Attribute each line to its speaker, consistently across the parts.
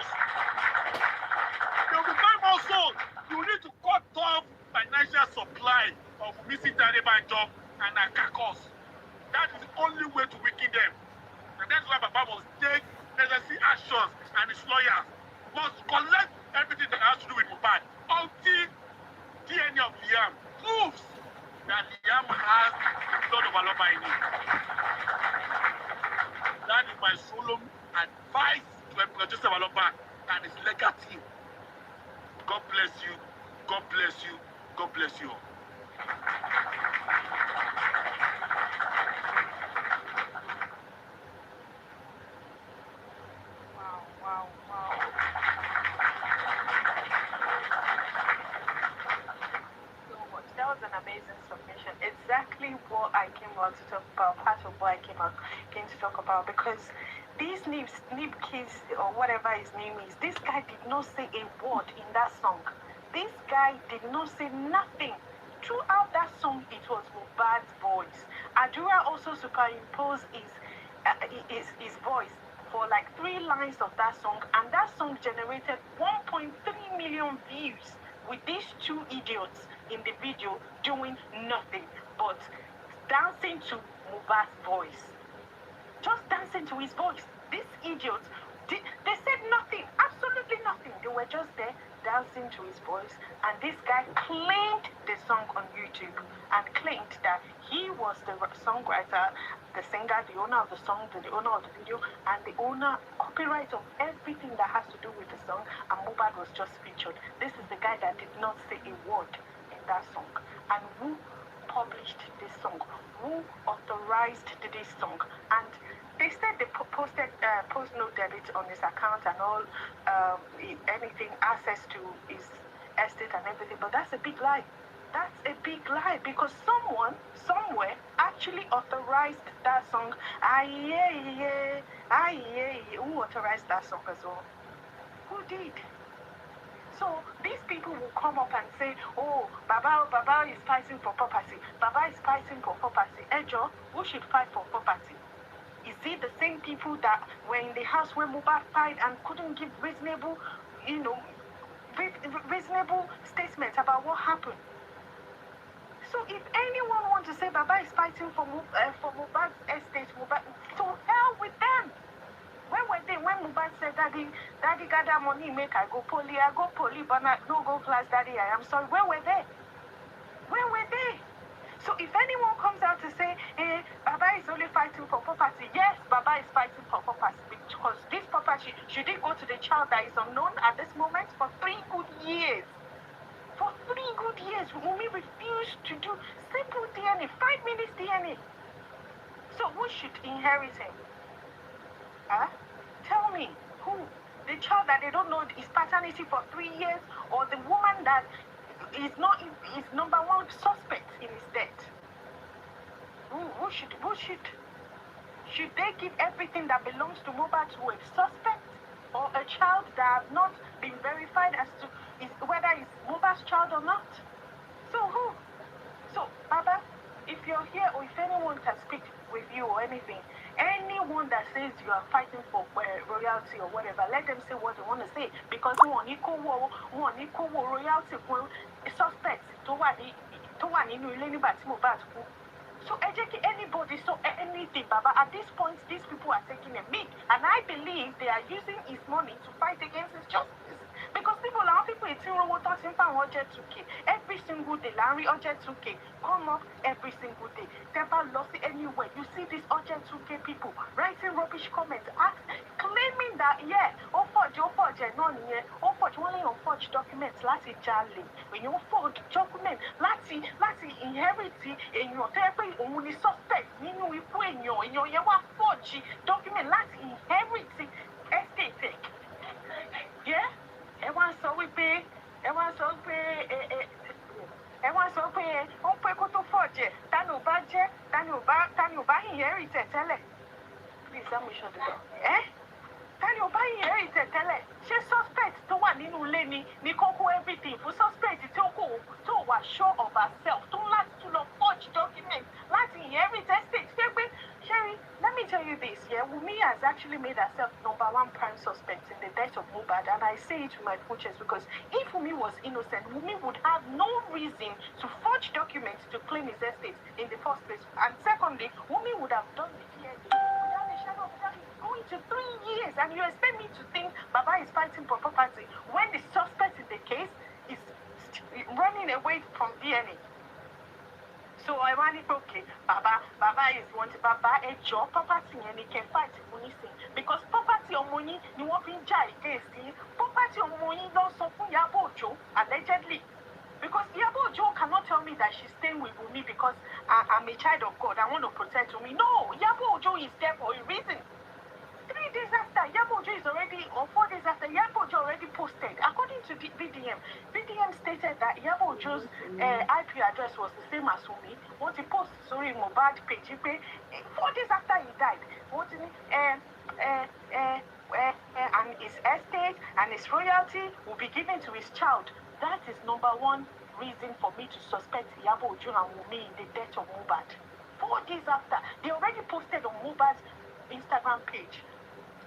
Speaker 1: Yes. There will be time also. You need to cut off financial supply of Missy Taribanjo and Akakos. That is the only way to weaken them. And that's why Baba must take necessary actions, and his lawyers must collect everything that has to do with Mohbad until DNA of Liam proves that Liam has the blood of Aloba in him. That is my solemn advice to Emperor Joseph Aloba and his legal team. God bless you. God bless you. God bless you all.
Speaker 2: Wow. So much. That was an amazing submission. Exactly what I came out to talk about, part of what I came to talk about, because these Nip Keys, or whatever his name is, this guy did not say a word in that song. This guy did not say nothing. Throughout that song, it was Mohbad's voice. Adura also superimposed his voice for like 3 lines of that song, and that song generated 1.3 million views with these 2 idiots in the video doing nothing but dancing to Mohbad's voice. Just dancing to his voice. These idiots, they said nothing, absolutely nothing. They were just there dancing to his voice, and this guy claimed the song on YouTube and claimed that he was the songwriter, the singer, the owner of the song, the owner of the video, and the owner, copyright of everything that has to do with the song, and Mohbad was just featured. This is the guy that did not say a word in that song. And who published this song? Who authorized this song? And they said they posted post no debit on his account and all, anything, access to his estate and everything, but that's a big lie. That's a big lie, because someone somewhere actually authorized that song. Who authorized that song as well? Who did? So these people will come up and say, oh, Baba is fighting for property. Baba is fighting for property. Ejo, who should fight for property? Is it the same people that were in the house when Mohbad fight and couldn't give reasonable, reasonable statements about what happened? So if anyone wants to say Baba is fighting for Mohbad's estate, to hell with them. Where were they when Mohbad said, Daddy got that money, make I go poly, but no go class, Daddy, I am sorry. Where were they? Where were they? So if anyone comes out to say, Baba is only fighting for property, yes, Baba is fighting for property, because this property, should it go to the child that is unknown at this moment for 3 good years? For 3 good years, Wunmi refused to do simple DNA, 5 minutes DNA. So who should inherit him? Tell me, who? The child that they don't know his paternity for 3 years, or the woman that is not his number 1 suspect in his death? Who should they give everything that belongs to Mohbad to a suspect, or a child that have not been verified as to whether it's Mohbad's child or not? So who? So Baba, if you're here, or if anyone can speak with you or anything, anyone that says you are fighting for royalty or whatever, let them say what they want to say, because one equal royalty suspects to one in Mohbad. So anybody, so anything, Baba, at this point, these people are taking a mic, and I believe they are using his money to fight against his justice. Because people 2K every single day, Larry Urgent 2K come up every single day. Never lost it anywhere. You see these Urgent 2K people writing rubbish comments, claiming that only on forged documents, láti jalè, èèyàn forged document láti inherit èèyàn òun ni suspect nínú ikú èèyàn yẹn wá forged document láti inherit estate. Yeah? Ẹ wá sọ pé ó pé kó tó forge, tani ò bá inherit tẹ́lẹ̀. Please let me shut the door. Tani ò bá inherit tẹ́lẹ̀. Ṣé suspect tó wà nínú ilé ni kókó everything fún suspect tó wà sure of herself tó láti tún lọ forge document láti inherit estate. Ṣé Sherry, let me tell you this, yeah, Wunmi has actually made herself number one prime suspect in the death of Mohbad, and I say it with my full chest because if Wunmi was innocent, Wunmi would have no reason to forge documents to claim his estate in the first place. And secondly, Wunmi would have done the DNA without a shadow of a doubt. It's going to 3 years, and you expect me to think Baba is fighting for property when the suspect in the case is running away from DNA. So I want it okay. Baba is wanting Baba a job property and he can fight for anything. Because property or money, you want to enjoy against him. Property or money don't suffer Iyabo Ojo, allegedly. Because Iyabo Ojo cannot tell me that she's staying with me because I'm a child of God. I want to protect me. No, Iyabo Ojo is there for a reason. 3 days after, Iyabo Ojo is already, or 4 days after, Iyabo Ojo already posted. According to VDM stated that Iyabo Ojo's IP address was the same as Wunmi. What he posted, sorry, Mohbad page, 4 days after he died, and his estate and his royalty will be given to his child. That is number one reason for me to suspect Iyabo Ojo and Wunmi in the death of Mohbad. 4 days after, they already posted on Mohbad's Instagram page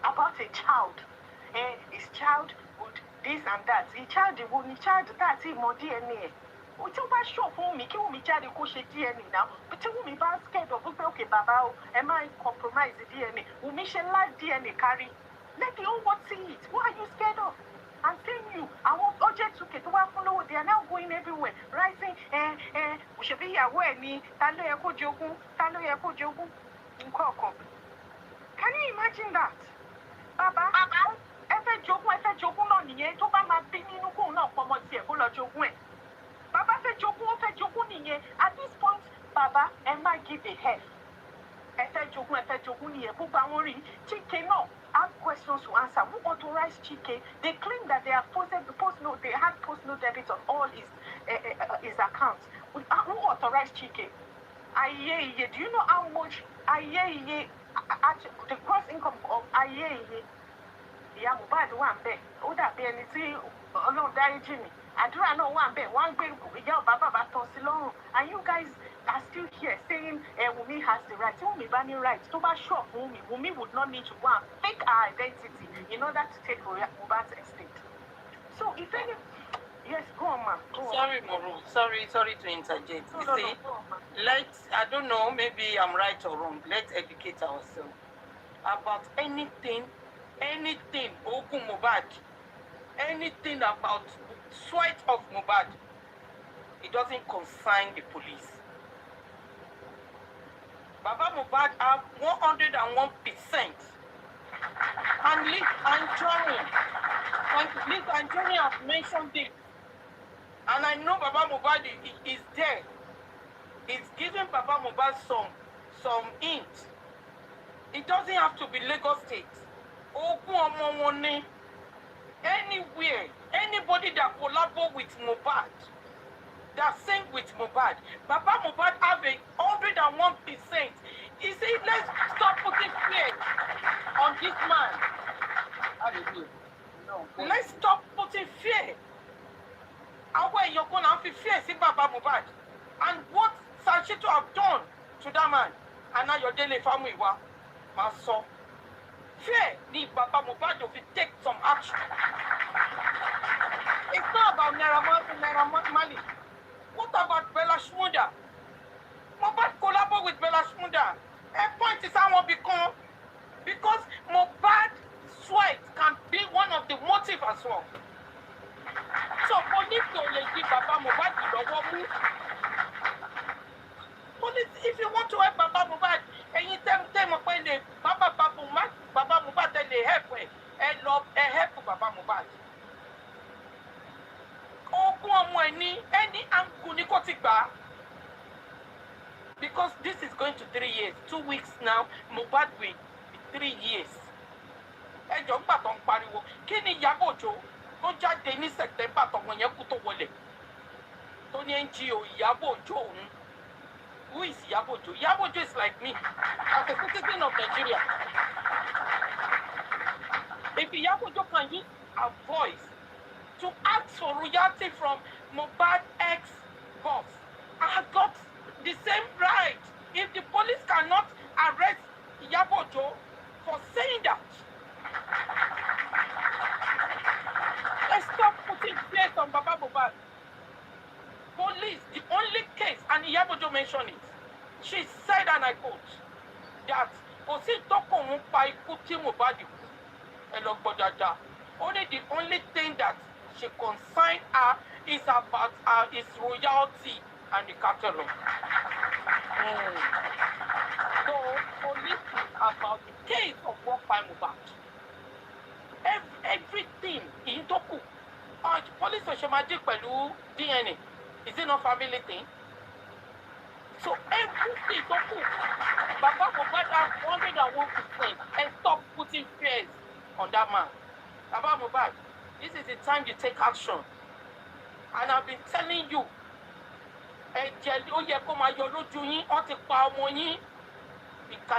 Speaker 2: about a child. His child would this and that. His child that he more DNA. Which was sure for me, kill me child who should DNA now. But you me ban scared of okay, Baba, am I compromise the DNA? Who mission live DNA carry? Let the old one see it. What are you scared of? I'm telling you, I want objects to get to follow. They are now going everywhere. Rising, we should be here where me, Talo Yako Jogu. Can you imagine that? Baba, efe jogun náà nìyẹn tó bá máa bí nínú kóun náà pọmọ tiẹ̀ kó lọ jogún ẹ̀. Baba fẹ́ jogún nìyẹn. At this point, Baba, ẹ má give a F. Efe jogún nìyẹn. Gbogbo àwọn rí Chike náà have questions to answer. Who authorized Chike? They claim that they have they had post no debit on all his accounts. Who authorized Chike? Ayeye, do you know how much Ayeye, the gross income of Ayeye? Yeah, Mohbad one bed. Oh, that be anything alone, Daddy Jimmy. Adura no one bed, one bed, yeah, Baba Tosilon. And you guys are still here saying Wunmi has the right. Wunmi banning rights. To be sure, Wunmi would not need to go and fake our identity in order to take Mohbad's estate. So, if any. Yes, go on, ma'am.
Speaker 3: Sorry, Moru. Sorry to interject.
Speaker 2: No,
Speaker 3: See, I don't know, maybe I'm right or wrong. Let's educate ourselves about anything, Ogun Mohbad, anything about sweat of Mohbad. It doesn't concern the police. Baba Mohbad have 101%. And Liz Anjorin have mentioned it. And I know Baba Mohbad is there. It's giving Baba Mohbad some hint. It doesn't have to be Lagos State. Ogun Omowummi, anywhere, anybody that collaborate with Mohbad, that sing with Mohbad, Baba Mohbad have 101%. He said, let's stop putting fear on this man. Let's stop putting fear. And where you're going to have fear, see Baba Mohbad. And what Sanchito have done to that man, and now your daily family, my son. Fear need Baba Mohbad to take some action. It's not about Naira Marley. What about Bella Shmurda? Mohbad collaborate with Bella Shmurda. A point is I want to become, because Mohbad sweat can be one of the motives as well. So police don't give Baba Mohbad the police, if you want to help Baba Mohbad, and you tell Baba Mohbad, then they help help Baba Mohbad. Any because this is going to 3 years. 2 weeks now, Mohbad will be 3 years. Kini Iyabo Ojo tó jáde ní September tọmọ yẹn kú tó wọlé tó ní NGO Iyabo Ojo òun. Who is Iyabo Ojo? Iyabo Ojo is like me, as a citizen of Nigeria. If Iyabo Ojo can use a voice to ask for royalty from Mohbad ex-boss, I have got the same right. If the police cannot arrest Iyabo for saying that. Let's stop putting fears on Baba Mohbad. Police, the only case, and Iyabo mentioned it. She said, and I quote, that only the only thing that she concerned her is about his royalty and the cattle. So police is about the case of what by Mohbad. Everything in Toku. Police Oshemaji pẹ̀lú DNA. Is it not family thing? So everything Toku. Baba Mohbad has 101% and stop putting fears on that man. Baba Mohbad, this is the time you take action. And I've been telling you, it can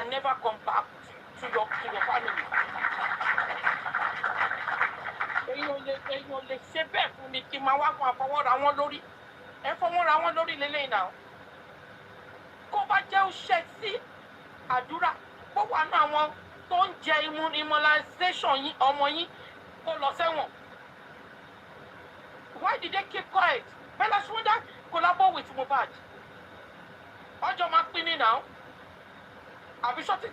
Speaker 3: never come back to your family. Èèyàn lè ṣe bẹ́ẹ̀ fún mi kí n máa wá fún àfọwọ́ra wọn lórí. Ẹ fọwọ́ra wọn lórí lélẹ́yìn náà. Kó bá jẹ́ ó ṣe sí Adura, kó wà ní àwọn tó ń jẹ immunization yín ọmọ yín kó lọ sẹ́wọ̀n. Why did they keep quiet? Bella Shmurda collabore with Mohbad. Ọjọ́ máa pín ní náà. Àbí ṣọ́tì.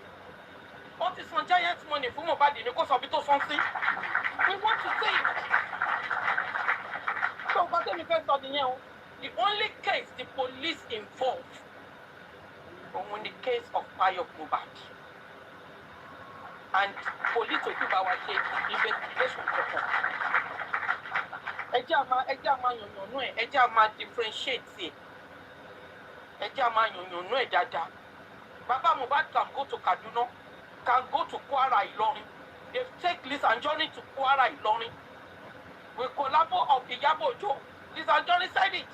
Speaker 3: What is on giant money for Mohbad ní kó sọ bí tó sọ́n sí? We want to see it. So, what do you first of the only case the police involved in the case of Payo Mohbad. And police will give our investigation report. Ejama differentiate it. Ejama no dada. Baba Mohbad can go to Kaduna, can go to Kwara Ilorin. They take Liz and Johnny to Kwara Ilorin. We collaborate of Iyabo. Liz and Johnny said it.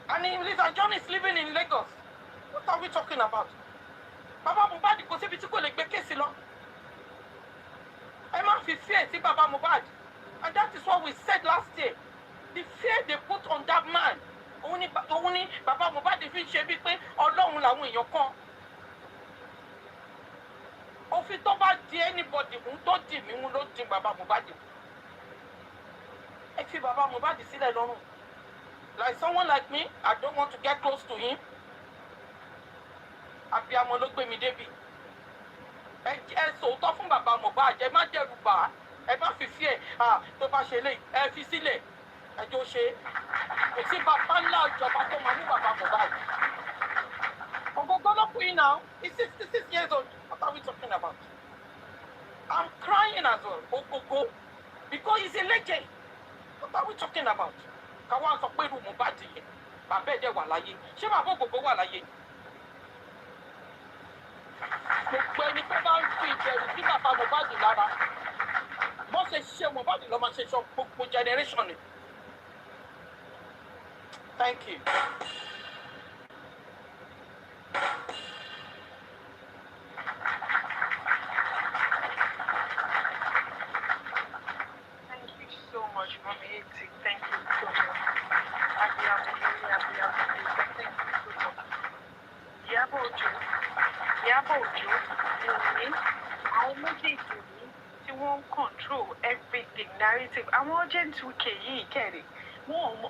Speaker 3: And Liz and Johnny is living in Lagos. What are we talking about? Baba Mohbad kò síbi tí kò lè gbé kéèsì lọ. Ẹ má fi fear sí Baba Mohbad. And that is what we said last year. The fear they put on that man. Òun ni Baba Mohbad fi ṣe bí pé Ọlọ́run làwọn èèyàn kan. Òfin tó bá di anybody mú tó dì mí mú ló di Baba Mohbad. Ẹ fi Baba Mohbad sílẹ̀ lọ́rùn. Like someone like me, I don't want to get close to him. Abiyamọ ló gbé mi débi. Ẹ sòótọ́ fún Baba Mohbad, ẹ má dẹ́rù bà, ẹ má fi fear, tó bá ṣe lè, ẹ fi sílẹ̀, ẹ jọ ṣe. Kò sí bàbá ńlá ìjọba tó máa mú Baba Mohbad. Ogogo ló kú yìí now, he's 66 years old. What are we talking about? I'm crying as well, Ogogo, because he's a legend. What are we talking about? Káwá sọ pé irú Mohbad yẹn, bàbá ẹ̀ dẹ̀ wà láyé. Ṣé bàbá Ogogo wà láyé? Gbogbo ẹni tó bá ń fi ìbẹ̀rù sí Baba Mohbad lára, bó ṣe ṣe Mohbad ló máa ṣe sọ gbogbo generation ni. Thank you.
Speaker 2: Thank you so much, Mommy Eti. Thank you so much. Thank you so much. Iyabo Ojo, àwọn méjèèjì ní tí wọ́n ń control everything narrative. Àwọn urgent UK yìí kẹ̀rẹ̀.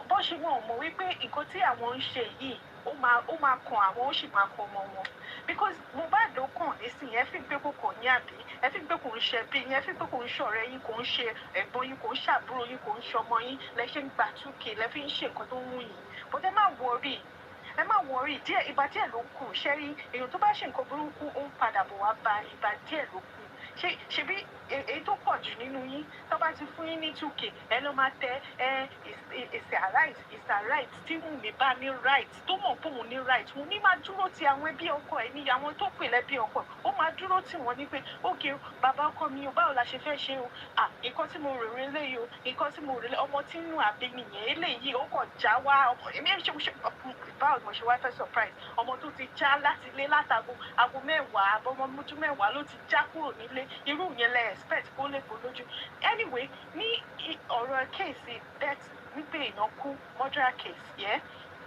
Speaker 2: Bó ṣe wọn mọ̀ wípé nǹkan tí àwọn ń ṣe yìí ó máa kan àwọn ó sì máa kan ọmọ wọn. Because Mohbad ló kàn nísìnyí ẹ fi gbé kó kàn ní àbí ẹ fi gbé kò ń ṣe bí yín ẹ fi gbé kò ń ṣọ̀rẹ́ yín kò ń ṣe ẹ̀gbọ́n yín kò ń ṣàbúrò yín kò ń ṣọmọ yín lẹ ṣe ń gbà 2K lẹ fi ń ṣe nǹkan tó ń wù yín. But ẹ má worry díẹ̀ ìgbà díẹ̀ ló kù ṣẹ́rí èèyàn tó bá ṣe nǹkan burúkú ó ń padà bọ̀ wá bá ìgbà díẹ̀ ló kù ṣebí èyí tó pọ̀ jù nínú yín tó bá ti fún yín ní 2K ẹ ló máa tẹ it's a right tí Wùnmí bá ní right tó mọ̀ pé òun ní right Wùnmí máa dúró ti àwọn ẹbí ọkọ ẹ̀ ní àwọn tó pè lẹ́bí ọkọ ó máa dúró tì wọ́n ní pé okay bàbá ọkọ mi o báwo la ṣe fẹ́ ṣe o nǹkan tí mo rò rí léyìí o nǹkan tí mo rò rí ọmọ tí ń nù àbí nìyẹn eléyìí ó kàn já wá èmi ṣe báwo mo ṣe wá fẹ́ surprise ọmọ tó ti já láti ilé látago aago 10 àbọ̀mọ́ mójú 10 ló ti já kúrò nílé irú yẹn lẹ expect kó lè bò lójú anyway ní ọ̀rọ̀ kéèsì death wípé èèyàn kú murder case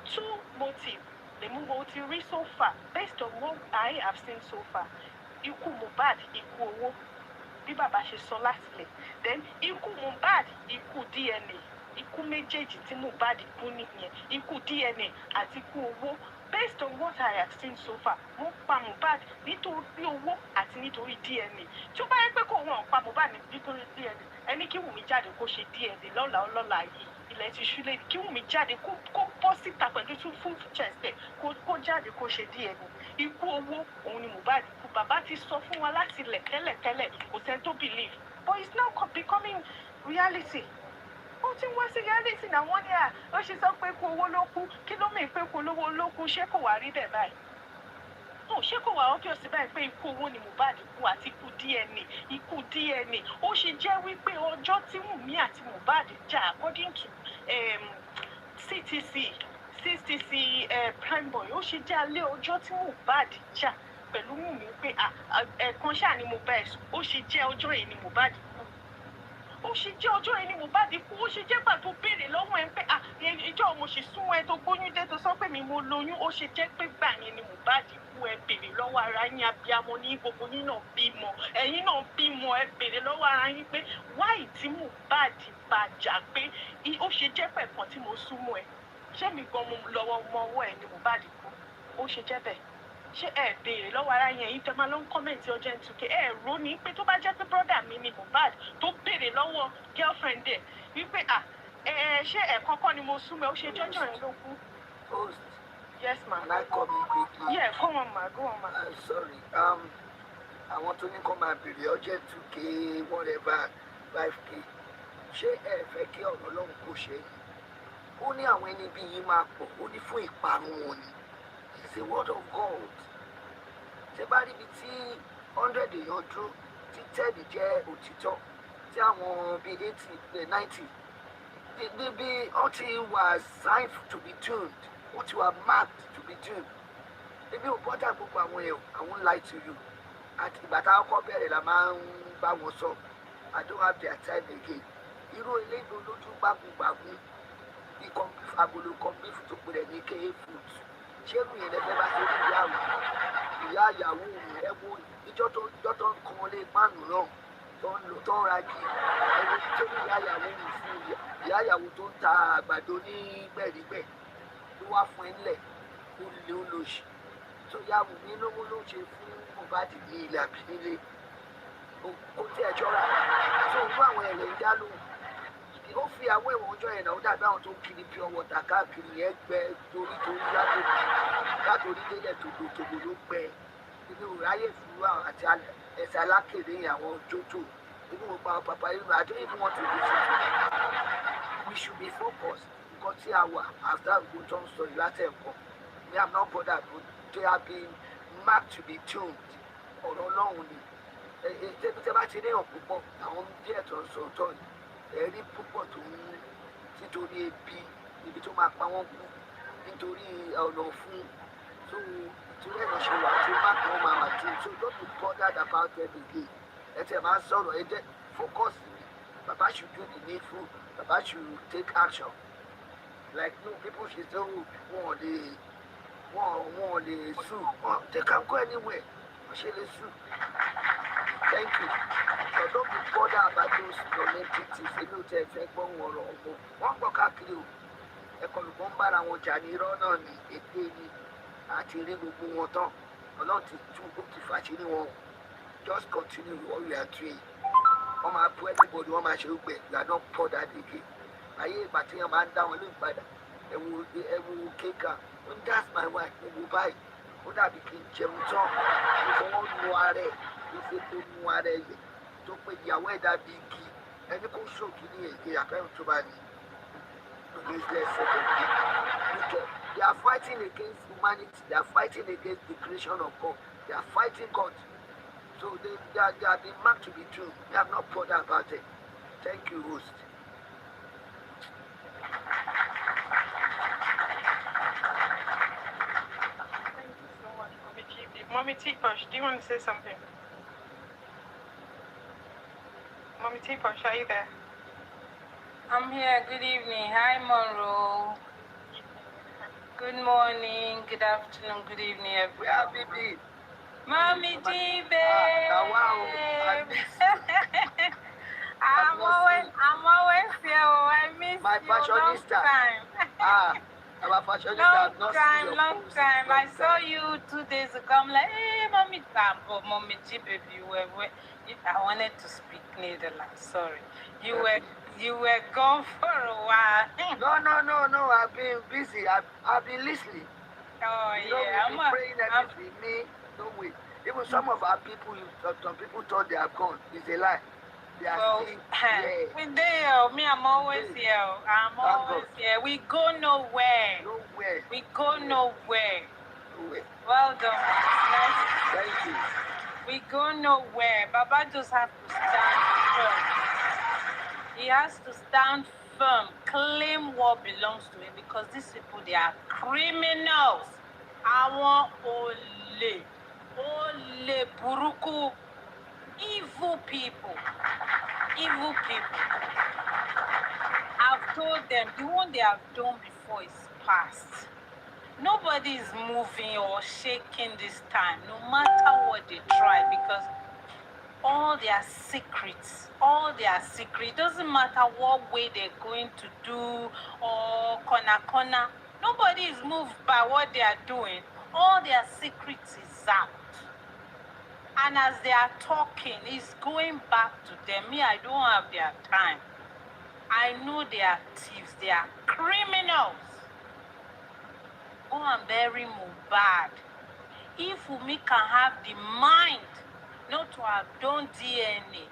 Speaker 2: 2 motive the move to read so far, based on what I have seen so far. Ikú Mohbad, ikú owó, bí bàbá ṣe sọ látilẹ̀. Then ikú Mohbad, ikú DNA, ikú méjèèjì tí Mohbad kú nìyẹn, ikú DNA àti ikú owó. Based on what I have seen so far, wọ́n pa Mohbad nítorí owó àti nítorí DNA. Tí ó bá yẹ pé kò wọ́n pa Mohbad nítorí DNA, ẹni kí Wùmí jáde kó ṣe DNA lọ́la yìí. Ilẹ̀ ti ṣú lé kí Wùmí jáde kó bọ́ síta pẹ̀lú tún fún chest ẹ̀ kó jáde kó ṣe DNA. Ikú owó òun ni Mohbad kú. Bàbá ti sọ fún wa láti lẹ̀ tẹ́lẹ̀ kò sẹ́ni tó believe, but it's now becoming reality. Ó ti wá sí reality náà wọ́n ní ó ṣe sọ pé kú owó ló kú, kí ló mìíràn pé kú olówó ló kú, ṣé kò wá rí bẹ́ẹ̀ báyìí? Ṣé kò wá obvious báyìí pé ikú owó ni Mohbad kú àti ikú DNA. Ó ṣe jẹ́ wípé ọjọ́ tí Wùmí àti Mohbad jà according to CTC Prime Boy, ó ṣe jẹ́ alẹ́ ọjọ́ tí Mohbad jà pẹ̀lú Wùmí pé ẹ̀ẹ̀kan ṣáà ni mo bá ẹ̀ sùn. Ó ṣe jẹ́ ọjọ́ yìí ni Mohbad kú. Ó ṣe jẹ́ ọjọ́ yìí ni Mohbad kú. Ó ṣe jẹ́ pàtó béèrè lọ́wọ́ ẹ̀ pé ìjọ mo ṣe sún ẹ tó gbóyún dé tó sọ pé mi mo lóyún. Ó ṣe jẹ́ pé gbà yẹn ni Mohbad kú. Ẹ béèrè lọ́wọ́ ara yín, abiyamọ ní gbogbo yín náà bímọ. Ẹ̀yin náà bímọ, ẹ béèrè lọ́wọ́ ara yín pé wáì tí Mohbad bàjà pé ó ṣe jẹ́ pẹ̀kan tí mo súnmọ́ ẹ. Ṣé mi gan mo lọ́wọ́ mọ ọwọ́ ẹ ni Mohbad kú? Ó ṣe jẹ́ bẹ́ẹ̀. Ṣé ẹ béèrè lọ́wọ́ ara yẹn yìí tẹ́ máa lọ ń kọ́mẹ̀ntì ọjọ́ ìtúkẹ́ ẹ rò ní pé tó bá jẹ́ pé brọ́dà mi ni Mohbad tó béèrè lọ́wọ́ girlfriend ẹ̀ wípé ṣé ẹ̀kan kọ́ ni mo súnmọ́ ó ṣe jọ́jọ́ yẹn ló kú.
Speaker 4: Host.
Speaker 2: Yes ma.
Speaker 4: Can I come in quickly?
Speaker 2: Yeah, go on ma, go on ma.
Speaker 4: Sorry. Àwọn tó ní kọ́ máa béèrè ọjọ́ 2K whatever 5K. Ṣé ẹ fẹ́ kí ọ̀rọ̀ Ọlọ́run kò ṣe é? Ó ní àwọn ẹni bí yín máa pọ̀, ó ní fún ìparun wọn ni. It's a word of God. Ṣé bá rí ibi tí 100 èèyàn dúró tí 10 jẹ́ òtítọ́ tí àwọn bíi 80 90 bí wọ́n ti wà signed to be tuned wọ́n ti wà marked to be tuned. Ebi ò bọ́dà gbogbo àwọn èèyàn àwọn lie to you. Àti ìgbà táwọn kọ́ bẹ̀rẹ̀ la máa ń bá wọn sọ. I don't have their time again. Irú eléyìí olójú gbàgùngbàgùn bí agolo kọ̀m̀pí tó pè rẹ̀ ní KA food. Ṣé irú yẹn lẹ́fẹ̀ẹ́ bá ṣe ní ìyá ìyàwó ẹ̀ wo ìjọ tó ń kan lé páànù náà tó ń rají ẹni tó ní ìyá ìyàwó mi fún ìyá ìyàwó tó ń ta àgbàdo ní gbẹ̀rígbẹ̀ ló wá fún ẹ nílẹ̀ ó lé ó lòṣì tó yàwó mi lówó ló ṣe fún Mohbad ní ilé àbí nílé kó tí ẹ jọra tó ń bá àwọn ẹ̀rẹ̀ ń dá lóhùn ó fi àwọ̀ ẹ̀wọ̀n ọjọ́ yẹn náà ó dàbí àwọn tó ń kiri pure water káàkiri yẹn gbẹ torí látòrí délẹ̀ tògbòtògbò ló gbẹ inú ráyè fúru àti ẹsẹ̀ alákèrè àwọn jójó inú wọn pa pàpà inú àjọ ìlú wọn tó lè ṣe we should be focused nǹkan tí a wà after gbogbo tó ń sọ yìí láti ẹ̀kọ́ we am not bothered but they have been marked to be tuned ọ̀rọ̀ Ọlọ́run ni tẹ́ bá ti rí hàn púpọ̀ àwọn díẹ̀ tó ń sọ tọ́ ni ẹ̀rí púpọ̀ tó ń nítorí ebi ibi tó máa pa wọ́n kú nítorí ọ̀nà fún tó torí ẹ̀nà ṣe wà tí má kàn máa wà tó so don't be bothered about them again ẹ tẹ̀ máa sọ̀rọ̀ ẹ jẹ́ focus ni baba should do the needful baba should take action like no people should say wọn ò lè sue they can go anywhere wọ́n ṣe lè sue. Thank you. So don't be bothered about those romantic things. Èmi ò tẹ́ fẹ́ gbọ́ wọn ọ̀rọ̀ ọ̀gbọ́n. Wọ́n pọ̀ káàkiri o. Ẹ̀kọ́ lùgbọ́n ń bára wọn jà ní irọ́ náà ní èdè ni àti rí gbogbo wọn tán. Ọlọ́run ti tún ó ti fàṣírí wọn. Just continue what we are doing. Wọ́n máa bú everybody, wọ́n máa ṣe gbẹ̀. You are not bothered again. Ayé ìgbà tí wọ́n máa ń dá wọn lóyún padà. Ẹ wo kéka. That's my wife. Mo wo báyìí. Ó dàbí kí n jẹun tán. Mo fọwọ́ nu ara ẹ̀. Ìfẹ́ tó mú ara ẹ̀yẹ tó pé ìyàwó ẹ̀dá bíi igi ẹni kó ṣòkì ní èdè àfẹ́hùn tó bá ní business second. They are fighting against humanity. They are fighting against the creation of God. They are fighting God. So they are being marked to be true. They have not bothered about it. Thank you, host.
Speaker 2: Thank you so much, Mommy T-Push, do you want to say something? Mommy T-Push, are you there?
Speaker 5: I'm here. Good evening. Hi, Monroe.
Speaker 3: Good morning, good afternoon, good evening,
Speaker 4: Where have
Speaker 3: everyone.
Speaker 4: you been?
Speaker 3: Mommy G, babe.
Speaker 4: Wow, I miss you.
Speaker 3: I'm always here. I miss
Speaker 4: My
Speaker 3: you long
Speaker 4: fashionista.
Speaker 3: time.
Speaker 4: Our fashionista have not seen your
Speaker 3: long
Speaker 4: post.
Speaker 3: time. I
Speaker 4: Long
Speaker 3: saw
Speaker 4: time.
Speaker 3: you 2 days ago. I'm like, hey, Mommy G, baby, you were. I wanted to speak Netherlands. Sorry, you were gone for a while.
Speaker 4: No. I've been busy. I've been listening.
Speaker 3: Oh
Speaker 4: You know,
Speaker 3: yeah,
Speaker 4: we've been praying everything. Me, no way. Even some of our people, some people thought they have gone. It's a lie. They are
Speaker 3: Well,
Speaker 4: still here.
Speaker 3: we there. Me, I'm always here. I'm always here. We go nowhere.
Speaker 4: Nowhere.
Speaker 3: We go nowhere.
Speaker 4: Nowhere.
Speaker 3: Well done. Nice.
Speaker 4: Thank you.
Speaker 3: We go nowhere. Baba just have to stand firm. He has to stand firm, claim what belongs to him, because these people, they are criminals. Àwọn olè burúkú, evil people. Evil people. I've told them the one they have done before is past. Nobody is moving or shaking this time, no matter what they try, because all their secrets, it doesn't matter what way they're going to do or corner. Nobody is moved by what they are doing. All their secrets is out. And as they are talking, it's going back to them. Me, I don't have their time. I know they are thieves. They are criminals. Go and bury Mohbad. If Wunmi can have the mind not to have done DNA,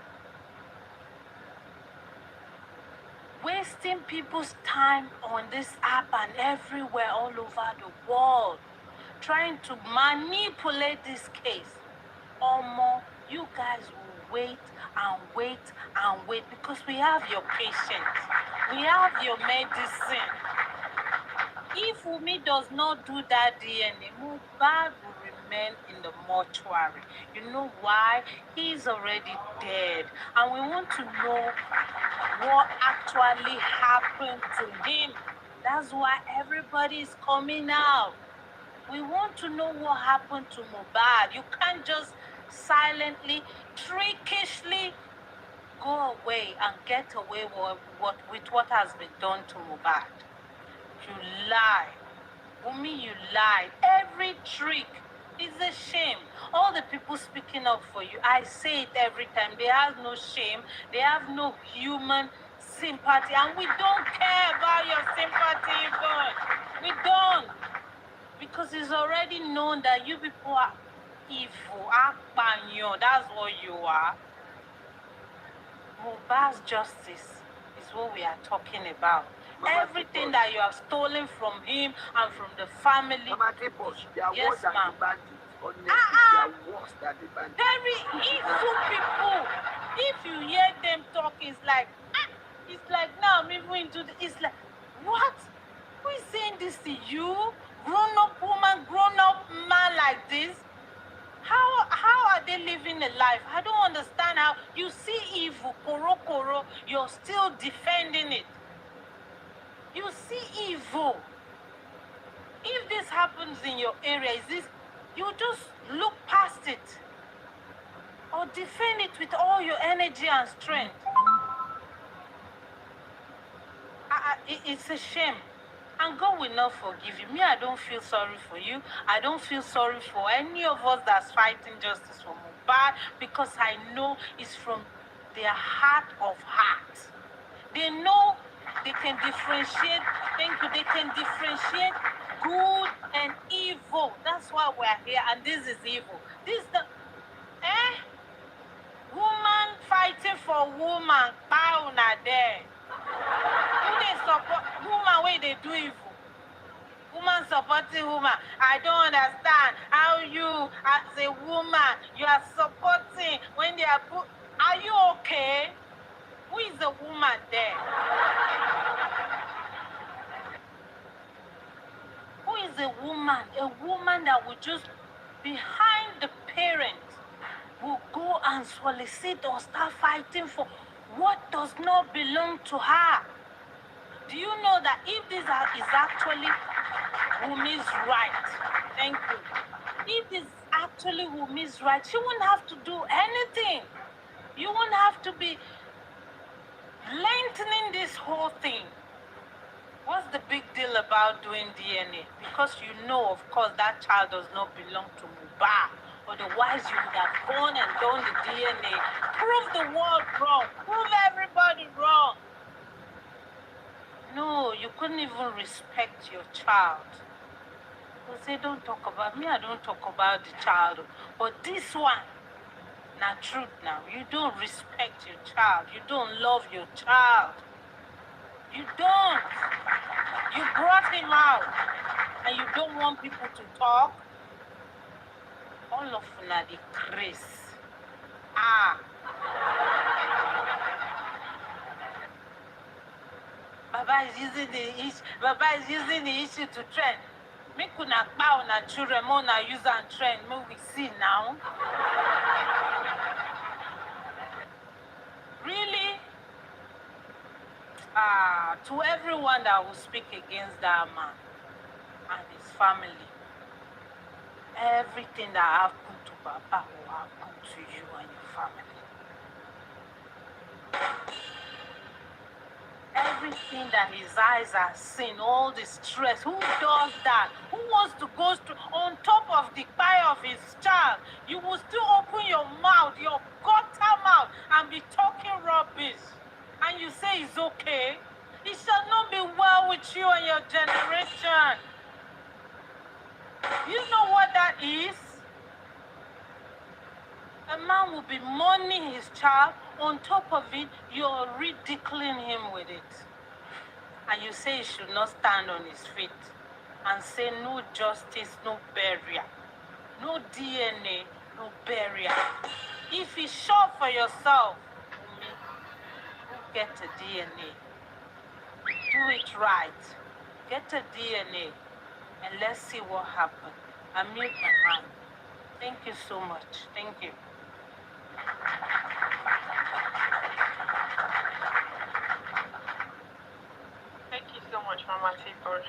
Speaker 3: wasting people's time on this app and everywhere all over the world, trying to manipulate this case. You guys will wait and wait, because we have your patience. We have your medicine. If Wunmi does not do that DNA, Mohbad will remain in the mortuary. You know why? He's already dead. And we want to know what actually happened to him. That's why everybody is coming out. We want to know what happened to Mohbad. You can't just silently, trickishly go away and get away with what has been done to Mohbad. You lie. Wunmi, you lied. Every trick is a shame. All the people speaking up for you, I say it every time. They have no shame. They have no human sympathy. And we don't care about your sympathy even. We don't. Because it's already known that you people are evil. Akpanyo, that's what you are. Mohbad's justice is what we are talking about. Everything that you have stolen from him and from the family.
Speaker 4: Mama Tipos, they are
Speaker 3: Yes,
Speaker 4: worse than
Speaker 3: ma'am.
Speaker 4: the bandits. Honestly, they are worse than the bandits.
Speaker 3: Very evil people. If you hear them talk, it's like now I'm even into it's like, what? Who is saying this to you? Grown-up woman, grown-up man like this? How are they living a life? I don't understand how you see evil, koro, you're still defending it. You see evil. If this happens in your area, you just look past it or defend it with all your energy and strength. It's a shame. And God will not forgive you. Me, I don't feel sorry for you. I don't feel sorry for any of us that's fighting justice for Mohbad, because I know it's from their heart of hearts. They know they can differentiate. Thank you. They can differentiate good and evil. That's why we're here. And this is evil. This is the woman fighting for woman. Bow na there. Who they support? Woman, where they do evil. Woman supporting woman. I don't understand how you, as a woman, you are supporting when they are put. Are you okay? Who is the woman there? Who is a woman? A woman that will just behind the parent will go and solicit or start fighting for what does not belong to her. Do you know that if this is actually
Speaker 5: Wumi's right. Thank you. If it's actually Wumi's right, she wouldn't have to do anything. You wouldn't have to be lengthening this whole thing. What's the big deal about doing DNA? Because you know, of course, that child does not belong to Mohbad. Otherwise, you would have gone and done the DNA. Prove the world wrong. Prove everybody wrong. No, you couldn't even respect your child. You say, don't talk about me, I don't talk about the child. But this one, not truth now. You don't respect your child. You don't love your child. You don't. You brought him out. And you don't want people to talk. All of una the grace. Baba is using the issue to trend. Make una bow na children, more na use and trend. May we see now. Really? To everyone that will speak against that man and his family, everything that happened to Baba will happen to you and your family. Everything that his eyes are seen, all the stress, who does that? Who wants to go on top of the thigh of his child? You will still open your mouth, your gutter mouth, and be talking rubbish. And you say it's okay? It shall not be well with you and your generation. You know what that is? A man will be mourning his child. On top of it, you're ridiculing him with it. And you say he should not stand on his feet and say no justice, no burial. No DNA, no burial. If it's sure for yourself, get a DNA. Do it right. Get a DNA and let's see what happens. I mute my mind. Thank you so much. Thank you.
Speaker 2: Thank you so much, Mama T, for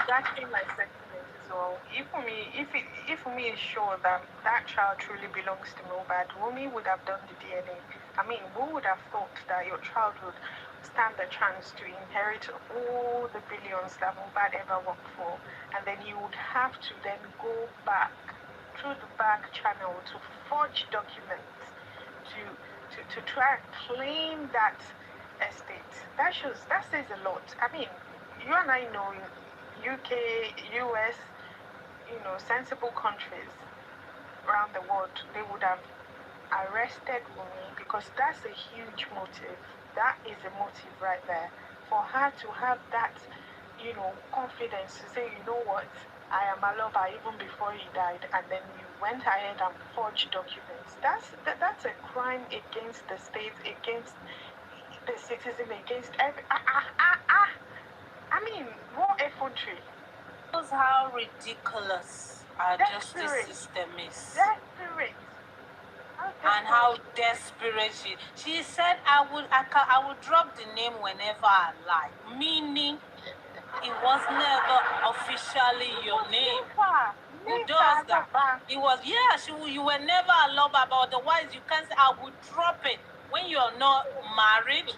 Speaker 2: exactly my sentiment as well. If for me is sure that that child truly belongs to Mohbad, Wunmi would have done the DNA. I mean, who would have thought that your child would stand the chance to inherit all the billions that Mohbad ever worked for, and then you would have to then go back through the back channel to forge documents to try and claim that estate. That says a lot. I mean, you and I know in UK, US, sensible countries around the world, they would have arrested Wunmi because that's a huge motive. That is a motive right there. For her to have that, confidence to say, you know what, I am a lover even before he died, and then you went ahead and forged documents. That's a crime against the state, against the citizen, against every. I mean, what effrontery.
Speaker 5: Shows how ridiculous our justice system is.
Speaker 2: Desperate.
Speaker 5: And how desperate she said, I would drop the name whenever I like, meaning it was never officially your name. Who does that? It was, you were never a lover, but otherwise you can't say, I would drop it. When you're not married,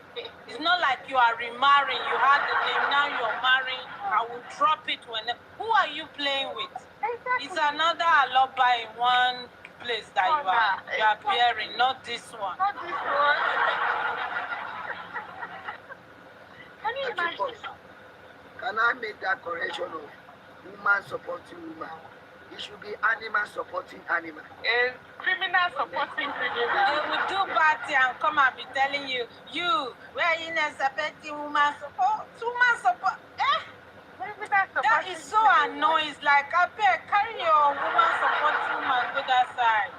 Speaker 5: it's not like you are remarrying. You had the name, now you're marrying. I will drop it whenever. Who are you playing with?
Speaker 2: Exactly.
Speaker 5: It's another aloba in one place that you are bearing, not this one.
Speaker 2: Not this one. Can you imagine?
Speaker 4: Can I make that correction of woman supporting woman? It should be animal supporting animal.
Speaker 2: Criminal supporting criminal.
Speaker 5: They will do bad thing and come and be telling you, where you not supporting woman support? Woman support? That is so annoying. It's like, I beg, carry your woman supporting woman to that side.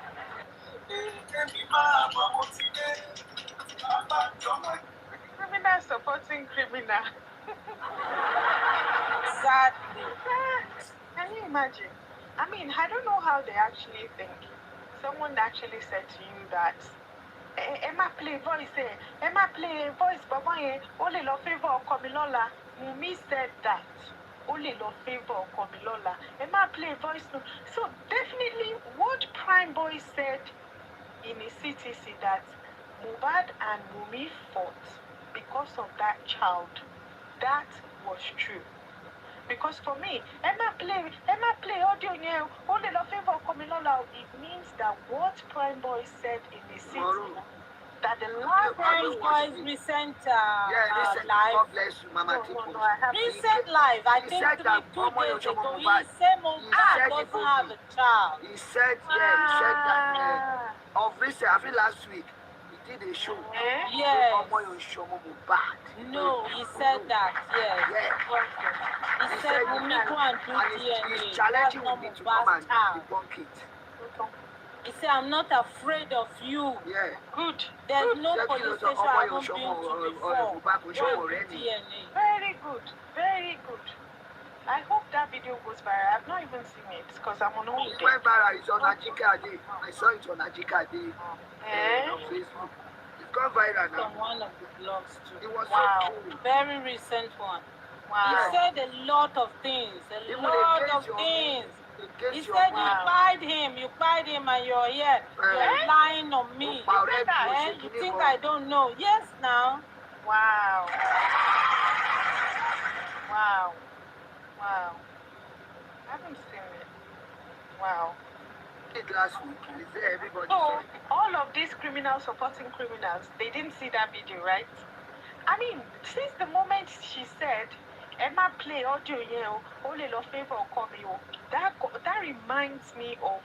Speaker 2: Criminal supporting criminal.
Speaker 5: Exactly.
Speaker 2: Can you imagine? I mean, I don't know how they actually think. Someone actually said to you that Emma play voice Emma play voice baba yẹn ó lè lọ favour ọkọ mi lọ́la. Wunmi said that ó lè lọ favour ọkọ mi lọ́la. Emma play voice no. So definitely what Prime Boy said in his CTC that Mohbad and Wunmi fought because of that child, that was true. Because for me, Emma play audio yẹn ó lè lọ favour ọkọ mi lọ́la. It means that what Prime Boy said in his CTC that the last
Speaker 5: Prime Boy's recent
Speaker 4: recent.
Speaker 5: live.
Speaker 4: God bless you, Mama
Speaker 2: No,
Speaker 4: Tipo.
Speaker 2: I haven't.
Speaker 5: Recent live, I
Speaker 4: He
Speaker 5: think
Speaker 4: said that
Speaker 5: 2
Speaker 4: Omo
Speaker 5: days ago,
Speaker 4: Mohbad-
Speaker 5: he said
Speaker 4: he
Speaker 5: Mohbad
Speaker 4: said
Speaker 5: doesn't
Speaker 4: it
Speaker 5: have a child.
Speaker 4: He said that of recent, I think last week, he did a show.
Speaker 5: Yes.
Speaker 4: Omo Mohbad.
Speaker 5: No, he said that, yes.
Speaker 4: Yeah.
Speaker 5: He said, Wunmi, go and do
Speaker 4: And
Speaker 5: DNA.
Speaker 4: he's challenging
Speaker 5: That's not
Speaker 4: me to come
Speaker 5: Mohbad's
Speaker 4: and
Speaker 5: child.
Speaker 4: debunk it.
Speaker 5: He said, I'm not afraid of you.
Speaker 4: Yeah.
Speaker 2: Good.
Speaker 5: There's no
Speaker 4: Said,
Speaker 5: police
Speaker 4: you know,
Speaker 5: station
Speaker 4: Omo
Speaker 5: I haven't been to
Speaker 4: Mohbad
Speaker 5: before.
Speaker 4: Mohbad
Speaker 5: Go and
Speaker 4: already.
Speaker 5: do DNA.
Speaker 2: Very good. Very good. I hope that video goes viral. I've not even seen it because I'm on
Speaker 4: It
Speaker 2: holiday.
Speaker 4: went viral. It's on Ajika Day. I saw it on Ajika Day on Facebook. It's gone viral
Speaker 5: From
Speaker 4: now.
Speaker 5: one of the blogs too.
Speaker 4: It was
Speaker 2: Wow.
Speaker 4: so cool.
Speaker 5: Very recent one.
Speaker 2: Wow.
Speaker 5: He said a lot of things.
Speaker 4: Even
Speaker 5: lot
Speaker 4: against
Speaker 5: of
Speaker 4: your
Speaker 5: things. He
Speaker 4: Against your
Speaker 5: said
Speaker 2: Wow.
Speaker 5: you spied him and you're here. You're lying on me. Eh? You think I don't know? Yes, now.
Speaker 2: Wow. Wow. Wow. I haven't seen it. Wow.
Speaker 4: It last week. Is there everybody
Speaker 2: So,
Speaker 4: saw it?
Speaker 2: all of these criminals supporting criminals, they didn't see that video, right? I mean, since the moment she said, Emma play audio yẹn ó lè lọ favour ọkọ mi o, that reminds me of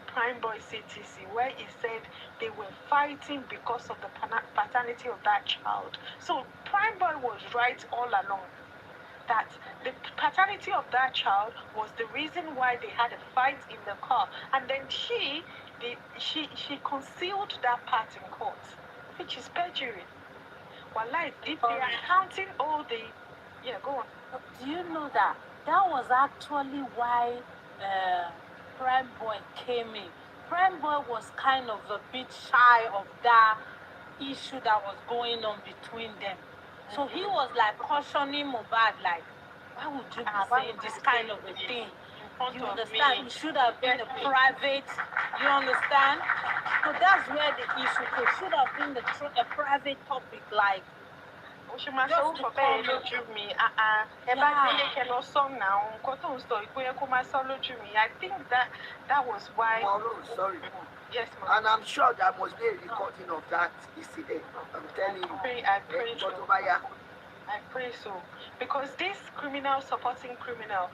Speaker 2: Prime Boy CTC, where he said they were fighting because of the paternity of that child. So Prime Boy was right all along that the paternity of that child was the reason why they had a fight in the car, and then she concealed that part in court, which is perjury. Wallahi, if they are counting all the go on.
Speaker 5: Do you know that was actually why Prime Boy came in? Prime Boy was kind of a bit shy of that issue that was going on between them. So he was like cautioning Mohbad, like, why would you be saying this kind of a thing? You understand? It should have been a private, you understand? So that's where the issue could. Should have been a private topic, like,
Speaker 2: She must also pay lójú mi. Ẹ bá délé kẹ́ lọ sọ náà, nǹkan tó ń sọ ìpóyẹ kó máa sọ lójú mi. I think that was why.
Speaker 4: Sorry.
Speaker 2: Yes, ma'am.
Speaker 4: And I'm sure there must be a recording of that incident. I'm telling you.
Speaker 2: I pray so. I pray so. Because this criminal supporting criminal,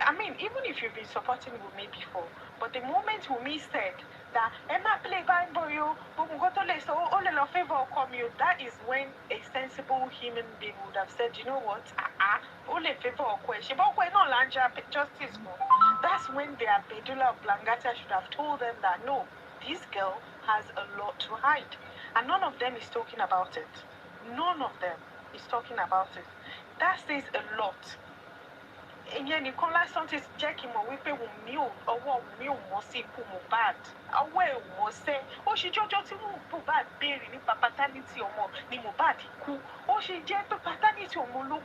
Speaker 2: I mean, even if you've been supporting Wunmi before, but the moment Wunmi said that Emma play Prime Boy, that is when a sensible human being would have said, you know what, justice. That's when the Abedula of Blangata should have told them that no, this girl has a lot to hide. And none of them is talking about it. None of them is talking about it. That says a lot. Ìyẹn nìkan lásán ti jẹ́ kí n mọ̀ wípé ọwọ́ Wunmi ò mọ́ sí ikú Mohbad. Ọwọ́ ẹ̀ ò mọ́ sẹ́. Ó ṣe jọ́jọ́ tí Mohbad béèrè nípa paternity ọmọ ni Mohbad kú. Ó ṣe jẹ́ pé paternity ọmọ ló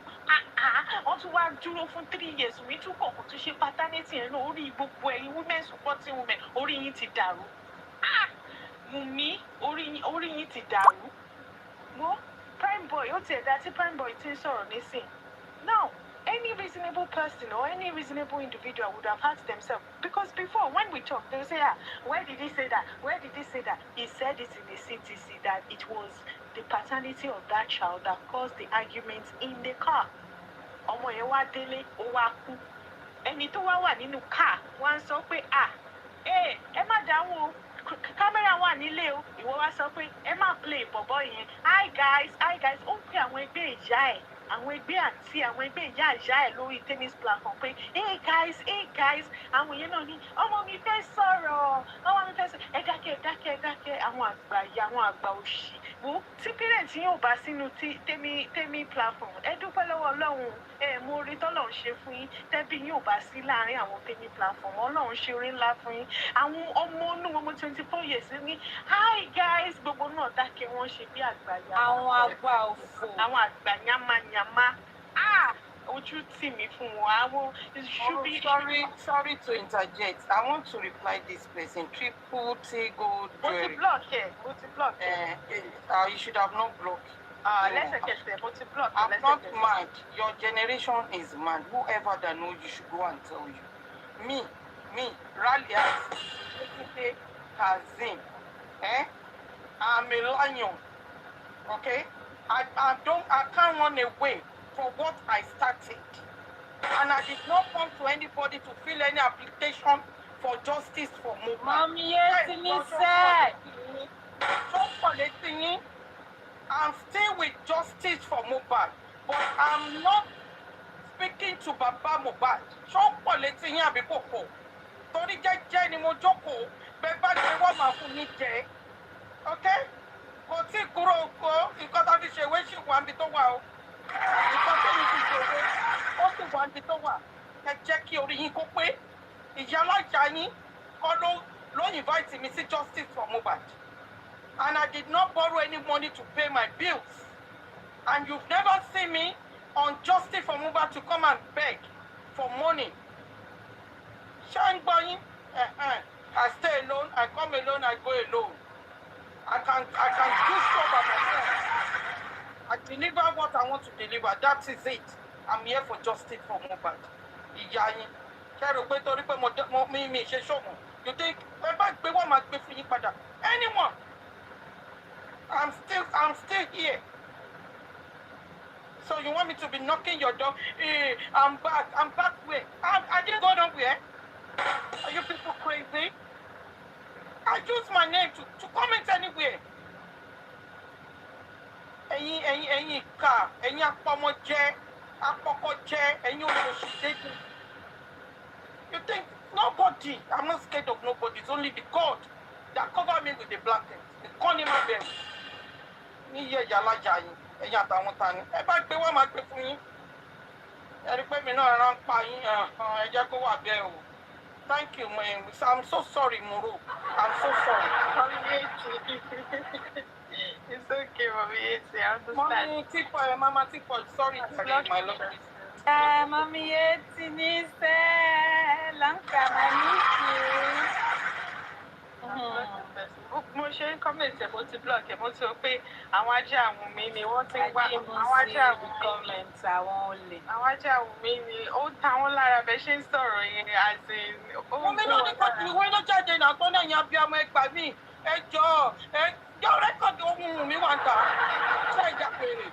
Speaker 2: wọ́n tún wá dúró fún 3 years. Wunmi tún kọ̀ọ̀kan tún ṣe paternity ẹ̀ náà. Orí gbogbo ẹ̀yin women supporting women, orí yín ti dàrú. Wunmi, orí yín ti dàrú. Mo Prime Boy, ó tiẹ̀ dá tí Prime Boy ti ń sọ̀rọ̀ nísìn. Now, any reasonable person or any reasonable individual would have asked themselves, because before, when we talk, they'll say, where did he say that? Where did he say that? He said it in the CTC that it was the paternity of that child that caused the arguments in the car. Ọmọ yẹn wá délé, ó wá kú. Ẹni tó wá wà nínú car, wá ń sọ pé, ẹ má dáhùn o. Camera wà nílé o. Ìwọ wá sọ pé, ẹ má play bọ̀bọ̀ yẹn. Hi guys. Ó ń pè àwọn ẹgbẹ́ ìyá ẹ̀. Àwọn ẹgbẹ́ àti àwọn ẹgbẹ́ ìyá ẹ̀ lórí tennis platform pé hey guys àwọn èèyàn náà ní ọmọ mi fẹ́ sọ̀rọ̀ ẹ dákẹ́ àwọn àgbà ìyá àwọn àgbà òṣì wo tí parent yín ò bá sínú tèmi platform ẹ dúpẹ́ lọ́wọ́ Ọlọ́run mo orí tọ́lọ́run ṣe fún yín tẹ́bí yín ò bá sí láàárín àwọn tèmi platform Ọlọ́run ṣe orí ńlá fún yín àwọn ọmọ inú ọmọ 24 years ní hi guys gbogbo náà dákẹ́ wọ́n ṣe bí àgbàyà
Speaker 5: àwọn àgbà òfò
Speaker 2: àwọn àgbà yamayama ojú tì mí fún wọn àwọn
Speaker 3: sorry to interject. I want to reply this person. Triple T gold jewelry.
Speaker 2: mo ti block ẹ.
Speaker 3: You should have not blocked.
Speaker 2: Lẹ́sẹ̀kẹsẹ̀ mo ti block ẹ
Speaker 3: I'm
Speaker 2: lẹ́sẹ̀kẹsẹ̀.
Speaker 3: not mad. Your generation is mad. Whoever that knows you should go and tell you. Me, Ralias, Kazim, I'm a lion. Okay? I can't run away from what I started. And I did not come to anybody to fill any application for justice for Mohbad.
Speaker 5: Mommy, yes, said.
Speaker 3: I'm still with justice for Mohbad, but I'm not speaking to Baba Mohbad. Ṣọ́pọ̀ létí yín àbí kòkò. Torí jẹ́jẹ́ ni mo jókòó, bẹ́ẹ̀ bá ṣe wọ́n máa fún mi jẹ. Okay? Kò tí kúrò oko, nǹkan tó fi ṣèwé ṣì wà níbi tó wà o. Nǹkan tó fi ṣèwé ó sì wà níbi tó wà. Ẹ jẹ́ kí orí yín kó pé. Ìyá alájà yín kọ́ ló invite mi sí justice for Mohbad. And I did not borrow any money to pay my bills. And you've never seen me on justice for Mohbad to come and beg for money. Shangbayin, I stay alone, I come alone, I go alone. I can do so by myself. I deliver what I want to deliver. That is it. I'm here for justice for Mohbad. Iyayin. You think anyone? I'm still here. So you want me to be knocking your door? I'm back where? I didn't go nowhere. Are you people crazy? I use my name to comment anywhere. Ẹ̀yin ká, ẹ̀yin apọmọjẹ, apọkọjẹ, ẹ̀yin olóṣìṣẹ́. You think nobody? I'm not scared of nobody. It's only the God that covered me with the blanket. The conima bear. Ní iye ìyálàjà yín, ẹ̀yin àtàwọn tani. Ẹ bá gbé wá máa gbé fún yín. Ẹ rí pé mi náà rán pa yín, ẹ jẹ́ kó wà bẹ́ẹ̀ o. Thank you, man. I'm so sorry, Muru. I'm so sorry.
Speaker 2: It's okay, Mommy. I understand.
Speaker 3: Mama, sorry, my love.
Speaker 5: Mommy, it's Lanka,
Speaker 2: mo ṣe ń comment ẹ̀ mo ti block ẹ̀ mo ti rò pé àwọn ajá àwọn mi ni wọ́n ti ń wá àwọn ajá àwọn
Speaker 5: comment àwọn olè.
Speaker 2: àwọn ajá àwọn mi ni ó ta wọ́n lára bẹ́ẹ̀ ṣe ń sọ̀rọ̀ yẹn àti
Speaker 3: mo mi náà ní kọ́tù ìwé ló jáde náà tó náà yan bí ọmọ ẹgbà mi ẹ jọ rẹ́kọ̀dì ohun mi wà ń tà ṣé ìjà péré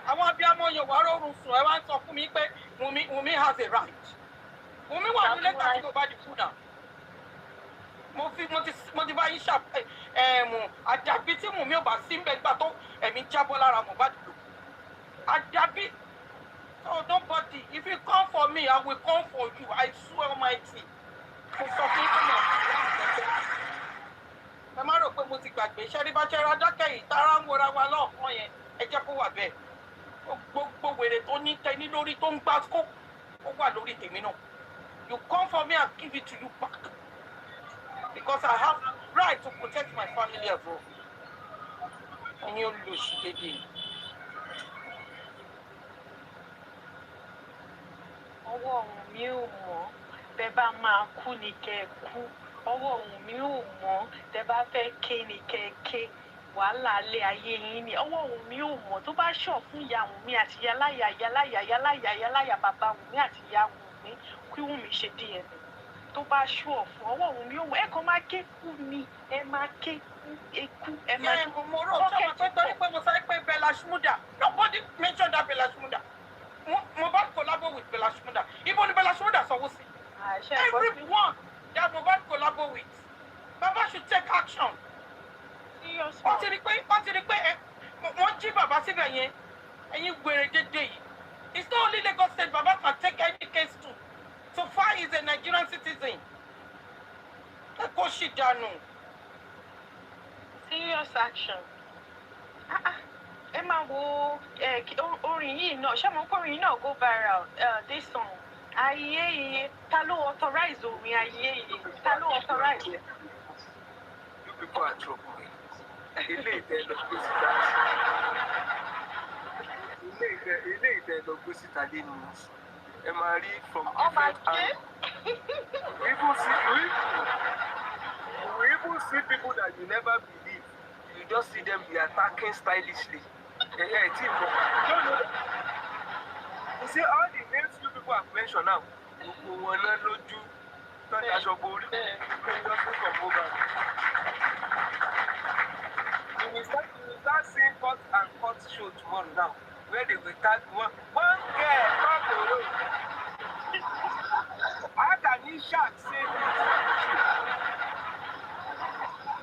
Speaker 3: àwọn abiyamọ Yorùbá rọrùn sùn ẹ wá ń sọ fún mi pé Wunmi has a right Wunmi wà ní lẹ́tà tí kò bá di kú náà. Mo ti bá yín àdàbí tí Wunmi ò bá sí ń bẹ gbà tó ẹ̀mí jábọ́ lára Mohbad lò. Àdàbí so nobody if you come for me I will come for you I swear Almighty. Mo sọ fún yín náà ẹ má rò pé mo ti gbàgbé ṣẹ́rí bá ṣẹ́ra dákẹ́ yìí tára ń wọra wa lọ́ọ̀kan yẹn ẹ jẹ́ kó wà bẹ́ẹ̀. Gbogbo wèrè tó ní tẹni lórí tó ń gbá kó ó wà lórí tèmi náà. You come for me and give it to you back. Because I have right to protect my family as well. And you lose today.
Speaker 2: ọwọ́ Wunmi ò mọ́ bẹ́ẹ̀ bá máa kú ni kẹ́ ẹ kú ọwọ́ Wunmi ò mọ́ tẹ́ bá fẹ́ ké ni kẹ́ ẹ ké wàhálà alẹ́ ayé yín ni ọwọ́ Wunmi ò mọ́ tó bá ṣọ̀ fún ìyá Wunmi àti yálàyà bàbá Wunmi àti ìyá Wunmi kí Wunmi ṣe DNA tó bá ṣọ̀ fún ọwọ́ Wunmi ò mọ́ ẹ kàn máa ké kú ni ẹ máa ké kú ẹ máa ké kú.
Speaker 3: Mo rò sọ́wọ́n pé torí pé mo sọ pé Bella Shmurda nobody mentioned that Bella Shmurda. Mohbad collabo with Bella Shmurda. Ibo ni Bella Shmurda sọ̀wọ́ sí. Everyone that Mohbad collabo with. Baba should take action. Wọ́n ti rí pé wọ́n jí bàbá síbẹ̀ yẹn ẹ̀yin gbèrè dédé yìí. It's not only Lagos State Baba can take any case to. So far he's a Nigerian citizen. Ẹ kó ṣì dànù.
Speaker 2: Serious action. ẹ máa wo orin yìí náà ṣé mo kó orin yìí náà go viral this song ayé iye ta ló authorize orin ayé iye ta ló authorize.
Speaker 6: You people are trouble. Ilé ìtẹ́ lọ gbé síta. Ilé ìtẹ́ lọ gbé síta dé ni ẹ máa rí from different angles. We even see people that you never believe. You just see them be attacking stylishly. You see all the names you people have mentioned now. Gbogbo wọn náà lójú tọ́jú aṣọ borí. You will start seeing cut and cut show tomorrow now, where they will tag one girl talk to you. How can he shark say this?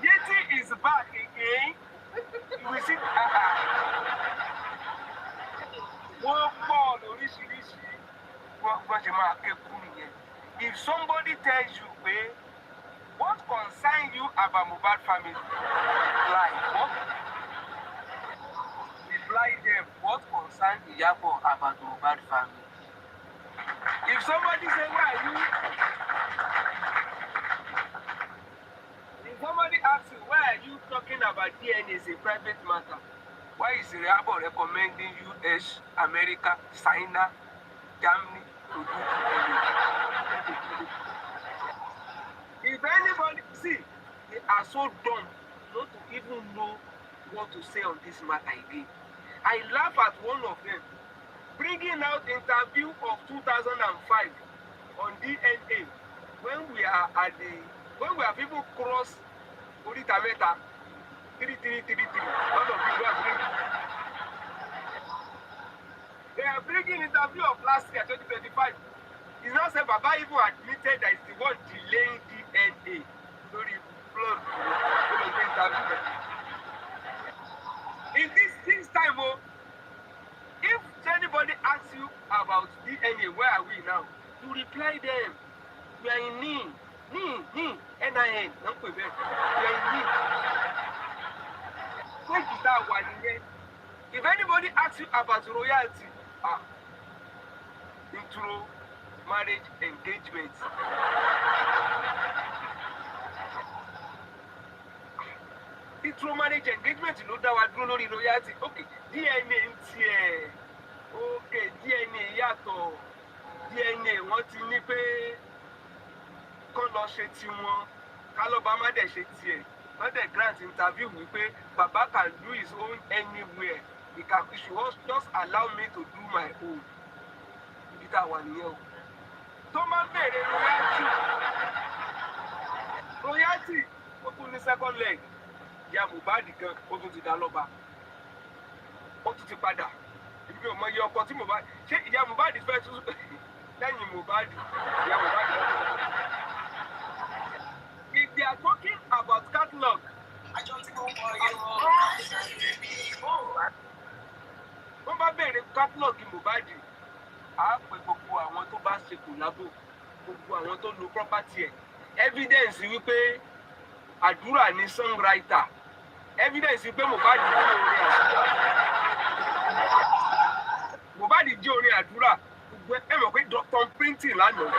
Speaker 6: Yeti is back again. You will see. Wọ́n pọ̀ lóríṣiríṣi wọ́n ṣe máa kékun nìyẹn. If somebody tells you pé what concern you about Mohbad family? Like what? Reply them. What concern Iyabo about Mohbad family? If somebody say why are you? If somebody asks you why are you talking about DNA is a private matter? Why is Iyabo recommending US, America, China, Germany to do DNA? If anybody, see, they are so dumb not to even know what to say on this matter again. I laugh at one of them bringing out interview of 2005 on DNA when we have people cross Orita Meta 3333. One of you are bringing. They are bringing interview of last year 2025. It's not said Baba even admitted that it's the one delaying DNA. Sorry, blood. In this time, if anybody asks you about DNA, where are we now? You reply them. We are in NIN. NIN. Don't put that. We are in NIN. What is that one here? If anybody asks you about royalty, intro, marriage, engagement. Intro, marriage, engagement, you know that we're doing royalty. Okay, DNA in here. Okay, DNA yato. DNA wọ́n ti ní pé kán lọ ṣe tiwọn ká lọ bá má dẹ̀ ṣe tiẹ̀ má dẹ̀ grant interview wípé baba can do his own anywhere he should just allow me to do my own ibi tá a wà nìyẹn o tó máa ń bèrè royalty ó tún ní second leg ìyá Mohbad gan ó tún ti dá lọ́ba ó tún ti padà ibi ọmọ iye ọkọ tí Mohbad ṣé ìyá Mohbad fẹ́ tún lẹ́yìn Mohbad ìyá Mohbad lọ́wọ́. If they are talking about catalog wọ́n bá bẹ̀rẹ̀ catalog Mohbad á pè gbogbo àwọn tó bá ṣe kòlábò gbogbo àwọn tó lo property ẹ̀ evidence wípé Adura ni songwriter evidence wípé Mohbad jí orin Adura Mohbad jí orin Adura gbogbo ẹ mọ̀ pé Dr. Printing lánàá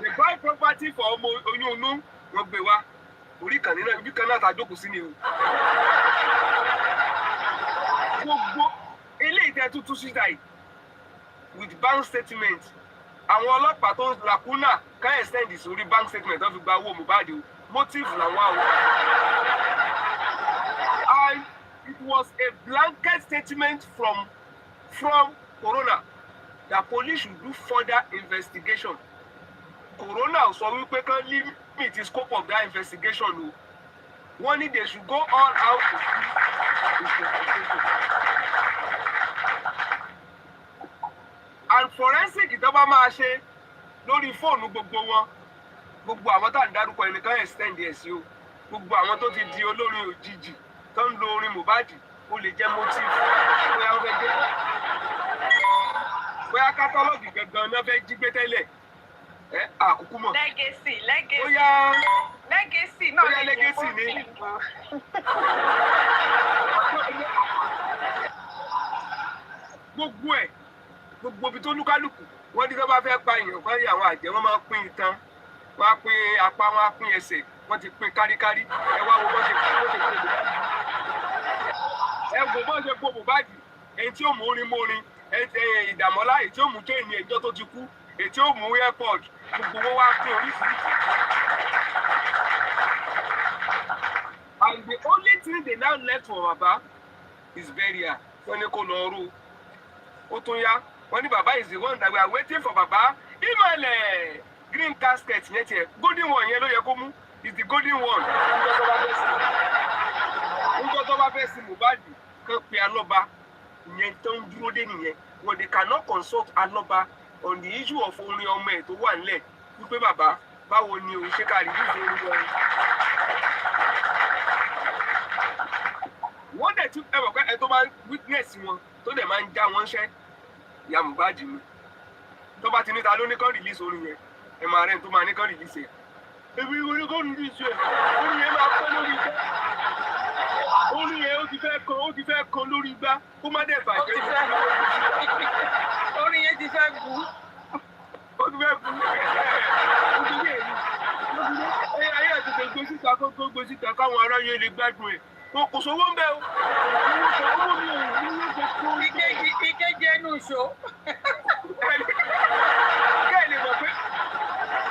Speaker 6: they buy property for ọmọ oyún inú wọ́n gbé wá orí kan nínú ibi kan náà tá a jókòó sí ni o gbogbo eléyìí tẹ́ tuntun sí dáì with bank statement àwọn ọlọ́pàá tó ń lacuna can extend sórí bank statement tó fi gba owó Mohbad o motive làwọn àwọn and it was a blanket statement from Corona that police should do further investigation. Corona sọ wípé kán limit the scope of that investigation o wọ́n ní they should go all out to do investigation. And forensic ìjọba máa ṣe lórí fóònù gbogbo wọn gbogbo àwọn tá à ń dárúkọ ẹnìkan extend ẹ̀ sí o gbogbo àwọn tó ti di olórin òjijì tó ń lo orin Mohbad ó lè jẹ́ motive bóyá wọ́n fẹ́ gbé bóyá kátálọ́ọ̀gì gangan náà fẹ́ jí gbé tẹ́lẹ̀ àkókò mọ̀.
Speaker 2: legacy
Speaker 6: bóyá
Speaker 2: legacy náà
Speaker 6: bóyá legacy sì ní. Gbogbo ibi tó lúkálùkù wọ́n ní tó bá fẹ́ pa èèyàn kan rí àwọn àjẹ́ wọ́n máa ń pín itan wọ́n á pín apá wọ́n á pín ẹsẹ̀ wọ́n ti pín káríkárí ẹ wá wo bó ṣe ẹ wo bó ṣe po Mohbad èyí tí ó mú orin mórin ìdàmọ́lá èyí tí ó mú kéènì ẹjọ́ tó ti kú èyí tí ó mú airport gbogbo wọn wá pín oríṣiríṣi. And the only thing they now left for Baba is burial. Wọ́n ní kó lọ rú. Ó tún yá. Wọ́n ní Baba is the one that we are waiting for Baba. Ìmọ̀lẹ̀ green casket yẹn tiẹ̀. Golden one yẹn ló yẹ kó mú. Is the golden one. Nígbà tó bá fẹ́ sí Mohbad kan pe Alọ́ba. Ìyẹn tó ń dúró dé nìyẹn. When they cannot consult Alọ́ba on the issue of orin ọmọ ẹ̀ tó wà nílẹ̀. Wípé bàbá báwo ni òun ṣe ká rí ìdíje orin wọn. Wọ́n dẹ̀ tún ẹ̀rọ pé ẹ tó máa ń witness wọn tó dẹ̀ máa ń já wọn ṣẹ́ ìyá Mohbad ni tó bá ti níta ló ní kán release orin yẹn ẹ máa rẹ̀ tó máa ní kán release ẹ̀. Èmi ìwé ní kán release ẹ̀ orin yẹn máa pẹ́ lórí igbá orin yẹn ó ti fẹ́ kan lórí igbá kó má dẹ̀ bàjẹ́.
Speaker 3: Orin yẹn ti fẹ́ gùn.
Speaker 6: Ó ti fẹ́ gùn ayé àtẹ̀tẹ̀ gbé síta kó gbé síta káwọn aráyé lè gbádùn ẹ̀. Wọn kò sówó ń bẹ o. Owó mi ò ní ní gbogbo.
Speaker 3: Ìkejì ẹnu ìṣó.
Speaker 6: Kẹ́lẹ̀ mọ̀ pé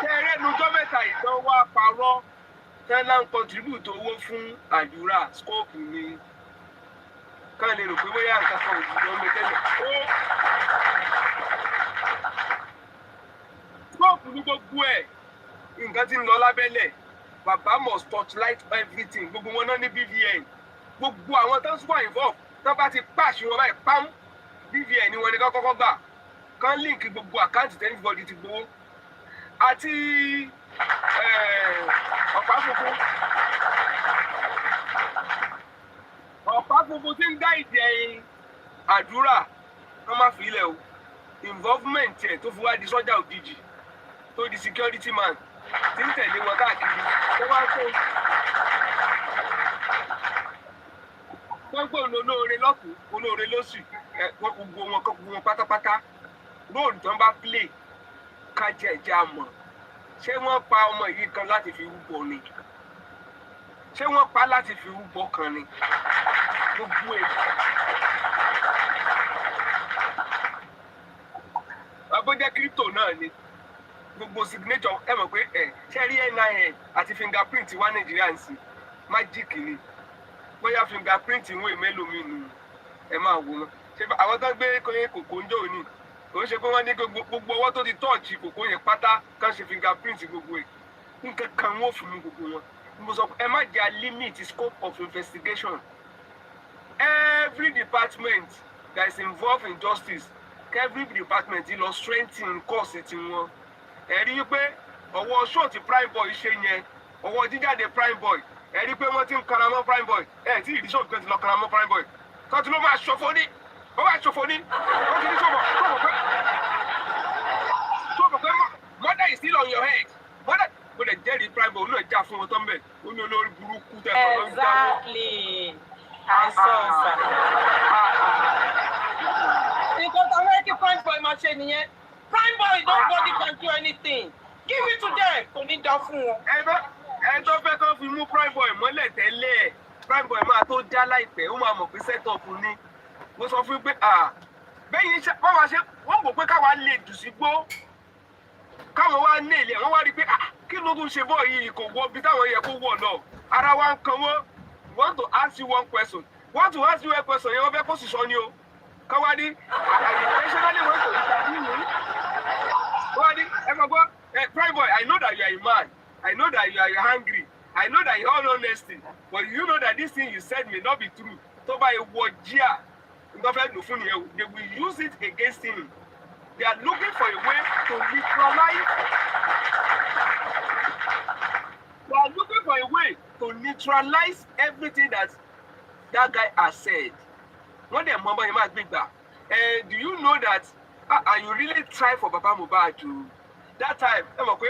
Speaker 6: tẹ́rẹ́ nujọ́ mẹ́ta ìtàn wá parọ́ tẹ́lá ń contribute owó fún Adura scope ni. Kẹ́lẹ̀ rò pé bóyá nǹkan kan òjò ọmọ tẹ́lẹ̀. Scope ní gbogbo ẹ̀ nǹkan tí ń lọ lábẹ́lẹ̀. Baba must torchlight everything. Gbogbo wọn náà ní BVN. Gbogbo àwọn tó ń sùpọ̀ involve tó bá ti pàṣẹ wọn báyìí pam BVN ni wọn ní kọ́kọ́ gbà. Kán link gbogbo àkáǹtì tí everybody ti gbowó. Àti ọ̀pá funfun. Ọ̀pá funfun tí ń dá ìdí ẹyin Adura wọ́n máa fi ilẹ̀ o. Involvement ẹ̀ tó fi wá di sọ́jà òjijì tó di security man. Tí ń tẹ̀lé wọn káàkiri tó wá tó wọ́n gbọ́ olóore lọ́kùn olóore lóṣù gbogbo wọn pátápátá róòlù tó ń bá play kájẹ ìjà mọ̀ ṣé wọ́n pa ọmọ yìí kan láti fi rúbọ ni ṣé wọ́n pa láti fi rúbọ kan ni gbogbo ẹ̀ abọ́jẹ́ crypto náà ni. Gbogbo signature ẹ mọ̀ pé ṣe rí NIN àti fingerprint wá Nàìjíríà ń sìn magic ni bóyá fingerprint ìwé mélòó mi nù ẹ máa wò wọn ṣe àwọn tó gbé kòkó ń jò ní kò ń ṣe pé wọ́n ní gbogbo ọwọ́ tó ti tọ́ọ̀chì kòkó yẹn pátá kàn ṣe fingerprint gbogbo ẹ̀ nǹkan kan wọ́n fún mi gbogbo wọn mo sọ pé ẹ má jẹ́ limit scope of investigation every department that is involved in justice every department lọ strengthen course tiwọn. Ẹ rí pé ọwọ́ ṣọ́ọ̀tì prime boy ṣe yẹn ọwọ́ jíjáde prime boy ẹ rí pé wọ́n ti ń karamọ́ prime boy tí ìdí ṣọ́ọ̀tì kan ti lọ karamọ́ prime boy tọ́tí ló máa ṣòfò ní wọ́n ti ní ṣòfò pé mother is still on your head mother kò lè jẹ́rìí prime boy olóò já fún wọn tán bẹ́ẹ̀ ó ní olórí burúkú tẹ̀ fọ́ lọ́wọ́.
Speaker 5: Exactly. I saw sir.
Speaker 3: Nǹkan tó fẹ́ kí prime boy máa ṣe nìyẹn. Prime boy nobody can do anything. Give it to them. Kò ní dá fún wọn.
Speaker 6: Ẹ tó fẹ́ kán fi mú prime boy mọ́lẹ̀ tẹ́lẹ̀ prime boy máa tó já láìpẹ́ ó máa mọ̀ pé set up ni. Mo sọ fún pé bẹ́yìn iṣẹ́ wọ́n máa ṣe wọ́n gbọ́ pé káwa lè jù sí gbó káwọn wá ní ilé wọ́n wá rí pé kí ló tún ṣe bọ́ yìí kò wọ bí táwọn yẹ kó wọ̀ lọ ara wa ń kan wọ́n want to ask you one question yẹn wọ́n fẹ́ kó sì sọ ni o káwa ní intentionally want to interview me. Wọ́n ní ẹ máa gbọ́ prime boy I know that you are a man I know that you are hungry I know that you are honesty but you know that this thing you said may not be true tó bá yẹ wọ jíà nǹkan fẹ́ lò fún nìyẹn they will use it against him. They are looking for a way to neutralize. They are looking for a way to neutralize everything that guy has said. When they mama him big ba, do you know that? And you really try for Baba Mohbad to that time. Ẹ mọ̀ pé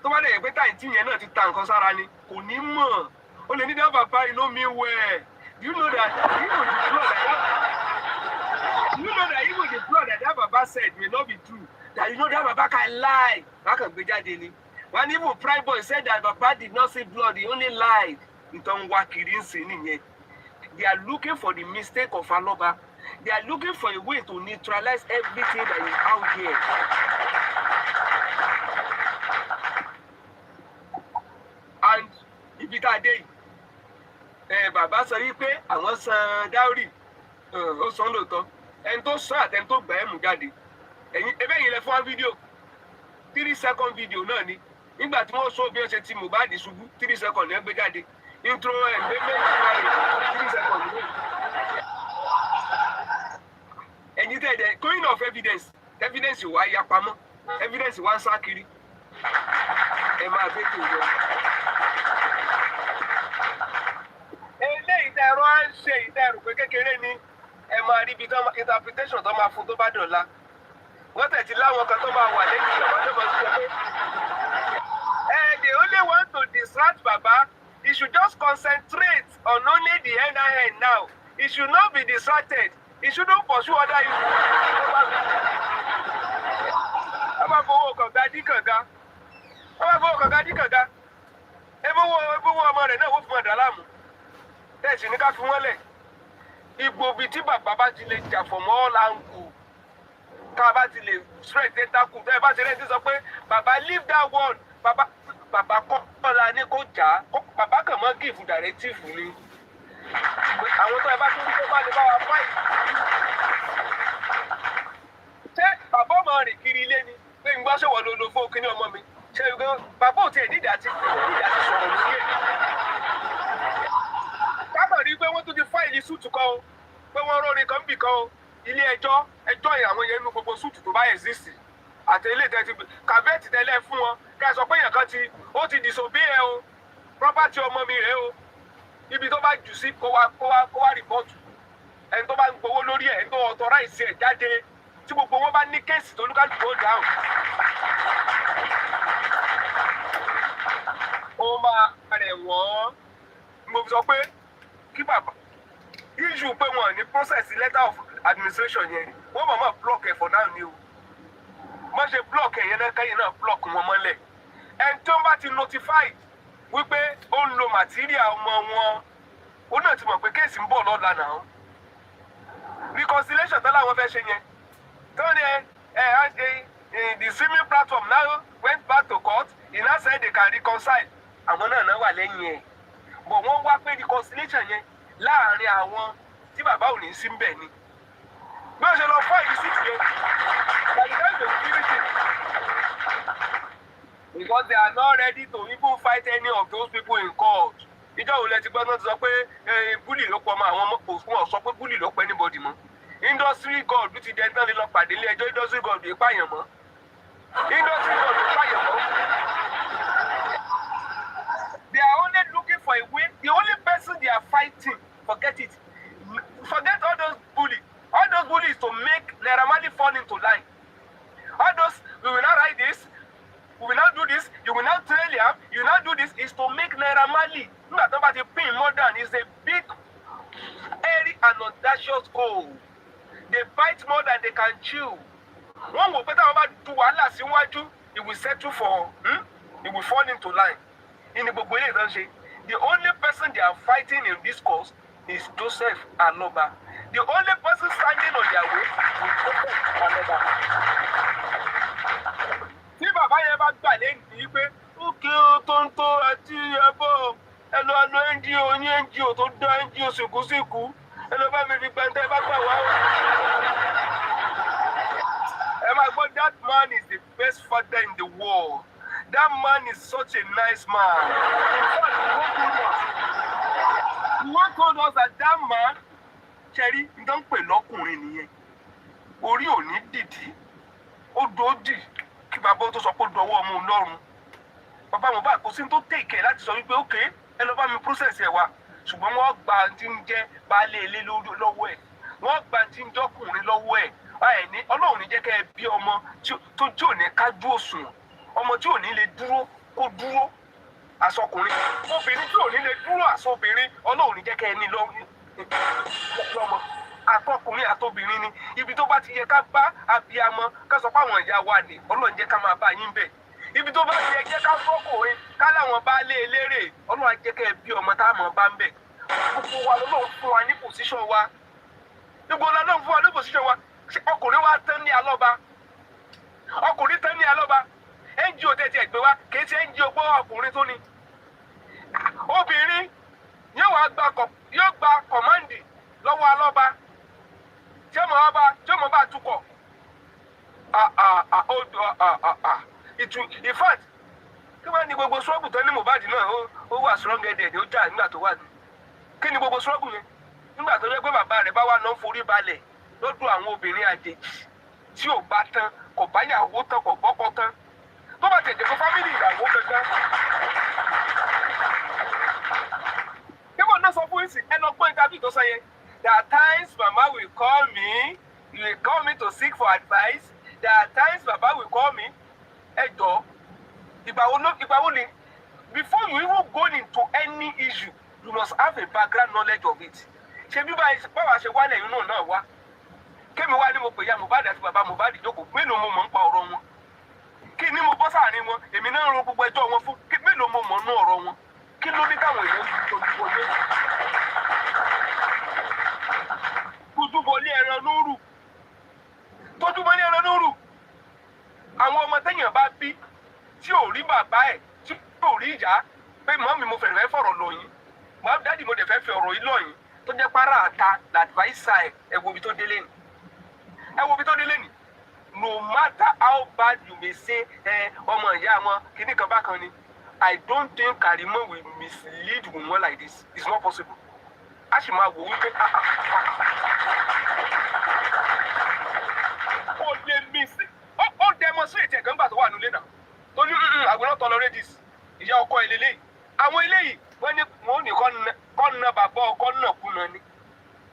Speaker 6: tó bá dẹ̀ pé táyì tí yẹn náà ti ta nǹkan sára ni kò ní mọ̀ Only need Papa, you know me well. You know that even the blood that Papa said may not be true. That you know that Papa can lie. How can be that daily? When even Prime Boy said that Papa did not see blood, he only lied. They are looking for the mistake of Aloba. They are looking for a way to neutralize everything that is out here. And if it are day, Baba sọ wípé àwọn san dáórì ó san lóòótọ́ ẹni tó sọ àtẹni tó gbà ẹ́ mú jáde ebe yìí lẹ fún wa fídíò 3-second video náà ni nígbà tí wọ́n sọ bí wọ́n ṣe ti Mohbad ṣubú 3 seconds ní ẹgbẹ́ jáde intro ẹ̀ ń gbé méjì 3 seconds ní. Ẹ̀yin tẹ̀lé going of evidence wà ya pamọ́ evidence wà ń sá kiri ẹ máa gbé tó yọ. Eléyìí tẹ ẹ̀rọ á ń ṣe ìtẹ̀rù pé kékeré ni ẹ máa rí ibi interpretation tó máa fún tó bá dọ̀la. Wọ́n tẹ̀tí láwọn kan tó máa wà lẹ́yìn ìjọba tó máa sọ pé they only want to distract Baba. He should just concentrate on only the NIN now. He should not be distracted. He shouldn't pursue other issues. Ọba fowó kànga dí kànga. Ebówó ọmọ rẹ̀ náà wó fún ọ̀dà láàmú. Tẹ̀sí ní ká fi wọ́n lẹ̀. Igbó bíi tí bàbá bá ti lè jà fọ̀ mọ́ láǹkù. Ká bá ti lè straight tentacle. Tẹ́ ẹ bá ti rẹ́ ti sọ pé bàbá leave that one. Bàbá kọ́la ní kó jà á. Bàbá kàn mọ́ give directive ni. Àwọn tó ẹ bá tún tó bá lè bá wa fight. Ṣé bàbá ọmọ rìn kiri ilé ni? Pé ń gbọ́ ṣèwọ̀ lolo fún kíní ọmọ mi. Ṣé bàbá ò tiẹ̀ nídìí àti sọ̀rọ̀ lórí ẹ̀? Kábọ̀ rí pé wọ́n tún ti fáìlì súùtù kan o. Pé wọ́n rórin kan bì kan o. Ilé ẹjọ́ àwọn yẹn nú gbogbo súùtù tó bá exist. Àti ilé ìtẹ́tí kàbẹ́ẹ̀tì tẹ́lẹ̀ fún wọn. Ká sọ pé èèyàn kan ó ti disobey ẹ o. Property ọmọ mi rèé o. Ibi tó bá jù sí kó wá rìpọ́ọ̀tù. Ẹni tó bá ń gbowó lórí ẹ̀ ẹni tó authorize ẹ̀ jáde. Tí gbogbo wọn bá ní kéèsì tó lúkàlùkù ó dáhùn. Ó máa rẹ̀ wọ́n. Mo sọ pé kí bàbá issue pé wọn ní process letter of administration yẹn wọ́n mọ̀ block ẹ̀ for now ni o. Má ṣe block ẹ̀yẹn náà káyìn náà block wọn mọ́lẹ̀. Ẹni tó bá ti notified wípé ó ń lo material ọmọ wọn ó náà ti mọ̀ pé kéèsì ń bọ̀ lọ́la náà. Reconciliation tó láwọn fẹ́ ṣe yẹn. Tó ní the streaming platform now went back to court. He now said they can reconcile. Àwọn náà wà lẹ́yìn ẹ̀. But wọ́n wá pé reconciliation yẹn láàárín àwọn tí bàbá ò ní sí ń bẹ̀ ni. Bí wọ́n ṣe lọ fọ́ ìlú sí ìyẹn, by the time they finish it, because they are not ready to even fight any of those people in court. Ìjọ òun lẹ ti gbọ́ náà ti sọ pé búlì ló pọ̀ mọ́ àwọn ọmọ òfin ọ̀ sọ pé búlì ló pẹ́ anybody mọ́. Industry god ló ti jẹ́ tán lè lọ pàdé ilé ẹjọ́ industry god lè pààyàn mọ́. Industry god lè pààyàn mọ́. They are only looking for a way. The only person they are fighting, forget it. Forget all those bullies. All those bullies to make Naira Marley fall into line. All those, we will not write this, we will not do this, you will not trail him, you will not do this, is to make Naira Marley. Look at somebody paying more than is a big, airy and audacious goal. They bite more than they can chew. One will better about do Allah síwájú, it will settle for, it will fall into line. In the Bogole, the only person they are fighting in this cause is Joseph Aloba. The only person standing on their way is Joseph Aloba. Tí bàbá yẹn bá gbà lẹ́yìn yìí pé ókè ó tó ń tó àti ẹbọ ẹ lọ NGO ní NGO tó dá NGO sìnkúsìnkú ẹ lọ bá mi fi gbẹ̀ntẹ́ bá gbà wá. Ẹ máa gbọ́, that man is the best father in the world. That man is such a nice man. In fact, one told us that that man, Cherry, don't pay lọ́kùnrin nìyẹn. Orí ò ní dìdí. Ó dòdì kí bàbá tó sọ pé dọwọ́ ọmọ Ọlọ́run. Bàbá Mohbad kò sí tó take care láti sọ wípé okay, ẹ lọ bá mi process ẹ wá. Ṣùgbọ́n wọ́n gba tí ń jẹ́ baálé ilé lọ́wọ́ ẹ̀. Wọ́n gba tí ń jọ́kùnrin lọ́wọ́ ẹ̀. Àìní Ọlọ́run ní jẹ́ kẹ́ ẹ bí ọmọ tó tí ò ní kájú òṣùwọ̀n. Ọmọ tí ò ní lè dúró kó dúró àsọkùnrin. Obìnrin tí ò ní lè dúró àsọkùnrin. sobìnrin Ọlọ́run ní jẹ́ kẹ́ ẹ ní lọ́mọ àtọkùnrin àtobìnrin ni ibi tó bá ti yẹ ká bá abiyamọ ká sọ pé àwọn ìyá wa ni Ọlọ́run jẹ́ ká máa bá yín bẹ̀ ibi tó bá ti yẹ jẹ́ ká fọ́kùnrin ká láwọn bá lé eléré Ọlọ́run jẹ́ kẹ́ ẹ bí ọmọ tá a mọ̀ bá ń bẹ̀ gbogbo wa lọ́lọ́run fún wa ní pòsíṣàn wa gbogbo lọ́lọ́run fún wa ní pòsíṣàn wa ọkùnrin wa tán ní alọ́ba ọkùnrin tán ní alọ́ba NGO tẹ̀tí ẹ̀gbẹ́ wa kì í ṣe NGO gbọ́ ọkùnrin tó ni obìnrin yóò gba kọ̀máǹdì lọ́wọ́ alọ́ba tí ó mọ̀ bá tukọ̀ in fact kí wọ́n ní gbogbo ṣọ́ọ̀bù tó ní Mohbad náà ó wà strong headed ó jà nígbà tó wà ní kí ni gbogbo ṣọ́ọ̀bù yẹn nígbà tó yẹ pé bàbá rẹ̀ bá wà náà forí balẹ̀ lọ́dọ̀ àwọn obìnrin àjèjì tí ò bá tán kò bá yàwó tán kò bọ́kọ tán tó bá tẹ̀jẹ̀ fún fámìlì ìyàwó kankan. People not supposed to end up going to say there are times Mama will call me, you will call me to seek for advice. There are times Baba will call me, Edo. Before you even go into any issue, you must have a background knowledge of it. Báwa ṣe wálẹ̀ yìí náà wá. Kémi wá ní mo pè ya Mohbad àti bàbá Mohbad jókòó, mélòó mo mọ̀ ń pa ọ̀rọ̀ wọn. Kí ni mo bọ́ sáàrin wọn, èmi náà ń ro gbogbo ẹjọ́ wọn fún, mélòó mo mọ̀ nú ọ̀rọ̀ wọn. Kí ló ní táwọn èèyàn yìí tó dúró lé? Tójúbọlé ẹran lóru. Tójúbọlé ẹran lóru. Àwọn ọmọ téèyàn bá bí tí ò rí bàbá ẹ̀ tí ò rí ìyá pé mọ́mí mo fẹ́ fọ̀rọ̀ lọ yín. Mọ́ dádì mo dẹ̀ fẹ́ fi ọ̀rọ̀ yìí lọ yín tó jẹ́ párá àta làdìváísà ẹ̀ wo ibi tó délé ni. Ẹ wo ibi tó délé ni. No matter how bad you may say ọmọ ìyá wọn kìíní kan bákan ni. I don't think Karimo will mislead women like this. It's not possible. Ashima will wípé oh they miss oh demonstrate ẹ̀gán gbà tó wà nílé náà. Tó ní I will not tolerate this. Ìyá ọkọ eléyìí. Àwọn eléyìí wọ́n ní wọ́n ní kọ́ ná bàbá ọkọ náà kú náà ni.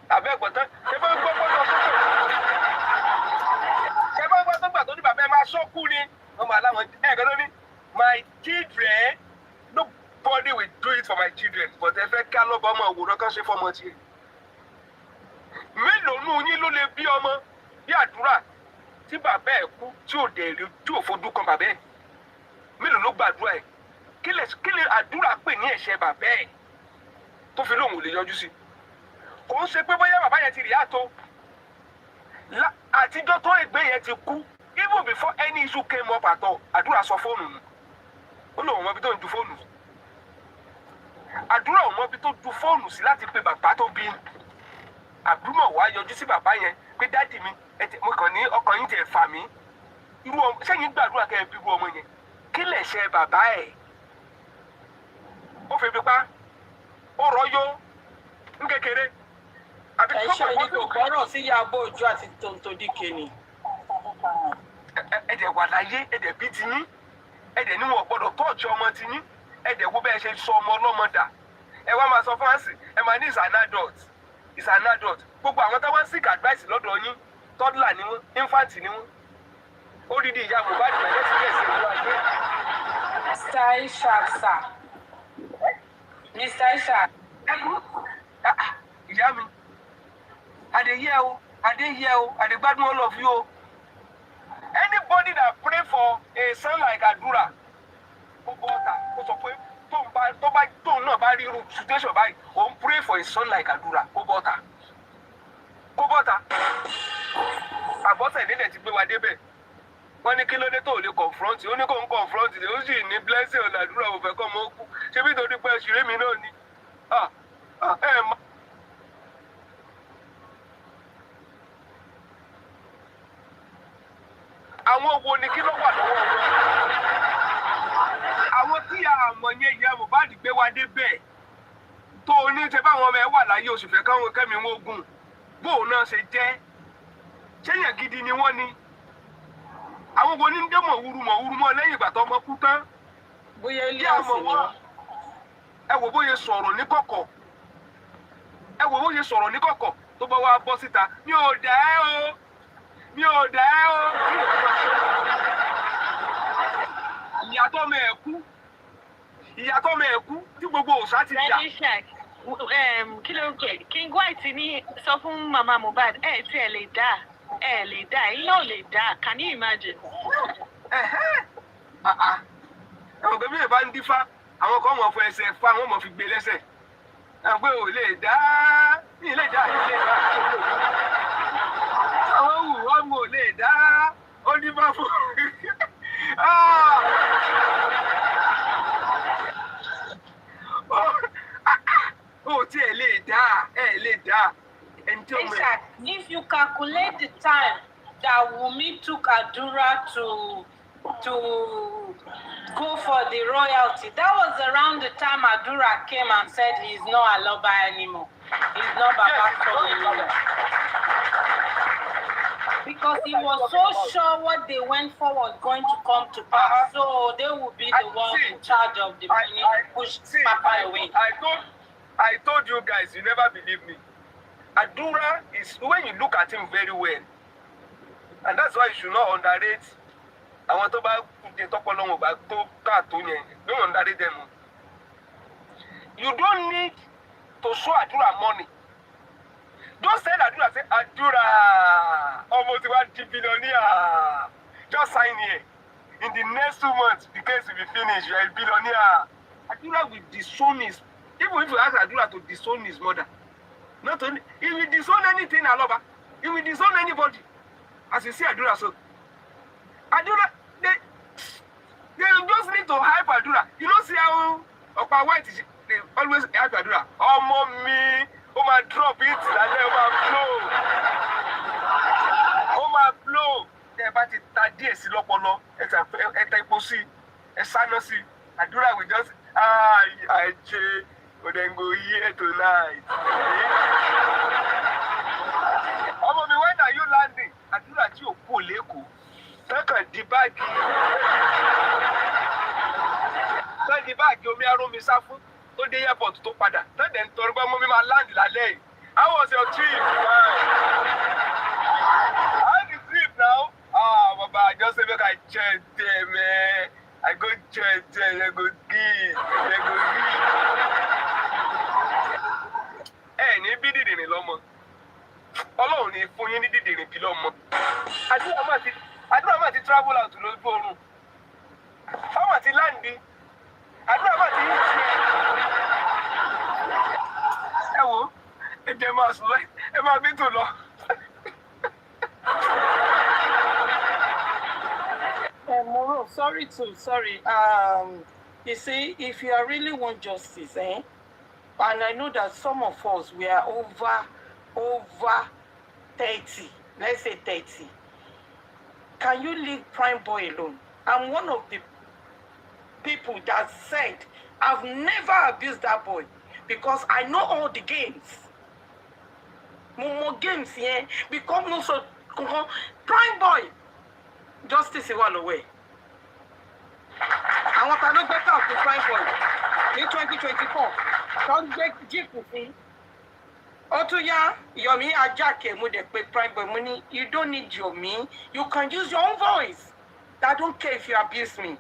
Speaker 6: Tàbí ẹ̀gbọ́n tán ṣé bá gbọ́ gbọ́dọ̀ sókè. Ṣé bá gbọ́ gbà tó ní bàbá ẹ máa ṣọ́kú ni. Wọ́n máa láwọn ẹ̀gán ló ní. My children, nobody will do it for my children, but ẹ fẹ́ ká lọ́ba ọmọ òwúrọ̀ kan ṣe fọmọ tiẹ̀. Mélòó nù yín ló lè bí ọmọ bí Àdúrà tí bàbá ẹ̀ kú tí ò dẹ̀ rí tí ò fojú kan bàbá ẹ̀? Mélòó ló gbàdúrà ẹ̀? Kí lè Àdúrà pè ní ẹ̀ṣẹ̀ bàbá ẹ̀ tó fi lóun ò lè yọjú sí? Kò ń ṣe pé bóyá bàbá yẹn ti rí àtó. Àtijọ́ tó ègbé yẹn ti kú, even before any issue came up at all, Àdúrà sọ fóònù nù. Ó lóun mọ ibi tó ń ju fóònù sí. Àdúrà ò mọ ibi tó ju fóònù sí láti pe bàbá tó bí. Àdúrà wá yọjú sí bàbá yẹn pé dádì mi mo kàn ní ọkàn yín tẹ̀ fà mí. Irú ọmọ sẹ́yìn gbàdúrà kẹ́ ẹ bí irú ọmọ yẹn. Kí lè ṣe bàbá ẹ̀? Ó fi pípa, ó rọ́yó ń kékeré.
Speaker 3: Ẹ̀ṣọ́ ni kò gbọ́rọ̀ sí Iyabo Ojo àti Tonto Dike ni.
Speaker 6: Ẹ̀dẹ̀ wà láyé, ẹ̀dẹ̀ bí ti yín. Ẹ̀dẹ̀ ní wọn gbọ́dọ̀ tọ́ọ̀jì ọmọ ti yín. Ẹ̀dẹ̀ wo bẹ́ẹ̀ ṣe sọ ọmọ ọlọ́mọ dà. Ẹ wá máa sọ fún àǹsì, ẹ máa ní is an adult. Is an adult. Gbogbo àwọn táwọn seek advice lọ́dọ̀ yín, toddler ni wọ́n, infant ni wọ́n. Ó dídí ìyá Mohbad bẹ̀rẹ̀ sílẹ̀ sí ìlú ayé.
Speaker 3: Mr. Ishaq, sir. Mr. Ishaq.
Speaker 6: Ìyá mi, I dey hear o, I dey gbádùn all of you o. Anybody that pray for a son like Adura, ó bọ́ ọ̀tà, ó sọ pé tóun náà bá rí irú situation báyìí, òun pray for a son like Adura, ó bọ́ ọ̀tà. Kó bọ́ ọ̀tà. Àbọ̀sẹ̀ nílẹ̀ ti gbé wa débẹ̀. Wọ́n ní kí ló dé tó lè confront, ó ní kó ń confront, ó sì ní blessing ọ̀nà Àdúrà ò fẹ́ kọ́ ọmọ kú. Ṣé bí torí pé ṣìrè mi náà ni? Àwọn wo ni kí ló wà lọ́wọ́ wọn? Àwọn tí a mọ̀ yẹn ìyá Mohbad gbé wa débẹ̀ tó o ní ṣe báwọn ọmọ ẹ wà láyé oṣù fẹ́ káwọn kẹ́mi wọn gùn bóun náà ṣe jẹ́ ṣéyàn gidi ni wọ́n ni. Àwọn wo ní ń dé mọ̀wúrú lẹ́yìn ìgbà tó ọmọ kú tán.
Speaker 3: Bóyá ilé àsìn ni.
Speaker 6: Ẹ wò bóyá sọ̀rọ̀ ní kọ̀kọ̀. Ẹ wò bóyá sọ̀rọ̀ ní kọ̀kọ̀ tó bá wá bọ́ síta. Mi ò dá ẹ o. Mi ò dá ẹ o. Ìyàtọ̀ mẹ́ ẹ̀ kú tí gbogbo òṣà ti jà.
Speaker 2: kí ló ń pè King White ní sọ fún Mama Mohbad tí ẹ lè dá iná ò lè dá, can you imagine?
Speaker 6: Àwọn ògbẹ́bí lè bá ń dífá àwọn kan mọ̀ fún ẹsẹ̀ fún àwọn ọmọ fi gbé lẹ́sẹ̀ àwọn pé ò lè dá ní ilé ìdá àwọn wù wọ́n mú ò lè dá ó dífá fún ó tí ẹ lè dá ẹni tí ó mọ̀.
Speaker 5: If you calculate the time that Wunmi took Adura to go for the royalty, that was around the time Adura came and said he's not Aloba anymore. He's not Baba anymore. Because he was so sure what they went for was going to come to pass. So they would be the ones in charge of the money to push Papa away.
Speaker 6: I told you guys, you never believe me. Adura is, when you look at him very well, and that's why you should not underrate. I want to buy the top along about don't underrate them. You don't need to show Adura money. Don't say Adura, say Adura, almost 1 billionaire. Just sign here. In the next 2 months, the case will be finished. You are a billionaire. Adura will disown his, even if you ask Adura to disown his mother, not only, he will disown anything, Aloba. He will disown anybody. As you see Adura, so Adura, they just need to hype Adura. You don't see how Opa White is, they always hype Adura. Omowummi, my drop it, my blow. But it is Lopolo, it's a pussy, a sanosi. Adura will just, I but then go here tonight. Omowummi, when are you landing? Adura tí o kò lẹ́kọ̀ọ́. Tẹ́kàn di báàgì. Tẹ́ di báàgì omi arómi sá fún. Tó dé airport tó padà. Tẹ́lẹ̀ ń tọrọ pé Omowummi máa land lálẹ́ yìí. How was your trip? How the trip now? Baba, I just say make I check there, man. I go check there, they go give. Ní bí dìdìrín lọ́mọ. Ọlọ́run ní fún yín ní dìdìrín bí lọ́mọ. Adura máa ti travel out lójú oorun. Ọmọ ti láǹdì. Adura máa ti yí sí ẹ wo, ẹ jẹ́ máa sùn lọ, ẹ máa bí tò lọ.
Speaker 3: Moro, sorry. You see, if you really want justice, and I know that some of us, we are over 30, let's say 30. Can you leave Prime Boy alone? I'm one of the people that said, I've never abused that boy because I know all the games. More games, yeah, because no so Prime Boy, justice is one away. I want to know better of the Prime Boy in 2024. Don't get jeep with me. Otuya, Yomi Ajake Mudepe Prime Boy money. You don't need Yomi. You can use your own voice. I don't care if you abuse me.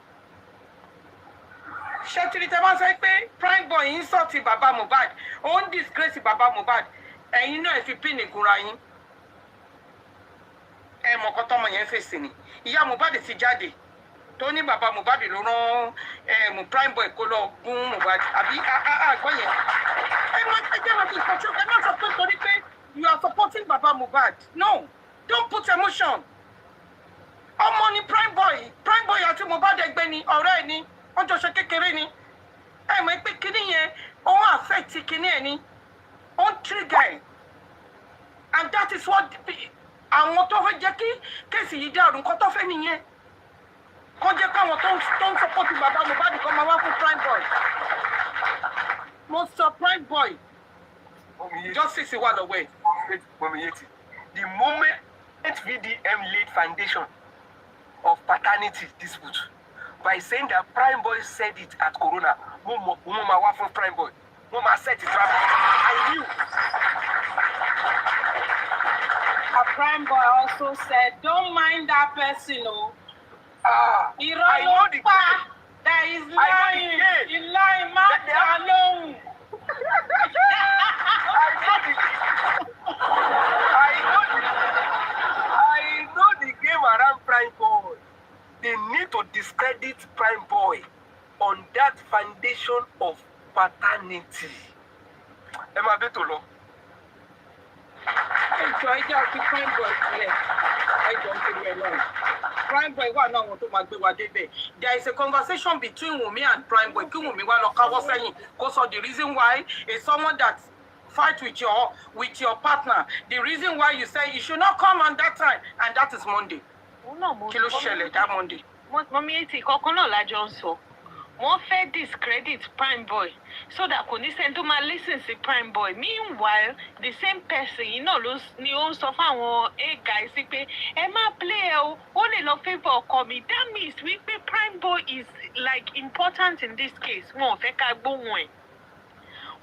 Speaker 3: Shetiri Tama say Prime Boy insulting Baba Mohbad. Own disgrace Baba Mohbad. And you know if you pin a Gurayin. Mokotomo yen face ni. Iya Mohbad ti jáde. Tony Baba Mohbad ló rán Prime Boy kó lọ gún Mohbad. Àbí gbọ́ yẹn. You are supporting Baba Mohbad. No, don't put emotion. Ọmọ ni Prime Boy àti Mohbad ẹgbẹ́ ni ọ̀rẹ́ ni wọ́n jọ ṣe kékeré ni. Mọ̀ pé kíní yẹn ó ń affect kíní ẹ̀ ni ó ń trigger. And that is what àwọn tó fẹ́ jẹ́ kí kéèsì yìí dàrú nǹkan tó fẹ́ nìyẹn. Kọ́ jẹ́ káwọn tó ń support Baba Mohbad kan máa wá fún Prime Boy. Mo sọ Prime Boy. Justice wà lọ́wọ́ ẹ̀.
Speaker 6: The moment VDM laid foundation of paternity dispute by saying that Prime Boy said it at Corona, Mama wa from Prime Boy, Mama said it. I knew.
Speaker 5: A Prime Boy also said, "Don't mind that person, oh."
Speaker 6: I know the
Speaker 5: that is lying. He's lying, man. Alone.
Speaker 6: declaration of paternity. Ẹ máa bẹ́ tó lọ.
Speaker 3: Ẹjọ́ ẹjẹ́ àti prime boy sílẹ̀. Ẹjọ́ nítorí ẹ lọ́rùn. Prime boy wà náà wọn tó máa gbé wa débẹ̀. There is a conversation between Wunmi and prime boy. Kí Wunmi wá lọ káwọ́ sẹ́yìn. Kó sọ the reason why is someone that fight with your partner. The reason why you say you should not come on that time, and that is Monday. Kí ló ṣẹlẹ̀ that Monday?
Speaker 2: Mọ́mí etí kọ̀ọ̀kan náà lájọ ń sọ. Wọ́n fẹ́ discredit prime boy so that kò ní sẹ́ni tó máa listen sí prime boy. Meanwhile, the same person yìí náà ni ó ń sọ fáwọn guys sí pé ẹ má play ẹ o, ó lè lọ favour ọkọ mi. That means wípé prime boy is like important in this case. Wọn ò fẹ́ ká gbóhùn ẹ̀.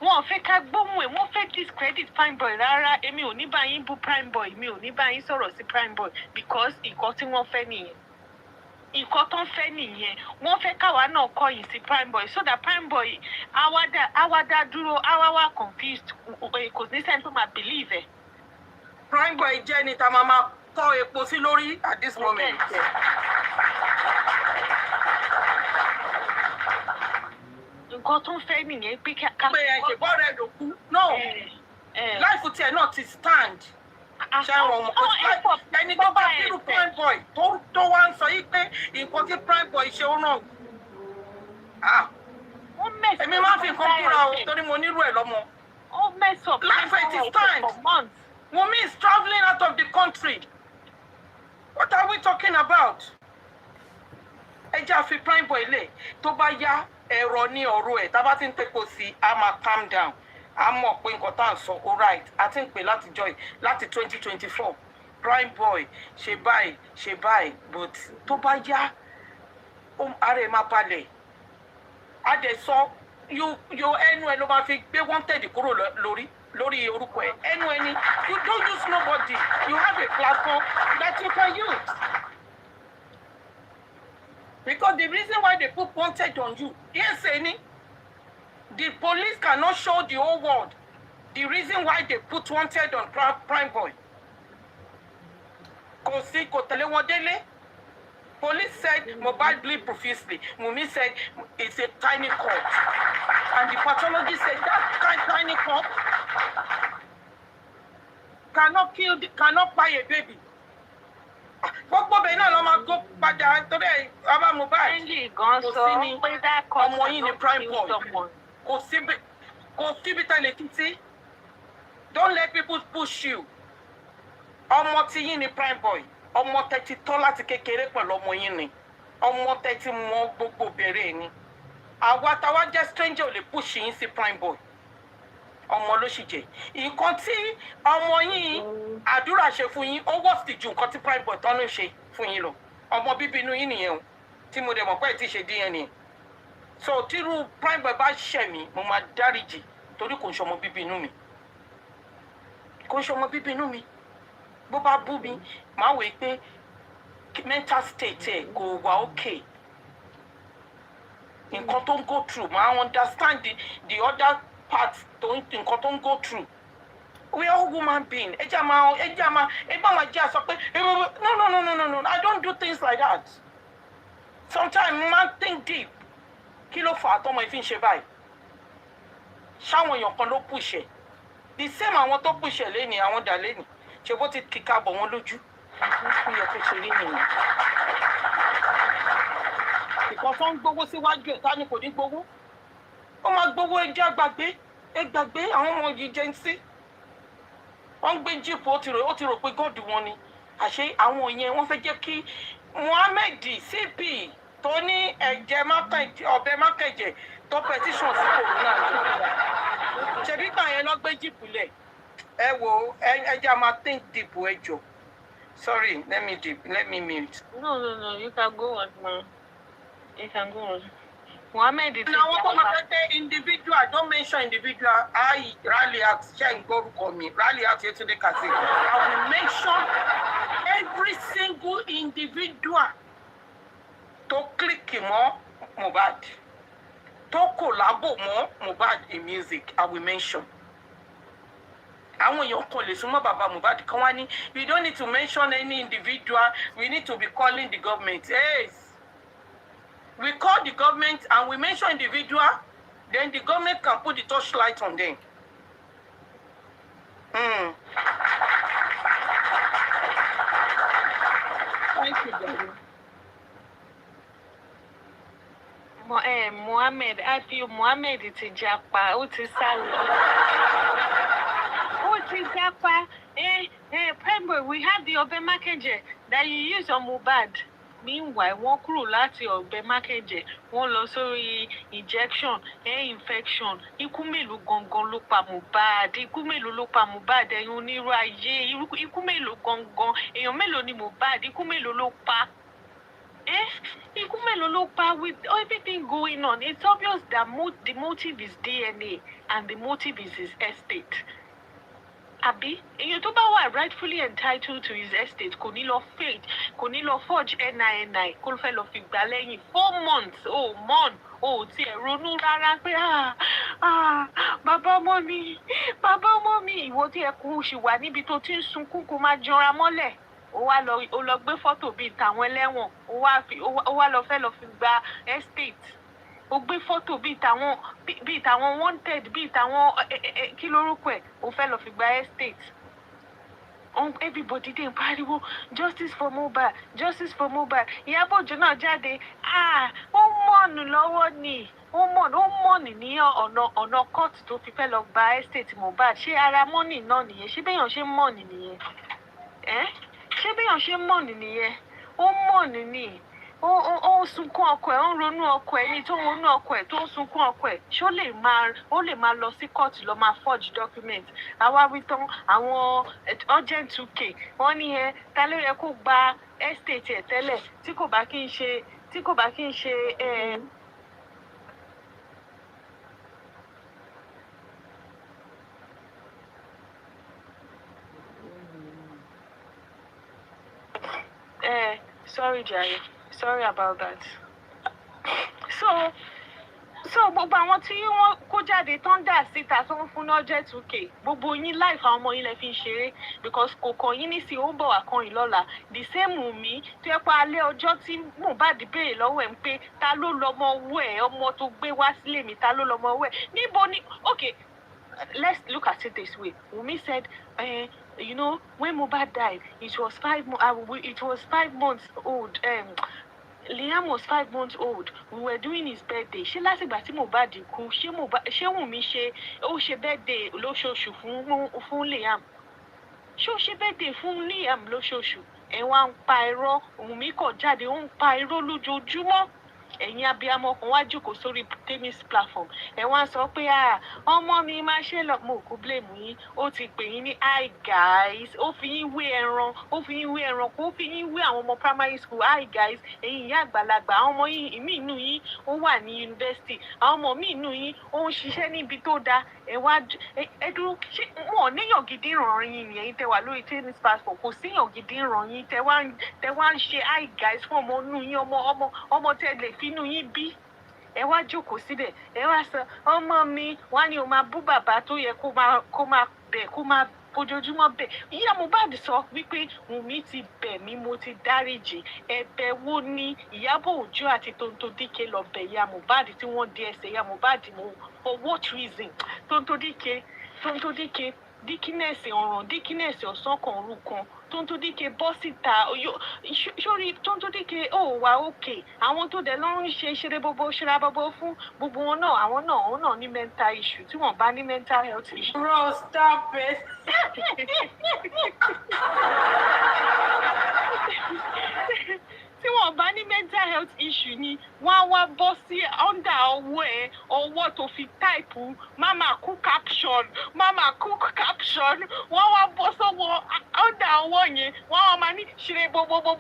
Speaker 2: Wọn ò fẹ́ ká gbóhùn ẹ̀, wọ́n fẹ́ discredit prime boy rárá. Èmi ò ní bá yín bú prime boy, mi ò ní bá yín sọ̀rọ̀ sí prime boy because nǹkan tí wọ́n fẹ́ nìyẹn. Nǹkan tó ń fẹ́ nìyẹn. Wọ́n fẹ́ káwa náà kọ̀yìn sí prime boy so that prime boy àwa dúró àwa wà confused kò ní sẹ́ni tó máa believe ẹ̀.
Speaker 3: Prime boy jẹ́ ní ta máa tọ́ epo sí lórí at this moment.
Speaker 2: Nǹkan tó ń fẹ́ nìyẹn pé ká.
Speaker 3: Pé ẹ ṣe bọ́ rẹ̀ ló kú. No, láìfù tiẹ̀ náà ti stand. Ṣé wọn mọ̀ ẹni tó bá bírú prime boy tó wá ń sọ yìí pé nǹkan tí prime boy ṣe ó ràn. Èmi máa ń fi nǹkan búra o torí mo nírú ẹ̀ lọ́mọ.
Speaker 2: Ó mess up.
Speaker 3: Life it stand. Wunmi is travelling out of the country. What are we talking about? Ẹ jẹ́ àfi prime boy lè tó bá yá ẹ̀rọ ní ọ̀rọ̀ ẹ̀ tá bá ti ń tẹ́kọ̀ọ́ sí a máa calm down. A mọ̀ pé nǹkan tá à ń sọ all right. A ti ń pè láti joy láti 2024. Prime boy ṣe báyìí but tó bá yá ara ẹ̀ máa balẹ̀. A dẹ̀ sọ yóò ẹnu ẹ ló máa fi gbé wanted kúrò lórí orúkọ ẹ̀. Ẹnu ẹni you don't use nobody. You have a platform that you can use. Because the reason why they put wanted on you, yes, any. The police cannot show the whole world the reason why they put wanted on prime boy. Kò sí kò tẹ̀lé wọn délé. Police said mobile bleed profusely. Wunmi said it's a tiny cut. And the pathologist said that tiny cut cannot buy a baby. Gbogbo bẹ́ẹ̀ náà ló máa gbó padà torí ẹ̀ ọba mobile.
Speaker 2: Ẹnlí gan sọ pé that cut
Speaker 3: ọmọ yìí ni prime boy.
Speaker 2: someone.
Speaker 3: Kò síbi tẹ̀lé títí. Don't let people push you. Ọmọ tí yín ni prime boy. Ọmọ tẹ́tí tọ́ láti kékeré pẹ̀lú ọmọ yín ni. Ọmọ tẹ́tí mọ gbogbo bẹ̀rẹ̀ ni. Àwa táwa jẹ́ stranger ò lè push yín sí prime boy. Ọmọ ló sì jẹ́. Nǹkan tí ọmọ yín àdúrà ṣe fún yín ó worst ju nǹkan tí prime boy tọ́nu ṣe fún yín lọ. Ọmọ bíbí inú yín nìyẹn o. Tí mo dẹ̀ mọ̀ pé ẹ̀ ti ṣe DNA. So tírú prime boy bá ṣẹ̀ mí mo máa dáríjì torí kò ń ṣọmọ bíbí inú mi. Kò ń ṣọmọ bíbí inú mi. Bó bá bú mi máa wò pé mental state ẹ̀ kò wà okay. Nǹkan tó ń go through máa understand the other part tó ń nǹkan tó ń go through. We are all human being. Ẹ bá máa jẹ́ àsọ pé no, I don't do things like that. Sometimes man think deep. Kí ló fà á tọ́mọ ìfi ń ṣe báyìí? Ṣáwọn èèyàn kan ló pùṣẹ̀. The same àwọn tó pùṣẹ̀ léni àwọn dà léni. Ṣé bó ti kíkà bọ̀ wọ́n lójú? Ó yẹ kó ṣe rí nìyẹn. Ìkan tó ń gbowó síwájú ẹ̀ ta ni kò ní gbowó. Ó máa gbowó ẹjẹ́ àgbàgbé. Ẹ gbàgbé àwọn ọmọ yìí jẹ́ ń sí. Wọ́n ń gbé jíìpù ó ti rò pé gọ́ọ̀dù wọn ni. Àṣé àwọn yẹn wọ́n fẹ́ jẹ́ kí Muhammed CP tó ní ọ̀bẹ mákẹ̀jẹ̀ tó petition sí corona ní. Ṣebí gbà yẹn lọ gbé jíìpù lẹ̀. Ẹ wo ẹja máa think deep ẹ jọ. Sorry, let me mute.
Speaker 2: No, you can go on, ma. You can go on. Muhammed is
Speaker 3: Now, what about the individual? Don't mention individual. I rally out, share go me. Rally out here today, Kasi. I will mention every single individual to click more Mohbad, to collabo more Mohbad in music. I will mention. I want your call is Baba Mohbad. Kawani, we don't need to mention any individual. We need to be calling the government. Yes. We call the government and we mention individual. then the government can put the torchlight on them.
Speaker 2: Thank you, Daddy. Mohammed, I feel Mohammed ti japa, ó ti sálọ. Ó ti japa. Primeboy, we have the Obe Makeje that you use on Mohbad. Meanwhile, wọ́n kúrò láti Obe Makeje, wọ́n lọ sórí injection, infection. Ikú mélòó gangan ló pa Mohbad? Ikú mélòó ló pa Mohbad? Ẹ̀yin onírú ayé, ikú mélòó gangan? Èèyàn mélòó ni Mohbad? Ikú mélòó ló pa? Ikú mélòó ló pa? With everything going on, it's obvious that the motive is DNA and the motive is his estate. Àbí èèyàn tó bá wà rightfully entitled to his estate kò ní lọ fake, kò ní lọ forge NIN kó fẹ́ lọ fi gbà lẹ́yìn 4 months tí ẹ̀ ronú rárá pé bàbá ọmọ mi ìwọ tí ẹkùn ṣì wà níbi tó ti ń sunkún kó máa jọra mọ́lẹ̀ ó lọ gbé fọ́tò bíi tàwọn ẹlẹ́wọ̀n ó wá lọ fẹ́ lọ fi gba estate. Ó gbé fọ́tò bíi tàwọn wanted bíi tàwọn kí lórúkọ ẹ̀ ó fẹ́ lọ fi gba estate. Everybody dey pariwo justice for Mohbad, justice for Mohbad. Iyabo Ojo náà jáde ó mọ̀nù lọ́wọ́ ni ó mọ̀nì ní ọ̀nà court tó fi fẹ́ lọ gba estate Mohbad. Ṣé ara mọ́nì náà nìyẹn? Ṣé béèyàn ṣe mọ̀nì nìyẹn? Ṣé béèyàn ṣe mọ̀nì nìyẹn? Ó mọ̀nì ni. Ó sunkún ọkọ ẹ̀, ó ń ronú ọkọ ẹ̀, ní tó ń ronú ọkọ ẹ̀, tó ń sunkún ọkọ ẹ̀. Ṣé ó lè máa lọ sí kóòtù lọ máa forge document? Àwa wí tán àwọn urgent 2K wọ́n ní ta ló yẹ kó gba estate ẹ̀ tẹ́lẹ̀ tí kò bá kí ń ṣe sorry Jare. Sorry about that. So gbogbo àwọn tí wọ́n kó jáde tó ń dà síta tó ń fún lọ́jẹ́ 2K gbogbo yín life àwọn ọmọ yín lẹ fi ń ṣeré because kò kàn yín ní sí ó ń bọ̀ wá kan yín lọ́la the same Wunmi tó yẹ pa alẹ́ ọjọ́ tí Mohbad béèrè lọ́wọ́ ẹ̀ ń pé ta ló lọ́mọ owó ẹ̀ ọmọ tó gbé wá sílé mi ta ló lọ́mọ owó ẹ̀ níbo ni okay let's look at it this way. Wunmi said you know when Mohbad died it was 5 months old. Liam was 5 months old. We were doing his birthday. Ṣé lásìgbà tí Mohbad kú, ṣé Wunmi ṣe birthday lóṣooṣù fún Liam? Ṣé ó ṣe birthday fún Liam lóṣooṣù? Ẹ wá ń pa irọ́, Wunmi kọ̀ jáde, ó ń pa irọ́ lójoojúmọ́. Ẹ̀yin abiyamọ kan wá jókòó sórí Temis platform. Ẹ wá sọ pé ọmọ mi máa ṣe lọ mo kò blame yín. Ó ti pè yín ní hi guys. Ó fi yín wé ẹran kó ó fi yín wé àwọn ọmọ primary school hi guys. Ẹ̀yin ìyá àgbàlagbà àwọn ọmọ yín ìmí inú yín ó wà ní yunifásitì. Àwọn ọmọ mi inú yín ó ń ṣiṣẹ́ níbi tó dáa. Ẹ dúró ṣé wọn ò níyàn gidi ràn yín ni ẹ̀yin tẹ́ wà lórí Temis platform kò síyàn gidi ràn yín tẹ́ wá ń ṣe hi guys fún ọmọ inú yín ọmọ tẹ́ lè fi inú yín bí. Ẹ wá jókòó síbẹ̀ ẹ wá sọ ọmọ mi wá ní o máa bú bàbá tó yẹ kó máa bẹ̀ kó máa ojoojúmọ́ bẹ̀. Ìyá Mohbad sọ wípé Wunmi ti bẹ̀ mí mo ti dáríjì. Ẹ̀bẹ̀ wo ni Iyabo Ojo àti Tonto Dike lọ bẹ̀ ìyá Mohbad tí wọ́n di ẹsẹ̀ ìyá Mohbad mọ́ for what reason? Tonto Dike díkínẹ̀sì ọ̀ràn díkínẹ̀sì ọ̀sán kan òru kan Tonto Dike bọ́ síta sórí Tonto Dike ó wà òkè àwọn tó dẹ̀ ló ń ṣeré bóbó fún gbogbo wọn náà àwọn náà ní mental issue tí wọ́n bá ní mental health issue.
Speaker 3: Bro, stop it.
Speaker 2: Tí wọ́n bá ní mental health issue ni wọ́n á wá bọ́ sí under ọwọ́ tó fi táìpù mama cook caption wọ́n wá bọ́ sọ́wọ́ under ọwọ́ yẹn wọ́n wá máa ní ṣeré bóbó wọ́n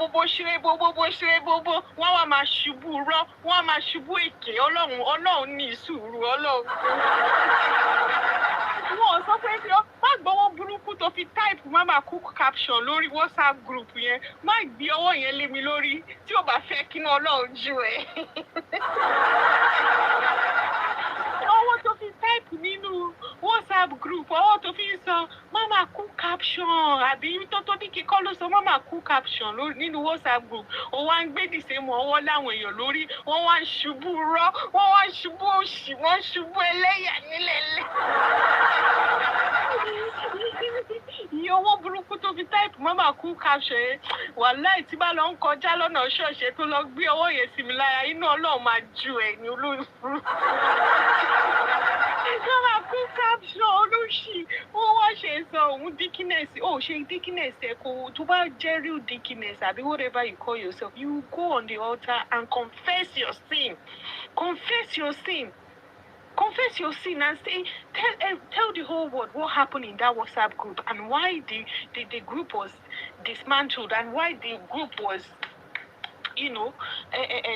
Speaker 2: wá máa ṣubú rọ́ wọ́n á máa ṣubú èké ọlọ́run ní sùúrù ọlọ́run. Wọ́n sọ pé má gbọ́wọ́ burúkú tó fi táìpù mama cook caption lórí WhatsApp group yẹn má gbé ọwọ́ yẹn lé mi lórí tí ó bá fẹ́ kí náà ọlọ́run jù ẹ́. Ọwọ́ tó fi táìpù nínú WhatsApp WhatsApp group ọwọ́ tó fi ń sọ mama cool caption àbí tó ní kíkọ́ ló sọ mama cool caption nínú WhatsApp group ó wá ń gbé dìse mọ́ ọwọ́ láwọn èèyàn lórí wọ́n wá ń ṣubú rọ́ wọ́n wá ń ṣubú òṣì wọ́n ń ṣubú ẹlẹ́yà nílẹ̀lẹ́. iye owó burúkú tó fi táìpù mama cool caption yẹn wàláì tí bá lọ ń kọjá lọ́nà ṣọ́ọ̀ṣì tó lọ gbé ọwọ́ yẹn sí mi lára inú Ọlọ́run máa ju ẹ̀ ní olóyún fún. Mama cool caption olóṣì wọ́n wá ṣe sọ òun dickiness ó ṣe dickiness ẹ̀ kò tó bá jẹ́ real dickiness àbí whatever you call yourself you go on the altar and confess your sin. Confess your sin. Confess your sin and say, tell the whole world what happened in that WhatsApp group and why the group was dismantled and why the group was, you know,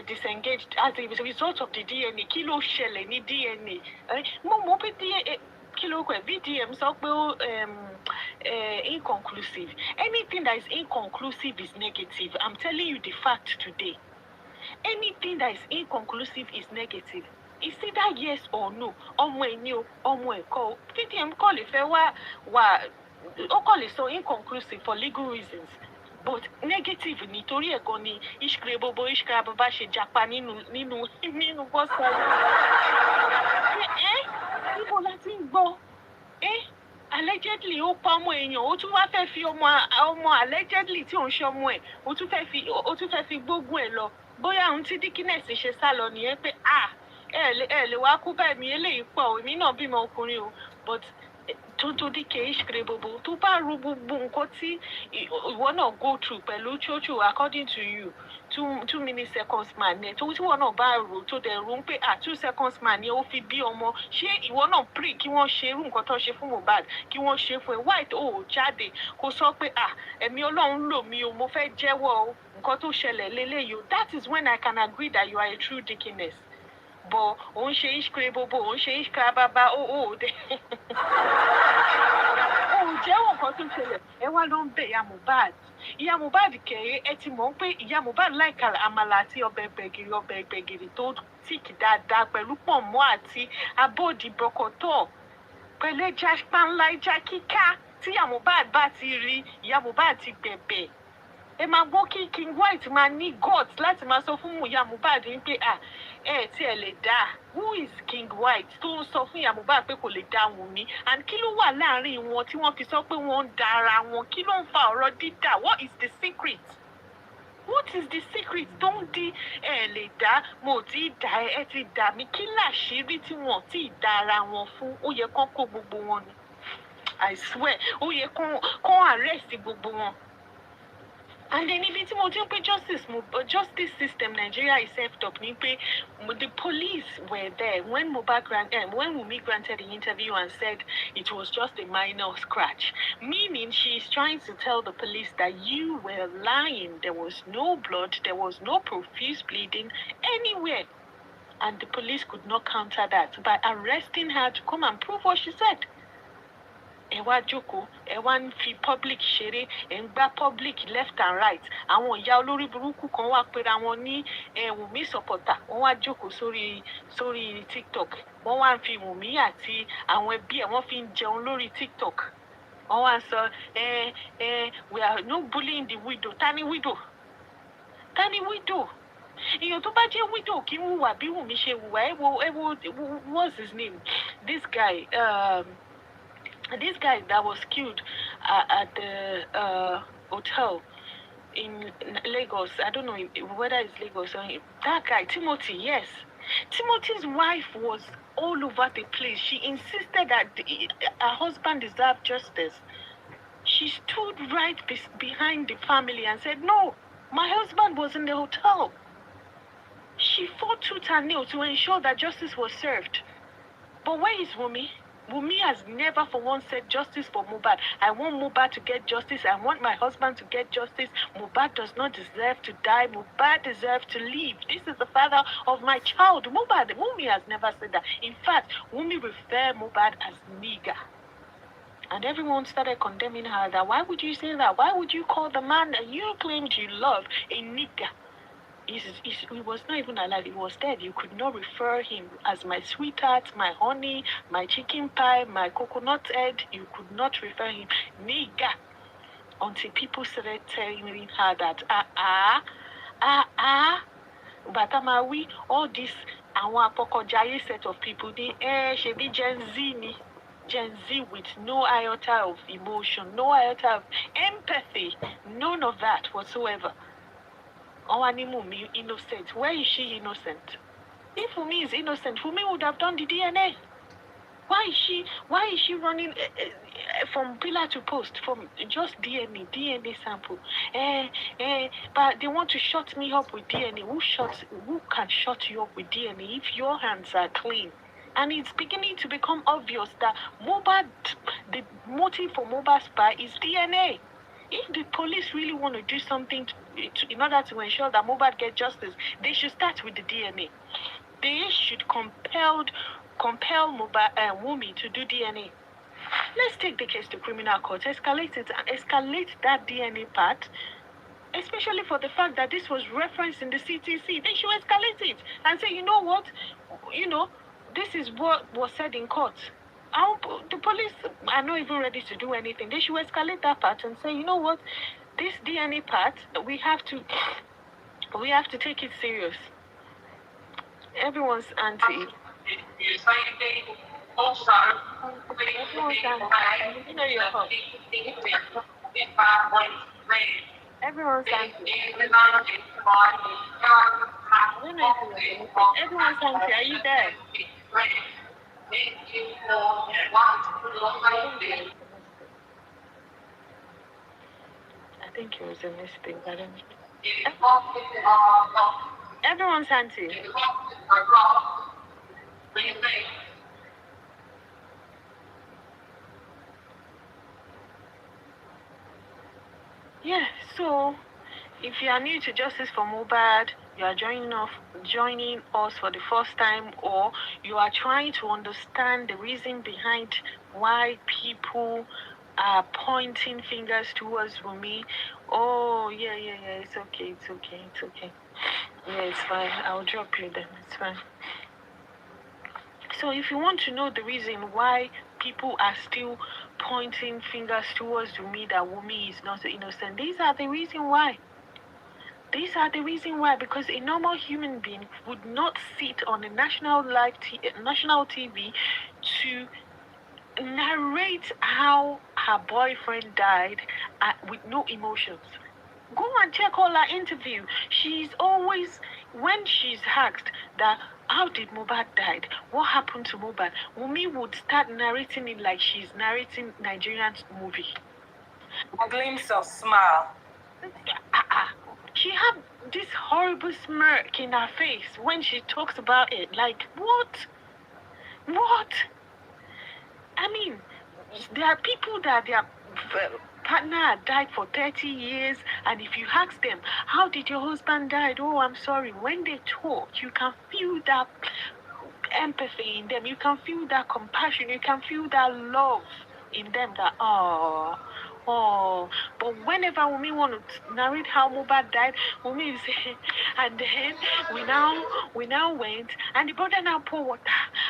Speaker 2: disengaged as a result of the DNA. Kí ló ṣẹlẹ̀ ní DNA. Mo pé DNA kí ló kọ VDM sọ pé inconclusive. Anything that is inconclusive is negative. I'm telling you the fact today. Anything that is inconclusive is negative. Is it that yes or no? Ọmọ ẹni o, ọmọ ẹ̀kọ́ o. VDM kọ́ lè fẹ́ wá ó kọ́ lè sọ inconclusive for legal reasons. But negative nítorí ẹ̀gọ́ ni Ishkre Bobo Ishkre Baba ṣe japa nínú bọ́sà. Níbo la ti ń gbọ́? Allegedly ó pa ọmọ èèyàn ó tún wá fẹ́ fi ọmọ allegedly tí òun ṣe ọmọ ẹ̀ ó tún fẹ́ fi gbógun ẹ̀ lọ. Bóyá ohun tí dickiness ṣe sá lọ nìyẹn pé ẹ lè wá kú bẹ́ẹ̀ mi eléyìí pọ̀ èmi náà bímọ ọkùnrin o but tó díkẹ́ Ishkre Bobo tó bá ro gbogbo nǹkan tí ìwọ náà go through pẹ̀lú chocho according to you 2 milliseconds man ni tó tí ìwọ náà bá rò tó dẹ̀ rò ń pé 2 seconds man ni ó fi bí ọmọ ṣé ìwọ náà pray kí wọ́n ṣe irú nǹkan tó ṣe fún Mohbad kí wọ́n ṣe fún ẹ white ó jáde kó sọ pé ẹ̀mí Ọlọ́run lò mí o mo fẹ́ jẹ́wọ́ o nǹkan tó ṣẹlẹ̀ lélẹ́yìí o that is when I can agree that you are a true dickiness. But òun ṣe Ishkre Bobo òun ṣe Ishkre Baba ó dé. Ó jẹ́wọ́ nǹkan tó ṣẹlẹ̀ ẹ wá ló ń bẹ̀ ìyá Mohbad. Ìyá Mohbad kẹ̀rẹ́ ẹ ti mọ̀ pé ìyá Mohbad láìka àmàlà àti ọbẹ̀ gbẹ̀gìrì tó tíìkì dáadáa pẹ̀lú pọ̀nmọ́ àti abóòdì bọ̀kọ̀tọ̀ pẹ̀lú ẹja panla ẹja kíká tí ìyá Mohbad bá ti rí ìyá Mohbad ti gbẹ̀bẹ̀. Ẹ máa gbọ́ kí King White máa ní guts láti máa sọ fún ìyá Mohbad pé tí ẹ lè dá who is King White tó ń sọ fún ìyá Mohbad pé kò lè dá Wùnmí and kí ló wà láàrin wọn tí wọ́n fi sọ pé wọ́n ń da ara wọn kí ló ń fa ọ̀rọ̀ dídà what is the secret tó ń di ẹ lè dá mo ti dá ẹ ti dá mi kí làṣírí tí wọ́n ti dá ara wọn fún ó yẹ kán kó gbogbo wọn ni I swear ó yẹ kán arrest gbogbo wọn. And then if it's more justice system Nigeria is set up, the police were there when Wunmi granted the interview and said it was just a minor scratch, meaning she is trying to tell the police that you were lying. There was no blood, there was no profuse bleeding anywhere, and the police could not counter that by arresting her to come and prove what she said. Ẹ wá jókòó ẹ wá ń fi public ṣeré ẹ ń gbá public left and right àwọn ìyá olórí burúkú kan wá pera wọn ní Wùnmí supporter wọ́n wá jókòó sórí TikTok wọ́n wá ń fi Wùnmí àti àwọn ẹbí ẹ̀ wọ́n fi ń jẹun lórí TikTok wọ́n wá sọ we are no bullying the widow tani widow èèyàn tó bá jẹ́ widow kí ń hùwà bí Wùnmí ṣe hùwà ẹ wo what's his name this guy that was killed at the hotel in Lagos. I don't know whether it's Lagos or that guy, Timothy, yes. Timothy's wife was all over the place. She insisted that her husband deserved justice. She stood right behind the family and said, no, my husband was in the hotel. She fought tooth and nail to ensure that justice was served. But where is Wunmi? Wunmi has never for once said justice for Mohbad. I want Mohbad to get justice. I want my husband to get justice. Mohbad does not deserve to die. Mohbad deserves to live. This is the father of my child. Wunmi has never said that. In fact, Wunmi referred Mohbad as nigger. And everyone started condemning her that why would you say that? Why would you call the man that you claimed you love a nigger? he was not even alive. He was dead. You could not refer him as my sweetheart, my honey, my chicken pie, my coconut head. You could not refer him nigga until people started telling her that Batamawi, all this àwọn apokojaye set of people, they should be Gen Z ni. Gen Z with no iota of emotion, no iota of empathy, none of that whatsoever. Omowummi innocent. Where is she innocent? If Wunmi is innocent, Wunmi would have done the DNA. Why is she running from pillar to post from just DNA sample? But they want to shut me up with DNA. Who can shut you up with DNA if your hands are clean? And it's beginning to become obvious that the motive for mobile spy is DNA. If the police really want to do something in order to ensure that Mohbad gets justice, they should start with the DNA. They should compel Wunmi to do DNA. Let's take the case to criminal court, escalate it, and escalate that DNA part, especially for the fact that this was referenced in the CTC. They should escalate it and say, you know what, this is what was said in court. The police are not even ready to do anything. They should escalate that part and say, you know what, this DNA part, we have to take it serious. Everyone's anti. Everyone's anti. Everyone's anti. Are you there? I think it was a mistake. I don't know. Everyone's anti. Yeah, so if you are new to Justice for Mohbad, you are joining us for the first time, or you are trying to understand the reason behind why people are pointing fingers towards Wunmi. Oh, yeah, it's okay. Yeah, it's fine. I'll drop you then. It's fine. So if you want to know the reason why people are still pointing fingers towards Wunmi, that Wunmi is not innocent, these are the reason why. Because a normal human being would not sit on a national TV to narrate how her boyfriend died with no emotions. Go and check all her interview. She's always, when she's asked that how did Mohbad died, what happened to Mohbad, Wunmi would start narrating it like she's narrating Nigerian movie.
Speaker 5: A glimpse of smile.
Speaker 2: She had this horrible smirk in her face when she talks about it. Like, what? I mean, there are people that their partner had died for 30 years, and if you ask them, how did your husband die? Oh, I'm sorry. When they talk, you can feel that empathy in them. You can feel that compassion. You can feel that love in them, that, oh. But whenever Wunmi want to narrate how Mohbad died, Wunmi will say, and then we now went, and the brother now pour water,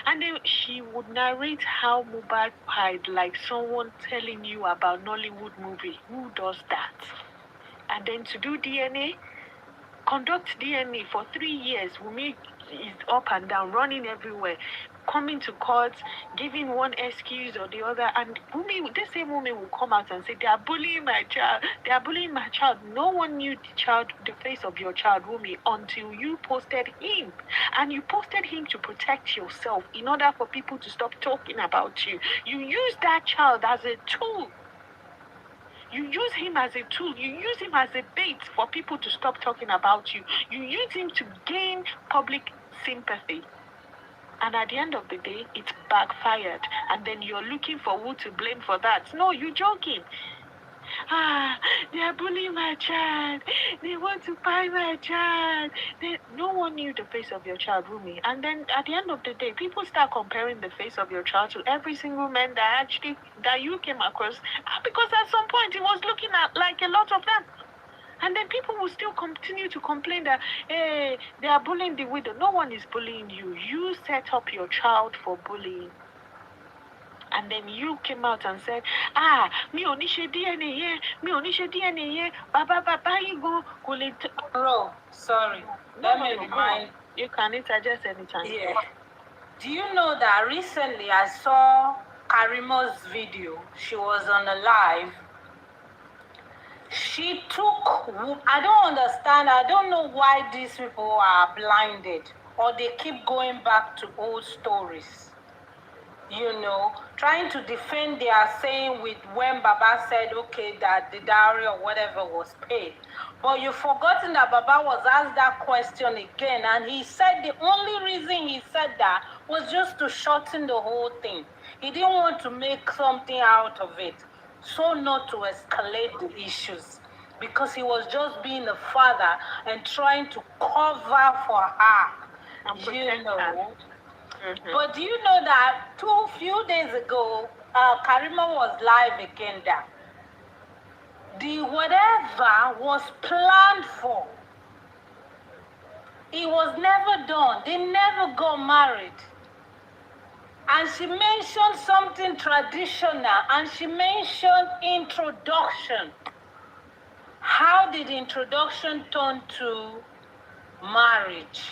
Speaker 2: and then she would narrate how Mohbad died like someone telling you about Nollywood movie. Who does that? And then to do DNA, conduct DNA for 3 years. Wunmi is up and down, running everywhere, coming to court, giving one excuse or the other, and this same woman will come out and say, they are bullying my child. No one knew the face of your child, Wunmi, until you posted him. And you posted him to protect yourself in order for people to stop talking about you. You use that child as a tool. You use him as a tool. You use him as a bait for people to stop talking about you. You use him to gain public sympathy. And at the end of the day, it's backfired. And then you're looking for who to blame for that. No, you're joking. They are bullying my child. They want to buy my child. No one knew the face of your child, Wunmi. And then at the end of the day, people start comparing the face of your child to every single man that you came across. Because at some point, he was looking at like a lot of them. And then people will still continue to complain that, hey, they are bullying the widow. No one is bullying you. You set up your child for bullying. And then you came out and said, mi ò ní ṣe DNA yẹn, mi ò ní ṣe DNA yẹn, bàbá yìí gan kò lè.
Speaker 5: Bro, sorry. Let me remind.
Speaker 2: You can interject anytime.
Speaker 5: Yeah. Do you know that recently I saw Karimo's video? She was on a live. She took, I don't understand, I don't know why these people are blinded or they keep going back to old stories. You know, trying to defend their saying with when Baba said, okay, that the dowry or whatever was paid. But you've forgotten that Baba was asked that question again, and he said the only reason he said that was just to shorten the whole thing. He didn't want to make something out of it, so not to escalate the issues, because he was just being a father and trying to cover for her, you know. But do you know that few days ago, Karima was live again that the whatever was planned for, it was never done. They never got married. And she mentioned something traditional, and she mentioned introduction. How did introduction turn to marriage?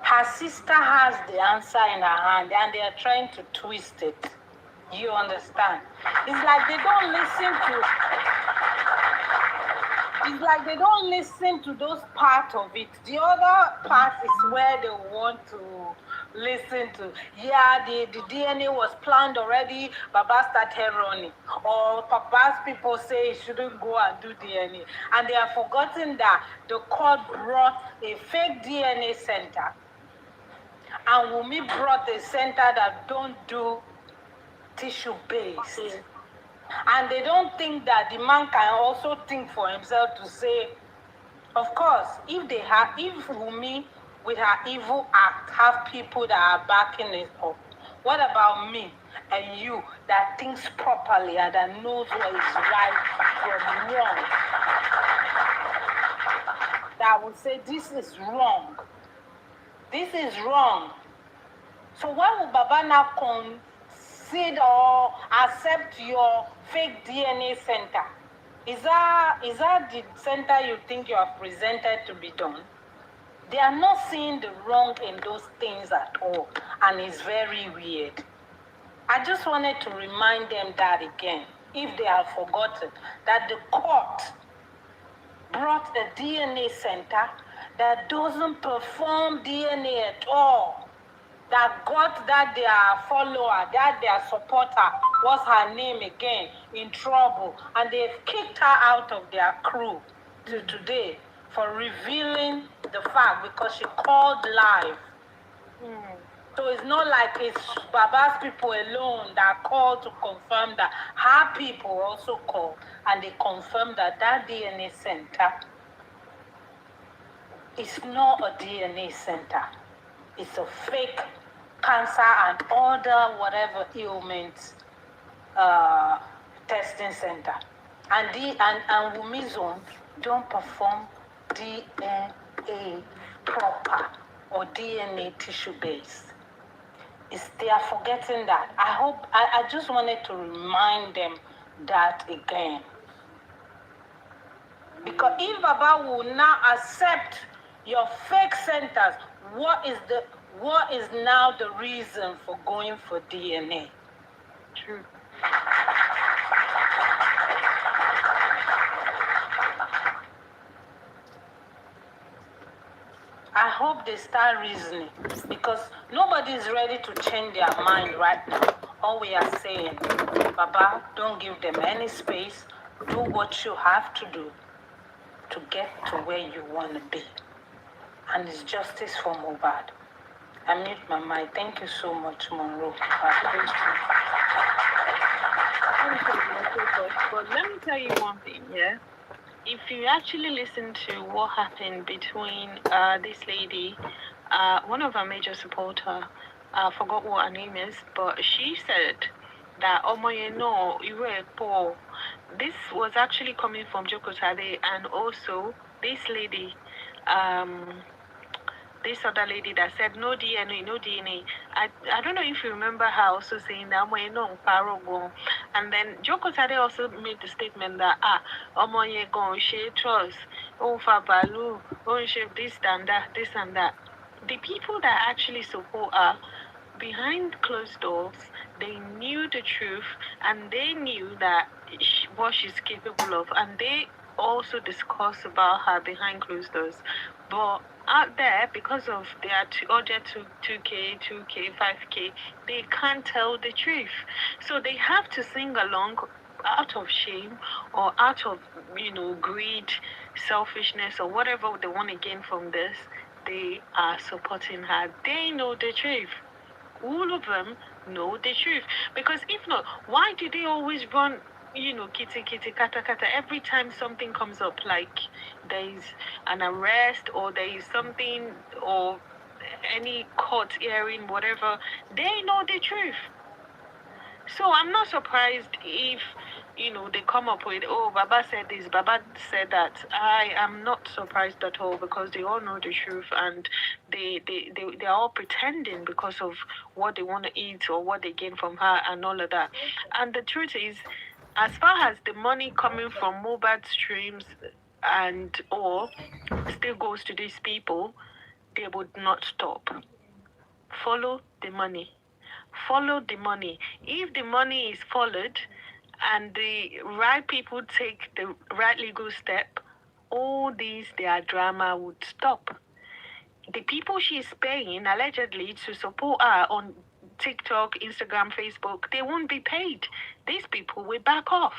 Speaker 5: Her sister has the answer in her hand, and they are trying to twist it. You understand? It's like they don't listen to. It's like they don't listen to those parts of it. The other part is where they want to listen to. Yeah, the DNA was planned already. Baba started running. Or Papa's people say he shouldn't go and do DNA. And they have forgotten that the court brought a fake DNA center. And Wunmi brought a center that don't do tissue-based. And they don't think that the man can also think for himself to say, of course, if Wunmi with her evil act have people that are backing it up, what about me and you that thinks properly and that knows what is right from wrong? That would say, this is wrong. This is wrong. So why would Baba now concede or accept your fake DNA center? Is that the center you think you have presented to be done? They are not seeing the wrong in those things at all, and it's very weird. I just wanted to remind them that again, if they have forgotten, that the court brought a DNA center that doesn't perform DNA at all, that got that their follower, that their supporter, what's her name again, in trouble, and they've kicked her out of their crew to today for revealing the fact because she called live. So it's not like it's Baba's people alone that called to confirm that. Her people also called, and they confirmed that that DNA center is not a DNA center. It's a fake cancer and other whatever ailments testing center. And Wunmi's own don't perform DNA proper or DNA tissue based. They are forgetting that. I just wanted to remind them that again. Because if Baba will now accept your fake centers, what is now the reason for going for DNA?
Speaker 2: True.
Speaker 5: I hope they start reasoning, because nobody is ready to change their mind right now. All we are saying, Baba, don't give them any space. Do what you have to do to get to where you want to be. And it's justice for Mohbad. I mute my mind. Thank you so much, Monroe.
Speaker 2: But let me tell you one thing, yeah? If you actually listen to what happened between this lady, one of our major supporter, I forgot what her name is, but she said that, no, you were poor, this was actually coming from Joko Tade, and also this lady, this other lady that said no DNA, no DNA. I don't know if you remember her also saying that no parogo. And then Joko Tade also made the statement that omoye gon she trust, fa balu, she this and that, this and that. The people that actually support her behind closed doors, they knew the truth and they knew that what she's capable of, and they also discuss about her behind closed doors. But out there, because of their order 2K, 2K, 5K, they can't tell the truth. So they have to sing along out of shame or out of, greed, selfishness, or whatever they want to gain from this. They are supporting her. They know the truth. All of them know the truth. Because if not, why do they always run, kitty, kitty, kata, kata, every time something comes up, like there is an arrest or there is something or any court hearing, whatever, they know the truth. So I'm not surprised if, they come up with, oh, Baba said this, Baba said that. I am not surprised at all because they all know the truth and they're all pretending because of what they want to eat or what they gain from her and all of that. And the truth is, as far as the money coming from mobile streams and or still goes to these people, they would not stop. Follow the money. Follow the money. If the money is followed and the right people take the right legal step, all these, their drama would stop. The people she's paying allegedly to support her on TikTok, Instagram, Facebook, they won't be paid. These people will back off.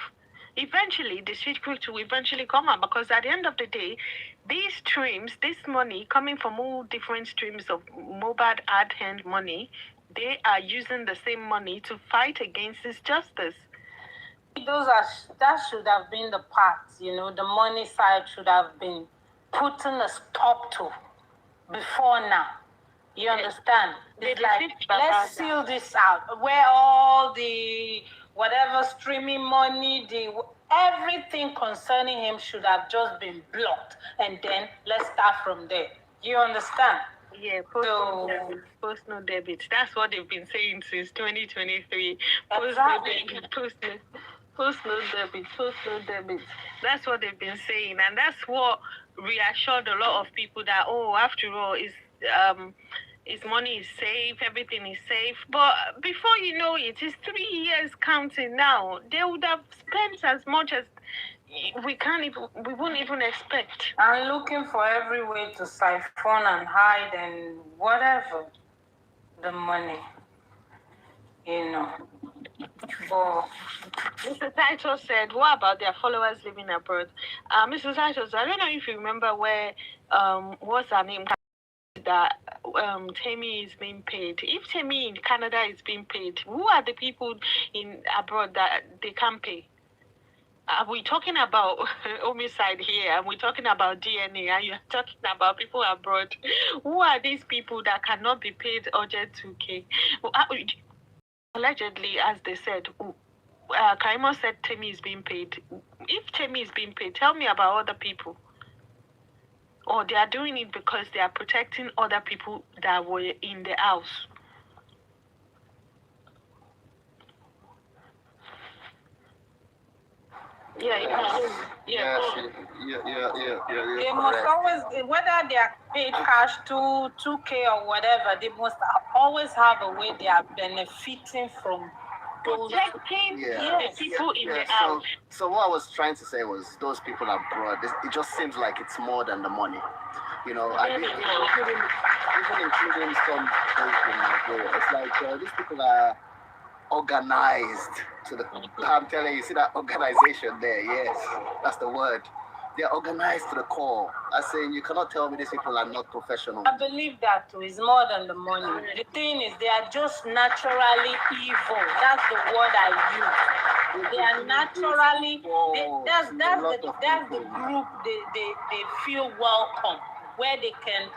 Speaker 2: Eventually, the secret will eventually come out because at the end of the day, these streams, this money coming from all different streams of mobile ad hand money, they are using the same money to fight against this justice.
Speaker 5: That should have been the part, the money side should have been putting a stop to before now. You understand? It's like, let's seal this out. Where all the whatever streaming money, everything concerning him should have just been blocked, and then let's start from there. You understand?
Speaker 2: Yeah, post no debit. That's what they've been saying since 2023. Post no debit. That's what they've been saying, and that's what reassured a lot of people that after all, his money is safe, everything is safe. But before you know it, it's 3 years counting now. They would have spent as much as we wouldn't even expect.
Speaker 5: I'm looking for every way to siphon and hide and whatever the money,
Speaker 2: But Mr. Titus said, what about their followers living abroad? Mr. Titus, I don't know if you remember where, what's her name, that Temi is being paid. If Temi in Canada is being paid, who are the people in abroad that they can't pay? Are we talking about homicide here? Are we talking about DNA? Are you talking about people abroad? Who are these people that cannot be paid urgent 2K? Allegedly, as they said, Kaimo said Temi is being paid. If Temi is being paid, tell me about other people. Or they are doing it because they are protecting other people that were in the house. Yeah.
Speaker 5: They must always, whether they are paid cash 2K or whatever, they must always have a way they are benefiting from
Speaker 2: protecting the people in the house.
Speaker 7: So what I was trying to say was those people abroad, it just seems like it's more than the money. And even including some people, it's like these people are organized to the, I'm telling you, see that organization there? Yes, that's the word. They're organized to the core. I say you cannot tell me these people are not professional.
Speaker 5: I believe that too. It's more than the money. The thing is, they are just naturally evil. That's the word I use. They are naturally. That's the group. They feel welcome, where they can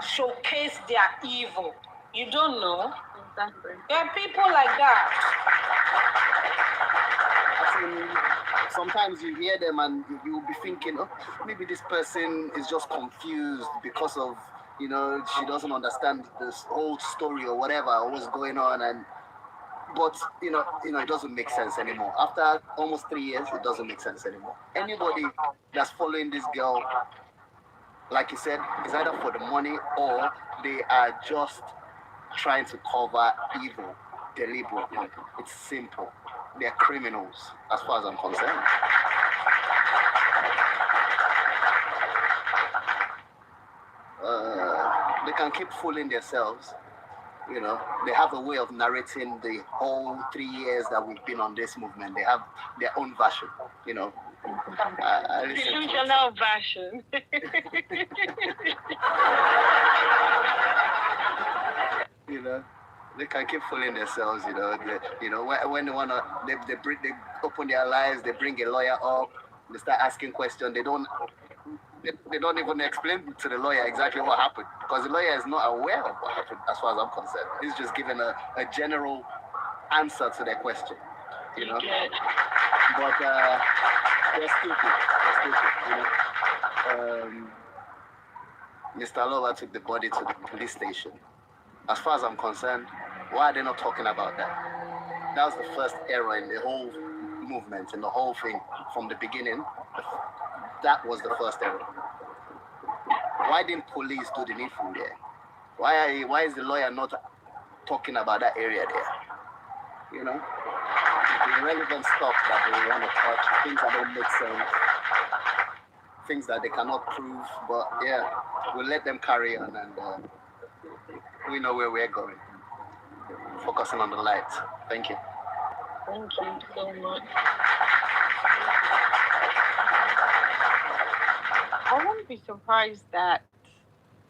Speaker 5: showcase their evil. You don't know. There are people like that.
Speaker 7: even sometimes you hear them and you'll be thinking, oh, maybe this person is just confused because of, you know, she doesn't understand this whole story or whatever, or what's going on. But you know, it doesn't make sense anymore. After almost 3 years, it doesn't make sense anymore. Anybody that's following this girl, like you said, is either for the money or they are just trying to cover evil deliberately. It's simple. They're criminals, as far as I'm concerned. They can keep fooling themselves. You know, they have a way of narrating the whole 3 years that we've been on this movement. They have their own version, you know.
Speaker 2: Delusional version.
Speaker 7: You know, they can keep fooling themselves. You know, when they wanna, they open their lives. They bring a lawyer up. They start asking questions. They don't even explain to the lawyer exactly what happened, because the lawyer is not aware of what happened, as far as I'm concerned. He's just giving a general answer to their question, you know. But they're stupid. You know. Mr. Lover took the body to the police station. As far as I'm concerned, why are they not talking about that? That was the first error in the whole movement, in the whole thing from the beginning. That was the first error. Why didn't police do the needful there? Why is the lawyer not talking about that area there? You know? The irrelevant stuff that they want to touch, things that don't make sense, things that they cannot prove, but yeah, we'll let them carry on, and we know where we're going. Focusing on the light. Thank you.
Speaker 2: Thank you so much. I wouldn't be surprised that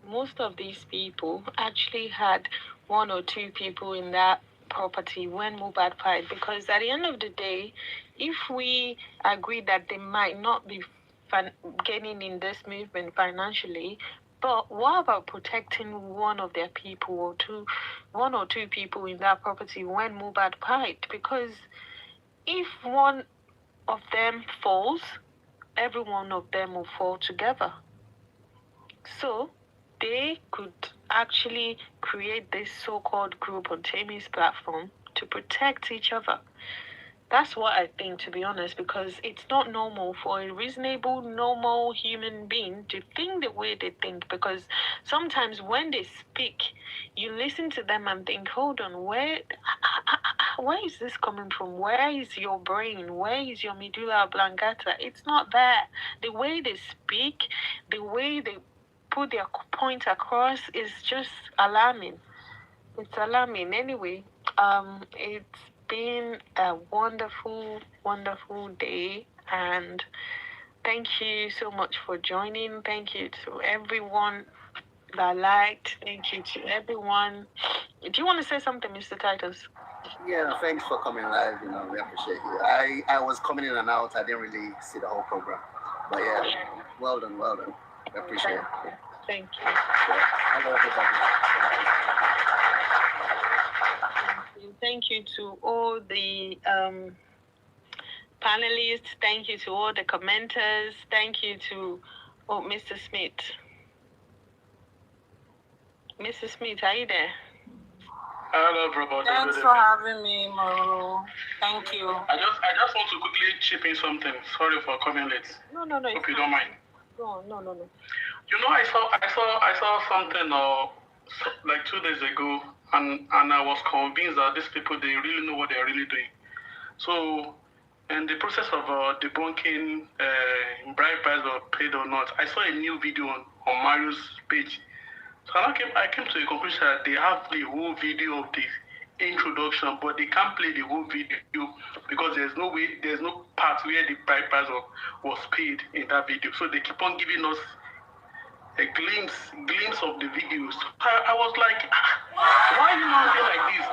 Speaker 2: most of these people actually had one or two people in that property when Mohbad died, because at the end of the day, if we agree that they might not be gaining in this movement financially, but what about protecting one of their people one or two people in that property when Mohbad died? Because if one of them falls, every one of them will fall together. So they could actually create this so-called group on Tammy's platform to protect each other. That's what I think, to be honest, because it's not normal for a reasonable, normal human being to think the way they think. Because sometimes when they speak, you listen to them and think, hold on, where is this coming from? Where is your brain? Where is your medulla oblongata? It's not there. The way they speak, the way they put their point across is just alarming. It's alarming. Anyway, it's been a wonderful, wonderful day, and thank you so much for joining. Thank you to everyone that liked. Thank you to everyone. Do you want to say something, Mr. Titus?
Speaker 7: Yeah, thanks for coming live. You know, we appreciate you. I was coming in and out. I didn't really see the whole program, but yeah, well done. I appreciate it.
Speaker 2: Thank you.
Speaker 7: Yeah. Hello, everybody.
Speaker 2: Thank you to all the panelists. Thank you to all the commenters. Thank you to Mr. Smith. Mr. Smith, are you there?
Speaker 1: Hello, everybody.
Speaker 5: Thanks for having me, Mauro. Thank you.
Speaker 1: I just want to quickly chip in something. Sorry for coming late.
Speaker 2: No.
Speaker 1: Hope you don't mind.
Speaker 2: No.
Speaker 1: You know, I saw something like 2 days ago, and I was convinced that these people, they really know what they're really doing. So, in the process of debunking bride price or paid or not, I saw a new video on Mario's page. So I came to the conclusion that they have the whole video of the introduction, but they can't play the whole video because there's no part where the bride price was paid in that video. So they keep on giving us a glimpse of the videos. I was like, why are you not doing like this?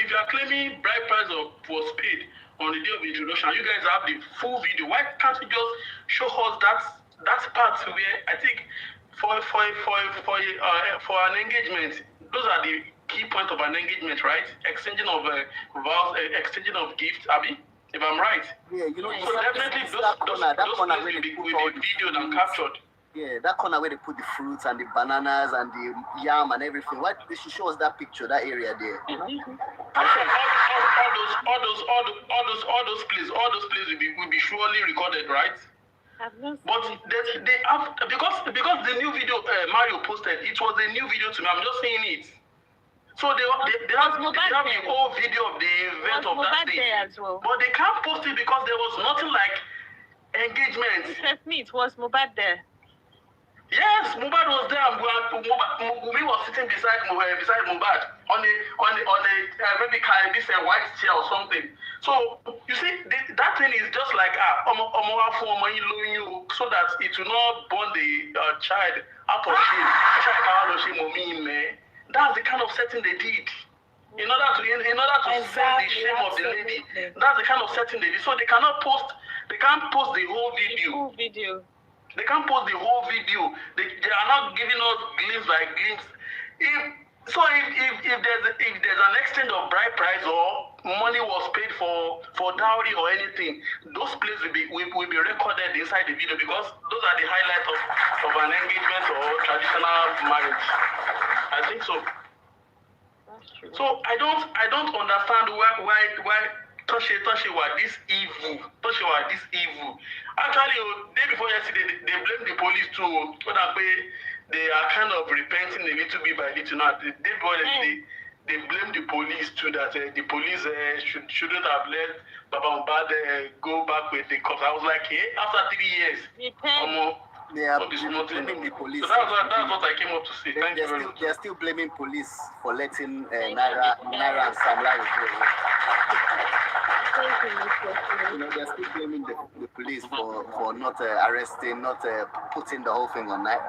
Speaker 1: If you are claiming bride price was paid on the day of introduction, you guys have the full video. Why can't you just show us that part where I think for an engagement, those are the key points of an engagement, right? Exchanging of vows, exchanging of gifts, Abby, if if I'm right.
Speaker 7: Yeah, you know,
Speaker 1: So definitely those places will be videoed and captured.
Speaker 7: Yeah, that corner where they put the fruits and the bananas and the yam and everything. Why they should show us that picture, that area there? You know?
Speaker 1: All those places will be surely recorded, right? But they have because the new video Mario posted, it was a new video to me. I'm just saying it. So they have the whole video of the event of that day.
Speaker 2: as well.
Speaker 1: But they can't post it because there was nothing like engagement.
Speaker 2: Trust me, it was Mohbad there.
Speaker 1: Yes, Mohbad was there. Omowummi was sitting beside Mohbad on a maybe this white chair or something. So you see, that thing is just like so that it will not burn the child out of shame. That's the kind of setting they did. In order to save the shame of the lady. That's the kind of setting they did. So they can't post the whole video. They can't post the whole video. They are not giving us glimpse by glimpse. If there's an extent of bride price or money was paid for dowry or anything, those places will be recorded inside the video because those are the highlights of an engagement or traditional marriage. I think so.
Speaker 2: That's true.
Speaker 1: So I don't understand why Toshe were this evil. Actually, day before yesterday, they blamed the police too. So that way, they are kind of repenting a little bit by little now. The day before yesterday, they blamed the police too. That the police shouldn't have let Baba Mohbad go back with the cops. I was like, hey, after 3 years,
Speaker 7: They are blaming the police.
Speaker 1: So that's what I came up to say. Thank you very much.
Speaker 7: They are still blaming police for letting Naira and Sam Larry go. You know, they're still blaming the police for not arresting, not putting the whole thing on night.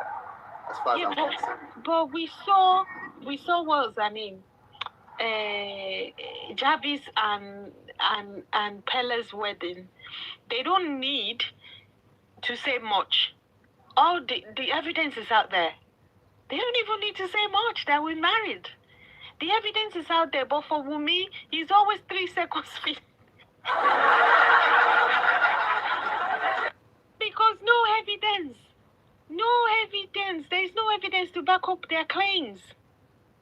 Speaker 7: As far as I'm concerned.
Speaker 2: But we saw what was her name? Jarvis and Pella's wedding. They don't need to say much. All the evidence is out there. They don't even need to say much that we're married. The evidence is out there, but for Wunmi, he's always 3 seconds fit. Because no evidence. There is no evidence to back up their claims.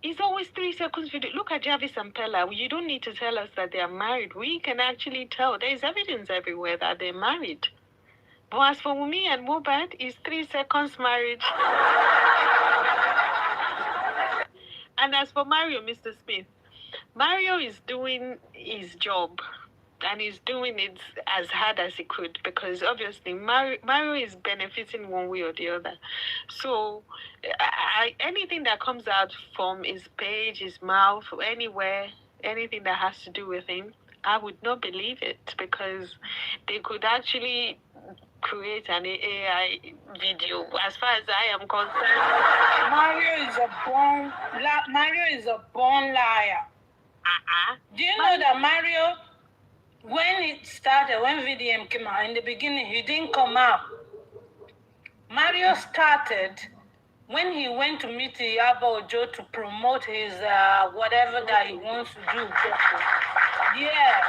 Speaker 2: It's always 3 seconds video. Look at Jarvis and Pella. You don't need to tell us that they are married. We can actually tell. There is evidence everywhere that they're married. But as for Wunmi and Mohbad, it's 3 seconds marriage. And as for Mario, Mr. Smith, Mario is doing his job. And he's doing it as hard as he could because obviously Mario is benefiting one way or the other. So anything that comes out from his page, his mouth, anywhere, anything that has to do with him, I would not believe it because they could actually create an AI video. As far as I am concerned,
Speaker 5: Mario is a born liar. Do you know that Mario? When it started, when VDM came out, in the beginning, he didn't come out. Mario started when he went to meet Iyabo to promote his whatever that he wants to do. Yeah.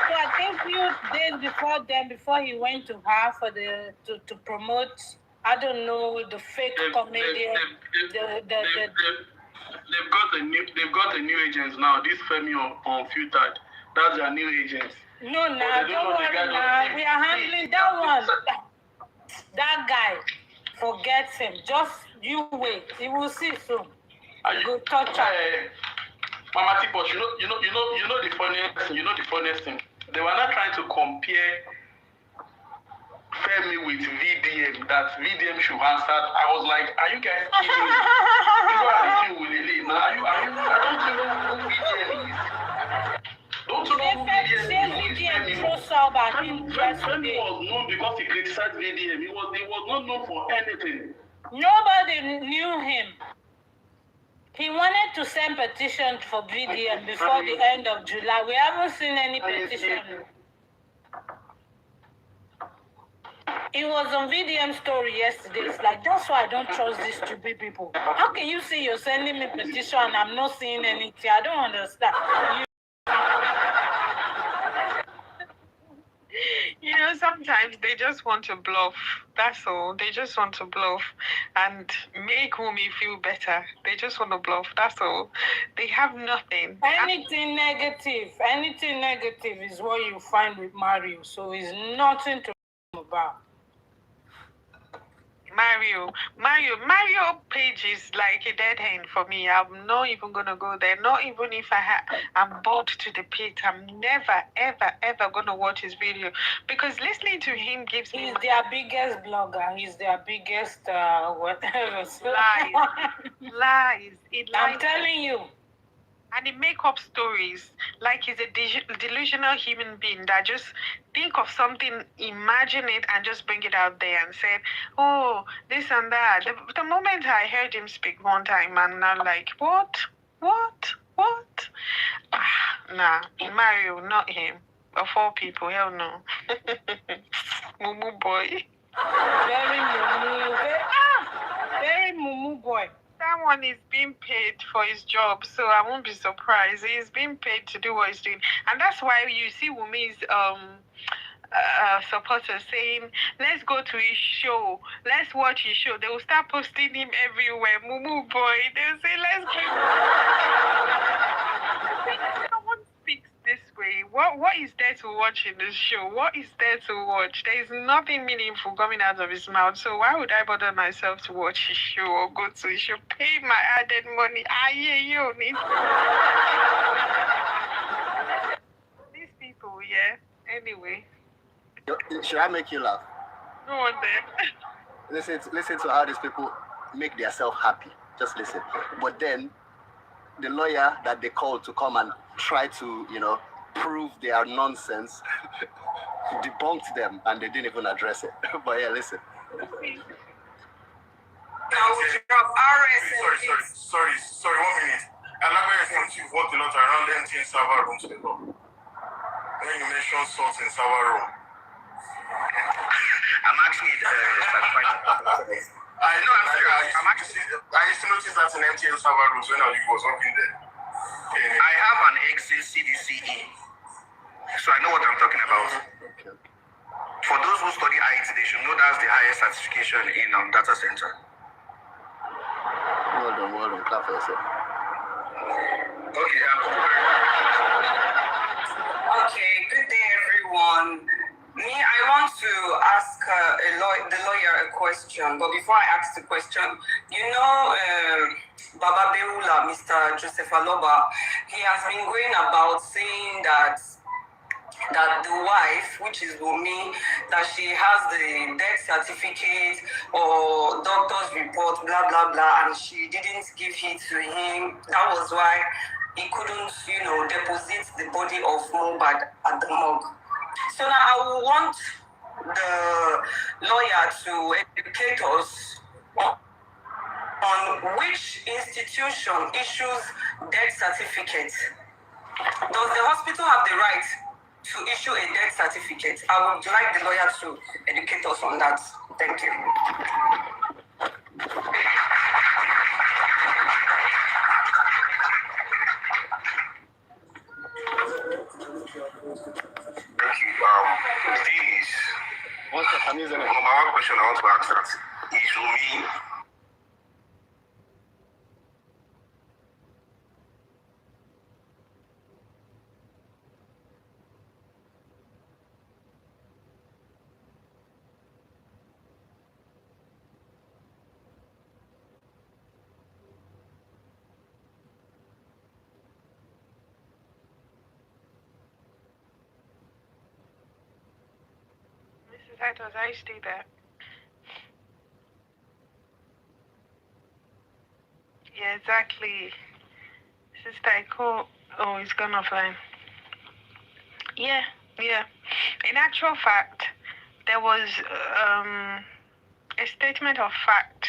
Speaker 5: So I think few days before then, before he went to her for to promote, I don't know, the fake comedian.
Speaker 1: They've got a new agents now. This Femi Unfiltered. That's their new agents.
Speaker 5: No, don't worry now. We are handling that one. That guy, forget him. Just you wait. You will see soon. Go touch her.
Speaker 1: Mama Tipos, you know the funniest thing. They were not trying to compare Femi with VDM. That VDM should answer. I was like, are you guys kidding me? People are listening with Lily. Now, I don't know who VDM is. Don't you know who VDM is?
Speaker 5: Femi
Speaker 1: was known because he criticized VDM. He was not known for anything.
Speaker 5: Nobody knew him. He wanted to send petition for VDM before the end of July. We haven't seen any petition. It was on VDM story yesterday. It's like, that's why I don't trust these stupid people. How can you say you're sending me petition and I'm not seeing anything? I don't understand.
Speaker 2: know, sometimes they just want to bluff. That's all. They just want to bluff and make Wumi feel better. They just want to bluff. That's all. They have nothing.
Speaker 3: Anything negative is what you find with Mario. So it's nothing to about.
Speaker 2: Mario page is like a dead end for me. I'm not even gonna go there. Not even if I'm bored to the pit. I'm never, ever gonna watch his video because listening to him gives me.
Speaker 3: He's their biggest blogger. He's their biggest whatever.
Speaker 2: Lies.
Speaker 3: I'm telling you.
Speaker 2: And he make up stories like he's a delusional human being that just think of something, imagine it, and just bring it out there and say, oh, this and that. The moment I heard him speak one time, and I'm like, what? Nah, Mario, not him. Of all people, hell no. Mumu boy.
Speaker 3: Very mumu boy.
Speaker 2: That one is being paid for his job, so I won't be surprised. He's being paid to do what he's doing. And that's why you see Wumi's supporters saying, let's go to his show, let's watch his show. They will start posting him everywhere. Mumu boy. They'll say, let's go. No one speaks this way. What is there to watch in this show? What is there to watch? There is nothing meaningful coming out of his mouth. So why would I bother myself to watch his show or go to his show? Pay my added money. These people, yeah. Anyway.
Speaker 7: Should I make you laugh?
Speaker 2: Go on there.
Speaker 7: Listen to how these people make themselves happy. Just listen. But then the lawyer that they called to come and try to, prove their nonsense debunked them, and they didn't even address it. But yeah, listen.
Speaker 8: Now we have Sorry, 1 minute. Elaborate since you've worked a lot around empty server rooms before. When you mention salt in server room.
Speaker 9: I'm actually
Speaker 8: I know, I used to notice that in MTN server rooms when I was working there.
Speaker 9: I have an exit CDCE, so I know what I'm talking about.
Speaker 7: Okay.
Speaker 9: For those who study IT, they should know that's the highest certification in data center.
Speaker 7: Well done, clap for yourself.
Speaker 9: Okay,
Speaker 10: Okay, good day everyone. I want to ask the lawyer a question, but before I ask the question, Baba Beula, Mr. Joseph Aloba, he has been going about saying that the wife, which is Wumi, that she has the death certificate or doctor's report, blah, blah, blah, and she didn't give it to him. That was why he couldn't, deposit the body of Mohbad at the morgue. So now I will want the lawyer to educate us on which institution issues death certificate. Does the hospital have the right to issue a death certificate? I would like the lawyer to educate us on that. Thank you.
Speaker 9: Thank you. The thing is,
Speaker 7: One second, I'm using it.
Speaker 9: number one question I want to ask that is Wumi.
Speaker 2: Mrs. I stay there. Yeah, exactly. Sister Iko, oh, it's gone offline. Yeah. In actual fact, there was a statement of fact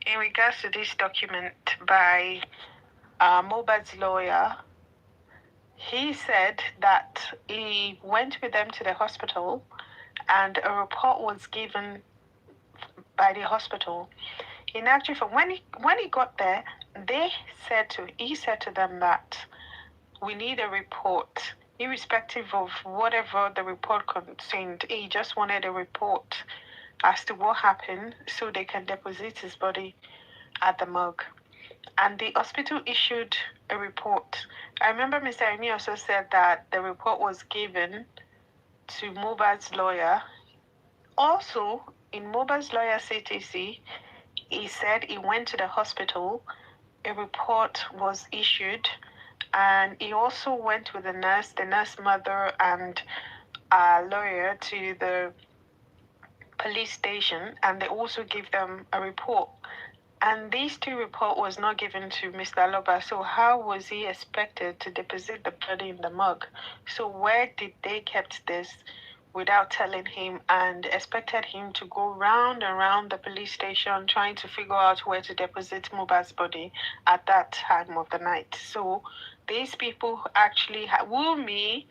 Speaker 2: in regards to this document by Mohbad's lawyer. He said that he went with them to the hospital and a report was given by the hospital. In actual fact, when he got there, he said to them that we need a report irrespective of whatever the report contained, he just wanted a report as to what happened so they can deposit his body at the morgue. And the hospital issued a report. I remember Mr. Emi also said that the report was given to Mohbad's lawyer. Also, in Mohbad's lawyer CTC, he said he went to the hospital, a report was issued, and he also went with the nurse mother, and a lawyer to the police station, and they also gave them a report. And these two reports was not given to Mr. Aloba, so how was he expected to deposit the body in the morgue? So where did they kept this without telling him, and expected him to go round and round the police station trying to figure out where to deposit Mohbad's body at that time of the night? So these people actually, Wunmi,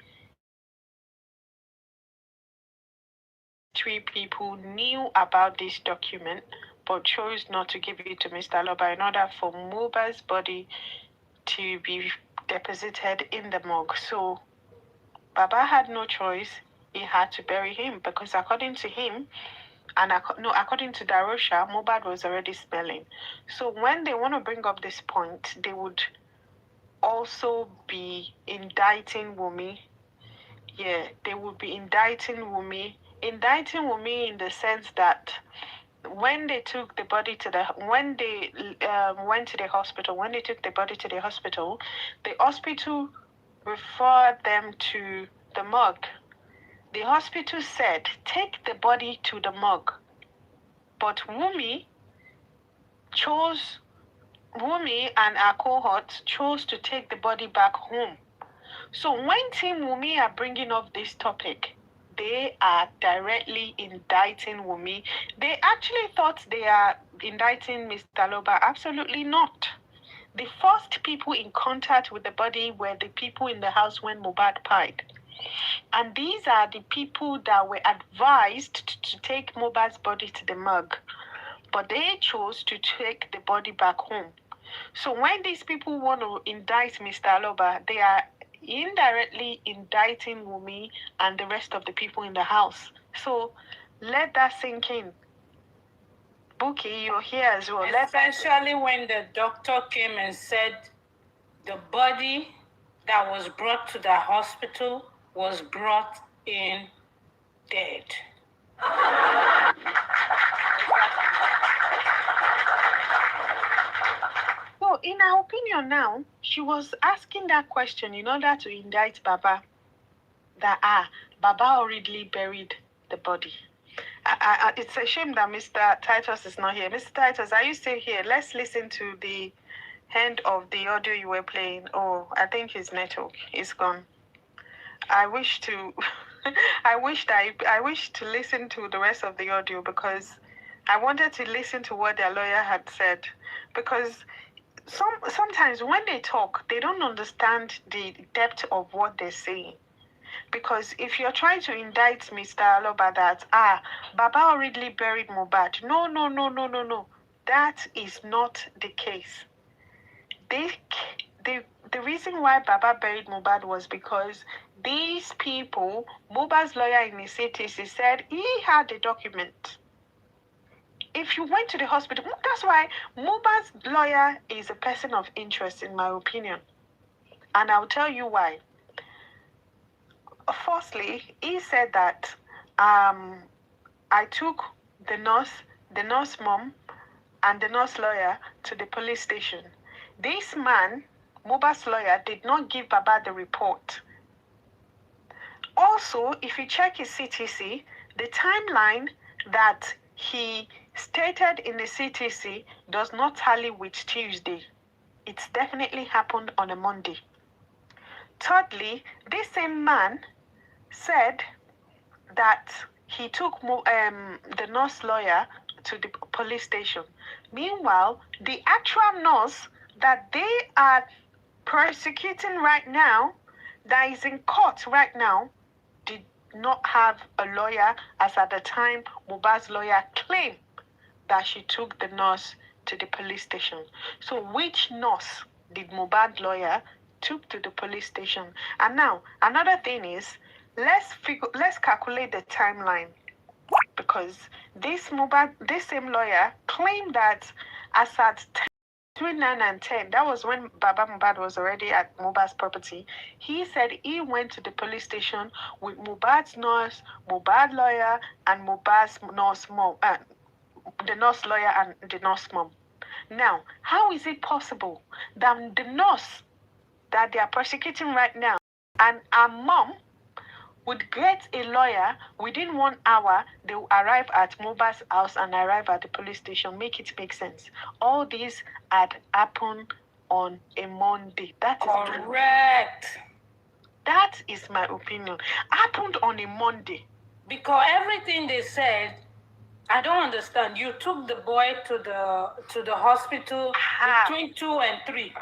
Speaker 2: three people knew about this document but chose not to give it to Mr. Aloba in order for Mohbad's body to be deposited in the morgue. So Baba had no choice. He had to bury him because according to him, and according to Darosha, Mohbad was already smelling. So when they want to bring up this point, they would also be indicting Wunmi. Yeah, they would be indicting Wunmi in the sense that when they took the body to the when they went to the hospital, when they took the body to the hospital referred them to the morgue. The hospital said, take the body to the morgue. But Wunmi and our cohort chose to take the body back home. So when Team Wunmi are bringing up this topic, they are directly indicting Wunmi. They actually thought they are indicting Mr. Aloba. Absolutely not. The first people in contact with the body were the people in the house when Mohbad died. And these are the people that were advised to take Mohbad's body to the morgue. But they chose to take the body back home. So when these people want to indict Mr. Aloba, they are indirectly indicting Wunmi and the rest of the people in the house. So let that sink in. Buki, you're here as well.
Speaker 5: Especially when the doctor came and said the body that was brought to the hospital was brought in dead.
Speaker 2: So, in our opinion now, she was asking that question in order to indict Baba. That, Baba already buried the body. It's a shame that Mr. Titus is not here. Mr. Titus, are you still here? Let's listen to the end of the audio you were playing. Oh, I think his network is gone. I wish to listen to the rest of the audio because I wanted to listen to what their lawyer had said, because sometimes when they talk, they don't understand the depth of what they're saying. Because if you're trying to indict Mr. Aloba that, Baba already buried Mohbad. No. That is not the case. The reason why Baba buried Mohbad was because these people, Mohbad's lawyer in his CTC said he had the document. If you went to the hospital, that's why Mohbad's lawyer is a person of interest, in my opinion. And I'll tell you why. Firstly, he said that I took the nurse mom, and the nurse lawyer to the police station. This man, Mohbad's lawyer, did not give Baba the report. Also, if you check his CTC, the timeline that he stated in the CTC does not tally with Tuesday. It's definitely happened on a Monday. Thirdly, this same man said that he took the nurse lawyer to the police station. Meanwhile, the actual nurse that they are prosecuting right now, that is in court right now, did not have a lawyer, as at the time Mohbad's lawyer claimed that she took the nurse to the police station. So which nurse did Mohbad's lawyer took to the police station. And now, another thing is, let's calculate the timeline, because this same lawyer claimed that as at between 9 and 10, that was when Baba Mohbad was already at Mohbad's property. He said he went to the police station with Mohbad's nurse, Mohbad lawyer, and Mohbad's nurse mom, the nurse lawyer and the nurse mom. Now, how is it possible that the nurse that they are prosecuting right now and our mom would get a lawyer within 1 hour? They will arrive at Mohbad's house and arrive at the police station. Make it make sense. All these had happened on a Monday. That is
Speaker 5: Correct.
Speaker 2: That is my opinion. Happened on a Monday.
Speaker 5: Because everything they said, I don't understand. You took the boy to the hospital between 2 and 3.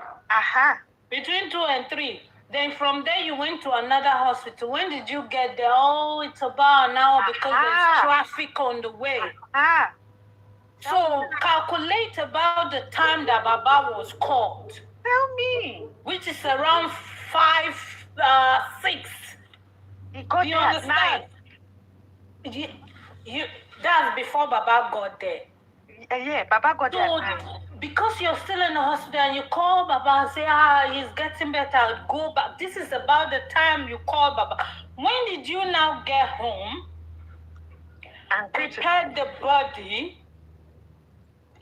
Speaker 5: Between 2 and 3. Then from there you went to another hospital. When did you get there? Oh, it's about an hour because there's traffic on the way. So calculate about the time that Baba was called.
Speaker 2: Tell me.
Speaker 5: Which is around 5, 6.
Speaker 2: He got
Speaker 5: Do you understand? That's before Baba got there.
Speaker 2: Yeah, Baba got there.
Speaker 5: Because you're still in the hospital and you call Baba and say, he's getting better, go back. This is about the time you call Baba. When did you now get home and prepare the body?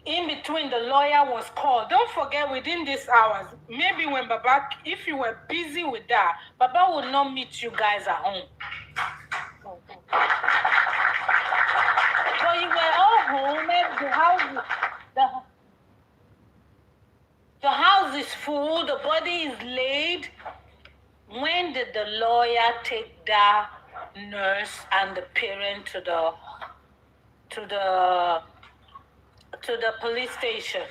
Speaker 5: In between, the lawyer was called. Don't forget, within these hours, maybe when Baba, if you were busy with that, Baba would not meet you guys at home. So you were all home, the house is full, the body is laid. When did the lawyer take that nurse and the parent to the police station?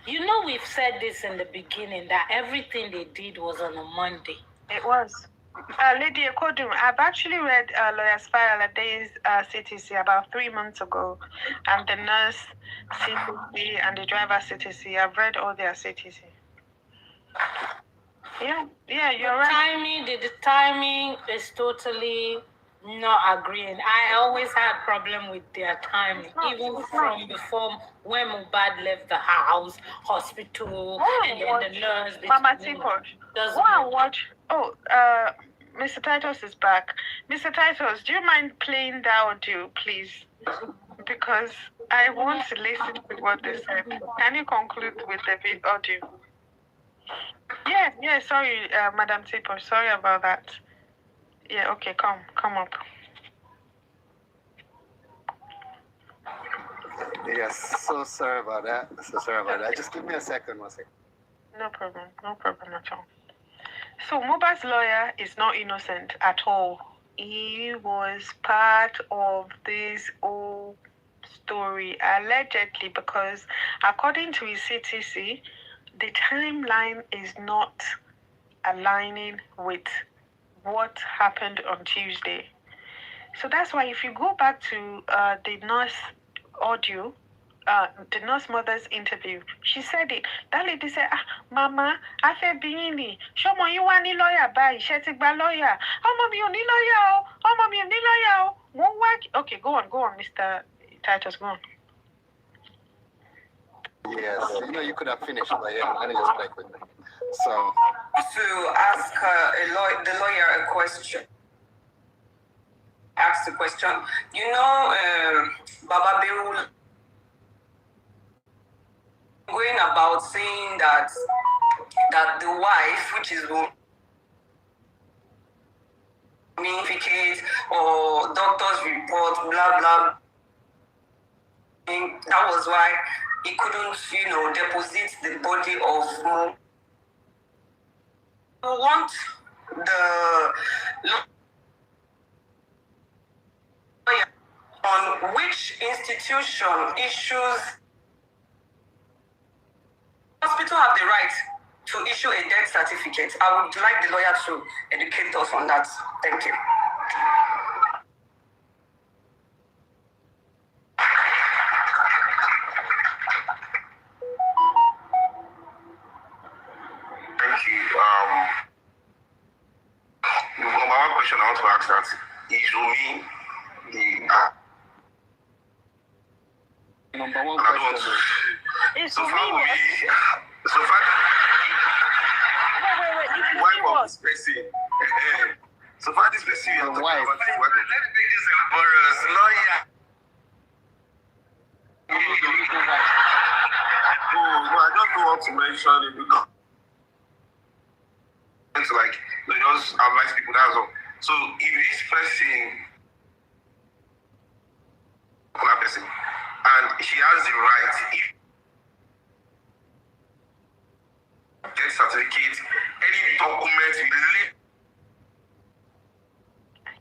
Speaker 5: You know, we've said this in the beginning, that everything they did was on a Monday.
Speaker 2: It was. Lady Ekodun, I've actually read Lawyer's File a day's CTC about 3 months ago, and the nurse CTC and the driver CTC. I've read all their CTC. Yeah, you're right.
Speaker 5: The timing is totally not agreeing. I always had problem with their timing, even from before when Mohbad left the house, hospital, and then the nurse.
Speaker 2: Mama Tipot, go and watch. Oh, Mr. Titus is back. Mr. Titus, do you mind playing that audio, please? Because I want to listen to what they said. Can you conclude with the audio? Yeah, sorry, Madam Tipot, sorry about that. Yeah, okay, come up.
Speaker 7: Yes, so sorry about that. Just give me a second, one second.
Speaker 2: No problem at all. So Mohbad's lawyer is not innocent at all. He was part of this whole story, allegedly, because according to his CTC, the timeline is not aligning with what happened on Tuesday. So that's why if you go back to the nurse audio, the nurse mother's interview, she said it. That lady said, Mama, I fẹ́ bi yín ni. Ṣọmọ yín wá ní lawyer báyìí, ṣé ti gba lawyer. Ọmọ mi ò ní lawyer o. Ọmọ mi ò ní lawyer o. Wọ́n wá. Okay, go on, Mr. Titus, go on.
Speaker 7: Yes, you could have finished, but yeah, let me just play quickly. So,
Speaker 10: to ask the lawyer a question. Ask the question. Baba Beru going about saying that the wife, which is certificate or doctor's report, blah blah. That was why he couldn't, deposit the body of. We want the lawyer on which institution issues. Hospital have the right to issue a death certificate. I would like the lawyer to educate us on that. Thank you.
Speaker 8: Thank you.
Speaker 9: question I want to ask that is Wunmi the
Speaker 7: Number one
Speaker 9: and I don't want
Speaker 7: question.
Speaker 9: to.
Speaker 2: It's
Speaker 9: So
Speaker 2: for
Speaker 9: far,
Speaker 2: me.
Speaker 9: so far,
Speaker 2: Wait. It's for
Speaker 9: wife
Speaker 2: me
Speaker 9: of
Speaker 2: what?
Speaker 9: this person. So far, this person you are talking
Speaker 7: Wife.
Speaker 9: about is wife. Let me make this elaborate. Lawyer. No, I just don't want to mention it because it's like they just advise people. That's all. So if this person, and she has the right, if get certificate, any document related.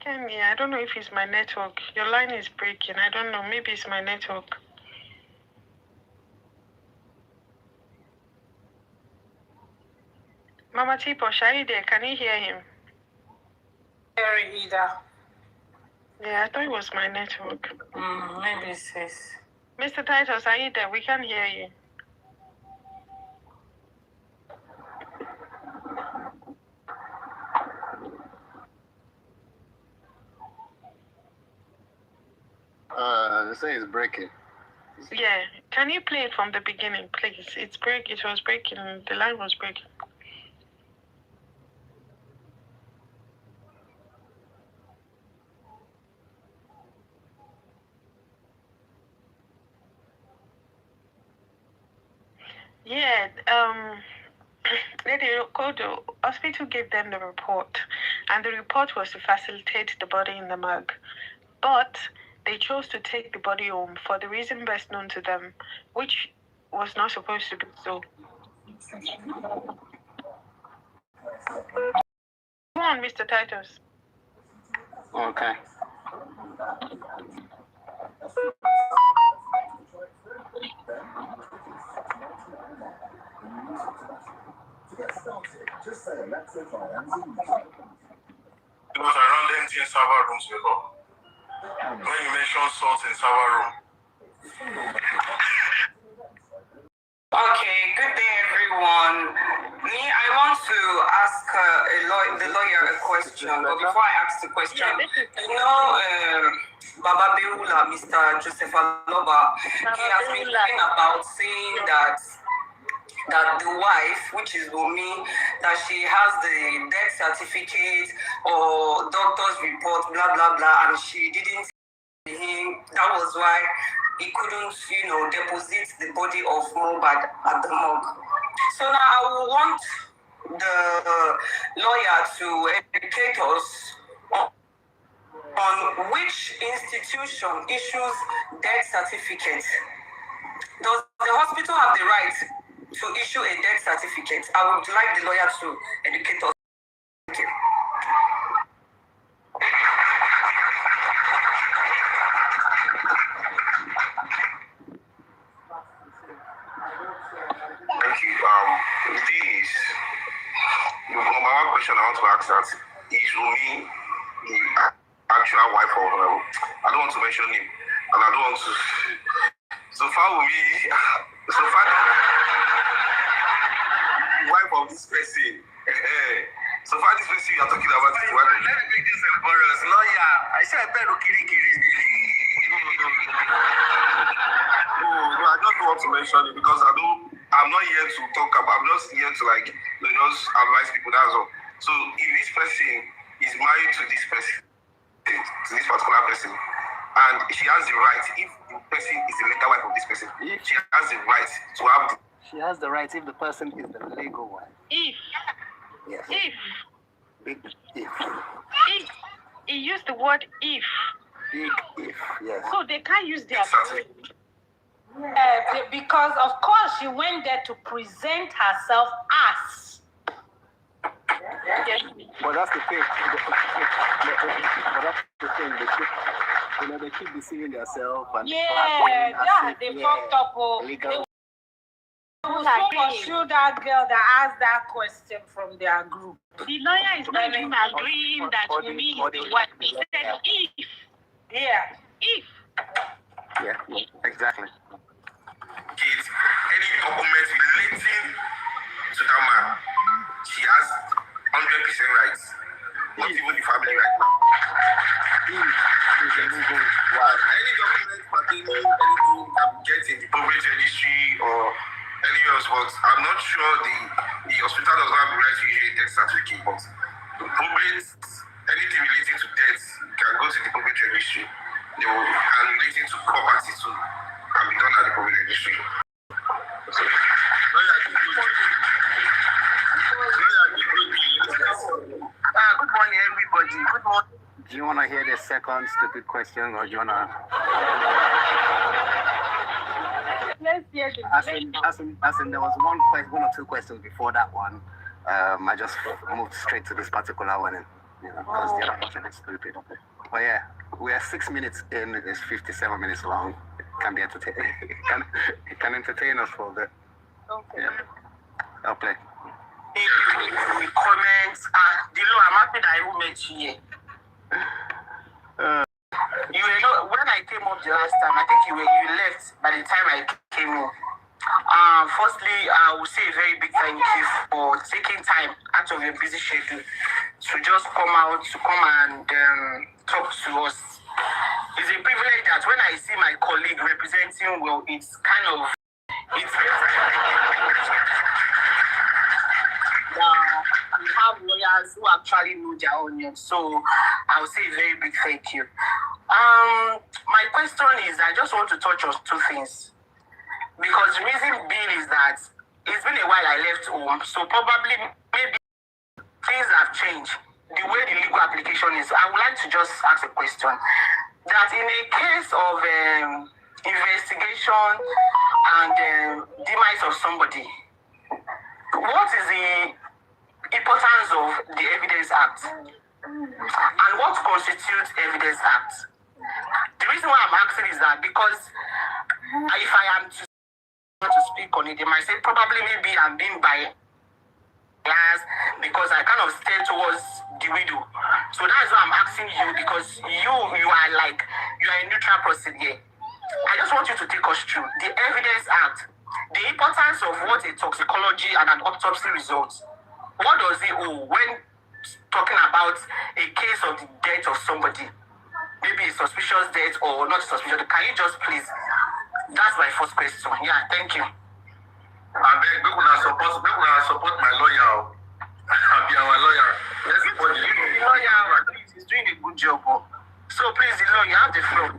Speaker 2: I don't know if it's my network. Your line is breaking. I don't know. Maybe it's my network. Mama Tipo, are you there? Can you hear him?
Speaker 5: Very either.
Speaker 2: Yeah, I thought it was my network.
Speaker 5: Maybe it's his.
Speaker 2: Mr. Titus, are you there? We can't hear you.
Speaker 7: They say it's breaking.
Speaker 2: Yeah. Can you play it from the beginning, please? It was breaking. The line was breaking. Yeah, Lady Kodo, hospital gave them the report, and the report was to facilitate the body in the morgue. But they chose to take the body home for the reason best known to them, which was not supposed to be so. Go on, Mr. Titus.
Speaker 7: Okay.
Speaker 8: It was around empty in server rooms before. When you mentioned salt in server room.
Speaker 10: Okay, good day, everyone. I want to ask the lawyer a question, but before I ask the question, Baba Beula, Mr. Joseph Aloba, he has been talking about saying that the wife, which is Wunmi, that she has the death certificate or doctor's report, blah, blah, blah, and she didn't see him. That was why he couldn't, deposit the body of Mohbad at the morgue. So now I will want the lawyer to educate us on which institution issues death certificates. Does the hospital have the right to issue a death certificate? I would like the lawyer to educate us. Thank you.
Speaker 9: Thank you. This number one question I want to ask that is Wunmi the actual wife of I don't want to mention him, and I don't want to. So far, wife of this person. So far, this person you are talking about is wife. Let me make this embarrassed. Lawyer, I said I better kiri. No, I just don't want to mention it because I'm not here to talk about. I'm just here to just advise people. That's all. So if this person is married to this person, to this particular person, and she has the right, if the person is the legal wife of this person, she has the right to have.
Speaker 7: She has the right if the person is the legal wife.
Speaker 2: If.
Speaker 7: Yes. Big if.
Speaker 2: If. He used the word if.
Speaker 7: Big if, yes.
Speaker 2: So they can't use their brain.
Speaker 5: Because of course she went there to present herself as.
Speaker 2: Yes.
Speaker 7: But that's the thing. They keep deceiving themselves. And
Speaker 5: They fucked up. Pursue that girl that asked that question from their group.
Speaker 2: The lawyer is not even agreeing that Wunmi is the wife. He said if.
Speaker 5: Yeah.
Speaker 2: If.
Speaker 7: Yeah, exactly.
Speaker 9: Any document relating to that man, she has 100% rights. not even the family right now. Any document pertaining anything can get in the public registry or anywhere else, but I'm not sure the hospital does not have the right to issue a death certificate, but the public, anything relating to death can go to the public registry. And relating to property too can be done at the public registry. So, good morning, everybody. Good morning.
Speaker 7: Do you want to hear the second stupid question, or do you want to?
Speaker 2: Let's hear the
Speaker 7: As in, there was one or two questions before that one. I just moved straight to this particular one, and, because the other question is stupid. But yeah, we are 6 minutes in. It's 57 minutes long. It can be entertaining. It can entertain us for a bit.
Speaker 2: Okay.
Speaker 7: Yeah. I'll play.
Speaker 3: Comments. Dilo, I'm happy that I met you here. When I came up the last time, I think you left by the time I came up. Firstly, I will say a very big thank you for taking time out of your busy schedule to just come and talk to us. It's a privilege that when I see my colleague representing well, it's we have lawyers who actually know their onions. So I will say a very big thank you. My question is, I just want to touch on two things. Because the reason being is that it's been a while I left home, so probably maybe things have changed. The way the legal application is, I would like to just ask a question. That in a case of investigation and demise of somebody, what is the importance of the Evidence Act? And what constitutes Evidence Act? The reason why I'm asking is that because if I am to speak on it, they might say probably maybe I'm being biased because I kind of stay towards the widow. So that's why I'm asking you, because you are a neutral person here. I just want you to take us through the Evidence Act, the importance of what a toxicology and an autopsy results. What does it hold when talking about a case of the death of somebody? Maybe a suspicious death or not suspicious. Can you just please? That's my first question. Yeah, thank you.
Speaker 9: I beg, we will support my lawyer. I'll be our lawyer. Let's support the
Speaker 3: lawyer. Please, he's doing a good job. So please, the lawyer, you have the floor.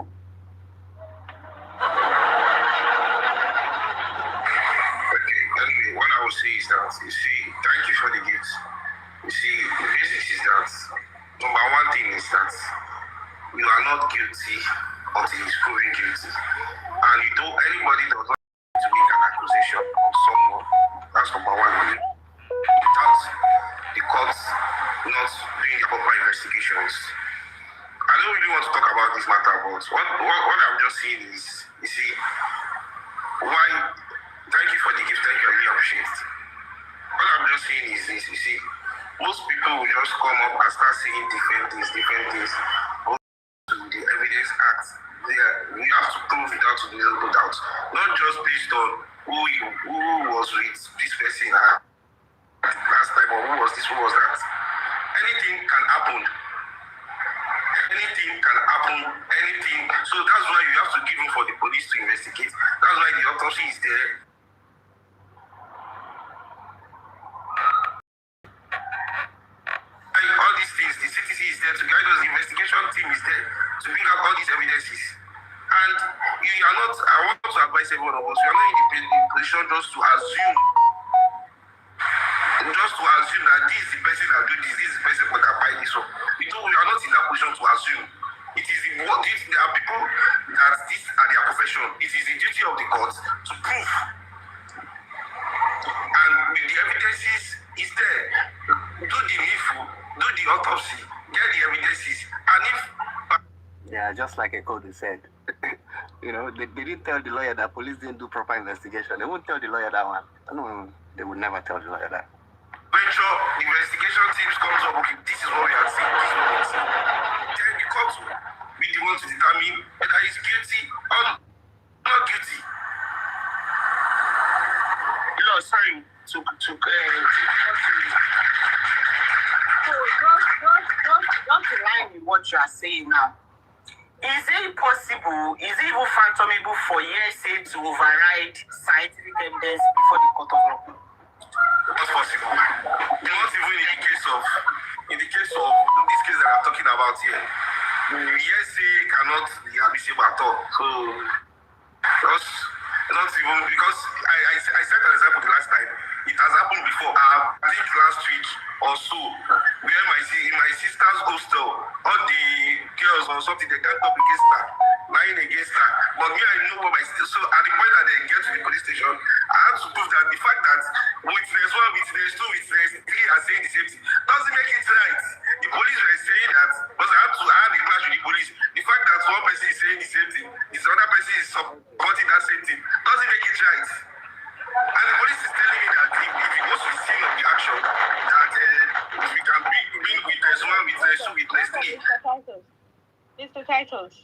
Speaker 9: Okay, anyway, what I will say is that, you see, thank you for the gifts. You see, the business is that, number one thing is that you are not guilty until it's proven guilty. And anybody does not to make an accusation of someone. That's number one. Without the courts not doing the proper investigations. I don't really want to talk about this matter, but what I'm just saying is, you see, why, thank you for the gift, thank you, I really appreciate it. What I'm just saying is this, you see, most people will just come up and start saying different things. But to the Evidence Act, we have to prove without a little doubt, not just based on who was with this person last time, or who was this, who was that. Anything can happen. So that's why you have to give in for the police to investigate. That's why the autopsy is there. All these things, the CTC is there to guide us, the investigation team is there to bring out all these evidences. And I want to advise everyone of us, we are not in the position just to assume that this is the person that do this is the person that buy this one. We are not in that position to assume. It is there are people that this are their profession. It is the duty of the court to prove. And with the evidences is there. Do the needful, do the autopsy, get the evidences, and if
Speaker 7: yeah, just like a code said. They didn't tell the lawyer that police didn't do proper investigation. They won't tell the lawyer that one. No, they would never tell the lawyer that.
Speaker 9: When the investigation team comes up, okay, this is what we are seeing, this is what we are seeing. Then the court will be the one to determine whether he's guilty or not guilty.
Speaker 3: No, sorry to
Speaker 11: what you are saying now. Is it possible, is it even fathomable for hearsay to override scientific evidence before the court of law?
Speaker 9: Not possible. Not even in the case of this case that I'm talking about here. Hearsay cannot be admissible at all. So, because not even because I set an example the last time. It has happened before. I think last week or so, where in my sister's hostel, all the girls or something they can't up against her, lying against her. But me, I know what my sister. So at the point that they get to the police station, I had to prove that the fact that witness 1, witness 2, witness 3 are saying the same thing doesn't make it right. The police were saying that, because I had a clash with the police. The fact that one person is saying the same thing, the other person is supporting that same thing, doesn't make it right. And the police is telling me that if it goes to the scene of the action, that we can bring witness 1, witness 2, witness 3.
Speaker 2: Mr. Titles,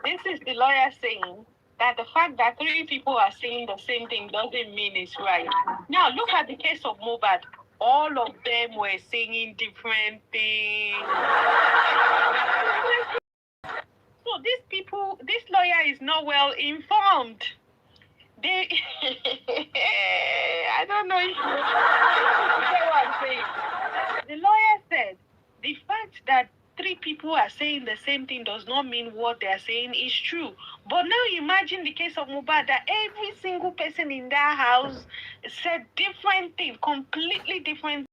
Speaker 2: this is the lawyer saying that the fact that 3 people are saying the same thing doesn't mean it's right. Now, look at the case of Mohbad. All of them were saying different things. So this lawyer is not well informed. I don't know if you get what I'm saying. The lawyer said the fact that 3 people are saying the same thing does not mean what they are saying is true. But now imagine the case of Mohbad, that every single person in that house said different things, completely different.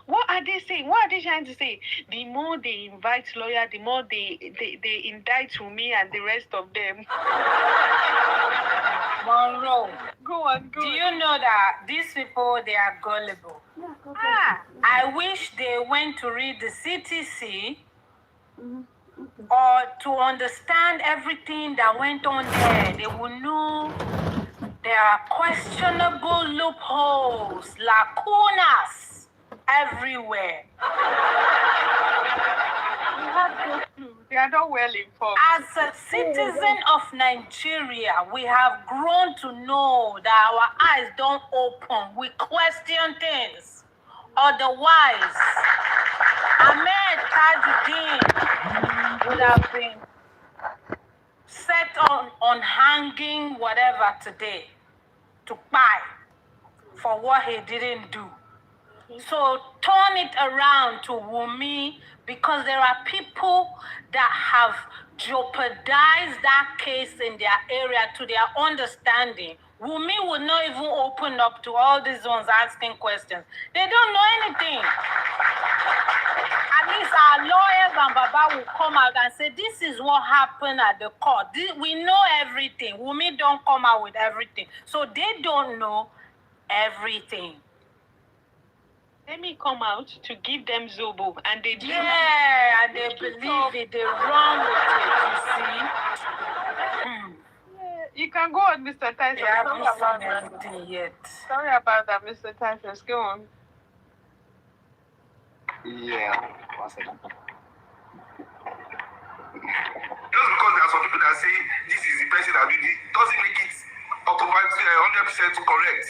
Speaker 2: What are they saying? What are they trying to say? The more they invite lawyer, the more they indict me and the rest of them.
Speaker 5: Monroe,
Speaker 2: Go on.
Speaker 5: do you know that these people, they are gullible? I wish they went to read the CTC or to understand everything that went on there. They will know there are questionable loopholes, lacunas everywhere.
Speaker 2: They are not well informed.
Speaker 5: As a citizen of Nigeria, we have grown to know that our eyes don't open. We question things. Otherwise, Ahmed Tajuddin would have been set on hanging whatever today to buy for what he didn't do. So turn it around to Wunmi, because there are people that have jeopardized that case in their area to their understanding. Wunmi will not even open up to all these ones asking questions. They don't know anything. At least our lawyers and Baba will come out and say, this is what happened at the court. We know everything. Wunmi don't come out with everything. So they don't know everything.
Speaker 2: Let me come out to give them Zobo, and they do.
Speaker 5: Yeah, and they believe it. They run with it, you see.
Speaker 2: You can go on, Mr. Tyson.
Speaker 5: They haven't seen anything yet.
Speaker 2: Sorry about that, Mr. Tyson. Go on.
Speaker 7: Yeah, 1 second.
Speaker 9: Just because there are some people that say this is the person that did it, doesn't make it automatically 100% correct.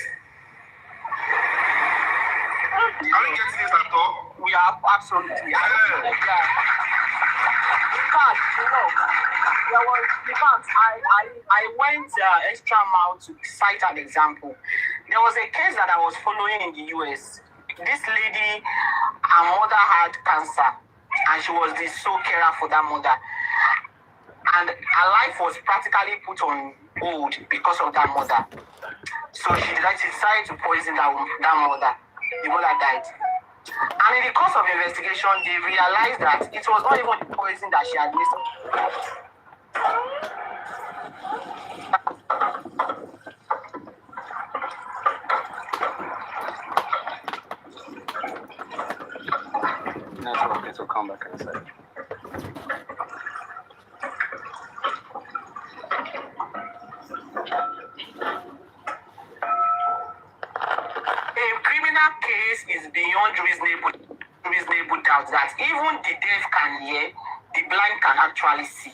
Speaker 9: Are we getting this at all?
Speaker 11: We are absolutely.
Speaker 9: Yeah.
Speaker 11: In fact, there was, I went extra mile to cite an example. There was a case that I was following in the US. This lady, her mother had cancer, and she was the sole carer for that mother. And her life was practically put on hold because of that mother. So she decided to poison that mother. The mother died. And in the course of investigation, they realized that it was not even the poison that she administered.
Speaker 7: Network, it will come back in a second.
Speaker 11: Case is beyond reasonable doubt that even the deaf can hear, the blind can actually see,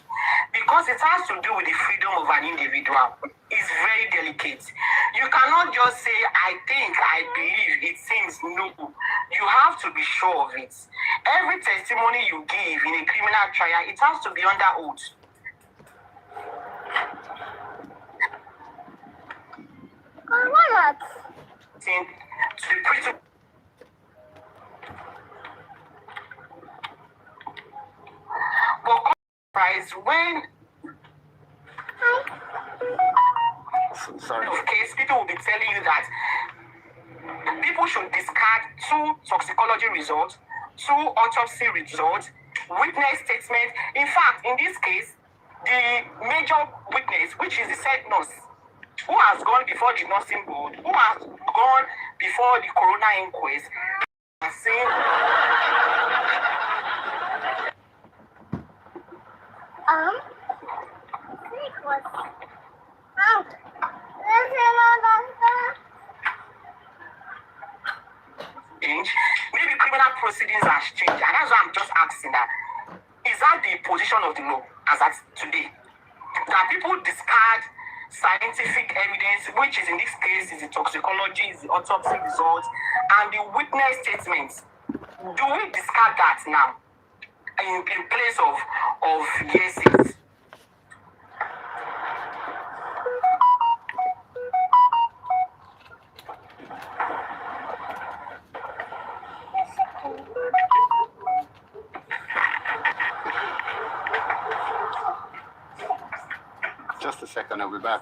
Speaker 11: because it has to do with the freedom of an individual. It's very delicate. You cannot just say, I think, I believe, it seems. No. you have to be sure of it. Every testimony you give in a criminal trial, it has to be under oath.
Speaker 12: Why not?
Speaker 11: To the principle. But price when
Speaker 7: sorry.
Speaker 11: of case, people will be telling you that people should discard 2 toxicology results, 2 autopsy results, witness statement. In fact, in this case, the major witness, which is the said nurse, who has gone before the nursing board, who has gone before the coroner inquest, has seen
Speaker 12: It was out.
Speaker 11: change. Maybe criminal proceedings has changed, and that's why I'm just asking that. Is that the position of the law as at today? That people discard scientific evidence, which is in this case is the toxicology, is the autopsy results, and the witness statements. Do we discard that now in place of guesses?
Speaker 7: Just a second, I'll be back.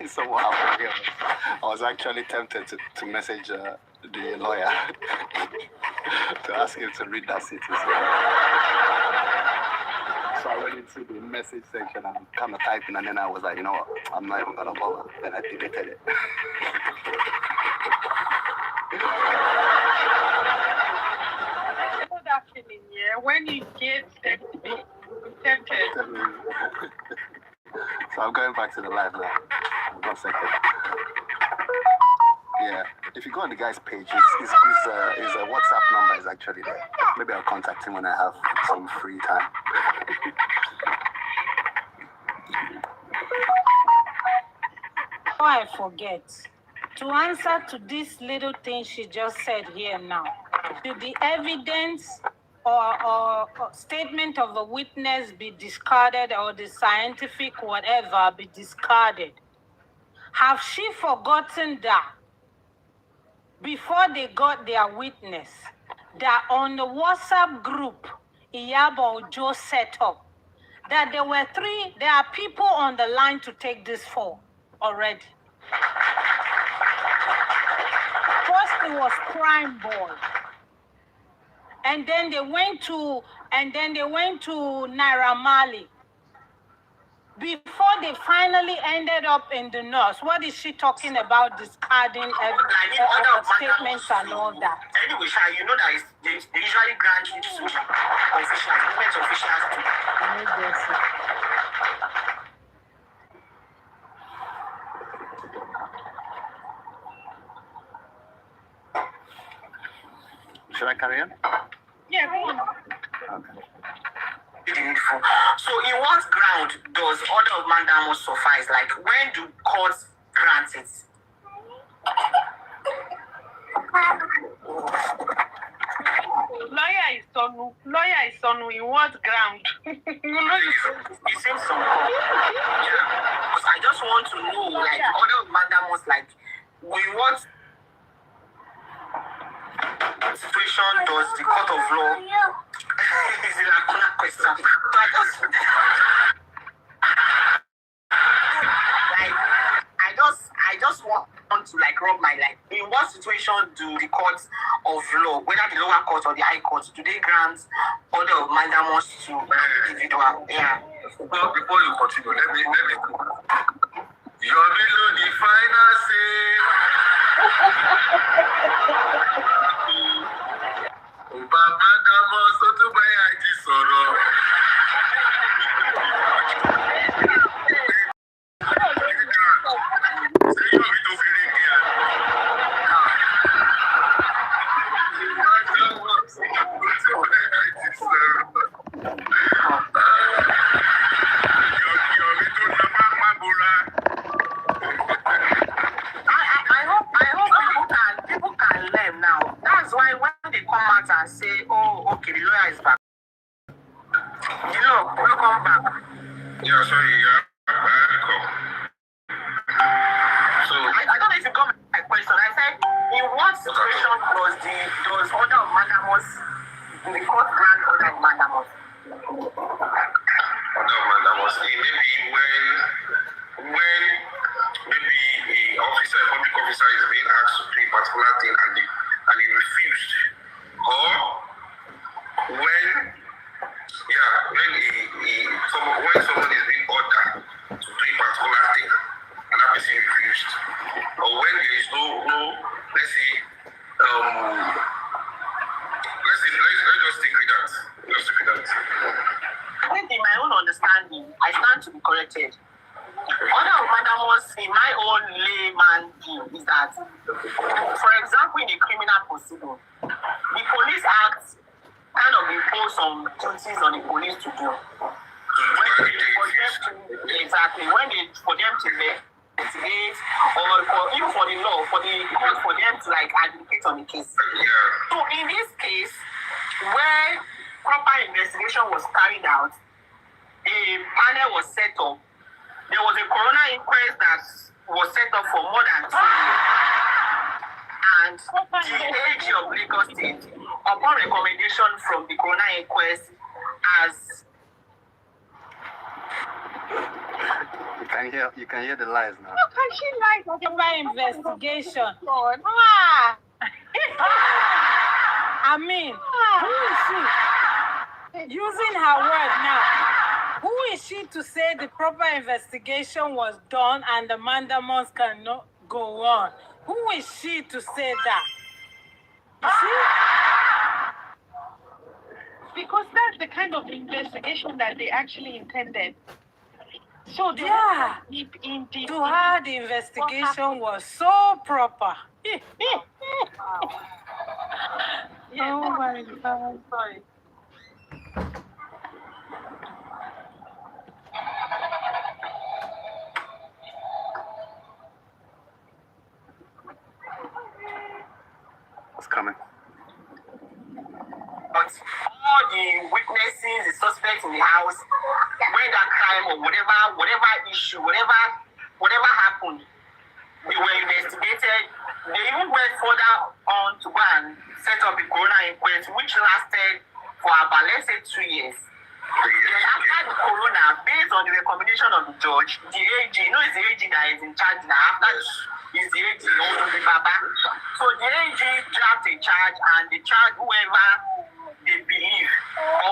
Speaker 7: So what happened here? I was actually tempted to message the lawyer to ask him to read that sentence. So I went into the message section and kind of typing, and then I was like, you know what, I'm not even gonna bother. Then I deleted it.
Speaker 3: That feeling, yeah, when you get tempted.
Speaker 7: So I'm going back to the live now. 1 second. Yeah, if you go on the guy's page, his WhatsApp number is actually there. Maybe I'll contact him when I have some free time.
Speaker 5: Oh, I forget. To answer to this little thing she just said here now, should the evidence or statement of a witness be discarded, or the scientific whatever be discarded? Have she forgotten that before they got their witness, that on the WhatsApp group Iyabo Joe set up, that there are people on the line to take this for already? First it was Crime Boy. And then they went to Naira Marley. Before they finally ended up in the nurse. What is she talking about, discarding statements and all that?
Speaker 11: Anyway, you know that they usually grant you to officials, government officials too.
Speaker 7: Should I carry on?
Speaker 3: Yeah, go on.
Speaker 7: Okay.
Speaker 11: So in what ground does order of mandamus suffice? Like, when do courts grant it?
Speaker 3: Lawyer is on in what ground?
Speaker 11: You seem so cool. Yeah. Because I just want to know, like, order of mandamus, like, in what situation does the court of law? Is it a question? I just want to like rub my like. In what situation do the courts of law, whether the lower court or the high court, do they grant order of mandamus to individual? Yeah.
Speaker 8: Well, before you continue, let me. Your below the final say. Oba mandamus so to buy IT sọ̀rọ̀.
Speaker 11: I hope welcome back.
Speaker 9: Yeah, sorry, I had to come. So
Speaker 11: I don't know if you got my question. I said, in what situation does order of mandamus, the court grant order of mandamus?
Speaker 9: mandamus, maybe when maybe a public officer is being asked to do a particular thing and he refused, or when someone is being ordered to do a particular thing and that person refused, or when there is no let's just take with that.
Speaker 11: I think in my own understanding, I stand to be corrected. Order of mandamus, in my own layman view, is that, for example, in a criminal proceeding, the Police Act kind of impose some duties on the police to do. For them to investigate, or even for the law, for them to like advocate on the case. So in this case, where proper investigation was carried out, a panel was set up. There was a coroner inquest that was set up for more than 2 years. And the AG of Lagos State, upon recommendation from the coroner inquest, as
Speaker 7: you can hear the lies now.
Speaker 5: How can she lie about my investigation? I mean, who is she? Using her word now. Who is she to say the proper investigation was done and the mandamus cannot go on? Who is she to say that? You see?
Speaker 2: Because that's the kind of investigation that they actually intended. So they deep in deep.
Speaker 5: To her, the investigation was so proper.
Speaker 2: Oh my God. Sorry.
Speaker 7: It's coming.
Speaker 11: But all the witnesses, the suspects in the house, when that crime or whatever issue, whatever happened, they were investigated. They even went further on to go and set up a coroner inquest, which lasted for about, let's say, 2 years. Then after the coroner, based on the recommendation of the judge, the AG, it's the AG that is in charge now. After is the AG, Omowummi Baba. So the AG drafted a charge, and they charged whoever they believe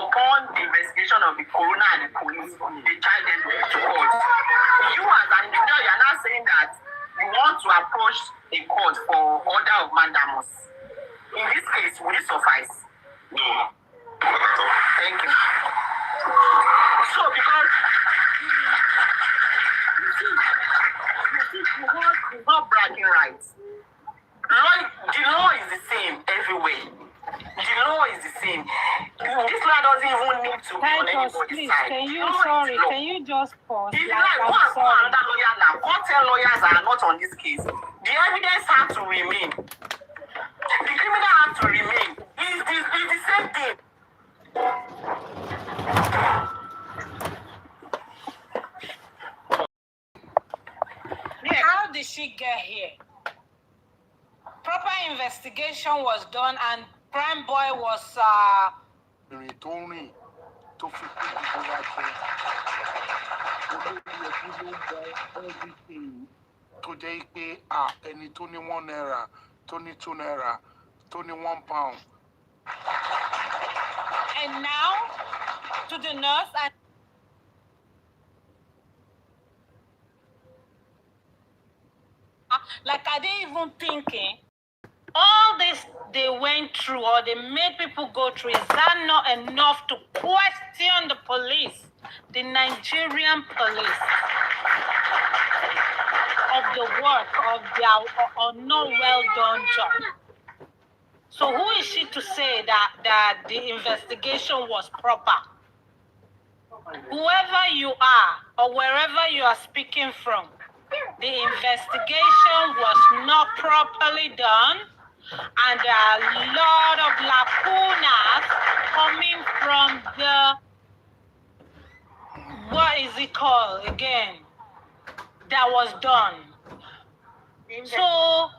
Speaker 11: upon the investigation of the coroner and the police, they charge them to court. You as an individual, you are now saying that you want to approach a court for order of mandamus. In this case, will it suffice?
Speaker 9: No, not at all.
Speaker 11: Thank you. So, because it's not bragging rights. The law is the same everywhere. The law is the same. This law doesn't even need to be on anybody's side.
Speaker 5: Can you just pause?
Speaker 11: If you like, go and call another lawyer now. Go tell lawyers that are not on this case. The evidence has to remain. The criminal has to remain. It's the same thing.
Speaker 5: How did she get here? Proper investigation was done and Prime Boy was
Speaker 13: everything today pay any 21 naira, 22 naira, 21 pound.
Speaker 5: and now to the nurse and like, are they even thinking all this they went through or they made people go through, is that not enough to question the police, the Nigerian police, of the work of their or no well done job? So who is she to say that the investigation was proper? Whoever you are or wherever you are speaking from, the investigation was not properly done, and there are a lot of lacunas coming from the what is it called again? That was done. So,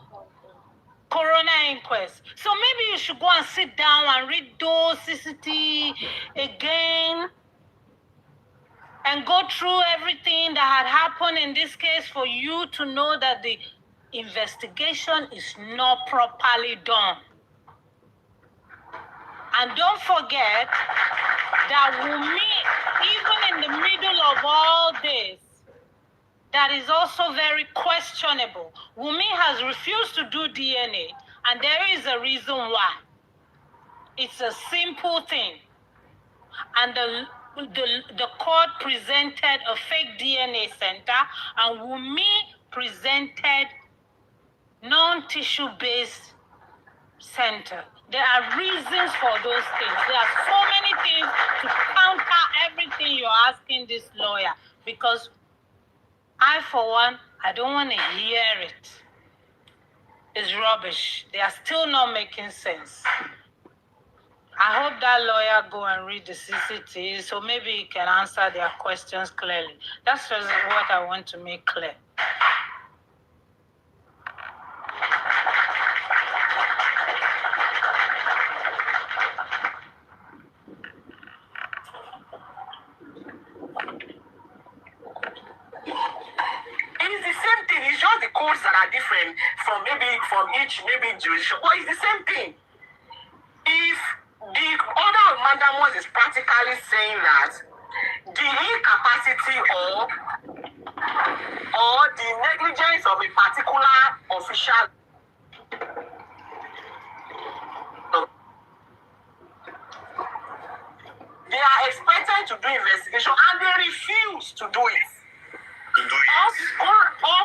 Speaker 5: coroner inquest. So maybe you should go and sit down and read those CCT again and go through everything that had happened in this case for you to know that the investigation is not properly done. And don't forget that Wunmi, even in the middle of all this, that is also very questionable. Wunmi has refused to do DNA, and there is a reason why. It's a simple thing. And the court presented a fake DNA center, and Wunmi presented non-tissue-based center. There are reasons for those things. There are so many things to counter everything you're asking this lawyer, because I, for one, I don't want to hear it. It's rubbish. They are still not making sense. I hope that lawyer go and read the CCTV so maybe he can answer their questions clearly. That's just what I want to make clear.
Speaker 11: That are different from each jurisdiction, but it's the same thing. If the order of mandamus is practically saying that the incapacity or the negligence of a particular official they are expected to do investigation and they refuse to do it. Or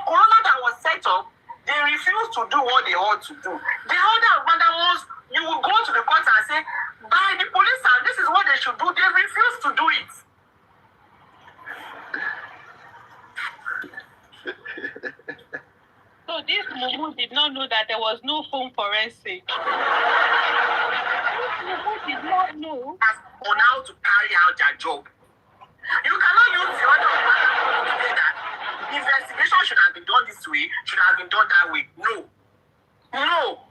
Speaker 11: corona that was set up, they refuse to do what they ought to do. The order of mandamus, you will go to the court and say, by the police, and this is what they should do. They refuse to do it.
Speaker 2: So this Mumu did not know that there was no phone forensic. Mumu did not know
Speaker 11: on how to carry out their job. You cannot use the order of mandamus to say that investigation should have been done this way, should have been done that way. No. No.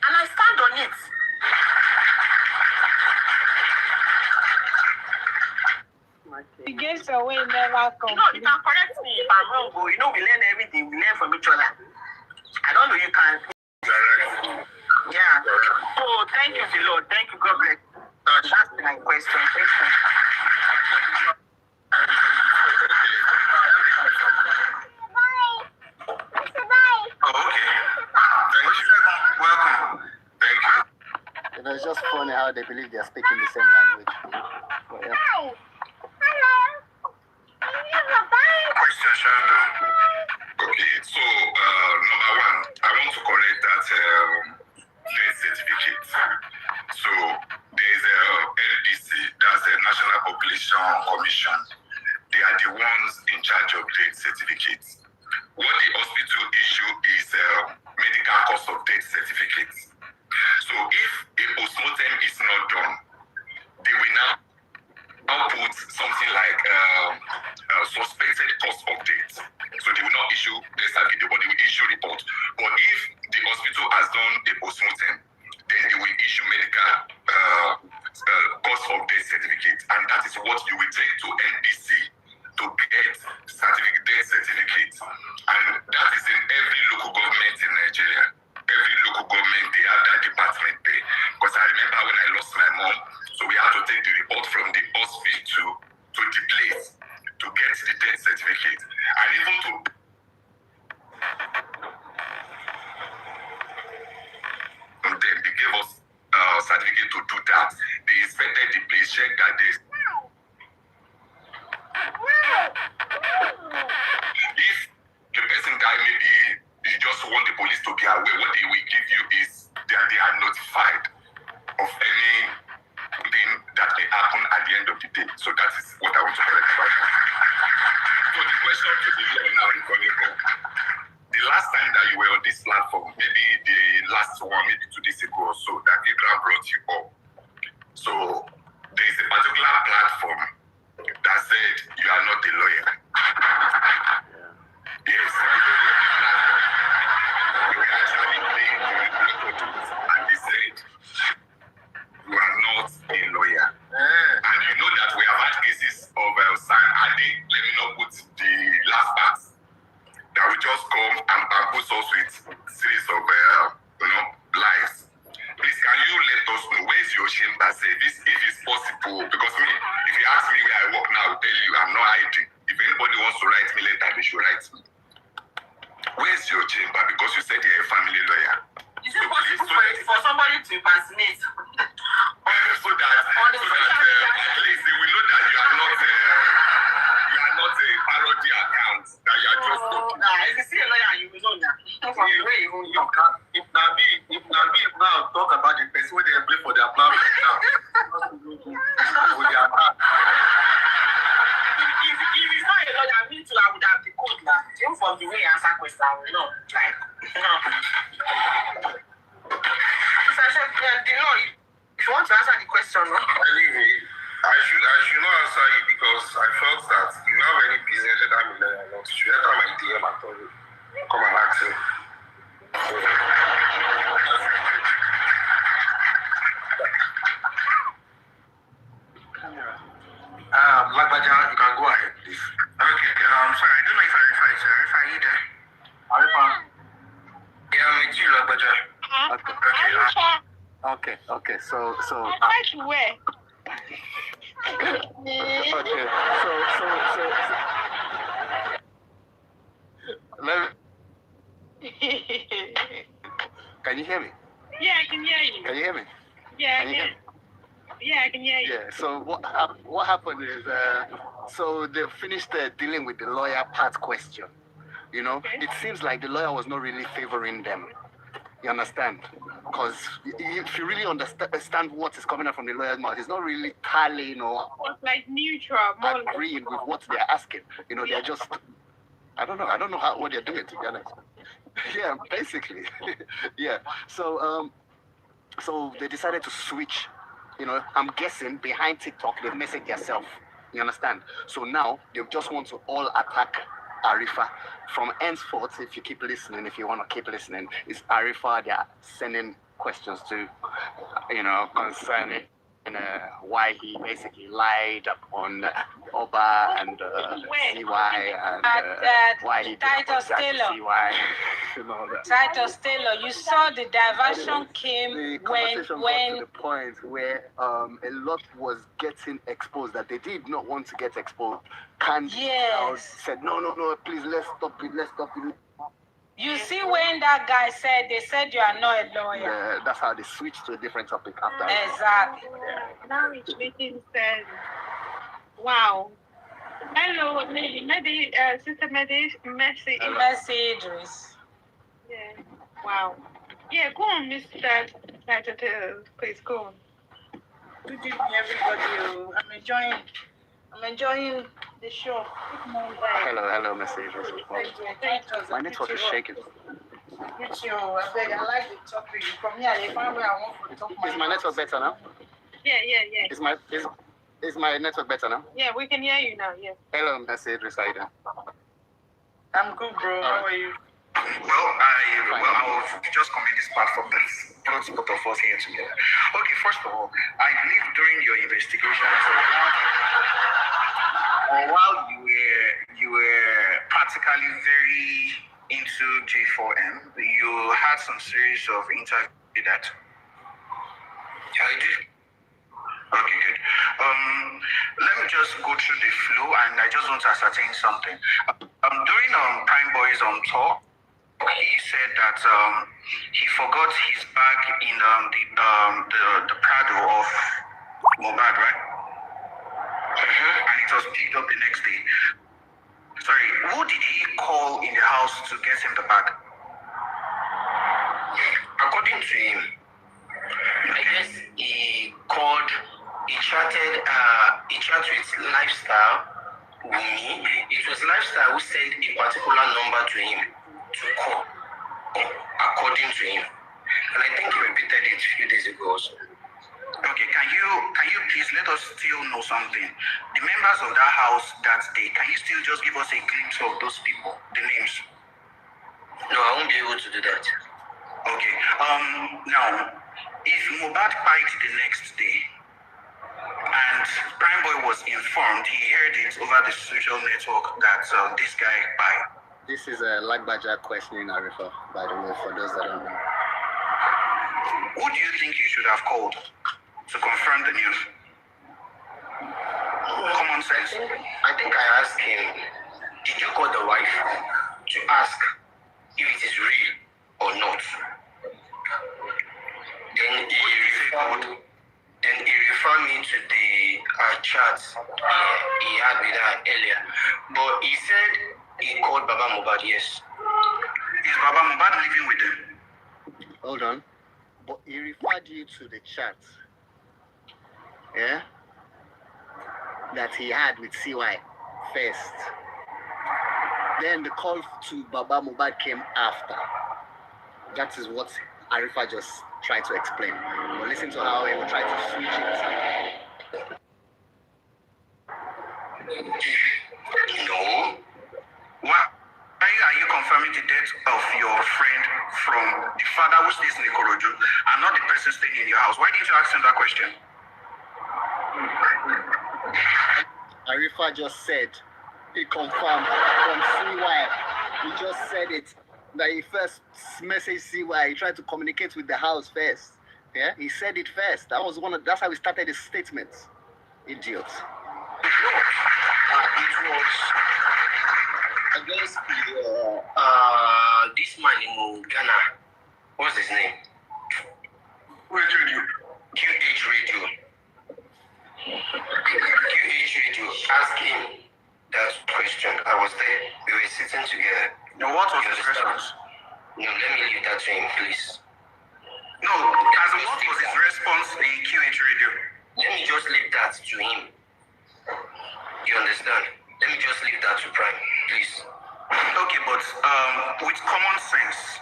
Speaker 11: And I stand on it.
Speaker 2: he gets away never come.
Speaker 11: You can correct me if I'm wrong, but we learn everything. We learn from each other. I don't know, you can. Yeah. So thank you, the Lord. Thank you, God bless. That's my question. Thank you.
Speaker 7: It's just funny how they believe they're speaking the same language. But, yeah.
Speaker 9: Question, Shando. Okay, so number one, I want to correct that death certificate. So there's a NDC, that's the National Population Commission. They are the ones in charge of death certificates. What the hospital issue is medical cause of death certificates. So if a postmortem is not done, they will now put something like suspected cause of death. So they will not issue death certificate, but they will issue report. But if the hospital has done a postmortem, then they will issue medical cause of death certificate, and that is what you will take to NDC to get death certificate. And that is in every local government in Nigeria. Every local government, they have that department there. Because I remember when I lost my mom, so we had to take the report from the hospital to the place to get the death certificate. And even to them, they gave us certificate to do that. They inspected the place, checked that they. If the person died, maybe you just want the police to be aware. What they will give you is that they are notified of anything that may happen at the end of the day. So that is what I want to correct about that. So the question to the law now in Koneko. The last time that you were on this platform, maybe the last one, maybe 2 days ago or so, that Adura brought you up. So there is a particular platform that said
Speaker 8: possible. Because me, if you ask me where I work now, I'll tell you I'm not hiding. If anybody wants to write me later, they should write me. Where's your chamber? Because you said you're a family lawyer.
Speaker 3: Is it possible for somebody to impersonate?
Speaker 8: So that at least they will know that you are not a parody account. That you are just
Speaker 3: Nah, if you see a lawyer, you will know that. From the way you look.
Speaker 8: if Nabi now talk about the person where they play for their platform now. With their back.
Speaker 3: If it's not a lawyer, me too, I would have the code now. Even from the way you answer questions, I will know. Like, So I said, the law, if you want to answer the question, no?
Speaker 8: Believe me, I should not answer you because I felt that you have any business that I'm in there or not. You should enter my DM and tell me. Come and ask him. Lagbaja, you can go ahead, please. Okay, sorry, I don't know if Arifa is there. Arifa, are you there? Arifa? Yeah, I'm with you, Lagbaja.
Speaker 7: Okay. So.
Speaker 2: Where?
Speaker 7: Okay. So. Let me, can you hear me?
Speaker 2: Yeah, I can hear you.
Speaker 7: Can you hear me?
Speaker 2: Yeah,
Speaker 7: Can you hear me?
Speaker 2: Yeah, I can hear you.
Speaker 7: Yeah. So what happened is, so they finished dealing with the lawyer part question. You know,
Speaker 2: Okay.
Speaker 7: it seems like the lawyer was not really favoring them. You understand? Because if you really understand what is coming out from the lawyer's mouth, it's not really tallying or
Speaker 2: It's like neutral, more like
Speaker 7: agreeing with what they're asking. You know, they're just, I don't know what they're doing, to be honest. Yeah, basically. Yeah. So they decided to switch. You know, I'm guessing behind TikTok they've messaged themselves. You understand? So now they just want to all attack Arifa. From henceforth, if you keep listening, if you want to keep listening, it's Arifa they are sending questions to, you know, concerning why he basically lied on Oba and CY and why he did
Speaker 5: Titus Taylor.
Speaker 7: CY and all that.
Speaker 5: Titus Taylor, you saw the diversion came
Speaker 7: The conversation
Speaker 5: when
Speaker 7: got to the point where a lot was getting exposed that they did not want to get exposed. Candy
Speaker 5: Yes.
Speaker 7: said, no, please, let's stop it.
Speaker 5: you see when that guy said they said you are not a lawyer.
Speaker 7: Yeah, that's how they switched to a different topic after.
Speaker 5: Exactly.
Speaker 2: now it's making sense. Wow. Hello, maybe Sister Mercy.
Speaker 5: Mercy Idris.
Speaker 2: Yeah. Wow. Yeah, go on, Mr. Title. Please go on.
Speaker 3: Good evening, everybody. I'm enjoying the show.
Speaker 7: Hello, message. My network is shaking.
Speaker 3: With you, I like the topic. From here, I find where I want to talk.
Speaker 7: Is my network better now?
Speaker 2: Yeah.
Speaker 7: Is my network better now?
Speaker 2: Yeah, we can hear you now, yeah.
Speaker 7: Hello, message. How you doing?
Speaker 3: I'm good, bro. How are you?
Speaker 8: Well, I will just comment this platform that's brought both of us here together. Okay, first of all, I believe during your investigations or while you were practically very into J4M, you had some series of interviews that I did. Okay, good. Let me just go through the flow, and I just want to ascertain something. During Prime Boys on tour, he said that he forgot his bag in the Prado of Mohbad, right? And it was picked up the next day. Sorry, who did he call in the house to get him the bag? According to him, I guess he chatted with Lifestyle Wumi. It was Lifestyle who sent a particular number to him to call, according to him. And I think he repeated it a few days ago also. Okay, can you please let us still know something? The members of that house that day, can you still just give us a glimpse of those people, the names? No, I won't be able to do that. Okay, now, if Mohbad biked the next day, and Prime Boy was informed, he heard it over the social network that this guy biked.
Speaker 7: This is a Lagbaja questioning Arifa, by the way, for those that don't know.
Speaker 8: Who do you think you should have called to confirm the news? chat he had with her earlier. But he said he called Baba Mohbad, yes.
Speaker 9: Is Baba Mohbad living with them?
Speaker 7: Hold on. But he referred you to the chat. Yeah? That he had with CY first. Then the call to Baba Mohbad came after. That is what Arifa just tried to explain. But listen to how he will try to switch it.
Speaker 9: No. Why are you confirming the death of your friend from the father who stays in Ikorodu and not the person staying in your house? Why didn't you ask him that question?
Speaker 7: Arifa just said, he confirmed from CY. He just said it. That he first messaged CY. He tried to communicate with the house first. Yeah, he said it first. That's how he started his statements. Idiots.
Speaker 8: It was against this man in Ghana. What's his name?
Speaker 9: Which radio?
Speaker 8: QH Radio. QH Radio asked him that question. I was there. We were sitting together.
Speaker 9: No, what was his response?
Speaker 8: No, let me leave that to him, please.
Speaker 9: No, as in what was his response in QH Radio?
Speaker 8: Let me just leave that to him. You understand? Let me just leave that to Prime, please.
Speaker 9: Okay, but with common sense.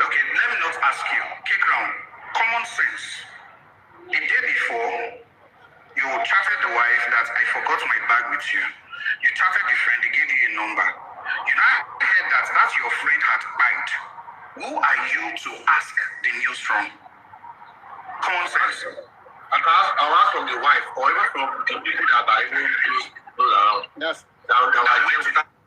Speaker 9: Okay, let me not ask you. Kick round. Common sense. The day before, you chatted the wife that I forgot my bag with you. You chatted the friend, they gave you a number. You now heard that your friend had died. Who are you to ask the news from? Common sense.
Speaker 14: I'll ask from the wife or even from the people that are even close around.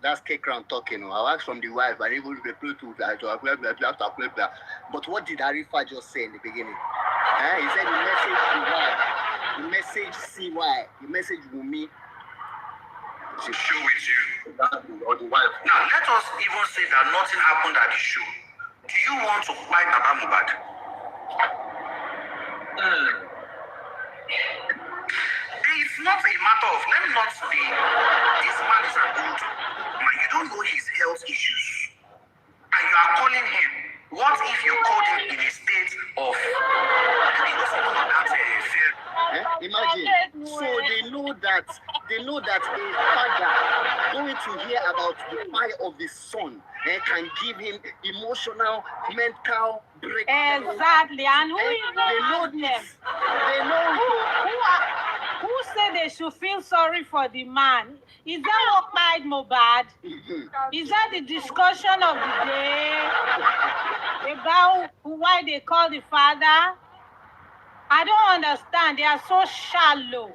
Speaker 7: That's Kekran talking. I'll ask from the wife, but even the people to blah, blah, blah, blah, blah. But what did Arifa just say in the beginning? He said he messaged the wife, he messaged CY, he messaged Wunmi.
Speaker 9: To show with you.
Speaker 14: Or the wife.
Speaker 9: Now, let us even say that nothing happened at the show. Do you want to buy Baba Mohbad? It's not a matter of, let me not be, this man is a good man. You don't know his health issues. And you are calling him. What if you called him in a state of,
Speaker 7: Imagine. So they know that a father going to hear about the fire of his son can give him emotional, mental breakdown.
Speaker 5: Exactly. And who
Speaker 7: they know this. They know
Speaker 5: who said they should feel sorry for the man? Is that what made Mohbad? Is that the discussion of the day about why they call the father? I don't understand. They are so shallow.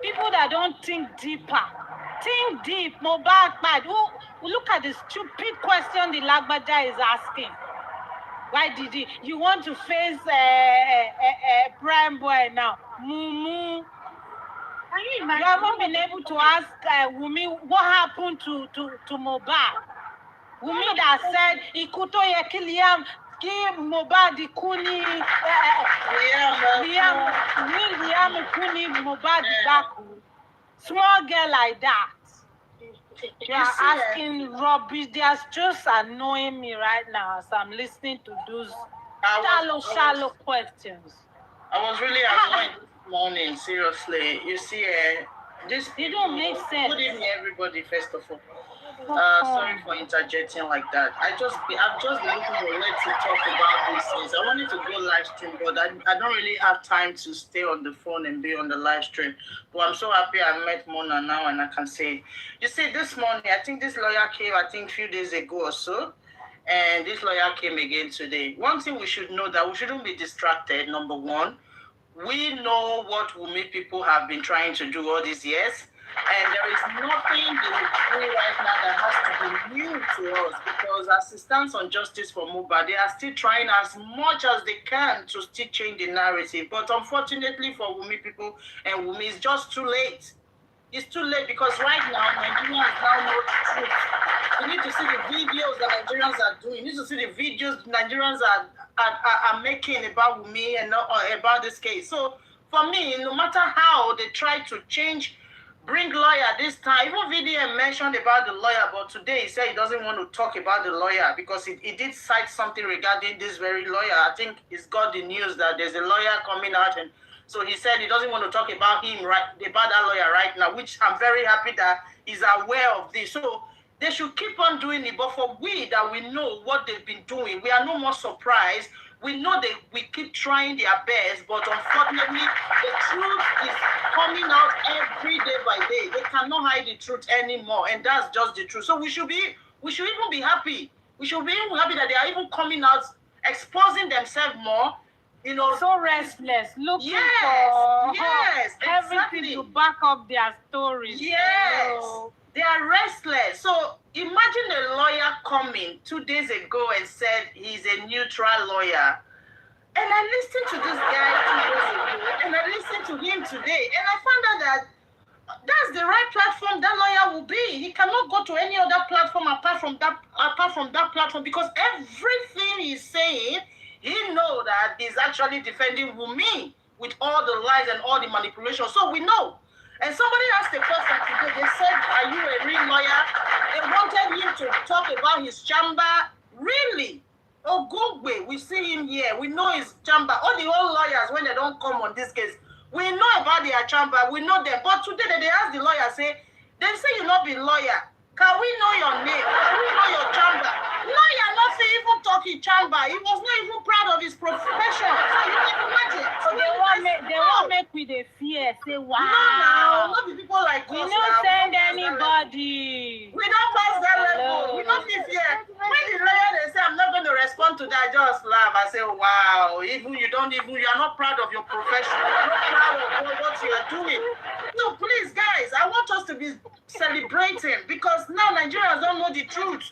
Speaker 5: People that don't think deeper. Think deep. Mohbad, look at the stupid question the Lagbaja is asking. Why did he? You want to face Prime Boy now? Mumu. You haven't been able to ask Wunmi what happened to Mohbad. Wunmi that said, Ikuto Yekiliam, give Mohbad the Kuni, Liam Kuni Mohbad Baku. Small girl like that. They are asking rubbish. They are just annoying me right now as I'm listening to those shallow questions.
Speaker 3: I was really annoyed this morning, seriously. You see, this
Speaker 5: it don't make sense.
Speaker 3: Good evening, everybody, first of all. Sorry for interjecting like that. I've just been looking for a way to talk about these things. I wanted to go live stream, but I don't really have time to stay on the phone and be on the live stream. But I'm so happy I met Mona now and I can say, you see, this morning, I think this lawyer came, a few days ago or so, and this lawyer came again today. One thing we should know that we shouldn't be distracted, number one. We know what Wunmi people have been trying to do all these years. And there is nothing they will do right now that has to be new to us, because as it stands on justice for Mohbad, they are still trying as much as they can to still change the narrative. But unfortunately for Wunmi people and Wunmi, it's just too late. It's too late because right now, Nigerians now know the truth. You need to see the videos that Nigerians are doing. You need to see the videos Nigerians are making about Wunmi and about this case. So for me, no matter how they try to change, bring lawyer this time, even VDM mentioned about the lawyer, but today he said he doesn't want to talk about the lawyer because he did cite something regarding this very lawyer. I think he's got the news that there's a lawyer coming out, and so he said he doesn't want to talk about him, about that lawyer right now, which I'm very happy that he's aware of this. So they should keep on doing it, but for we that we know what they've been doing, we are no more surprised. We know that we keep trying their best, but unfortunately, the truth is coming out every day by day. They cannot hide the truth anymore, and that's just the truth. So we should even be happy. We should be even happy that they are even coming out, exposing themselves more. You know,
Speaker 5: so restless, looking for everything to back up their stories.
Speaker 3: Yes, they are restless. So imagine a lawyer coming 2 days ago and said he's a neutral lawyer. And I listened to this guy 2 days ago, and I listened to him today, and I found out that that's the right platform that lawyer will be. He cannot go to any other platform apart from that platform, because everything he's saying, he know that he's actually defending Wunmi with all the lies and all the manipulation. So we know. And somebody asked a question today. They said, "Are you a real lawyer?" They wanted him to talk about his chamber. Really? Oh, good way. We see him here. We know his chamber. All the old lawyers, when they don't come on this case, we know about their chamber. We know them. But today, they ask the lawyer, they say you not be lawyer. Can we know your name? Can we know your chamber? Lawyer not even talking chamber. He was not even proud of his profession. So you can imagine.
Speaker 5: So they won't make me the fear. Say, wow.
Speaker 3: No, not the people like
Speaker 5: we
Speaker 3: us.
Speaker 5: We don't send anybody.
Speaker 3: We don't pass that level. We don't feel fear. When the lawyer they say, I'm not going to respond to that, just laugh. I say, wow. You are not proud of your profession. You're not proud of what you are doing. No, please, guys, I want us to be celebrating, because now Nigerians don't know the truth.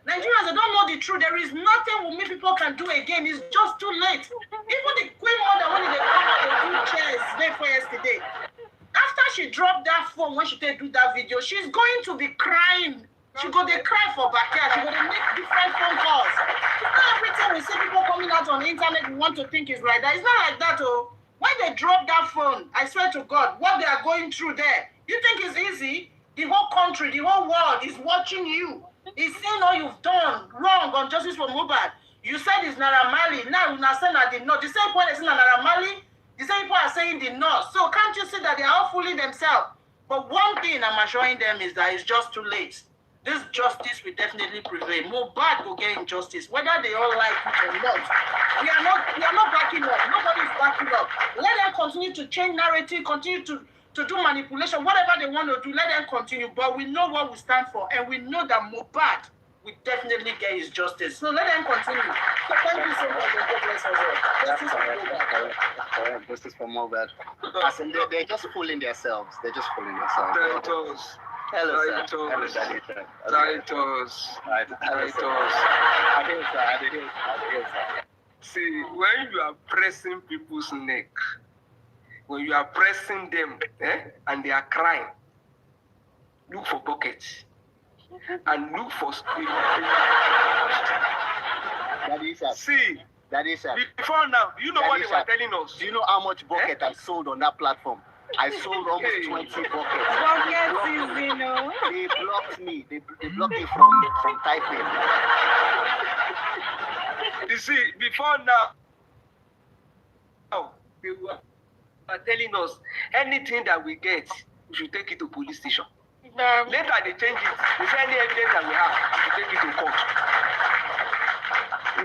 Speaker 3: Nigerians don't know the truth. There is nothing Wunmi people can do again. It's just too late. Even the Queen Mother, when they come out and do chairs yesterday, after she dropped that phone, when she did do that video, she's going to be crying. She go to cry for backyard. She go to make different phone calls. It's not everything we see people coming out on the internet, we want to think is like that. It's not like that, oh. When they drop that phone, I swear to God, what they are going through there, you think it's easy? The whole country, the whole world is watching you. It's seeing all you've done wrong on Justice for Mohbad. You said it's Naira Marley. Now you're not saying that the North. The same point is Naira Marley. The same people are saying the North. So can't you see that they are all fooling themselves? But one thing I'm assuring them is that it's just too late. This justice will definitely prevail. Mohbad will get injustice, whether they all like it or not. We are not backing up. Nobody's backing up. Let them continue to change narrative, continue to do manipulation, whatever they want to do, let them continue. But we know what we stand for, and we know that Mohbad will definitely get his justice. So let them continue. So thank you so much, and God bless us all. Justice for Mohbad.
Speaker 7: Justice for Mohbad. Listen, they're just fooling themselves. They're just fooling themselves.
Speaker 6: Titus.
Speaker 7: Hello, sir.
Speaker 6: Titus. See, when you are pressing people's neck, when you are pressing them, and they are crying, look for buckets and look for spirit. See, before now, do you know what they were telling us?
Speaker 7: Do you know how much bucket I sold on that platform? I sold almost 20 buckets. They blocked me. They blocked me from typing.
Speaker 6: You see, before now, they were telling us anything that we get, we should take it to police station. Later they change it. They say any evidence that we have, we should take it to court.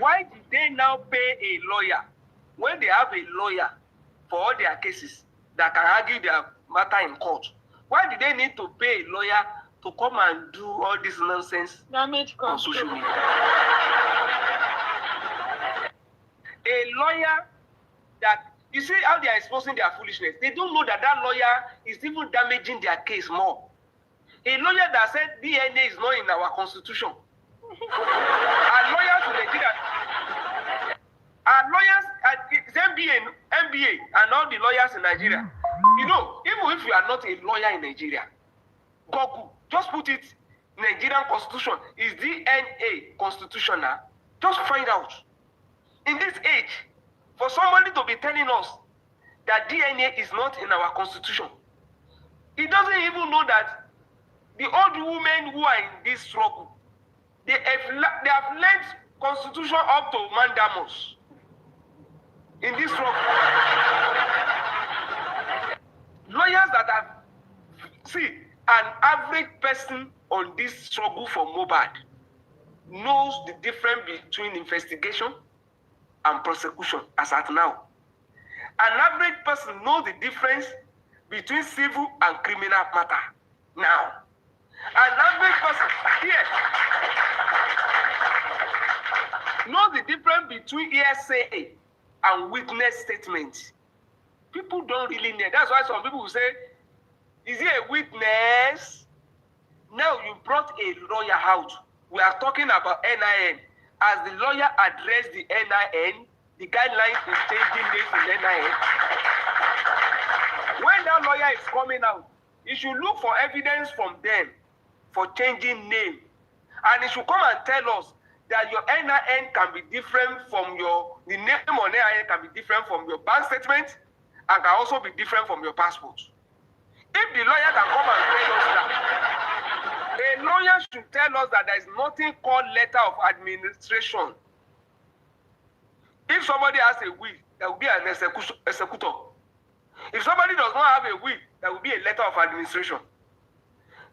Speaker 6: Why did they now pay a lawyer when they have a lawyer for all their cases that can argue their matter in court? Why do they need to pay a lawyer to come and do all this nonsense on social media? A lawyer that, you see how they are exposing their foolishness. They don't know that that lawyer is even damaging their case more. A lawyer that said DNA is not in our constitution. Our lawyers in Nigeria, our lawyers at MBA, and all the lawyers in Nigeria. You know, even if you are not a lawyer in Nigeria, Google, just put it, Nigerian constitution, is DNA constitutional? Just find out. In this age, for somebody to be telling us that DNA is not in our constitution. He doesn't even know that the old women who are in this struggle, they have learned constitution up to mandamus in this struggle. Lawyers that have, see, an average person on this struggle for Mohbad knows the difference between investigation and prosecution as at now. An average person knows the difference between civil and criminal matter now. An average person here knows the difference between hearsay and witness statement. People don't really know. That's why some people will say, is he a witness? Now you brought a lawyer out. We are talking about NIN. As the lawyer addressed the NIN, the guidelines is changing names in NIN. When that lawyer is coming out, he should look for evidence from them for changing name. And he should come and tell us that your NIN can be different from the name on NIN can be different from your bank statement and can also be different from your passport. If the lawyer can come and tell us that, a lawyer should tell us that there is nothing called letter of administration. If somebody has a will, there will be an executor. If somebody does not have a will, there will be a letter of administration.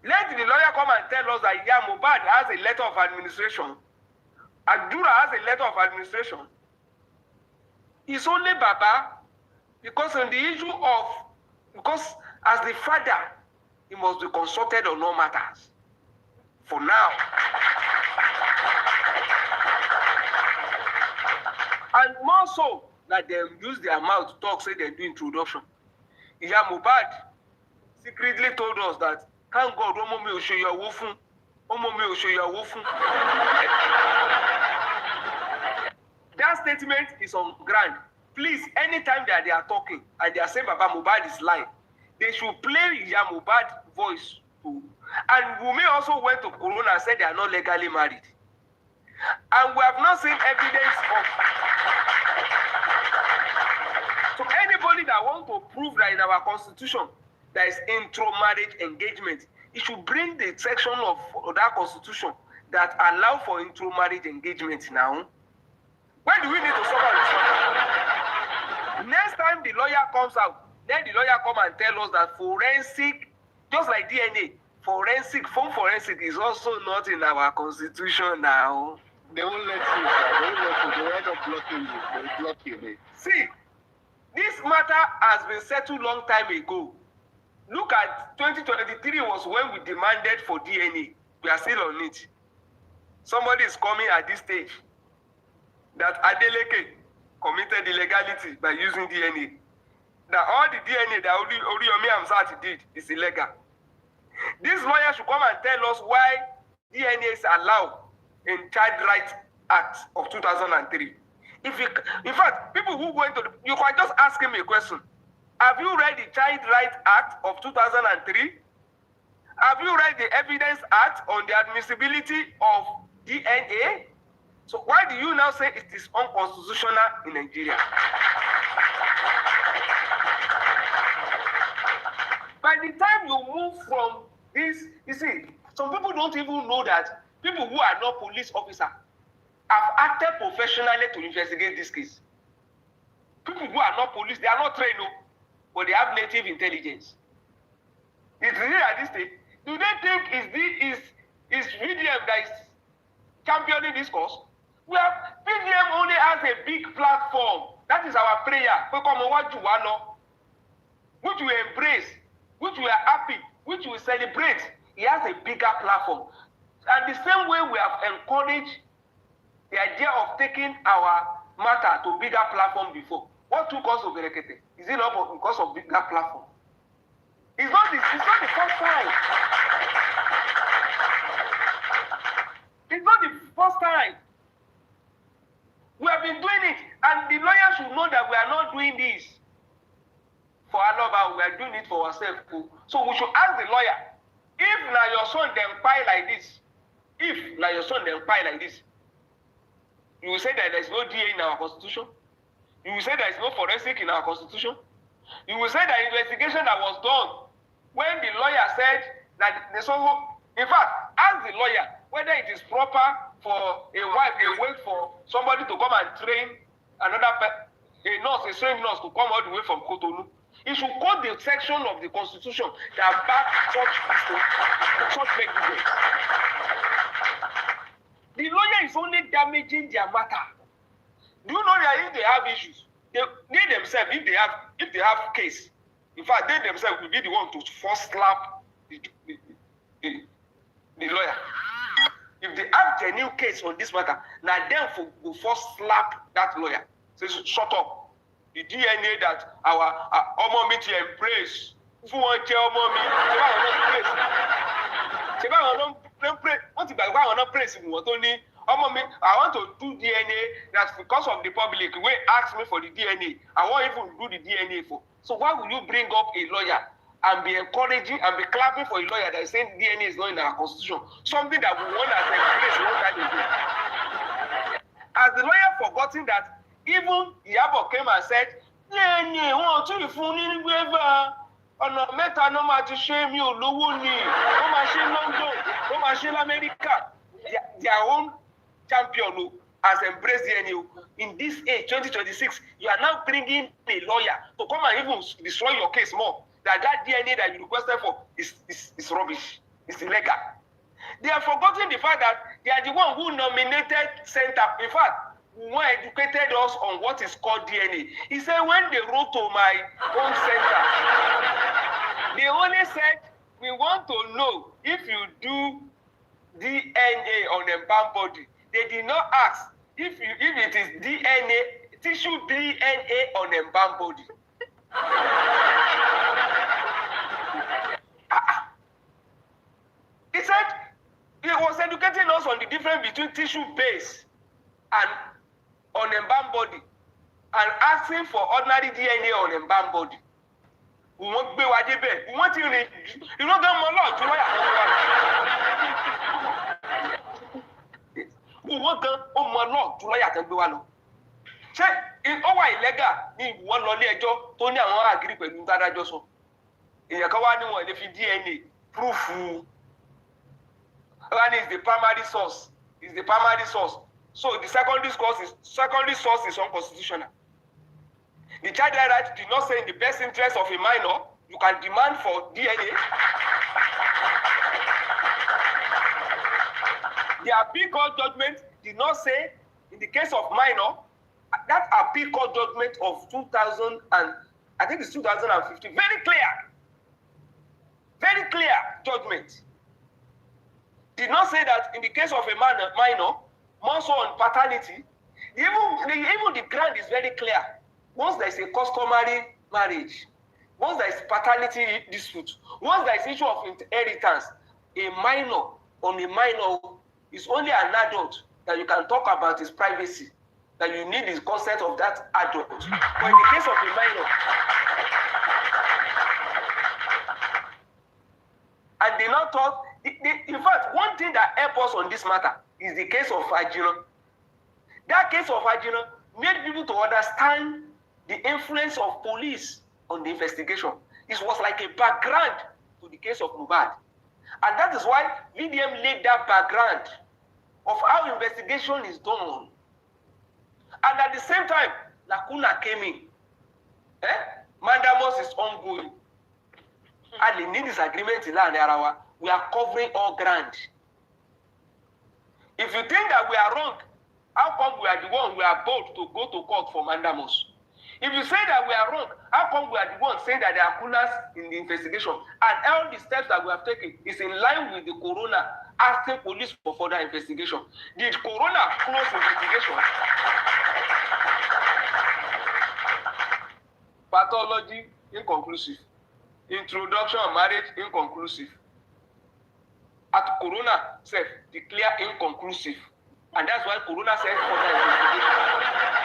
Speaker 6: Let the lawyer come and tell us that Mohbad has a letter of administration. Adura has a letter of administration. It's only Baba, because on the issue of, because as the father, he must be consulted on all matters. For now. And more so, that they use their mouth to talk, say they do introduction. Mohbad secretly told us that, thank God, Omowummi will show you a wolfun. Omowummi will show you a wolfun. That statement is on ground. Please, anytime that they are talking and they are saying Baba Mohbad is lying, they should play Mohbad voice too. And Wunmi also went to Corona and said they are not legally married. And we have not seen evidence of. So anybody that wants to prove that in our constitution there is intro-marriage engagement, it should bring the section of that constitution that allow for intro-marriage engagement now. Why do we need to solve this one? Next time the lawyer comes out, then the lawyer come and tell us that forensic, just like DNA, phone forensic is also not in our constitution now.
Speaker 7: They won't let you, they won't let you, they will end up blocking you, they will block you.
Speaker 6: See, this matter has been settled long time ago. Look at 2023 was when we demanded for DNA. We are still on it. Somebody is coming at this stage that Adeleke committed illegality by using DNA. That all the DNA that Oriyomi Hamzat did is illegal. This lawyer should come and tell us why DNA is allowed in Child Rights Act of 2003. In fact, people who go into you can just ask him a question. Have you read the Child Rights Act of 2003? Have you read the Evidence Act on the admissibility of DNA? So why do you now say it is unconstitutional in Nigeria? By the time you move from this, you see, some people don't even know that people who are not police officers have acted professionally to investigate this case. People who are not police, they are not trained, but they have native intelligence. It's really at this stage. Do they think is VDM that is championing this cause? Well, VDM only has a big platform. That is our prayer. Which we embrace, which we are happy, which we celebrate. He has a bigger platform. And the same way we have encouraged the idea of taking our matter to bigger platform before. What took us to Berekete? Is it not because of bigger platform? It's not the first time. It's not the first time. We have been doing it, and the lawyer should know that we are not doing this for Aloba, we are doing it for ourselves. So we should ask the lawyer, if now your son then pie like this, you will say that there is no DA in our constitution. You will say there is no forensic in our constitution. You will say that investigation that was done when the lawyer said that the so in fact, ask the lawyer whether it is proper for a wife to wait for somebody to come and train a nurse, a trained nurse to come all the way from Cotonou. He should quote the section of the constitution that backs such negligence. The lawyer is only damaging their matter. Do you know that if they have issues, they themselves, if they have case, in fact, they themselves will be the one to first slap the lawyer. If they have genuine case on this matter, now them will first slap that lawyer. Say, shut up. The DNA that our Omowummi to embrace. If you want to tell Omowummi, I want to do DNA. That's because of the public. When ask me for the DNA, I won't even do the DNA for. So why would you bring up a lawyer and be encouraging and be clapping for a lawyer that is saying DNA is not in our constitution? Something that we want as embrace one time ago. Has the lawyer forgotten that even Iyabo came and said, DNA, wọ́n tún fún ní waiver. Ọ̀nà mẹ́ta ló máa ti ṣe mí olówó ni. Wọ́n máa ṣe London, wọ́n máa ṣe l'America. Their own champion has embraced DNA. In this age, 2026, you are now bringing a lawyer to come and even destroy your case more. That DNA that you requested for is rubbish. It's illegal. They have forgotten the fact that they are the one who nominated center. In fact, who educated us on what is called DNA. He said when they wrote to my own center, they only said, we want to know if you do DNA on a bound body. They did not ask if it is DNA, tissue DNA on a bound body. He said he was educating us on the difference between tissue base and on embalmed body and asking for ordinary DNA on embalmed body. We want to be we want to you know that we want to ṣé ó wà illegal ní wọ́n lọ ilé ẹjọ́ tó ní àwọn agree pẹ̀lú dádájọ́ sọ. Èèyàn kan wá ní wọ́n lè fi DNA proof one is the primary source. Is the primary source. So the secondary source is unconstitutional. The child right did not say in the best interest of a minor, you can demand for DNA. The appeal court judgment did not say in the case of minor, that appeal court judgment of 2000 and I think it's 2015, very clear judgment. Did not say that in the case of a minor, more so on paternity, even the ground is very clear. Once there is a customary marriage, once there is paternity dispute, once there is issue of inheritance, a minor on a minor is only an adult that you can talk about his privacy, that you need the consent of that adult. But in the case of a minor, and they not thought, in fact, one thing that helped us on this matter is the case of Adura. That case of Adura made people to understand the influence of police on the investigation. It was like a background to the case of Mohbad. And that is why VDM laid that background of how investigation is done. And at the same time, Lacuna came in. Mandamus is ongoing. And they need disagreement in Arawa. We are covering all ground. If you think that we are wrong, how come we are the one we are bold to go to court for Mandamus? If you say that we are wrong, how come we are the ones saying that there are lacunas in the investigation? And all the steps that we have taken is in line with the coroner asking police for further investigation. Did coroner close investigation? Pathology, inconclusive. Introduction of marriage, inconclusive. At coroner said declare inconclusive. And that's why coroner said further investigation.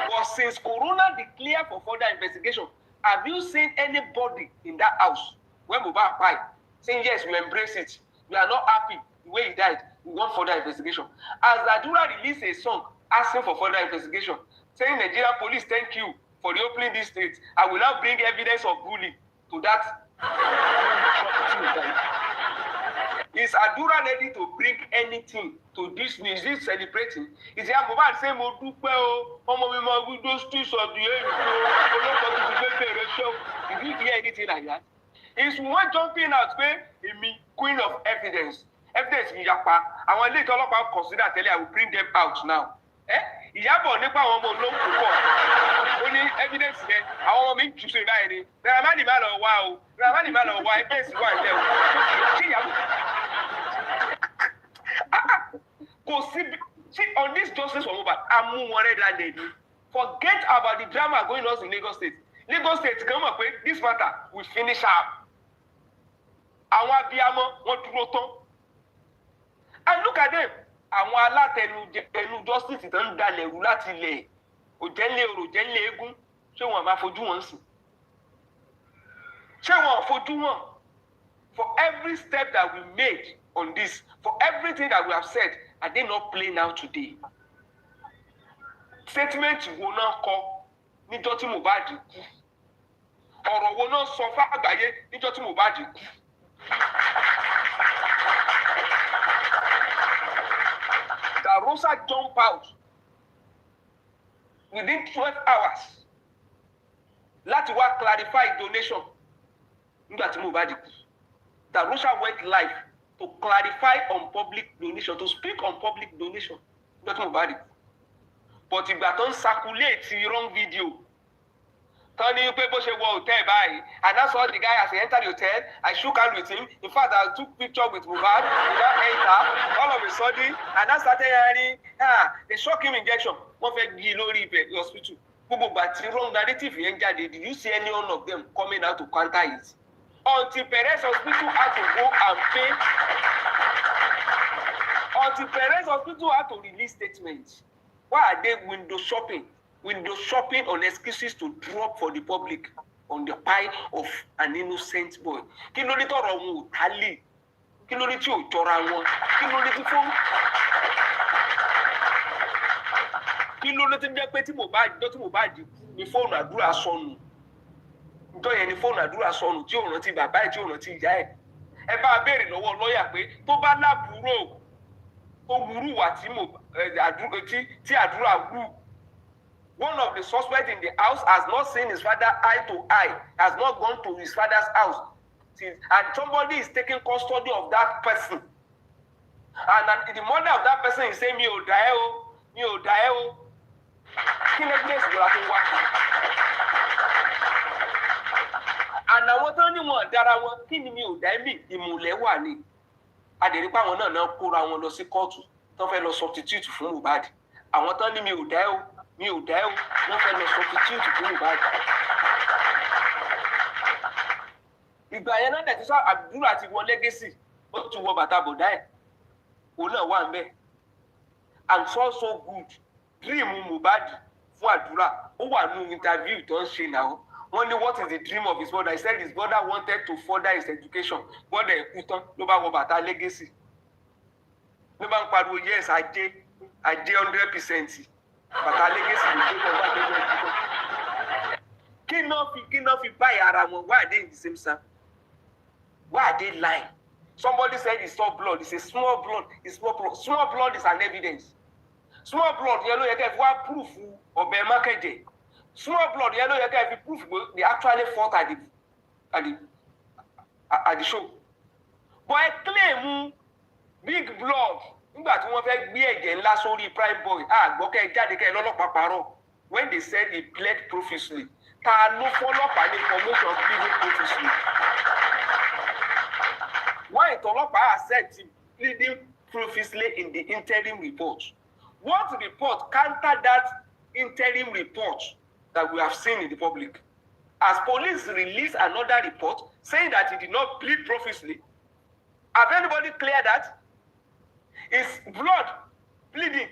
Speaker 6: But since coroner declared for further investigation, have you seen anybody in that house when Mohbad died saying yes, we embrace it, we are not happy the way he died, we want further investigation? As Adura released a song asking for further investigation, saying Nigerian police, thank you, for the opening this state, I will now bring evidence of bullying to that. Is Adura ready to bring anything to this news? Is he celebrating? Is he about saying, "Mo dúpẹ́ o, ọmọ mi máa wí those streets of the age o, olóko tó ti gbé bẹ̀rẹ̀ show"? Did you hear anything like that? Is one jumping out pé èmi queen of evidence. Evidence mi yapa. Àwọn ilé ìtọ́lọ́pàá consider tẹ́lẹ̀, I will bring them out now. Iyabo nípa àwọn ọmọ olóhùn púpọ̀. Ó ní evidence yẹn, àwọn ọmọ mi ń jù sí ìbáyìí ni. Ramani má lọ wá o. Ramani má lọ wá evidence wà ilé o. Ṣé Iyabo? See, on this justice for Mohbad, I'm more than forget about the drama going on in Lagos State. Lagos State come up with this matter, we finish up. Àwọn abiyamọ wọn dúró tán. And look at them. Àwọn alátẹnu justice tán dalẹ̀ rú láti ilẹ̀. Òjẹ́lé orò, òjẹ́lé eégún. Ṣé wọn máa fojú wọn sìn? Ṣé wọn fojú wọn? For every step that we made on this, for everything that we have said, are they not playing out today? Statement wo náà kọ níjọ́ tí Mohbad kú? Ọ̀rọ̀ wo náà sọ fún àgbáyé níjọ́ tí Mohbad kú? That Rosa jump out within 12 hours láti wá clarify donation nígbà tí Mohbad kú. That Rosa went live to clarify on public donation, to speak on public donation. Nothing about it. But if that don't circulate the wrong video, Tony, you people say, well, hotel bye. And that's all the guy as he entered the hotel. I shook hands with him. In fact, I took picture with Mohbad. He now enter. All of a sudden, and I started hearing, they shock him injection. One for Gilori hospital. But wrong narrative, did you see any one of them coming out to counter it? Until Perez Hospital had to go and pay. Until Perez Hospital had to release statements. Why are they window shopping? Window shopping on excuses to drop for the public on the pile of an innocent boy. Kí ló dé tọrọ wọn ò tálè? Kí ló dé tí ò jọra wọn? Kí ló dé tí fún? Kí ló dé tí jẹ́ pé tí Mohbad ní fóònù Àdúrà sọnù? Ǹjọ́ yẹn ni fóònù Àdúrà sọnù tí ò rántí bàbá ẹ̀ tí ò rántí ìyá ẹ̀. Ẹ bá béèrè lọ́wọ́ lọ́ọ̀yà pé tó bá lábúrò tó wúrú wà tí Àdúrà wú. One of the suspects in the house has not seen his father eye to eye, has not gone to his father's house. And somebody is taking custody of that person. And the mother of that person is saying, mi ò dá ẹ́ o. Kí ló dé ìsìnkú láti wá? And àwọn tó ní wọn dára wọn, kí ni mi ò dá ẹ́ mi? Ìmùlẹ̀ wà ní. Adẹ̀rí pé àwọn náà kóra wọn lọ sí kóòtù tó fẹ́ lọ substitute fún Mohbad. Àwọn tó ní mi ò dá ẹ́ o. Mi ò dá ẹ́ o, wọ́n fẹ́ lọ substitute fún Mohbad. Ìgbà yẹn náà dẹ̀tí sọ Àdúrà ti wọ legacy, ó ti wọ bàtà bọ̀dá ẹ̀. Òun náà wà ń bẹ̀. And so good, dream Mohbad fún Àdúrà. Ó wà nínú interview tó ń ṣe náà. Wọ́n ní what is the dream of his brother? He said his brother wanted to further his education. Brother ẹ̀kú tán ló bá wọ bàtà legacy. Ló bá ń pariwo yes, ajé 100%. Bàtà legacy ló gbé wọn wá lójú ẹ̀kú. Kí náà fi báyìí ara wọn? Why are they in the same cell? Why are they lying? Somebody said he saw blood. It's a small blood. It's small blood. Small blood is an evidence. Small blood yẹn ló yẹ kẹ́ fi wá proof ọbẹ̀ mákẹ́jẹ̀. Small blood yẹn ló yẹ kẹ́ fi proof they actually fought at the show. But I claim big blood. Nígbà tí wọ́n fẹ́ gbé ẹ̀jẹ̀ ńlá sórí prime boy, àgbọ̀kẹ́ jáde kẹ́ lọ́lọ́pàá parọ́. When they said he pled profusely, ta ló fọ́lọ́pàá ní information pleading profusely? Why ìtọ́lọ́pàá accept pleading profusely in the interim report? What report counter that interim report that we have seen in the public? As police release another report saying that he did not plead profusely, have anybody cleared that? Is blood bleeding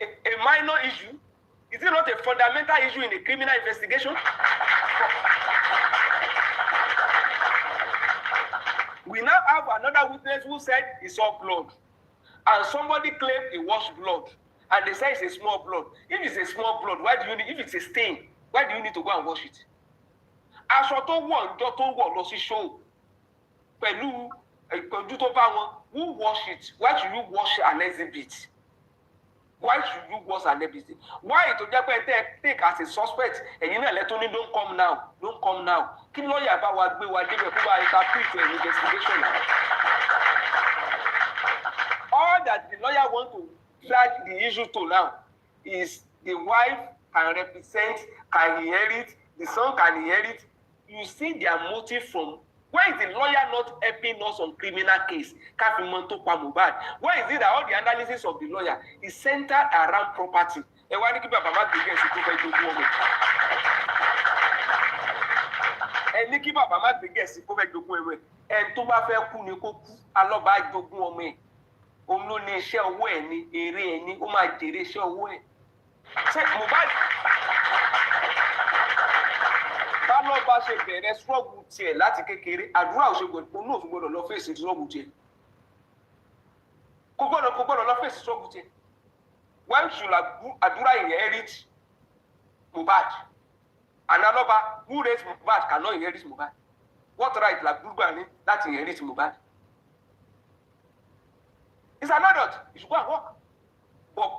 Speaker 6: a minor issue? Is it not a fundamental issue in a criminal investigation? We now have another witness who said he saw blood. And somebody claimed he washed blood. And they say it's a small blood. If it's a small blood, why do you need, if it's a stain, Why do you need to go and wash it? Aṣọ tó wọ̀ ǹjọ́ tó wọ̀ lọ sí show pẹ̀lú ìpọ́njú tó bá wọn, who wash it? Why should you wash an exhibit? Why should you wash an exhibit? Why tó jẹ́ pé take as a suspect ẹ̀yin náà lẹ́tọ́ ní don't come now, don't come now. Kí lọ́ọ̀yà bá wa gbé wa débẹ̀ kó bá interpret an investigation? All that the lawyer want to drag the issue to now is the wife can represent, can inherit, the son can inherit. You see their motive from. Why is the lawyer not helping us on criminal case? Why is it that all the analysis of the lawyer is centered around property? And tó bá fẹ́ kú ni kó kú, alọ́ba jogún ọmọ ẹ̀. Òun ló ní iṣẹ́ owó ẹ̀ ní, èrè ẹ̀ ní, ó máa jèrè iṣẹ́ owó ẹ̀. Ṣé Mohbad bá lọ́ bá ṣe bẹ̀rẹ̀ struggle tiẹ̀ láti kékeré, àdúrà ò ṣe gbọ́dọ̀, òun náà fi gbọ́dọ̀ lọ fèsì struggle tiẹ̀. Kò gbọ́dọ̀ lọ fèsì struggle tiẹ̀. When should Adura inherit Mohbad? And Aloba, who raised Mohbad, cannot inherit Mohbad. What right la Adura ní láti inherit Mohbad? It's an adult. He should go and work. But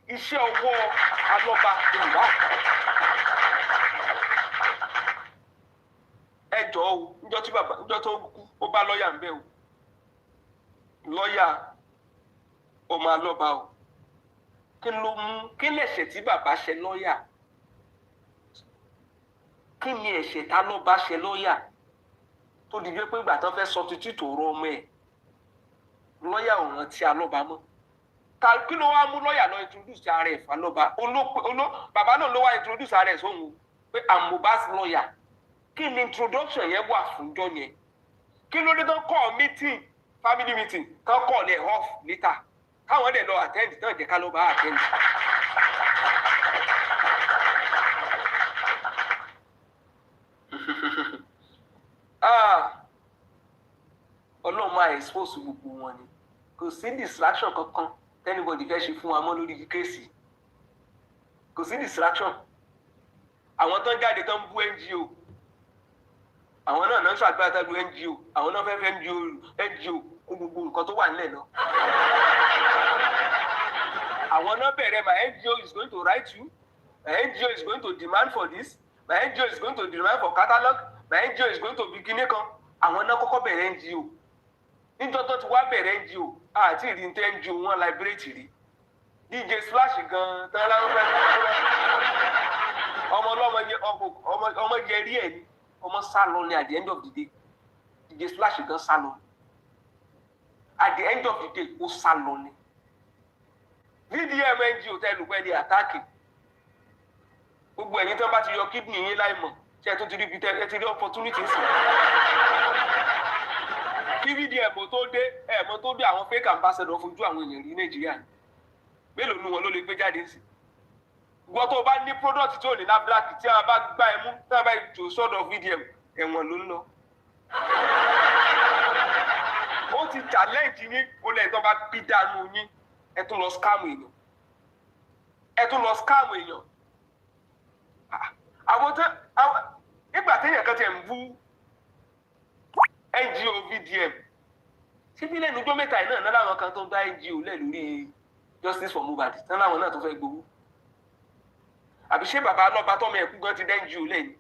Speaker 6: iṣẹ́ ọwọ́ Aloba ni Mohbad. Ẹ jọ̀ọ́ o, níjọ́ tó kú, ó bá lọ́ọ̀yà ń bẹ̀ o. Lọ́ọ̀yà ọmọ Aloba o. Kí ló mú, kí lẹ̀ṣẹ̀ tí bàbá ṣe lọ́ọ̀yà? Kí ni ẹ̀ṣẹ̀ tá ló bá ṣe lọ́ọ̀yà? Tó di pé ìgbà tán fẹ́ substitute ọ̀rọ̀ ọmọ ẹ̀. Lọ́ọ̀yà ò rántí Aloba mọ́. Kí ló wá mú lọ́ọ̀yà lọ introduce ara ẹ̀ f'Aloba? Bàbá náà ló wá introduce ara ẹ̀ sóhun pé I'm Mohbad's lawyer. Kí ni introduction yẹn wà fún jọ yẹn? Kí ló dé tán call meeting, family meeting, tán call ẹ̀ off later? Káwọn dẹ̀ lọ attend tán jẹ́ ká ló bá attend. Ọlọ́run máa expose gbogbo wọn ni. Kò sí distraction kankan anybody fẹ́ ṣe fún wa mọ́ lórí kéèsì. Kò sí distraction. Àwọn tán jáde tán bú NGO. Àwọn náà náà ṣàgbáta lu NGO. Àwọn náà fẹ́ NGO kó gbogbo nǹkan tó wà nílẹ̀ lọ. Àwọn náà bẹ̀rẹ̀ my NGO is going to write you. My NGO is going to demand for this. My NGO is going to demand for catalog. My NGO is going to be kíní kan. Àwọn náà kọ́kọ́ bẹ̀rẹ̀ NGO. Níjọ́ tó ti wá bẹ̀rẹ̀ NGO, àti ìdí ní NGO wọn liberate rí. DJ Splash gan-an tán láwọn fẹ́ ọmọ jẹ rí ẹ̀ ní. Ọmọ sá lọ ní at the end of the day. DJ Splash gan sá lọ. At the end of the day, ó sá lọ ní. VDM NGO tẹ́lù pẹ́ di àtáàkì. Gbogbo ẹ̀yin tán bá ti yọ kídìnì yín láìmọ̀, ṣé ẹ tún ti rí ibi ẹ ti rí opportunity sí. Kí VDM tó dé, ẹ̀mọ́ tó dé àwọn fake ambassador fojú àwọn èèyàn rí Nàìjíríà. Mélòó nu wọn ló lè gbé jáde sí? Gbọ́ tó bá ní product tí ò ní NAFDAC tí a bá gbá ẹ mú, tí a bá jò sọ́dọ̀ VDM, ẹ̀wọ̀n ló ń lọ. Ó ti challenge yín, ó lẹ́yìn tó bá bí dànù yín, ẹ tún lọ scam èèyàn. Nígbà téèyàn kan tẹ̀ ń bú NGO VDM, síbí lẹ́nu ọjọ́ mẹ́ta yìí náà láwọn kan tó ń dá NGO lẹ̀ lórí Justice for Mohbad, tán láwọn náà tó fẹ́ gbowó. Àbí ṣé bàbá Aloba tọ́mọ ẹ̀kú gan ti dá NGO lẹ̀ ni?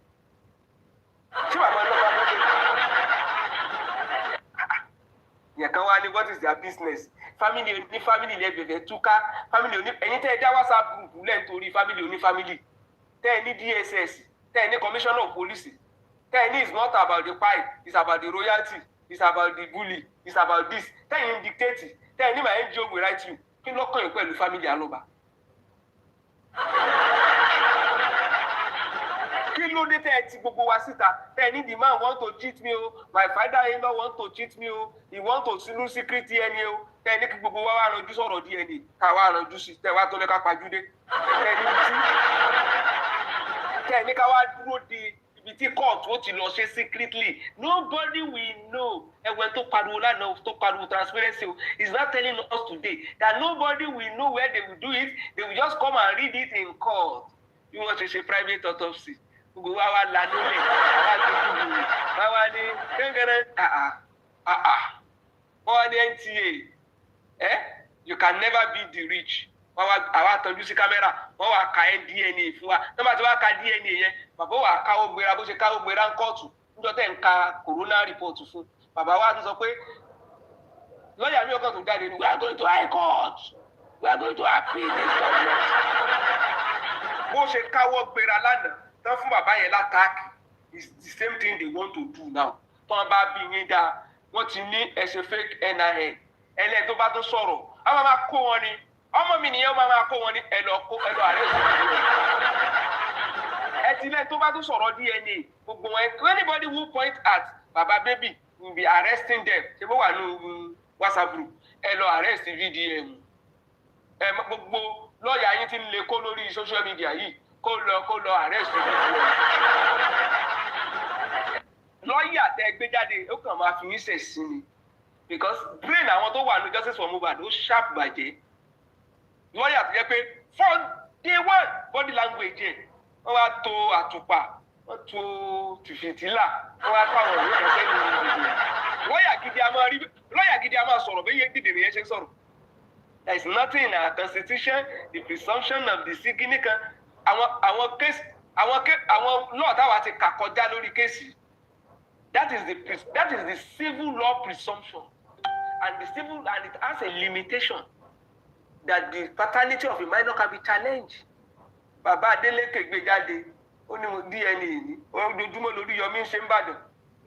Speaker 6: Ṣé bàbá Aloba ló dé? Yẹn kan wá ní what is their business? Family lẹ́gbẹ̀ẹ́ túká, family oní ẹ̀yin tẹ́ ẹ dá WhatsApp group lẹ́ nítorí family oní family. Tẹ́ ẹ ní DSS, tẹ́ ẹ ní commissioner of police. Tẹ́ ẹ ní it's not about the pie, it's about the royalty, it's about the bully, it's about this. Tẹ́ ẹ ní dictate, tẹ́ ẹ ní my NGO will write you. Kí ló kàn yín pẹ̀lú family Aloba? Kí ló dé tẹ́ ẹ ti gbogbo wa síta? Tẹ́ ẹ ní the man want to cheat me o, my father-in-law want to cheat me o, he want to lose secret DNA o. Tẹ́ ẹ ní kí gbogbo wa wá ranjú sọ̀rọ̀ DNA, ká wá ranjú sí, tẹ́ ẹ wá tó lẹ́ ká pajúdé. Tẹ́ ẹ ní ká wá dúró de ibi tí court ó ti lọ ṣe secretly. Nobody will know. Ẹ̀wẹ̀ tó pariwo lánàá tó pariwo transparency is not telling us today that nobody will know where they will do it. They will just come and read it in court. bí wọ́n ṣe ṣe private autopsy gbogbo wa wá lanú lẹ̀ àwa tó kú lù wá wá ní gẹ́gẹ́rẹ́ wọ́n wá ní NTA you can never be the rich wọ́n wá àwa tọ́jú sí kámẹ́rà wọ́n wá ka DNA fún wa nígbà tí wọ́n ka DNA yẹn bàbá wa káwọ́ gbéra bó ṣe káwọ́ gbéra ń kóòtù níjọ́ tẹ̀ ń ka corona report fún bàbá wa tún sọ pé lọ́ọ̀yà mi ọkàn tó jáde ni we are going to high court we are going to appeal this government. bó ṣe káwọ́ gbéra lánàá tán fún bàbá yẹn látàkì is the same thing they want to do now tán bá bí yín dáa wọ́n ti ní ẹsẹ̀ fake NIN ẹlẹ́ tó bá tún sọ̀rọ̀ àwọn máa kó wọn ni ọmọ mi nìyẹn máa kó wọn ni ẹ lọ àárẹ̀ sọ̀rọ̀ ẹ ti lẹ́yìn tó bá tún sọ̀rọ̀ DNA gbogbo wọn anybody who point at baba baby will be arresting them ṣe bó wà ní WhatsApp group ẹ lọ arrest VDM ẹ gbogbo lọ́ọ̀yà yín ti ń lè kó lórí social media yìí kó lọ arrest VDM lọ́ọ̀yà tẹ́ gbé jáde ó kàn máa fi yín ṣẹ̀ sí ni because brain àwọn tó wà ní justice for Mohbad ó sharp bàjẹ́ lọ́ọ̀yà tó jẹ́ pé for day one body language ẹ̀ wọ́n wá to àtùpà wọ́n to tìfìtìlà wọ́n wá tó àwọn ìwé kẹsẹ́ ní ìdíje lọ́ọ̀yà gidi a máa sọ̀rọ̀ bẹ́ẹ̀ yẹn dìde nìyẹn ṣe ń sọ̀rọ̀ there is nothing in our constitution the presumption of the signi kan àwọn case àwọn law táwa ti kà kọjá lórí kéèsì that is the civil law presumption and it has a limitation that the paternity of a minor can be challenged. Bàbá Adélékè gbé jáde ó ní DNA ní ojoojúmọ́ lórí Yomi ń ṣe ń bàdàn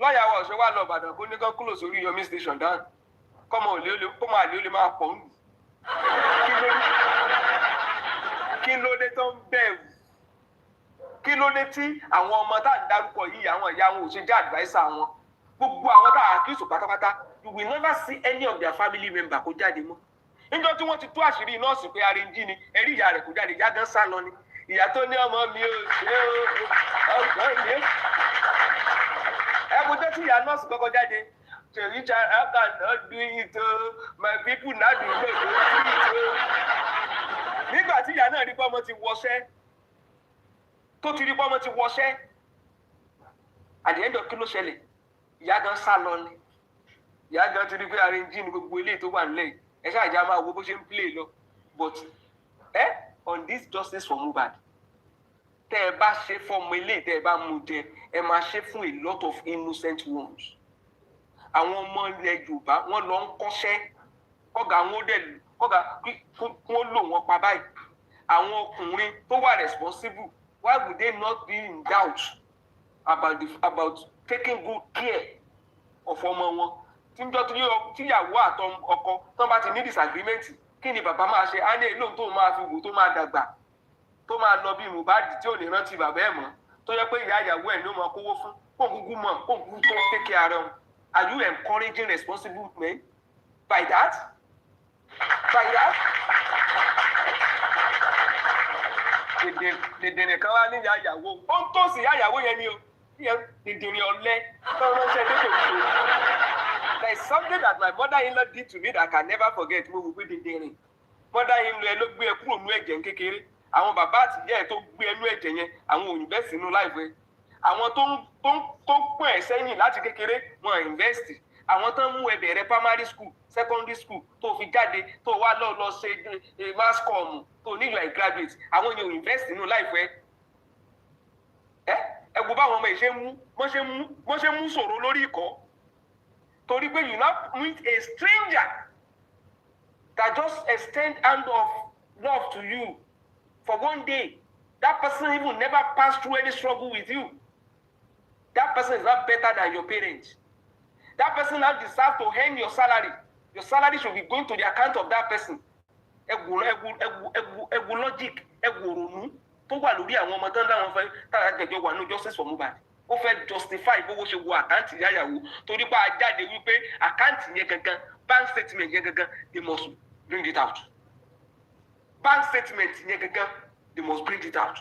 Speaker 6: lọ́ọ̀yà wa ọ̀ṣẹ́ wà lọ Ìbàdàn kó ní kán kúrò sórí Yomi station down kọ́mọ àlè ó lè máa pọ̀ ń kí ló dé tó ń bẹ̀rù kí ló dé tí àwọn ọmọ tá à ń dárúkọ yìí àwọn ìyá wọn ò ṣe jẹ́ adviser wọn gbogbo àwọn tá à kí sùn pátápátá you will never see any of their family member kó jáde mọ́ níjọ́ tí wọ́n ti tú àṣírí nọ́ọ̀sì pé arẹ́njí ni ẹ̀rí ìyá rẹ̀ kó jáde ìyá gan sá lọ ni ìyá tó ní ọmọ mi ò ṣe ọgbọ́n mi ẹ̀bùn tó ti ìyá nọ́ọ̀sì kọ́kọ́ jáde to reach out I cannot do it my people now do it nígbà tí ìyá náà rí pọ́mọ ti wọṣẹ́ tó ti rí pọ́mọ ti wọṣẹ́ àdéhùn kí ló ṣẹlẹ̀ ìyá gan sá lọ ni ìyá gan ti rí pé arẹ́njí ni gbogbo eléyìí tó wà nílẹ̀ ẹ ṣáà já máa wo bó ṣe ń play lọ but on this justice for Mohbad tẹ́ ẹ bá ṣe fọmọ eléyìí tẹ́ ẹ bá mú jẹ ẹ máa ṣe fún a lot of innocent ones àwọn ọmọ ilẹ̀ Yorùbá wọ́n lọ ń kọ́ṣẹ́ kọ́gà wọ́n lò wọ́n pa báyìí àwọn ọkùnrin tó wà responsible why would they not be in doubt about taking good care of ọmọ wọn tíyàwó àtọkọ tó bá ti ní disagreement kí ni bàbá máa ṣe á ní èlò tó máa fi wò tó máa dàgbà tó máa lọ bí Mohbad tí ò ní rántí bàbá ẹ̀ mọ́ tó yẹ pé ìyá ìyàwó ẹ̀ ló máa kówó fún kóńgúgú mọ̀ kóńgúgú tó take care wọn. Are you encouraging responsible men by that? Dèdè nìkan wá ní ìyá ìyàwó ó ń tó sí ìyá ìyàwó yẹn ni o dèdè ní ọ̀lẹ tó ń ránṣẹ́ dé tòun. There is something that my mother-in-law did to me that I can never forget. Mo wò pé dèdè rìn mother-in-law ẹ ló gbé ẹ kúrò nú ẹ̀jẹ̀ kékeré àwọn bàbá àti ìyá ẹ tó gbé ẹnu ẹ̀jẹ̀ yẹn àwọn ò invest nínú láìpẹ́ àwọn tó pọ̀ ẹ̀ sẹ́yìn láti kékeré wọn invest àwọn tó ń mú ẹ bẹ̀rẹ̀ primary school secondary school tó fi jáde tó wá lọ ṣe mass com tó nílò ẹ̀ graduate àwọn yẹn ò invest nínú láìpẹ́ ẹ gbọ́ báwọn ọmọ ìṣe mú wọ́n ṣe mú sọ̀rọ̀ lórí ìkọ́ torí pé you now meet a stranger that just extend hand of love to you for one day. That person even never passed through any struggle with you. That person is not better than your parents. That person now deserves to earn your salary. Your salary should be going to the account of that person. Egu logic, egu ronu. Tó wà lórí àwọn ọmọ tán láwọn fẹ́ tára jẹjọ wà ní justice for Mohbad. Ó fẹ́ justify bówó ṣe wo àkáǹtì ìyáyàwó torí pé a jáde wípé àkáǹtì yẹn gangan bank statement yẹn gangan they must bring it out. Bank statement yẹn gangan they must bring it out.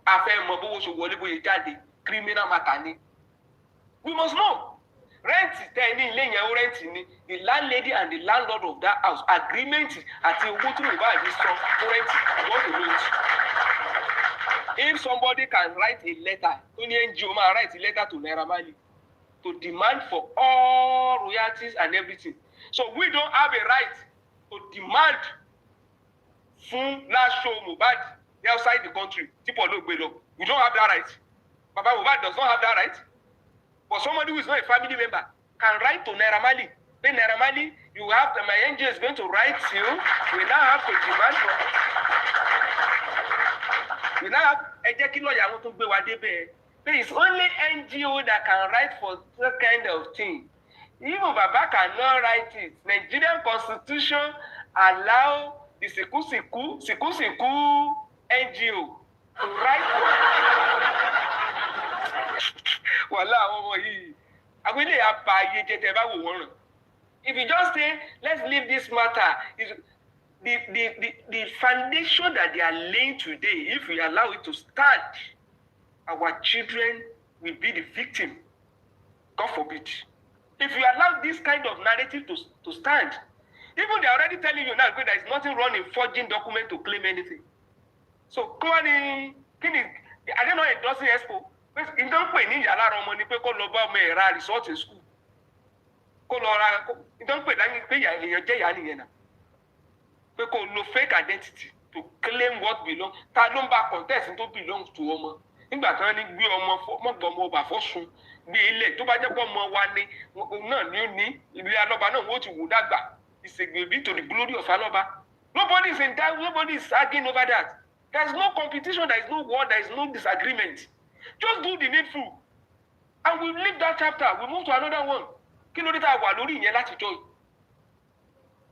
Speaker 6: A fẹ́ mọ bówó ṣe wọlé bóyá jáde criminal matter ni. We must know. Rent tẹ ní ilé yẹn ó rent ni the landlady and the landlord of that house agreement àti owó tí Mohbad sọ ó rent wọ́n tó lóyún. If somebody can write a letter, only NGO man write a letter to Naira Marley to demand for all royalties and everything. So we don't have a right to demand full last show Mohbad outside the country. People no gbelo. We don't have that right. Baba Mohbad does not have that right. But somebody who is not a family member can write to Naira Marley. Then Naira Marley, you have my NGO is going to write you. We now have to demand for. We now have there is only NGO that can write for that kind of thing. Even Baba cannot write it. Nigerian Constitution allow the Siku NGO to write for. If you just say, let's leave this matter, the foundation that they are laying today, if we allow it to stand, our children will be the victim. God forbid. If you allow this kind of narrative to stand, even they are already telling you now that there is nothing wrong in forging document to claim anything. So, come on, I don't know, it doesn't expo. You don't pay any money, people go over me resort in school. You don't pay any people no fake identity to claim what belongs. Talumba contest to belongs to Oma. Nígbà tí wọ́n ní gbé ọmọ mọ́gbọ́mọ ọba fọ́sùn gbé ilé tó bá jẹ́ pé ọmọ wa ni náà ní ilé alọ́ba náà wọ́n ti wù dàgbà. It's a baby to the glory of Aloba. Nobody is in doubt. Nobody is arguing over that. There is no competition. There is no war. There is no disagreement. Just do the needful. And we leave that chapter. We move to another one. Kí ló dé tá wà lórí ìyẹn láti jọ́ yìí?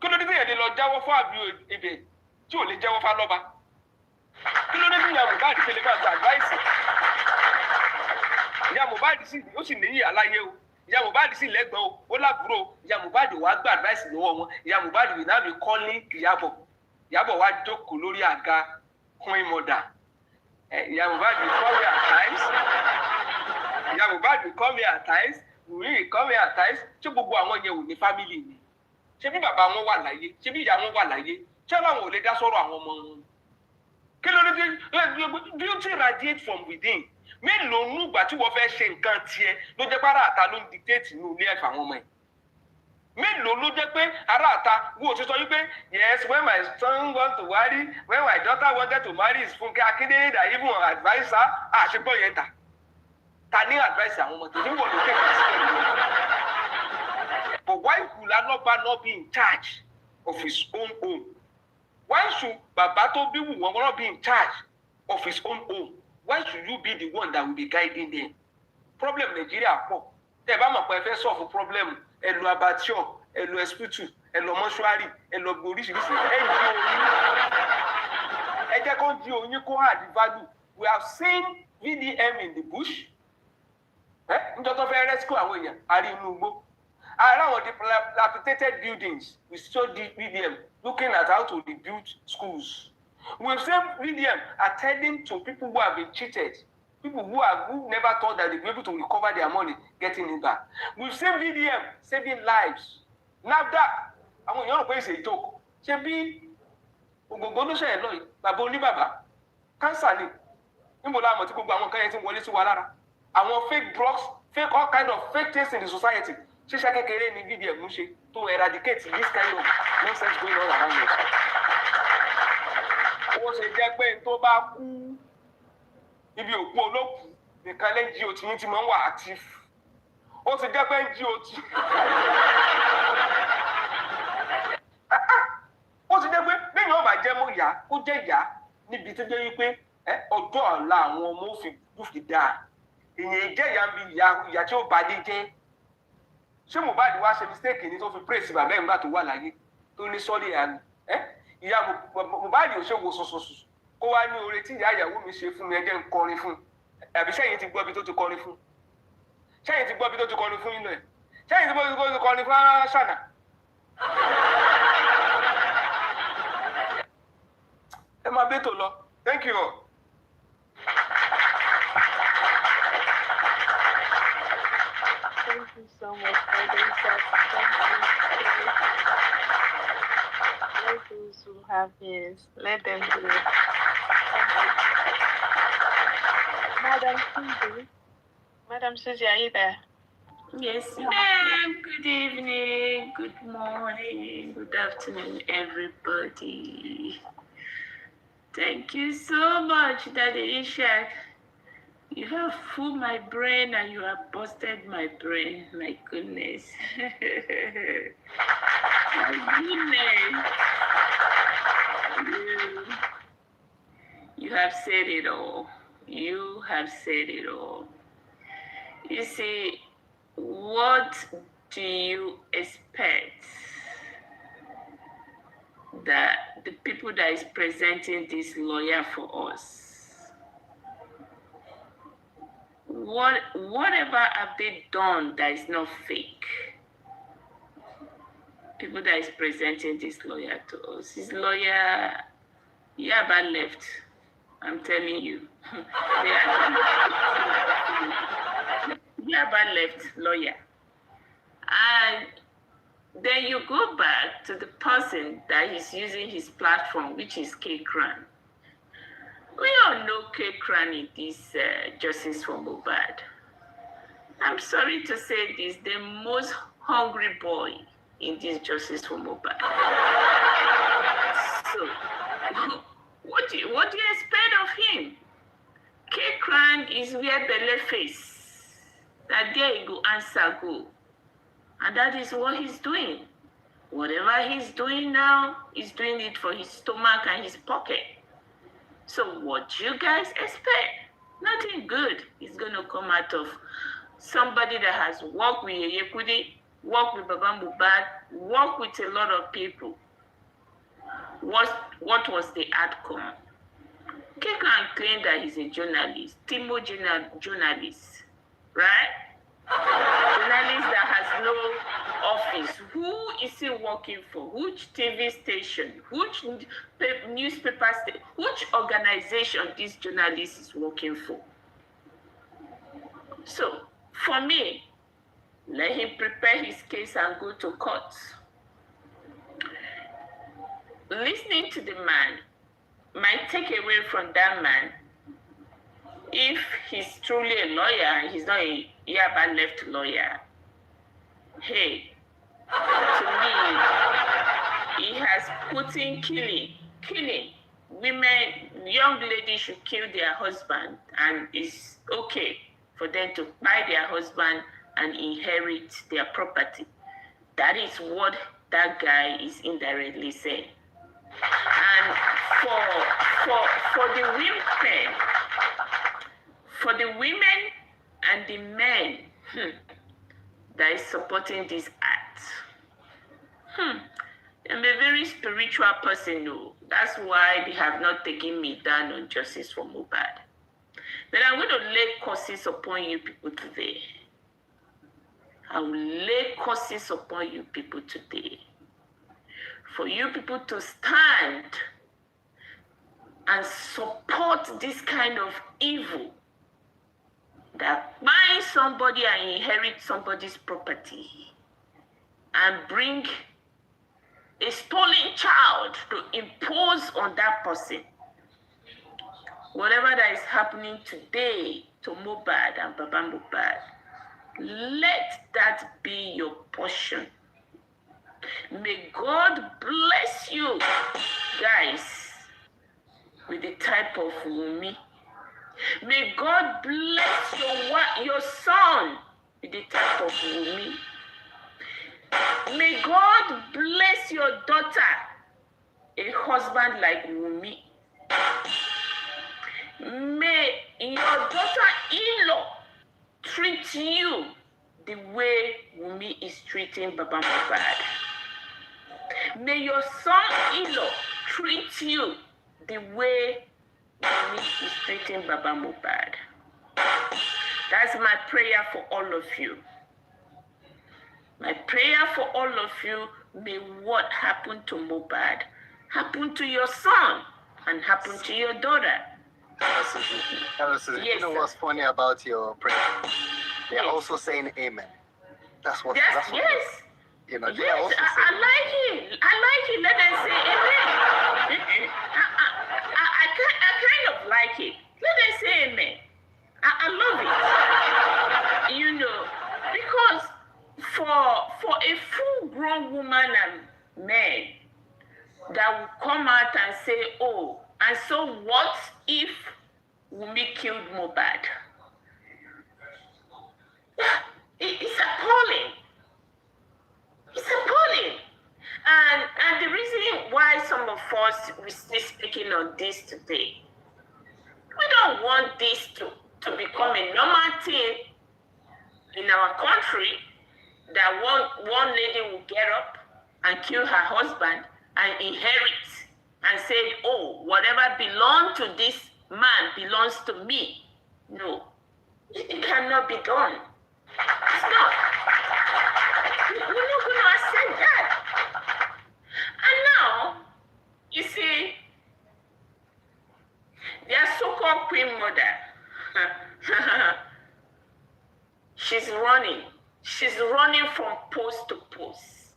Speaker 6: Kí ló dé tí èdè lọ jáwọ́ fún àbí ebè tí ò lè jáwọ́ fún Aloba? Kí ló dé tí ìyá Mohbad ṣe lè máa gba advice? Ìyá Mohbad sì ó sì níyì aláyé o. Ìyá Mohbad sì lẹ́gbọ̀n o. Ó lábúrò o. Ìyá Mohbad wá gba advice lọ́wọ́ wọn. Ìyá Mohbad will now be calling Iyabo. Iyabo wá jókòó lórí àga queen mother. Ìyá Mohbad will come here at times. Ìyá Mohbad will come here at times. We will come here at times. Ṣé gbogbo àwọn yẹn ò ní family ni? Ṣé bí bàbá wọn wà láyé? Ṣé bí ìyá wọn wà láyé? Ṣé àwọn ò lè dá sọ̀rọ̀ àwọn ọmọ wọn? Kí ló dé beauty radiate from within? Mélòó nùgbà tí wọ́n fẹ́ ṣe nǹkan tiẹ̀ ló jẹ́ pé ará àta ló ń dictate inú ilé ẹ̀fà àwọn ọmọ ẹ̀. Mélòó ló jẹ́ pé ará àta wo ti sọ wípé yes when my son want to marry when my daughter wanted to marry is Funke Akindele that even advise her àṣepọ̀ yẹn ta. Ta ní advice àwọn ọmọ tó ní wọ́n ló kékeré sí ẹ̀rọ. But why could Aloba not be in charge of his own home? Why should Baba tó bí wù wọ́n not be in charge of his own home? Why should you be the one that will be guiding them? Problem Nigeria pọ̀. Tẹ́ bá mọ̀ pé ẹ fẹ́ solve problem, ẹ lọ abattoir, ẹ lọ hospital, ẹ lọ mortuary, ẹ lọ oríṣiríṣi. Ẹ jẹ́ kó di oyin kó add value. We have seen VDM in the bush. Níjọ́ tó fẹ́ rescue àwọn èèyàn, a rí inú igbó. Around the dilapidated buildings, we saw the VDM looking at how to rebuild schools. We've seen VDM attending to people who have been cheated, people who never thought that they'd be able to recover their money, getting it back. We've seen VDM saving lives. NAFDAC, àwọn èèyàn rò pé it's a joke. Ṣé bí ògògó ló ṣẹlẹ̀ lọ yìí, bàbá oníbàbà, cancer ni, níbo la mọ̀ tí gbogbo àwọn nǹkan yẹn ti wọlé sí wa lára. Àwọn fake drugs, fake all kind of fake things in the society. Ṣíṣe kékeré ni VDM ń ṣe to eradicate this kind of nonsense going on around us. Ó ṣe jẹ́ pé tó bá kú ibi òkú olókùú nìkan NGO tí yín ti máa ń wà active. Ó ti jẹ́ pé NGO tí. Ó ti jẹ́ pé bẹ́ẹ̀ ni wọ́n bá jẹ́ mọ́ ìyá kó jẹ́ ìyá níbi tó jẹ́ wípé ọjọ́ ọ̀la àwọn ọmọ ó fi dáa. Ìyẹn jẹ́ ìyá ń bi ìyá tí ó bá dé jẹ́. Ṣé Mohbad wá ṣe mistake ni tó fi praise bàbá ẹ̀ nígbà tó wà láyé tó ní sọ́ọ́lì àná? Ìyá Mohbad ò ṣe wo sọ̀sọ̀sọ̀ kó wá ní oore tí ìyá ìyàwó mi ṣe fún mi ẹ jẹ́ n kọrin fún. Àbí sẹ́yìn ti gbọ́ bí tó ti kọrin fún? Sẹ́yìn ti gbọ́ bí tó ti kọrin fún inú ẹ̀? Sẹ́yìn ti gbọ́ bí tó ti kọrin fún Ṣànà? Ẹ máa bẹ́tò lọ. Thank you all.
Speaker 2: Thank you so much for this Let those who have ears, let them do it. Madam Susie. Madam Susie, are you there?
Speaker 15: Yes, ma'am. Good evening, good morning, good afternoon, everybody. Thank you so much, Daddy Ishak. You have fooled my brain and you have busted my brain. My goodness. My goodness. You have said it all. You have said it all. You see, what do you expect that the people that is presenting this lawyer for us, whatever have they done that is not fake? People that is presenting this lawyer to us, his lawyer, Iyabo left. I'm telling you. Iyabo left lawyer. And then you go back to the person that is using his platform, which is K-Cran. We all know K-Cran in this Justice for Mohbad. I'm sorry to say this, the most hungry boy in this Justice for Mohbad. So, what do you expect of him? K-Cran is where belle face. That there he go answer go. And that is what he's doing. Whatever he's doing now, he's doing it for his stomach and his pocket. So what do you guys expect? Nothing good is going to come out of somebody that has worked with Yekudi, worked with Baba Mohbad, worked with a lot of people. What was the outcome? K-Cran claimed that he's a journalist, Timo journalist, right? Journalist that has no office. Who is he working for? Which TV station? Which newspaper station? Which organization this journalist is working for? So, for me, let him prepare his case and go to court. Listening to the man, my takeaway from that man, if he's truly a lawyer and he's not a Iyabo left lawyer, hey, to me, he has put in killing. Women, young ladies should kill their husband, and it's okay for them to buy their husband and inherit their property. That is what that guy is indirectly saying. And for the women and the men that is supporting this act, I'm a very spiritual person, no. That's why they have not taken me down on Justice for Mohbad. But I'm going to lay curses upon you people today. I will lay curses upon you people today. For you people to stand and support this kind of evil that buys somebody and inherit somebody's property and bring a stolen child to impose on that person. Whatever that is happening today to Mohbad and Baba Mohbad, let that be your portion. May God bless you, guys, with the type of Wunmi. May God bless your son with the type of Wunmi. May God bless your daughter, a husband like Wunmi. May your daughter-in-law treat you the way Wunmi is treating Baba Mohbad. May your son-in-law treat you the way Wunmi is treating Baba Mohbad. That's my prayer for all of you. My prayer for all of you, may what happened to Mohbad happen to your son and happen to your daughter.
Speaker 7: Yes, you know what's funny about your prayer? They're also saying amen. That's what. Yes. You know, they're also saying
Speaker 15: I like it. Let them say amen. I kind of like it. Let them say amen. I love it. You know, because for a full-grown woman and man that will come out and say, oh, and so what if Wunmi killed Mohbad? It's appalling. It's appalling. And the reason why some of us are still speaking on this today, we don't want this to become a normal thing in our country, that one lady will get up and kill her husband and inherit and say, oh, whatever belongs to this man belongs to me. No, it cannot be done. It's not. We're not going to accept that. And now, you see, their so-called queen mother, she's running. She's running from post to post.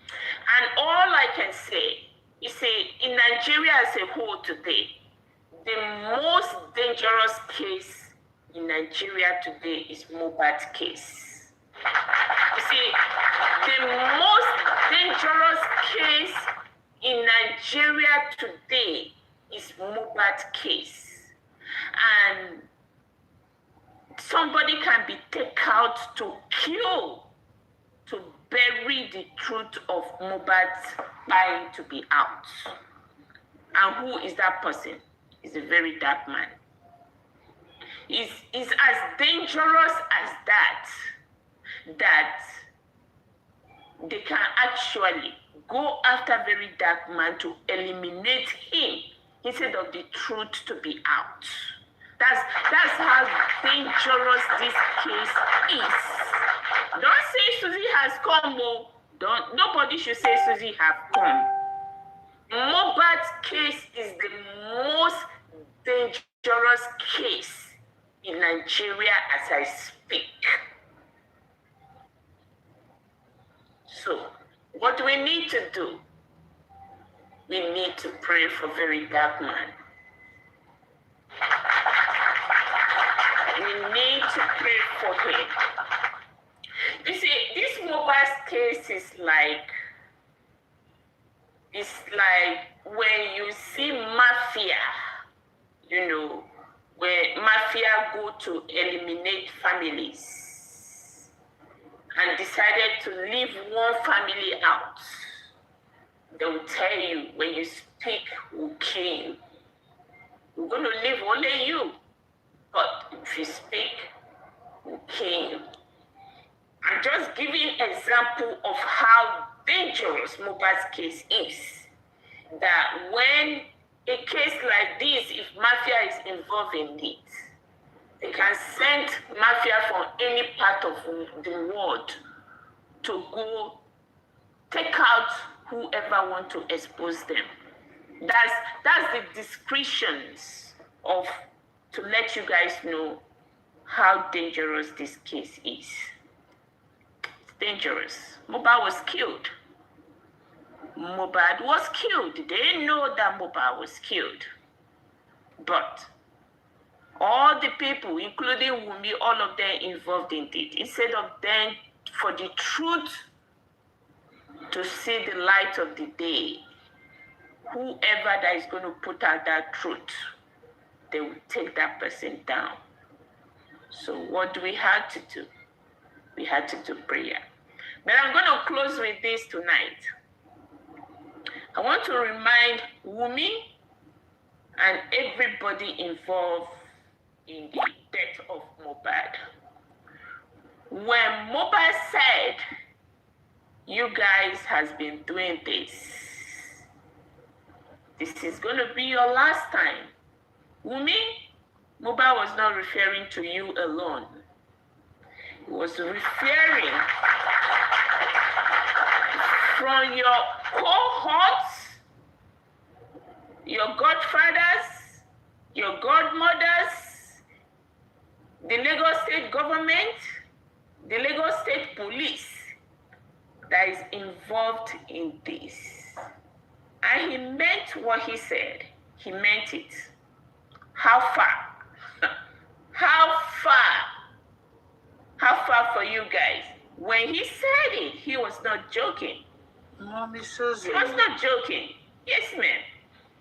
Speaker 15: And all I can say, you see, in Nigeria as a whole today, the most dangerous case in Nigeria today is Mohbad's case. You see, the most dangerous case in Nigeria today is Mohbad's case. And somebody can be taken out to kill, to bury the truth of Mohbad's dying to be out. And who is that person? He's a very dark man. He's as dangerous as that they can actually go after very dark man to eliminate him instead of the truth to be out. That's how dangerous this case is. Don't say Susie has come, oh. Nobody should say Susie has come. Mohbad's case is the most dangerous case in Nigeria as I speak. So, what do we need to do? We need to pray for very dark man. We need to pray for him. You see, this Mohbad's case is like, it's like when you see mafia, you know, where mafia go to eliminate families and decided to leave one family out. They will tell you, when you speak, we'll kill you. We're going to leave only you. But if you speak, we'll kill you. I'm just giving an example of how dangerous Mohbad's case is. That when a case like this, if mafia is involved in it, they can send mafia from any part of the world to go take out whoever want to expose them. That's the discretions of, to let you guys know how dangerous this case is. It's dangerous. Mohbad was killed. Mohbad was killed. They didn't know that Mohbad was killed. But all the people, including Wunmi, all of them involved in it, instead of them for the truth to see the light of the day, whoever that is going to put out that truth, they will take that person down. So what do we have to do? We had to do prayer. But I'm going to close with this tonight. I want to remind Wunmi and everybody involved in the death of Mohbad. When Mohbad said, you guys has been doing this is going to be your last time. Wunmi, Mohbad was not referring to you alone. He was referring from your cohorts, your godfathers, your godmothers, the Lagos State government, the Lagos State police that is involved in this. And he meant what he said. He meant it. How far? How far for you guys? When he said it, he was not joking.
Speaker 16: Mommy Susie.
Speaker 15: He was not joking. Yes, ma'am.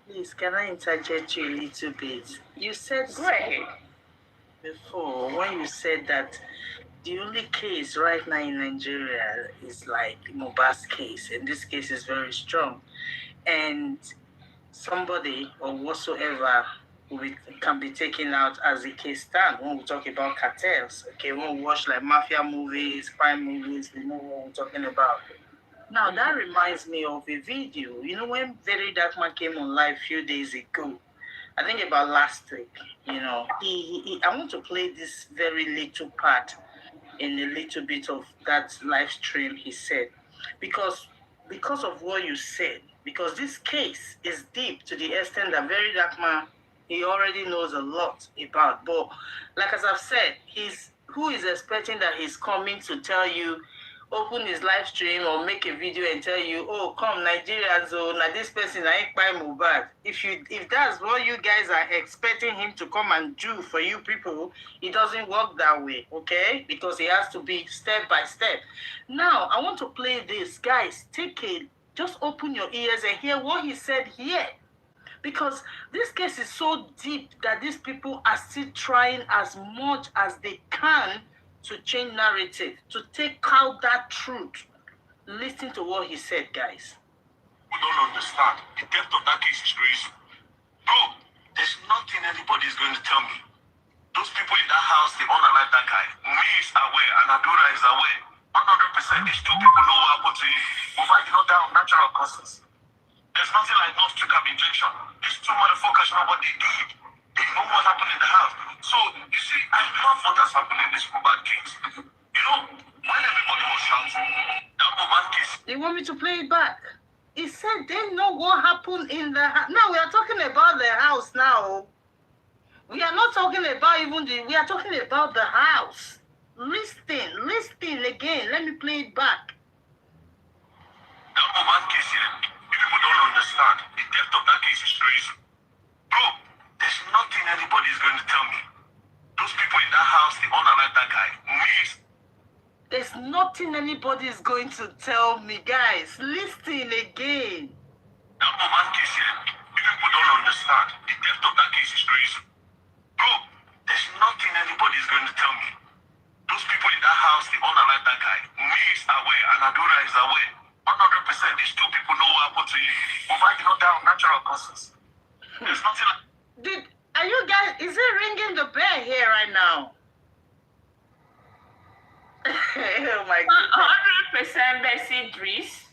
Speaker 16: Please, can I interject you a little bit? You said
Speaker 15: Go ahead.
Speaker 16: Before, when you said that the only case right now in Nigeria is like Mohbad's case, and this case is very strong, and somebody or whatsoever can be taken out as a case stand when we talk about cartels. Okay, when we watch like mafia movies, crime movies, we know what we're talking about. Now that reminds me of a video. You know, when Very Dark Man came on live a few days ago, I think about last week, you know, I want to play this very little part in a little bit of that live stream he said, because of what you said, because this case is deep to the extent that Very Dark Man, he already knows a lot about. But like as I've said, who is expecting that he's coming to tell you, open his live stream or make a video and tell you, oh, come Nigerians, oh, now this person I ain't buy Mohbad. If that's what you guys are expecting him to come and do for you people, it doesn't work that way, okay? Because it has to be step by step. Now, I want to play this. Guys, just open your ears and hear what he said here. Because this case is so deep that these people are still trying as much as they can to change narrative, to take out that truth. Listen to what he said, guys.
Speaker 17: We don't understand. The depth of that case is crazy. Bro, there's nothing anybody is going to tell me. Those people in that house, they unalive that guy. Me is aware and Adura is aware. 100%. These two people know what happened to you. Mohbad did not die of natural causes. There's nothing like non-stickup injection. These two motherfuckers know what they did. They know what happened in the house. So, you see, I love what has happened in this Mohbad case. You know, when everybody was shouting, that Mohbad case...
Speaker 16: You want me to play it back? He said they know what happened in the house. Now, we are talking about the house now. We are not talking about we are talking about the house. Listen again. Let me play it back.
Speaker 17: That Mohbad case here, you people don't understand. The depth of that case is crazy. Bro, there's nothing anybody is going to tell me. Those people in that house, they unalive that guy.
Speaker 16: There's nothing anybody is going to tell me, guys. Listen again.
Speaker 17: That Mohbad case here, you people don't understand. The depth of that case is crazy. Bro, there's nothing anybody is going to tell me. Those people in that house, they unalive that guy. Me is aware and Adura is aware. 100%. These two people know what happened to you. Mohbad did not die of natural causes. There's nothing like...
Speaker 16: Are you guys, is it ringing the bell here right now? Oh my
Speaker 15: God.
Speaker 16: goodness.
Speaker 15: 100% Bessie Dries.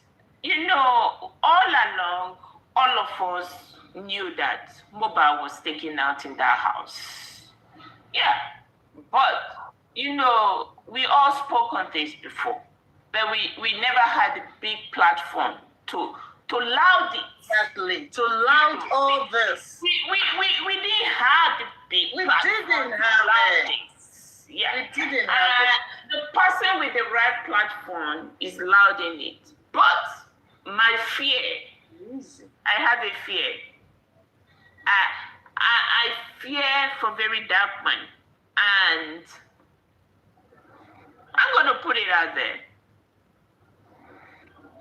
Speaker 15: You know, all along, all of us knew that Mohbad was taken out in that house. Yeah. But, you know, we all spoke on this before. But we never had a big platform to loud it.
Speaker 16: Exactly. To loud all this.
Speaker 15: We didn't have the big platform.
Speaker 16: We didn't have it.
Speaker 15: Yeah.
Speaker 16: We didn't have it.
Speaker 15: The person with the right platform is louding it. But my fear, I have a fear. I fear for Very Dark Man. And I'm going to put it out there.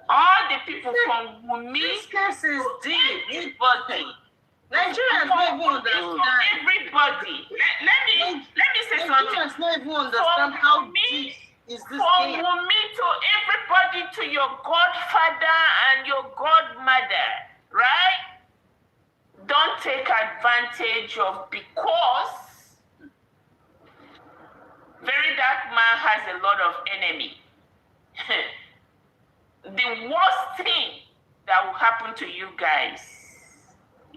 Speaker 15: All the people from Wunmi,
Speaker 16: this case is deep.
Speaker 15: Everybody.
Speaker 16: Nigerians don't even understand.
Speaker 15: Everybody. Let me say something.
Speaker 16: Nigerians don't even understand how deep is this case.
Speaker 15: From Wunmi to everybody, to your godfather and your godmother, right? Don't take advantage of, because Very Dark Man has a lot of enemy. The worst thing that will happen to you guys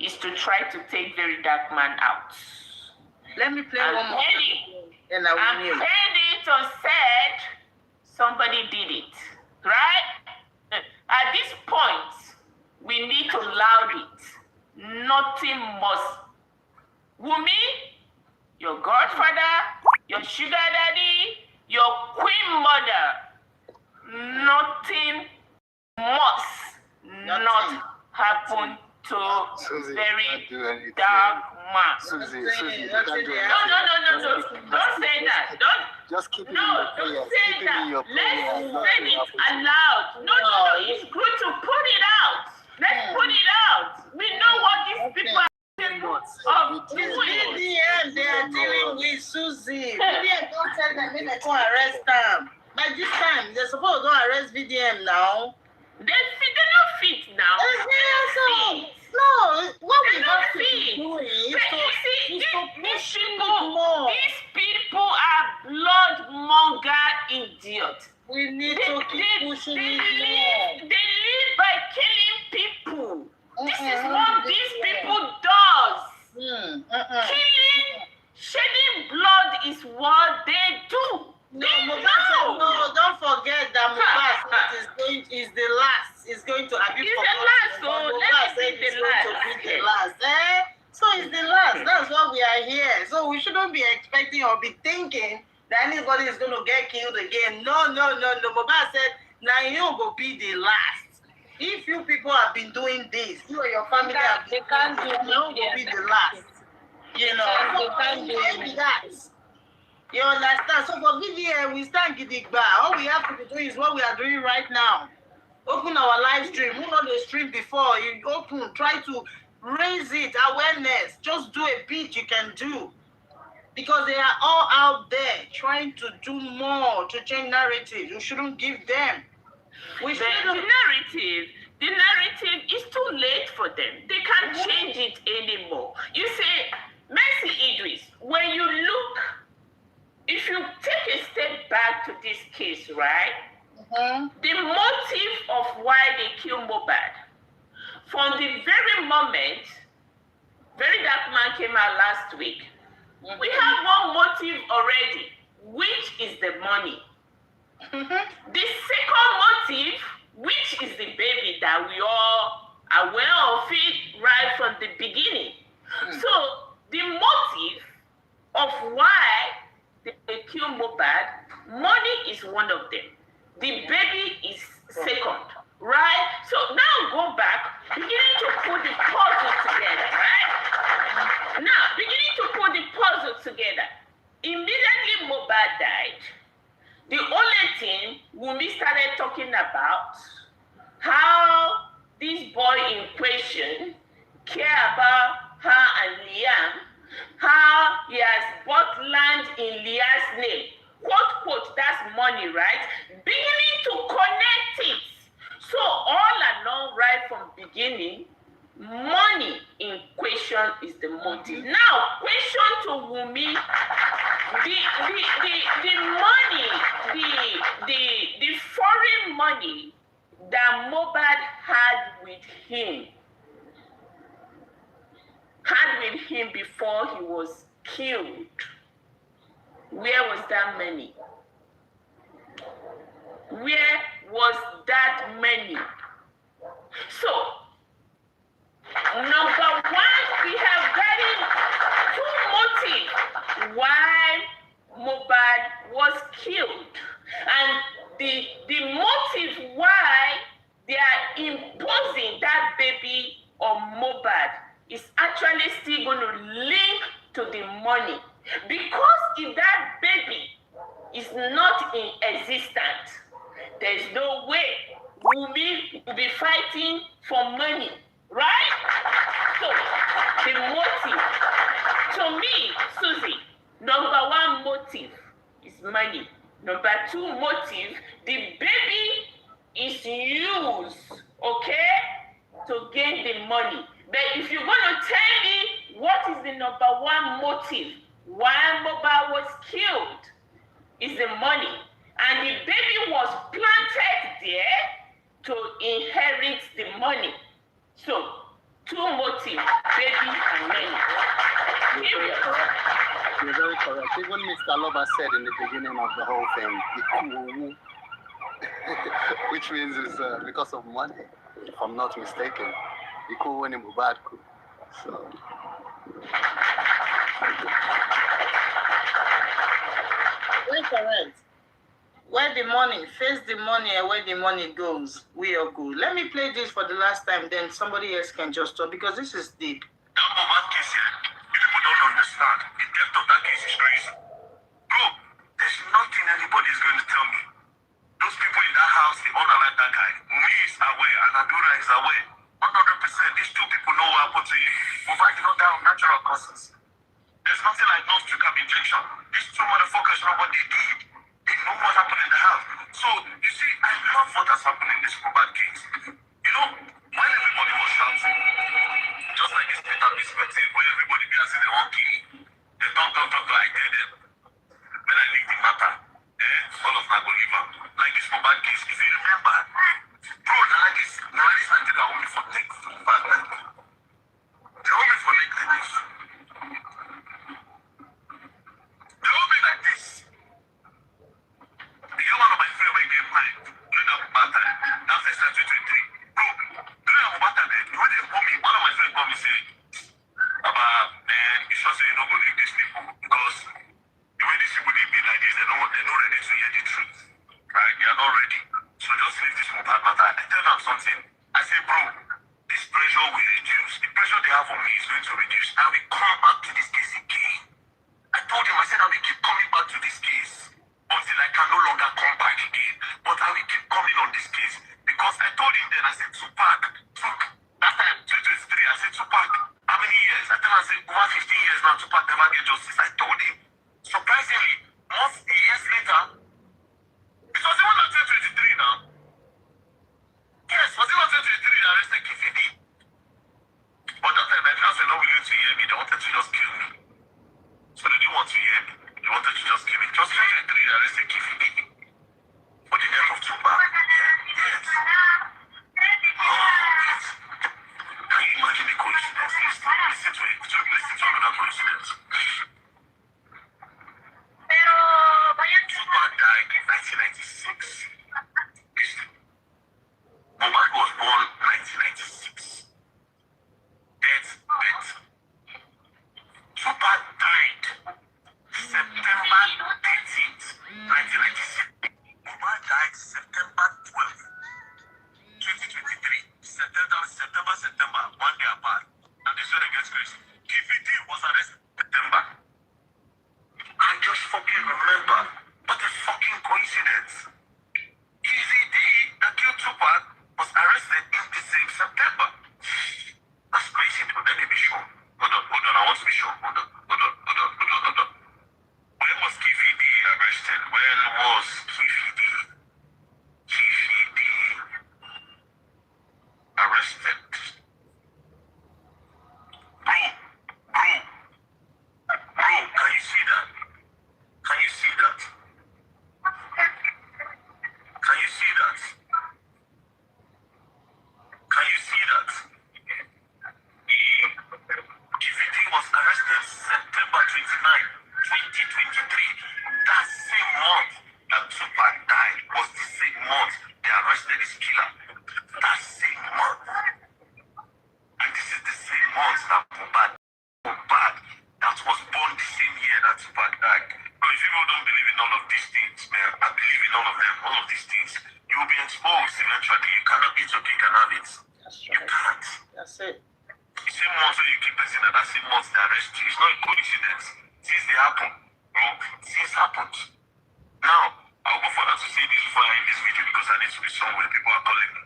Speaker 15: is to try to take Very Dark Man out.
Speaker 16: Let me play one more. And
Speaker 15: I'm paying it on said somebody did it, right? At this point, we need to loud it. Nothing must. Wunmi, your godfather, your sugar daddy, your queen mother, nothing must not happen to
Speaker 7: Susie,
Speaker 15: very
Speaker 7: you can't do anything.
Speaker 15: dark man.
Speaker 7: Susie, you can't do anything.
Speaker 15: No. Don't say that. Don't.
Speaker 7: Just keep it in
Speaker 15: No,
Speaker 7: your
Speaker 15: don't
Speaker 7: prayers.
Speaker 15: say
Speaker 7: Keep it
Speaker 15: that.
Speaker 7: in your prayers.
Speaker 15: Let's say it aloud. No. It's good to put it out. Let's put it out. We know what these people are capable of doing.
Speaker 16: BDM, they are dealing with Susie. BDM don't tell them when they go arrest them. By this time, they're supposed to go arrest BDM now.
Speaker 15: They're not fit now.
Speaker 16: No, what we
Speaker 15: They're
Speaker 16: have
Speaker 15: not
Speaker 16: to be
Speaker 15: fit.
Speaker 16: doing is
Speaker 15: These
Speaker 16: more.
Speaker 15: people are blood-monger idiots.
Speaker 16: We need to keep pushing it more.
Speaker 15: They live by killing people. This is what these people does. Killing, shedding blood is what they do.
Speaker 16: No, don't forget that Mohbad is the last. It's going to be
Speaker 15: the last, so let it be the last.
Speaker 16: So it's the last. That's why we are here. So we shouldn't be expecting or be thinking that anybody is going to get killed again. No. Mohbad said, now you will be the last. If you people have been doing this, you and your family have been will be the last. You know, they can't do that. You understand? So for VDM, we stand gidigba. All we have to be doing is what we are doing right now. Open our live stream. Who know the stream before? You open, try to raise it, awareness. Just do a bit you can do. Because they are all out there trying to do more to change narrative. You shouldn't give them.
Speaker 15: The narrative is too late for them. They can't change it anymore. You say, Mercy Idris, when you look, if you take a step back to this case, right? The motive of why they killed Mohbad, from the very moment, Very Dark Man came out last week, we have one motive already, which is the money. The second motive, which is the baby that we all are aware of it right from the beginning. So the motive of why they kill Mohbad, money is one of them. The baby is second, right? So now go back, beginning to put the puzzle together, right? Now, beginning to put the puzzle together. Immediately Mohbad died. The only thing Wunmi started talking about, how this boy in question care about her and Liam, how he has bought land in Liam's name. Quote, quote, that's money, right? Beginning to connect it. So all along, right from beginning, money in question is the motive. Now, question to Wunmi, the money, the foreign money that Mohbad had with him before he was killed. Where was that money? Where was that money? So, number one, we have gotten two motives why Mohbad was killed. And the motive why they are imposing that baby on Mohbad is actually still going to link to the money. Because if that baby is not in existence, there's no way Wunmi will be fighting for money, right? So, the motive, to me, Susie, number one motive is money. Number two motive, the baby is used, okay, to gain the money. But if you're going to tell me what is the number one motive why Mohbad was killed, is the money. And the baby was planted there to inherit the money. So, two motives, baby and money. Period.
Speaker 7: You're very correct. Even Mr. Loba said in the beginning of the whole thing, the which means it's because of money, if I'm not mistaken. The cool when Mohbad cool. So.
Speaker 16: Very correct. Where the money, face the money, and where the money goes, we all go. Let me play this for the last time, then somebody else can just talk, because this is deep.
Speaker 17: That Mohbad case here, you people don't understand. The depth of that case is crazy. Bro, there's nothing anybody's going to tell me. Those people in that house, they all like that guy. Me is aware, and Adura is aware. 100%, these two people know what happened to you. Mohbad did not die of natural causes. There's nothing like nose to cap injection. These two motherfuckers know what they did. They know what happened in the house. So, you see, I love what has happened in this Mohbad case. You know, when everybody was shouting, just like this Peter perspective, where everybody be asking they won't kill me. They talk, I tell them. When I leave the matter, all of my believer, like this Mohbad case, if you remember, bro, now this I did that only for next bad night. They only for next like this. They all be like this. You know one of my friends when get mine during that bad time, that first time 2023. Bro, during that bad time, when they call me, one of my friends call me say, about man, you sure say you not gonna leave these people because the way these people they be like this, they're not ready to hear the truth. Right? They are not ready. So just leave this Mohbad matter. I tell them something. I say, bro, this pressure will reduce. The pressure they have on me is going to reduce. I will come back to this case again. I told him, I said I will keep coming back to this case until I can no longer come back again. But I will keep coming on this case. Because I told him then, I said, Tupac, that time, 2023, I said, Tupac, how many years? I tell him, I said, over 15 years now, Tupac never get justice. I told him. Surprisingly, months, years later, it was even not 2023 now. Yes, was it not 2023 that arrested Kifidi? But that time, Nigerians were not willing to hear me. They wanted to just kill me. So they didn't want to hear me. They wanted to just kill me. Just 2023 that arrested Kifidi. For the death of Tupac. Yes. Yes. Can you imagine the coincidence? Listen to it. Listen to another coincidence. Tupac died in 1996. Listen. Mohbad was born 1996. Death. Tupac died September 13th, 1996. Mohbad died September 12th, 2023. September, 1 day apart. And this is where it gets crazy. KVD was arrested in September. I just fucking remember. What a fucking coincidence. KVD that killed Tupac was arrested in the same September. That's crazy, but let me be sure. Hold on, I want to be sure. Hold on. When was KVD arrested? When was KVD arrested? Bro, can you see that? Can you see that? Can you see that? Can you see that? KVD was arrested September 29, 2023. That same month that Tupac died was the same month they arrested his killer. That same month. And this is the same month that Mohbad that was born the same year that Tupac died. But if people don't believe in all of these things, man, I believe in all of them, all of these things, you will be exposed eventually. You cannot eat your cake and have it. You can't.
Speaker 16: That's it.
Speaker 17: The same month when you keep person, and that same month they arrest you. It's not a coincidence. Things they happen. Things happened. Now, I'll go further to say this before I end this video because I need to be somewhere. People are calling me.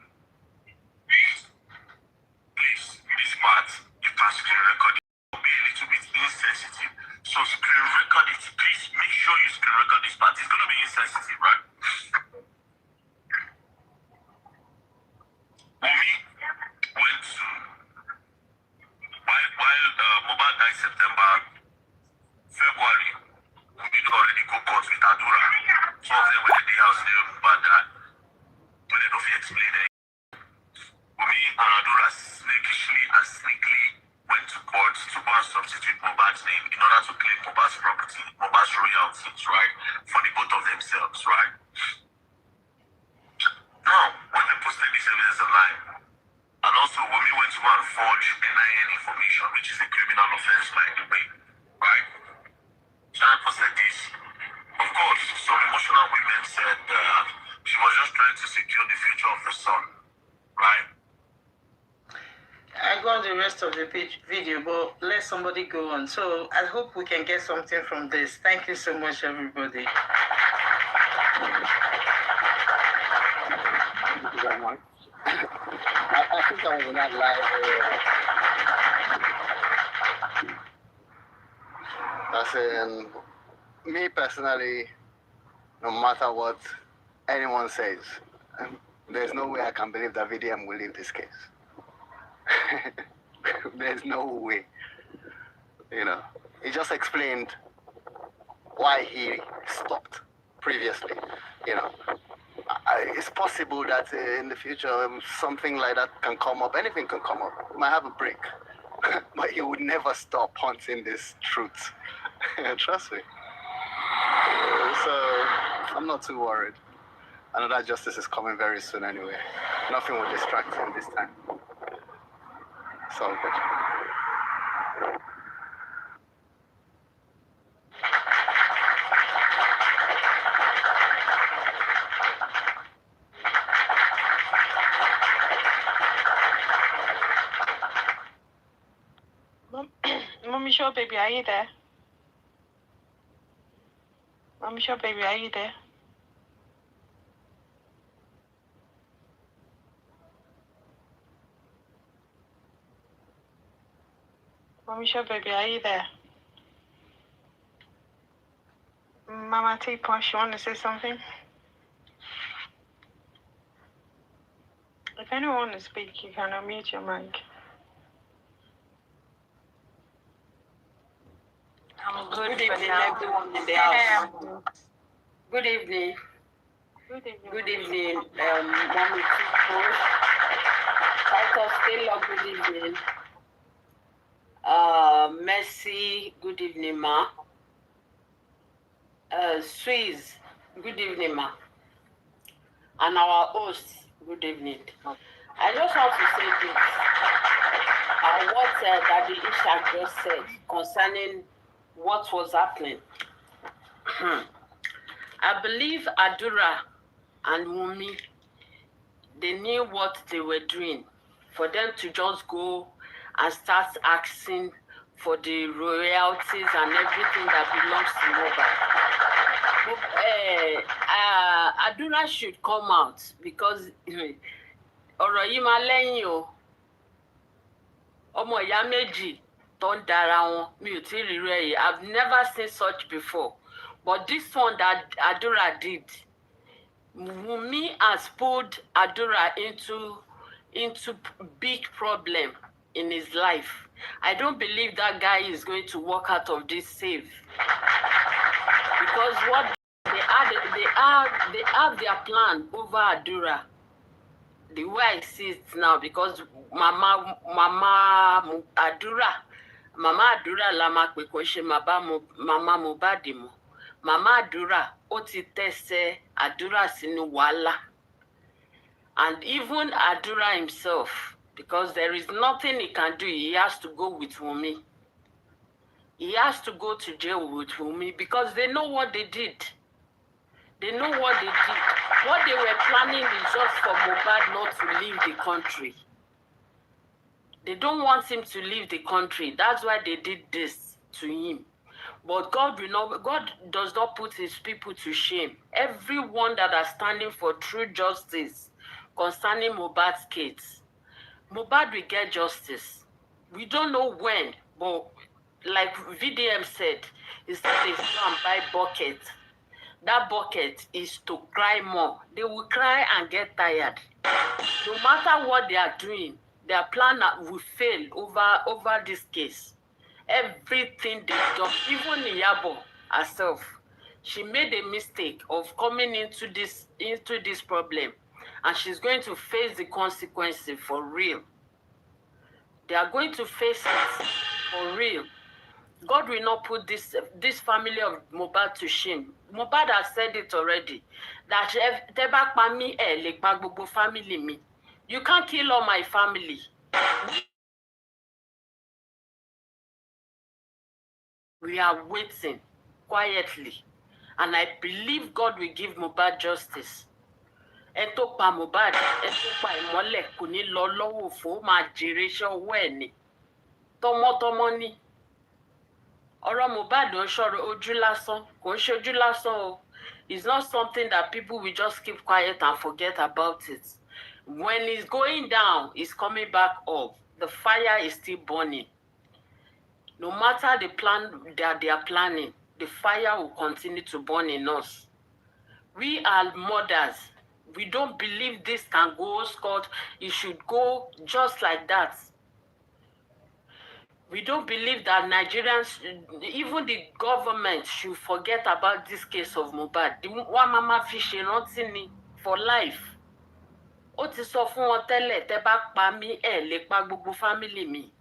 Speaker 17: Please, this part, you can screen record it. It will be a little bit insensitive. So screen record it. Please make sure you screen record this part. It's going to be insensitive, right? Omowummi went to, while Mohbad died September, February, we did already go court with Adura. Some of them were in the house there, Mohbad died. But they don't explain it. Omowummi and Adura sneakily went to court to go and substitute Mohbad's name in order to claim Mohbad's property, Mohbad's royalties, right? For the both of themselves, right? Now, when they posted this evidence online, and also Omowummi went to go and forge NIN information, which is a criminal offense, by the way, right? So I posted this. Of course, some emotional women said,
Speaker 16: go on the rest of the video, but let somebody go on. So I hope we can get something from this. Thank you so much, everybody.
Speaker 7: Thank you very much. I think I was on that live. As in, me personally, no matter what anyone says, there's no way I can believe that VDM will leave this case. There's no way. You know, he just explained why he stopped previously. You know, it's possible that in the future something like that can come up. Anything can come up. He might have a break, but he would never stop hunting this truth. Trust me. So I'm not too worried. I know that justice is coming very soon anyway. Nothing will distract him this time. So good.
Speaker 2: Mommy, sure, baby, are you there? Mommy, sure, baby, are you there? Mommy, sure, baby, are you there? Mama T-Punch, you want to say something? If anyone wants to speak, you can unmute your mic.
Speaker 18: I'm good evening, everyone in the house. Good evening.
Speaker 2: Good evening.
Speaker 18: Good evening, Mommy T-Punch. Titus Taylor, good evening. Mercy, good evening, ma. Swiss, good evening, ma. And our host, good evening. I just want to say this. What Daddy Ishak just said concerning what was happening. I believe Adura and Wunmi, they knew what they were doing. For them to just go and start asking for the royalties and everything that belongs to Mohbad. Adura should come out because ọ̀rọ̀ yìí máa lẹ́yìn o. Ọmọ ìyá méjì tó ń dara wọn mi ò tí ì rí rẹ̀ yìí. I've never seen such before. But this one that Adura did, Wunmi has pulled Adura into big problem in his life. I don't believe that guy is going to walk out of this safe. Because what they have their plan over Adura. The way I see it now, because Mama Adura lama pe ko se Mama Mohbad mo. Mama Adura ó ti tẹ̀sẹ̀ Adura sínú wàhálà. And even Adura himself, because there is nothing he can do, he has to go with Wunmi. He has to go to jail with Wunmi because they know what they did. They know what they did. What they were planning is just for Mohbad not to leave the country. They don't want him to leave the country. That's why they did this to him. But God does not put his people to shame. Everyone that are standing for true justice concerning Mohbad's case, Mohbad will get justice. We don't know when, but like VDM said, he said they go and buy bucket. That bucket is to cry more. They will cry and get tired. No matter what they are doing, their plan will fail over this case. Everything they've done, even Iyabo herself, she made a mistake of coming into this problem, and she's going to face the consequences for real. They are going to face it for real. God will not put this family of Mohbad to shame. Mohbad has said it already, that teba pa mi le pa gbogbo family mi. You can't kill all my family. We are waiting quietly, and I believe God will give Mohbad justice. Ẹ tó pa Mohbad, ẹ tó pa ìmọ́lẹ̀ kò ní lọ lọ́wọ́ òfò, ó máa jèrè iṣẹ́ owó ẹ̀ ni. Tọmọtọmọ ni. Ọ̀rọ̀ Mohbad ò ń ṣọ̀rọ̀ ojú lásán, kò ń ṣe ojú lásán o. It's not something that people will just keep quiet and forget about it. When it's going down, it's coming back up. The fire is still burning. No matter the plan that they are planning, the fire will continue to burn in us. We are mothers. We don't believe this can go scot. It should go just like that. We don't believe that Nigerians, even the government, should forget about this case of Mohbad. The one mama fishing nothing for life. Ó ti sọ fún wọn tẹ́lẹ̀, tẹ́ bá pa mí, ẹ lè pa gbogbo family mi.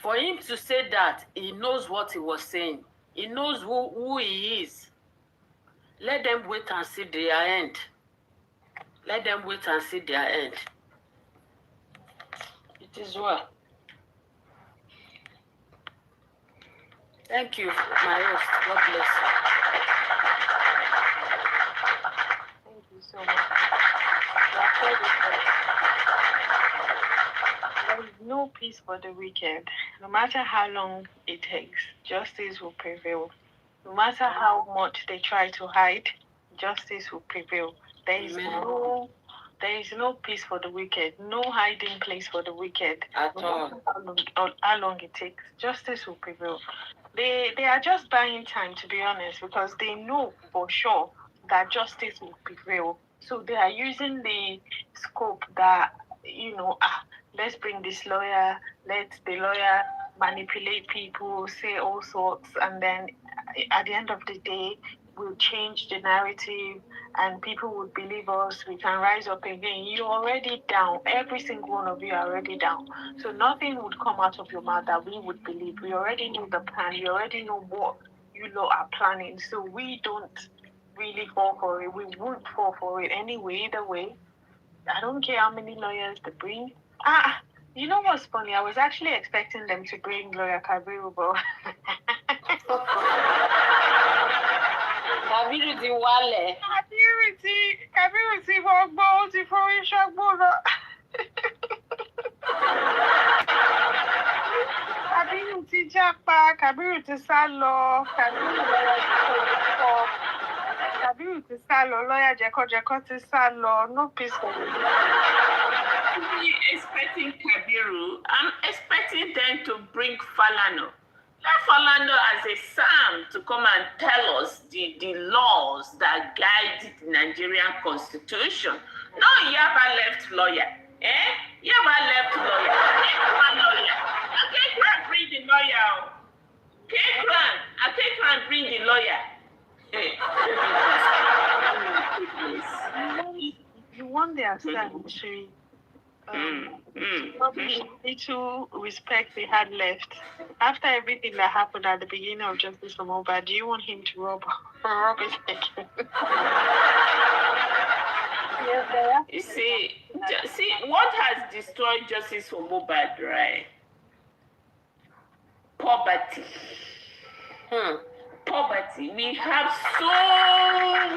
Speaker 18: For him to say that, he knows what he was saying. He knows who he is. Let them wait and see their end. Let them wait and see their end. It is well. Thank you, my host. God bless you.
Speaker 2: Thank you so much. There is no peace for the wicked. No matter how long it takes, justice will prevail. No matter how much they try to hide, justice will prevail. There is no peace for the wicked, no hiding place for the wicked.
Speaker 18: At all.
Speaker 2: How long it takes, justice will prevail. They are just buying time, to be honest, because they know for sure that justice will prevail. So they are using the scope that, let's bring this lawyer, let the lawyer manipulate people, say all sorts, and then at the end of the day, we'll change the narrative and people would believe us. We can rise up again. You're already down. Every single one of you are already down. So nothing would come out of your mouth that we would believe. We already know the plan. We already know what you lot are planning. So we don't really fall for it. We won't fall for it anyway, either way. I don't care how many lawyers they bring. You know what's funny? I was actually expecting them to bring lawyer Kabiru, but
Speaker 18: Kabiru ti wálẹ̀.
Speaker 2: Kabiru ti fọgbọ́, ó ti forí ṣọ́gbó lọ. Kabiru ti jápa, Kabiru ti sá lọ, Kabiru ti sá lọ, lọ́yà jẹ́kọ́jẹ́kọ́ ti sá lọ, no peace for me.
Speaker 15: Expecting Kabiru, I'm expecting them to bring Falano. Let Falano as a Sam to come and tell us the laws that guide the Nigerian constitution. No, Iyabo left lawyer. Iyabo left lawyer. One lawyer. Akekran bring the lawyer. Akekran bring the lawyer.
Speaker 2: You want their stand to little respect they had left after everything that happened at the beginning of Justice for Mohbad. Do you want him to rob it again?
Speaker 15: You see what has destroyed Justice for Mohbad, right? Poverty. Poverty. We have so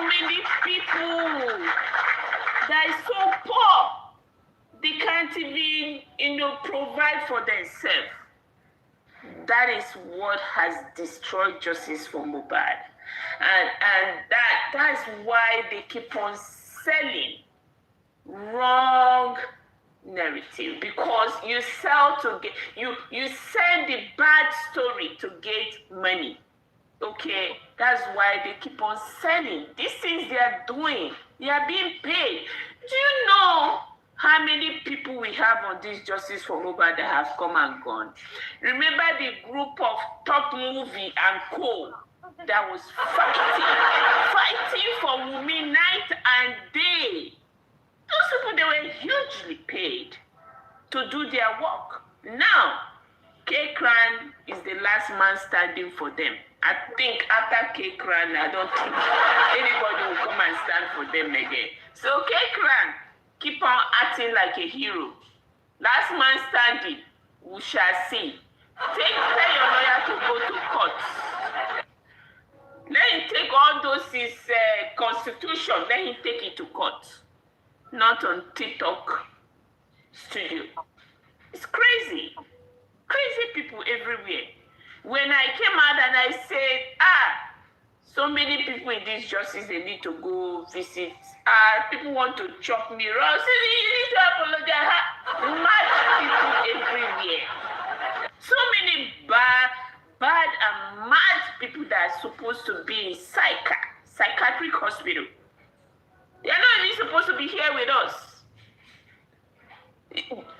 Speaker 15: many people that is so poor. They can't even, provide for themselves. That is what has destroyed justice for Mohbad. And that's why they keep on selling wrong narrative, because you sell to get, you sell the bad story to get money. Okay, that's why they keep on selling. These things they are doing, they are being paid. Do you know how many people we have on this Justice for Mohbad that have come and gone? Remember the group of Top Movie and Co. that was fighting for Wunmi night and day. Those people, they were hugely paid to do their work. Now, K-Cran is the last man standing for them. I think after K-Cran, I don't think anybody will come and stand for them again. So K-Cran, keep on acting like a hero. Last man standing, we shall see. Tell your lawyer to go to court. Let him take all those his constitution. Let him take it to court, not on TikTok studio. It's crazy. Crazy people everywhere. When I came out and I said, so many people in this justice, they need to go visit. People want to chop me raw. So you need to apologize. Mad people everywhere. So many bad and mad people that are supposed to be in psychiatric hospital. They are not even supposed to be here with us.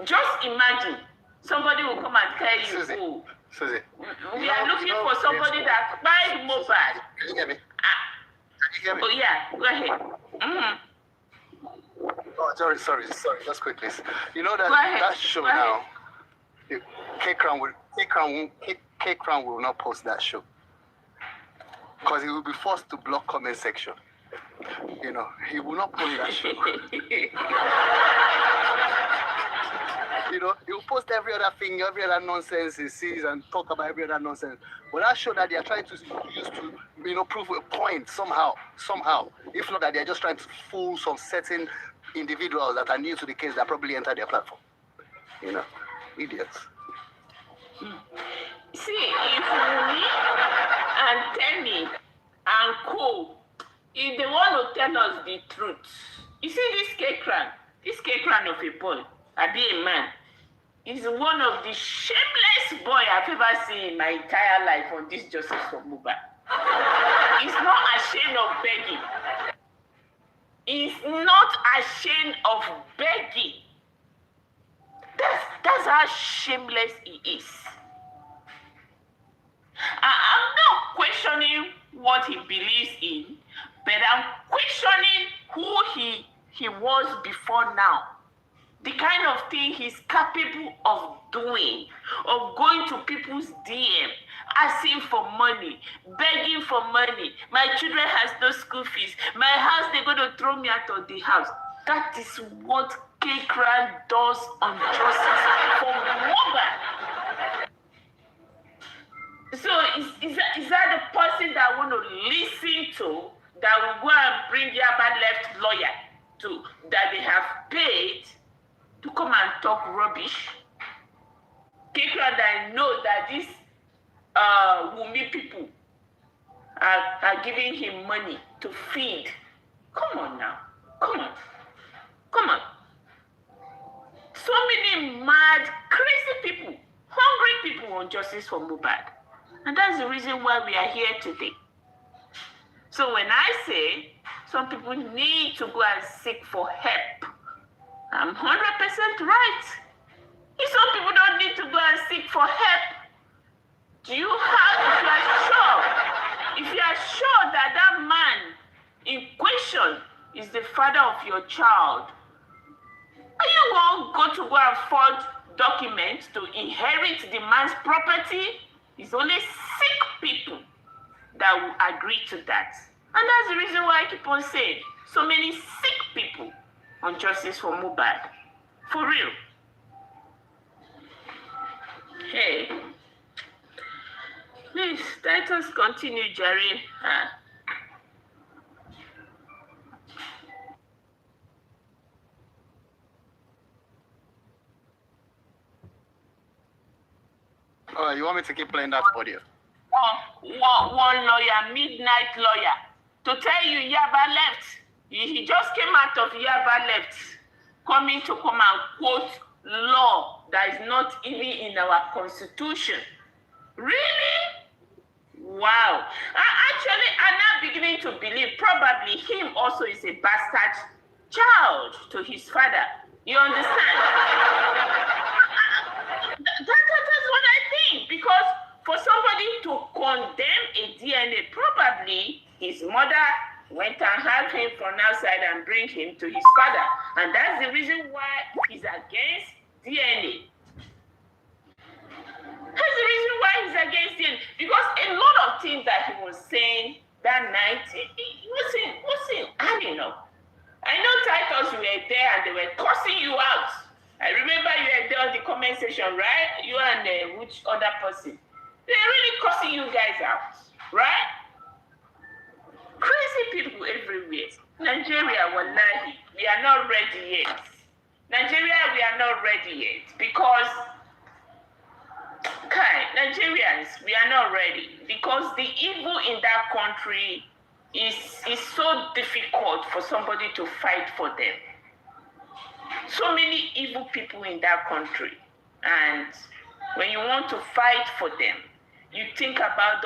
Speaker 15: Just imagine, somebody will come and tell you,
Speaker 7: Susie,
Speaker 15: we are looking for somebody that buys mobile.
Speaker 7: Can you hear me? Can you hear me?
Speaker 15: Oh yeah, go ahead.
Speaker 7: Oh, sorry. Just quickly. You know that
Speaker 15: Go ahead.
Speaker 7: that show
Speaker 15: Go ahead.
Speaker 7: now, K-Crown will not post that show because he will be forced to block comment section. You know, he will not post that show. You know, he will post every other thing, every other nonsense he sees and talk about every other nonsense. But that show that they are trying to use to, you know, prove a point somehow. If not that they are just trying to fool some certain individuals that are new to the case that probably enter their platform. You know, idiots.
Speaker 15: See, if me and Temi and Co, if they want to tell us the truth, you see this K-Crown of a boy, I be a man, is one of the shameless boy I've ever seen in my entire life on this Justice for Mohbad. He's not ashamed of begging. He's not ashamed of begging. That's how shameless he is. I'm not questioning what he believes in, but I'm questioning who he was before now. The kind of thing he's capable of doing, of going to people's DM, asking for money, begging for money. My children has no school fees. My house, they're going to throw me out of the house. That is what K-Crown does on Justice for Mohbad. So is that the person that I want to listen to, that will go and bring Iyabo left lawyer to, that they have paid to come and talk rubbish? K-Crown that I know that these Wunmi people are giving him money to feed. Come on now. Come on. So many mad, crazy people, hungry people on Justice for Mohbad. And that's the reason why we are here today. So when I say some people need to go and seek for help, I'm 100% right. If some people don't need to go and seek for help, if you are sure that that man in question is the father of your child, are you going to go and forge documents to inherit the man's property? It's only sick people that will agree to that. And that's the reason why I keep on saying so many sick people on Justice for Mohbad. For real. Hey. Please, let us continue, Jerry.
Speaker 7: Oh, you want me to keep playing that audio?
Speaker 15: One lawyer, midnight lawyer, to tell you Iyabo left. He just came out of Iyabo left, coming to come and quote law that is not even in our constitution. Really? Wow. Actually, I'm not beginning to believe probably him also is a bastard child to his father. You understand? That's what I think. Because for somebody to condemn a DNA, probably his mother went and had him from outside and bring him to his father. And that's the reason why he's against DNA. That's the reason why he's against DNA. Because a lot of things that he was saying that night, it wasn't, I don't know. I know Titus, you were there and they were cursing you out. I remember you were there on the comment section, right? You and which other person? They're really cursing you guys out, right? see people everywhere. Nigeria, wallahi, we are not ready yet. Nigeria, we are not ready yet because, Nigerians, we are not ready because the evil in that country is so difficult for somebody to fight for them. So many evil people in that country, and when you want to fight for them, you think about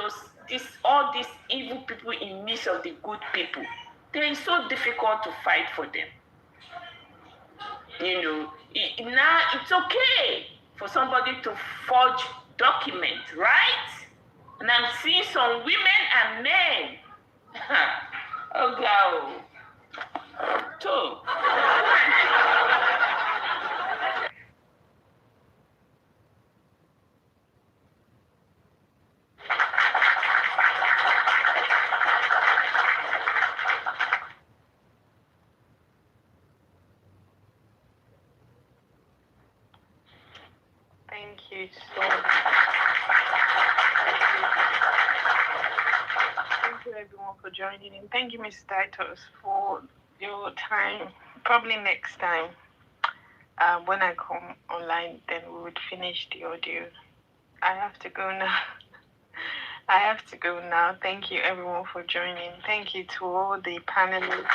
Speaker 15: all these evil people in midst of the good people. They are so difficult to fight for them. You know, now it's okay for somebody to forge documents, right? And I'm seeing some women and men. Oh, God. So,
Speaker 2: Thank you so much. Thank you everyone for joining in. Thank you, Mr. Titus, for your time. Probably next time, when I come online, then we would finish the audio. I have to go now. I have to go now. Thank you everyone for joining. Thank you to all the panelists.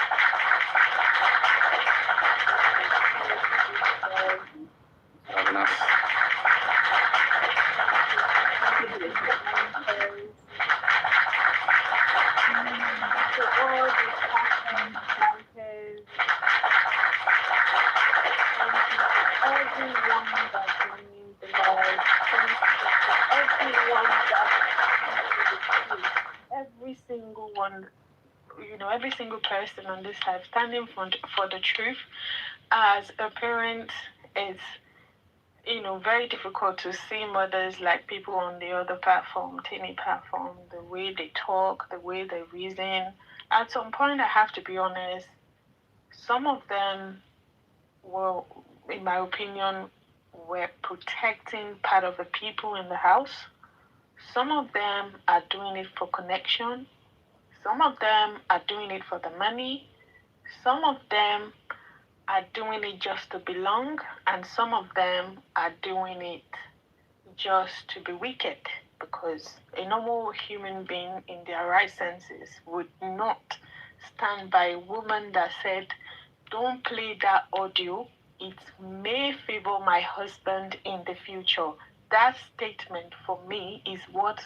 Speaker 2: Every single one, every single person on this side standing for the truth. As a parent, it's very difficult to see mothers like people on the other platform, Tini platform, the way they talk, the way they reason. At some point, I have to be honest, some of them were, in my opinion, were protecting part of the people in the house. Some of them are doing it for connection. Some of them are doing it for the money. Some of them are doing it just to belong. And some of them are doing it just to be wicked. Because a normal human being in their right senses would not stand by a woman that said, "Don't play that audio. It may favor my husband in the future." That statement for me is what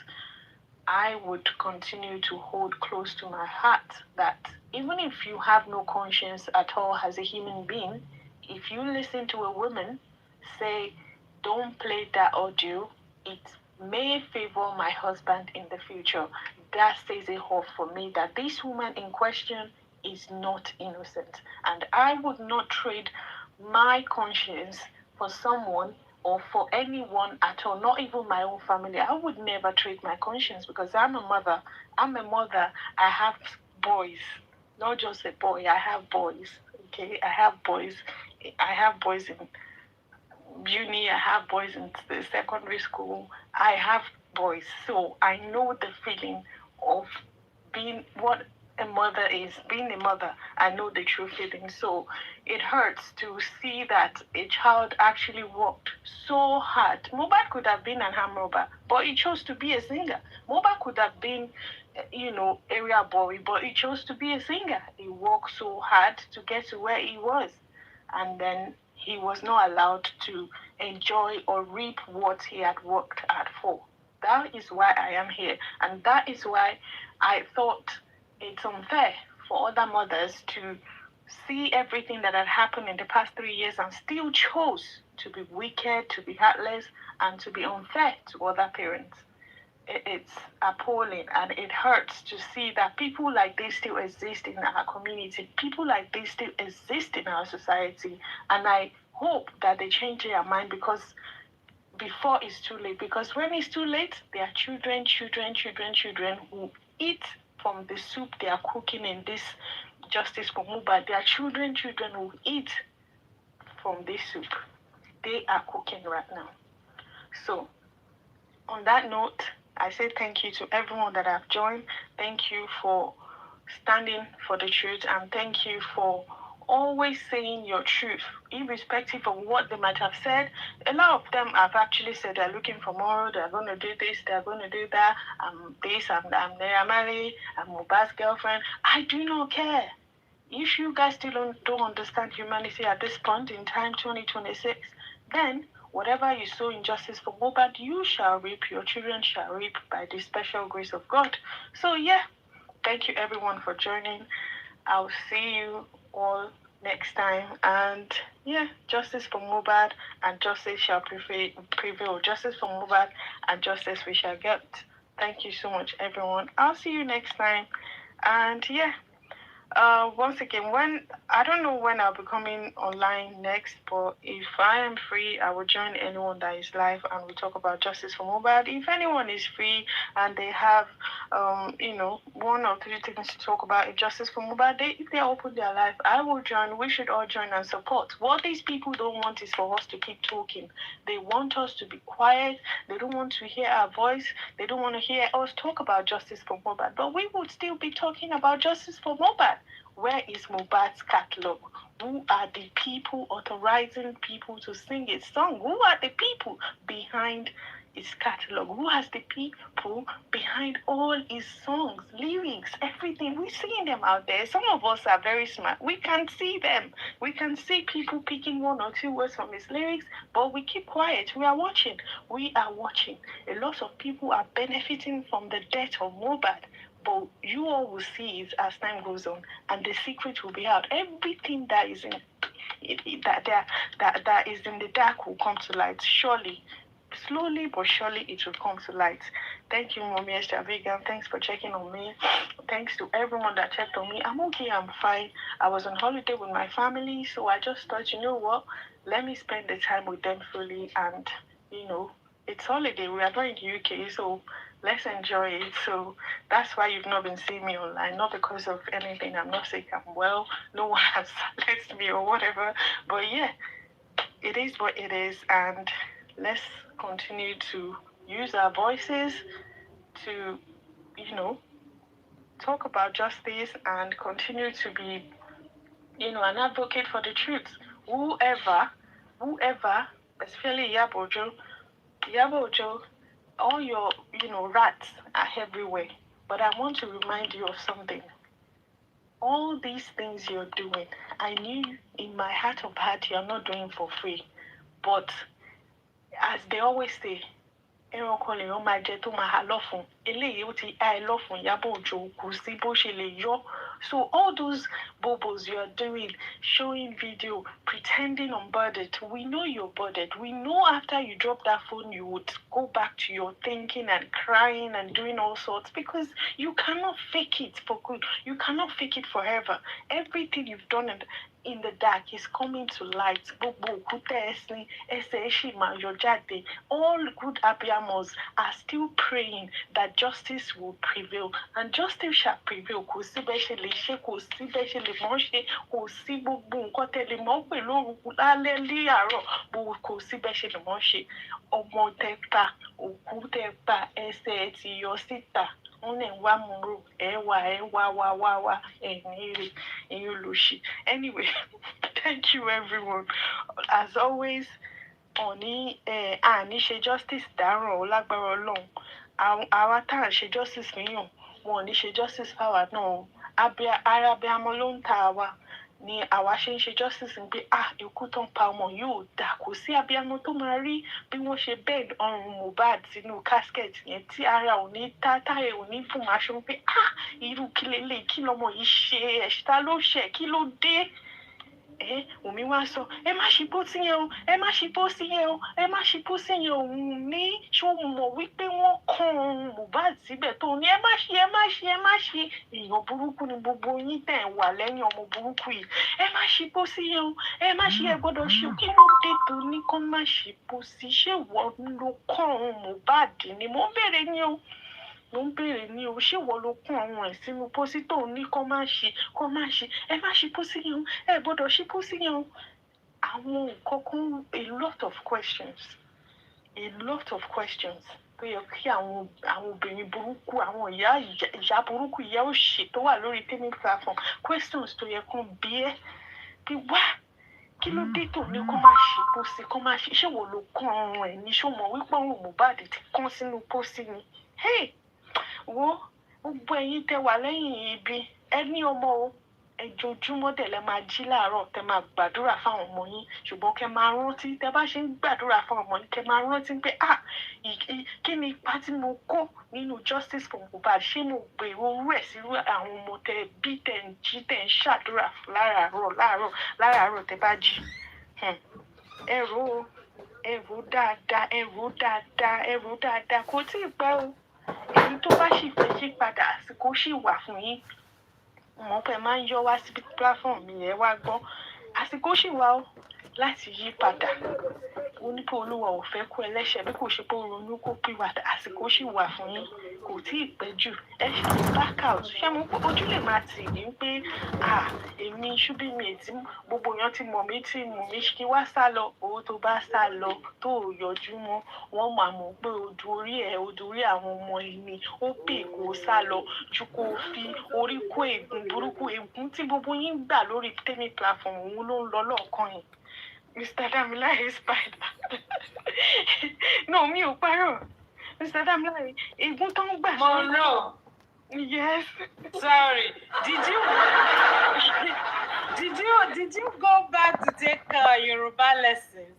Speaker 2: I would continue to hold close to my heart. That even if you have no conscience at all as a human being, if you listen to a woman say, "Don't play that audio, it may favor my husband in the future," that says it all for me that this woman in question is not innocent. And I would not trade my conscience for someone or for anyone at all, not even my own family. I would never trade my conscience because I'm a mother. I have boys, not just a boy. I have boys. Okay, I have boys. I have boys in uni. I have boys in the secondary school. I have boys, so I know the feeling of being what a mother is, being a mother. I know the true feeling. So it hurts to see that a child actually worked so hard. Mohbad could have been an armed robber, but he chose to be a singer. Mohbad could have been, area boy, but he chose to be a singer. He worked so hard to get to where he was. And then he was not allowed to enjoy or reap what he had worked hard for. That is why I am here. And that is why I thought it's unfair for other mothers to see everything that had happened in the past 3 years and still chose to be wicked, to be heartless, and to be unfair to other parents. It's appalling, and it hurts to see that people like this still exist in our community. People like this still exist in our society. And I hope that they change their mind before it's too late. Because when it's too late, there are children who eat from the soup they are cooking in this justice for Mohbad. There are children who eat from this soup they are cooking right now. So, on that note, I say thank you to everyone that have joined. Thank you for standing for the truth, and thank you for always saying your truth, irrespective of what they might have said. A lot of them have actually said they're looking for more, they're going to do this, they're going to do that, I'm Naira Marley, I'm Mohbad's girlfriend. I do not care. If you guys still don't understand humanity at this point in time, 2026, then whatever you sow in justice for Mohbad, you shall reap, your children shall reap by the special grace of God. So yeah, thank you everyone for joining. I'll see you all next time. And yeah, justice for Mohbad and justice shall prevail. Justice for Mohbad and justice we shall get. Thank you so much, everyone. I'll see you next time. And yeah, once again, I don't know when I'll be coming online next, but if I am free, I will join anyone that is live and we'll talk about justice for Mohbad. If anyone is free and they have, 1 or 3 things to talk about in justice for Mohbad, if they open their life, I will join. We should all join and support. What these people don't want is for us to keep talking. They want us to be quiet. They don't want to hear our voice. They don't want to hear us talk about justice for Mohbad. But we would still be talking about justice for Mohbad. Where is Mohbad's catalog? Who are the people authorizing people to sing his song? Who are the people behind his catalog? Who has the people behind all his songs, lyrics, everything? We're seeing them out there. Some of us are very smart. We can see them. We can see people picking 1 or 2 words from his lyrics, but we keep quiet. We are watching. We are watching. A lot of people are benefiting from the death of Mohbad. But you all will see it as time goes on, and the secret will be out. Everything that is in that is in the dark will come to light. Surely, slowly but surely, it will come to light. Thank you, Mommy Esther Vegan. Thanks for checking on me. Thanks to everyone that checked on me. I'm okay. I'm fine. I was on holiday with my family, so I just thought, you know what? Let me spend the time with them fully, and it's holiday. We are not in the UK, so let's enjoy it. So that's why you've not been seeing me online, not because of anything. I'm not sick, I'm well. No one has silenced me or whatever. But yeah, it is what it is. And let's continue to use our voices to, talk about justice and continue to be, an advocate for the truth. Whoever, especially Iyabo, all your, rats are everywhere. But I want to remind you of something. All these things you're doing, I knew in my heart of heart you're not doing for free. But as they always say, ẹranko lèèyàn máa jẹ tó máa há lọ́fun. Eléyìí ó ti há ẹ lọ́fun, Iyabo Ojo, kò sí bó ṣe lè yọ. So all those bobos you're doing, showing video, pretending unbothered, we know you're bothered. We know after you drop that phone, you would go back to your thinking and crying and doing all sorts, because you cannot fake it for good. You cannot fake it forever. Everything you've done in the dark is coming to light. All good abiyamos are still praying that justice will prevail, and justice shall prevail. Kò sí bẹ́ẹ̀ ṣe lè ṣe, kò sí bẹ́ẹ̀ ṣe lè mọ̀ ṣe, kò sí gbogbo nǹkan tẹ́ lè mọ̀ pé lórúkú lálẹ́ lé àárọ̀, kò sí bẹ́ẹ̀ ṣe lè mọ̀ ṣe. Ọmọ tẹ́ pa, òkú tẹ́ pa, ẹsẹ̀ ti yọ síta. Anyway, thank you everyone. As always, Oni ṣe justice dáràn ó lágbára Ọlọ́run. Àwa tá à ń ṣe justice fíyàn, wọn ò ní ṣe justice fáwa náà. Abiyamọ ló ń ta àwa ni àwa ṣe ń ṣe justice ń pé ikú tó ń pa ọmọ yóò dà. Kò sí abiyamọ tó máa rí bí wọ́n ṣe bed ọrùn Mohbad sínú casket yẹn tí ara ò ní táyà ò ní fún máa ṣe ń pé irú kí lélẹ̀, kí lọmọ yìí ṣe, ẹ̀ṣẹ̀ ló ṣẹ̀, kí ló dé. Wùmí wá sọ, ẹ má ṣe pósí yẹn o, ẹ má ṣe pósí yẹn o, ẹ má ṣe pósí yẹn o. Wùmí ṣó mọ̀ wípé wọ́n kan ọrùn Mohbad síbẹ̀ tó ní ẹ má ṣe, ẹ má ṣe, ẹ má ṣe. Èèyàn burúkú ni gbogbo yín tẹ̀ ń wà lẹ́yìn ọmọ burúkú yìí. Ẹ má ṣe pósí yẹn o, ẹ má ṣe, ẹ gbọ́dọ̀ ṣe. Kí ló dé tó ní kó má ṣe pósí? Ṣé ìwọ ló kan ọrùn Mohbad ni? Mo ń béèrè ní o. Ṣé ìwọ ló kún ọrùn ẹ̀ sínú pósí tó ní kó má ṣe, ẹ má ṣe pósí yẹn o, ẹ gbọ́dọ̀ ṣe pósí yẹn o. Àwọn nǹkan kan, a lot of questions. tó yẹ kí àwọn obìnrin burúkú àwọn ìyá burúkú ìyá òṣì tó wà lórí tèmi platform questions tó yẹ kán bí ẹ bí wá kí ló dé tó ní kó má ṣe pósí kó má ṣe ṣé wo ló kán ọrùn ẹ ní ṣó mọ wípé ọrùn Mohbad ti kán sínú pósí ni wo gbogbo ẹ̀yin tẹ́ wà lẹ́yìn ibi ẹ ní ọmọ o ẹjọjúmọ́ dẹ̀ lẹ máa jí láàárọ̀ tẹ́ máa gbàdúrà fáwọn ọmọ yín ṣùgbọ́n kẹ́ máa rántí tẹ́ bá ṣe ń gbàdúrà fáwọn ọmọ yín kẹ́ máa rántí pé kí ni ipa tí mo kó nínú justice for Mohbad ṣé mo gbèrò orú ẹ̀ sí àwọn ọmọ tẹ́ bí tẹ́ ń jí tẹ́ ń ṣàdúrà láràárọ̀ tẹ́ bá jí ẹrù dáadáa kò tí ì pẹ́ o èyí tó bá sì fẹ́ yí padà àsìkò sì wà fún yín mo pẹ́ máa ń yọ wá síbi platform mi yẹn wá gbọ́ àsìkò sì wà ó láti yí padà ó ní pé olúwa ò fẹ́ kú ẹlẹ́ṣẹ̀ bí kò ṣe pé ronú kó pìwàdà àsìkò sì wà fún yín kò tí ì pẹ́ jù ẹ ṣe lè back out ṣé mo pé ojú lè máa tì yín pé èmi ṣúbí mi ètí gbogbo èèyàn ti mọ̀ mí kí wá sá lọ owó tó bá sá lọ tó ò yọjú mọ́ wọ́n máa mọ̀ pé ojú orí àwọn ọmọ ẹni ó pè kó sá lọ ju kó fi orí kó ègún burúkú ègún tí gbogbo yín gbà lórí tèmi platform òun ló ń lọ lọ́ọ̀kan yìí. Mr. Damilare Spider. No, mi ò parọ́. Mr. Damilare, ègún tó ń gbà.
Speaker 5: Monroe.
Speaker 2: Yes.
Speaker 5: Sorry. Did you go back to take Yoruba lessons?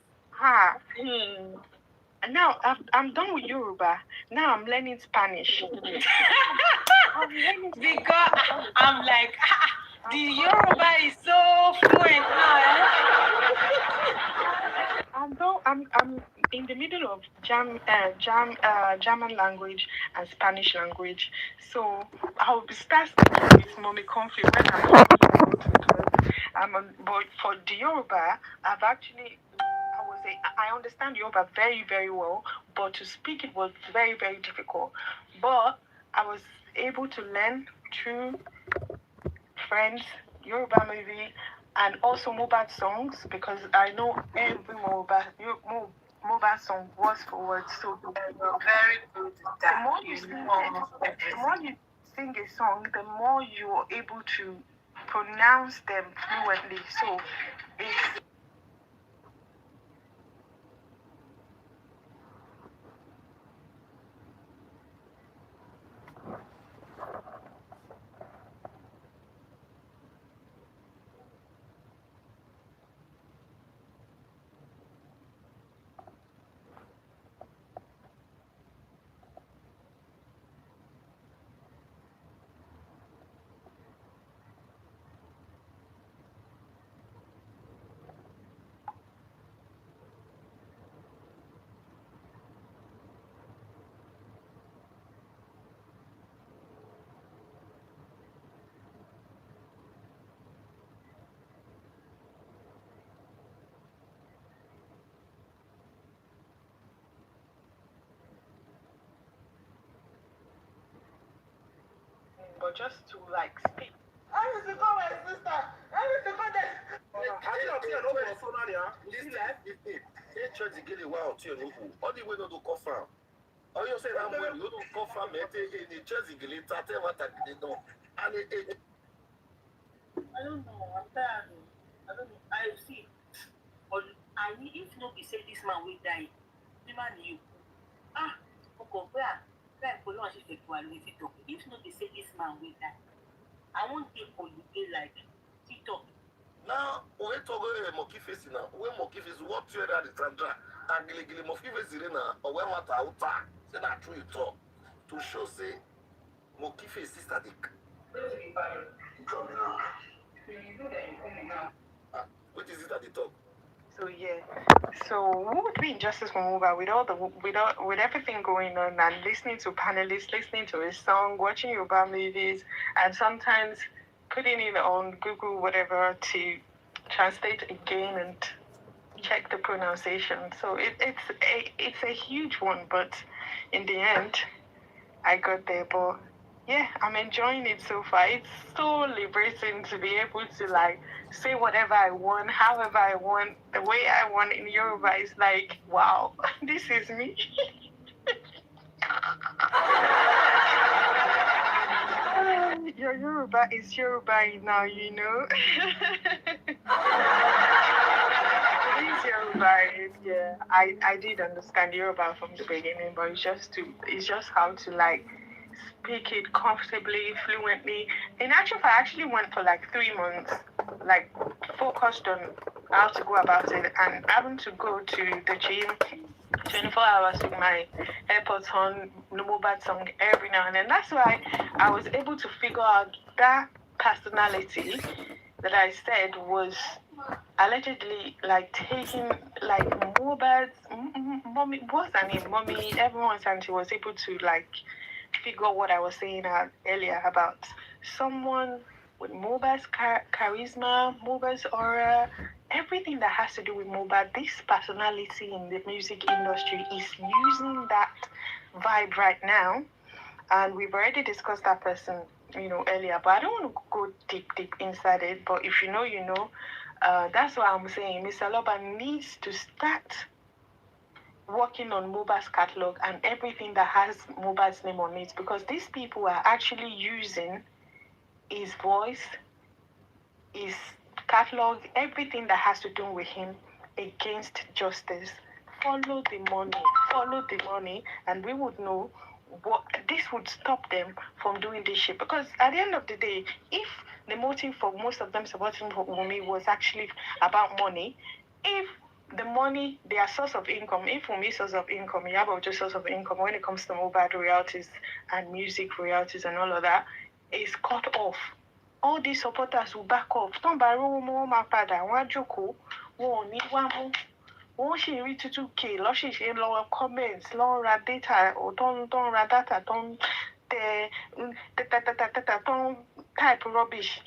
Speaker 2: Now I'm done with Yoruba. Now I'm learning Spanish.
Speaker 5: Because I'm like, the Yoruba is so fluent now.
Speaker 2: I'm in the middle of German language and Spanish language. So I'll start with Mommy Comfy when but for the Yoruba, I understand Yoruba very, very well, but to speak it was very, very difficult. But I was able to learn through friends, Yoruba movie, and also Mohbad songs because I know every Mohbad song word for word. So
Speaker 5: very good.
Speaker 2: The more you sing a song, the more you're able to pronounce them fluently. So it's but just to like speak.
Speaker 6: I used to call my sister. I used to call them.
Speaker 14: All the way to confirm. Oh, you say that when you don't confirm it in the church, you get it. What I did know. And
Speaker 16: I don't know. I'm tired. I don't know. I see. But I need if not be say this man will die. The man you. If not be say this man will die. I won't take for you day like TikTok.
Speaker 14: now, we talk about monkey face now. We monkey face what you are the Sandra and gilly monkey face in or when what out. Say that true talk to show say monkey face sister dick. What is it that they talk?
Speaker 2: So yeah, so what would be injustice for Mohbad with everything going on and listening to panelists, listening to his song, watching Yoruba movies, and sometimes putting it on Google whatever to translate again and check the pronunciation. So it's a huge one, but in the end, I got there. But yeah, I'm enjoying it so far. It's so liberating to be able to like say whatever I want, however I want, the way I want in Yoruba. Is like, wow, this is me. your Yoruba is Yoruba now, you know. It is Yoruba, yeah. I did understand Yoruba from the beginning, but it's just how to like speak it comfortably, fluently. In actual fact, I actually went for like 3 months, like focused on how to go about it, and having to go to the gym 24 hours with my AirPods on, no mobile song every now and then. That's why I was able to figure out that personality that I said was allegedly like taking like Mohbad's mommy, what's her name? Mommy, everyone's auntie was able to like figure what I was saying earlier about someone with Mohbad's charisma, Mohbad's aura, everything that has to do with Mohbad. This personality in the music industry is using that vibe right now, and we've already discussed that person, earlier. But I don't want to go deep inside it. But if you know, you know. That's why I'm saying Mr. Loba needs to start working on Mohbad's catalog and everything that has Mohbad's name on it, because these people are actually using his voice, his catalog, everything that has to do with him against justice. Follow the money, and we would know what this would stop them from doing this shit. Because at the end of the day, if the motive for most of them supporting Wunmi was actually about money, if the money, their source of income, if Wunmi's source of income, Iyabo just source of income when it comes to Mohbad royalties and music royalties and all of that, is cut off, all these supporters will back off. Don't buy wọ́n ṣì rí 2k lọ́ṣìṣẹ́ lọ́wọ́ comments lọ́n ra data or tó ń ra data tó ń tẹ tó ń type rubbish.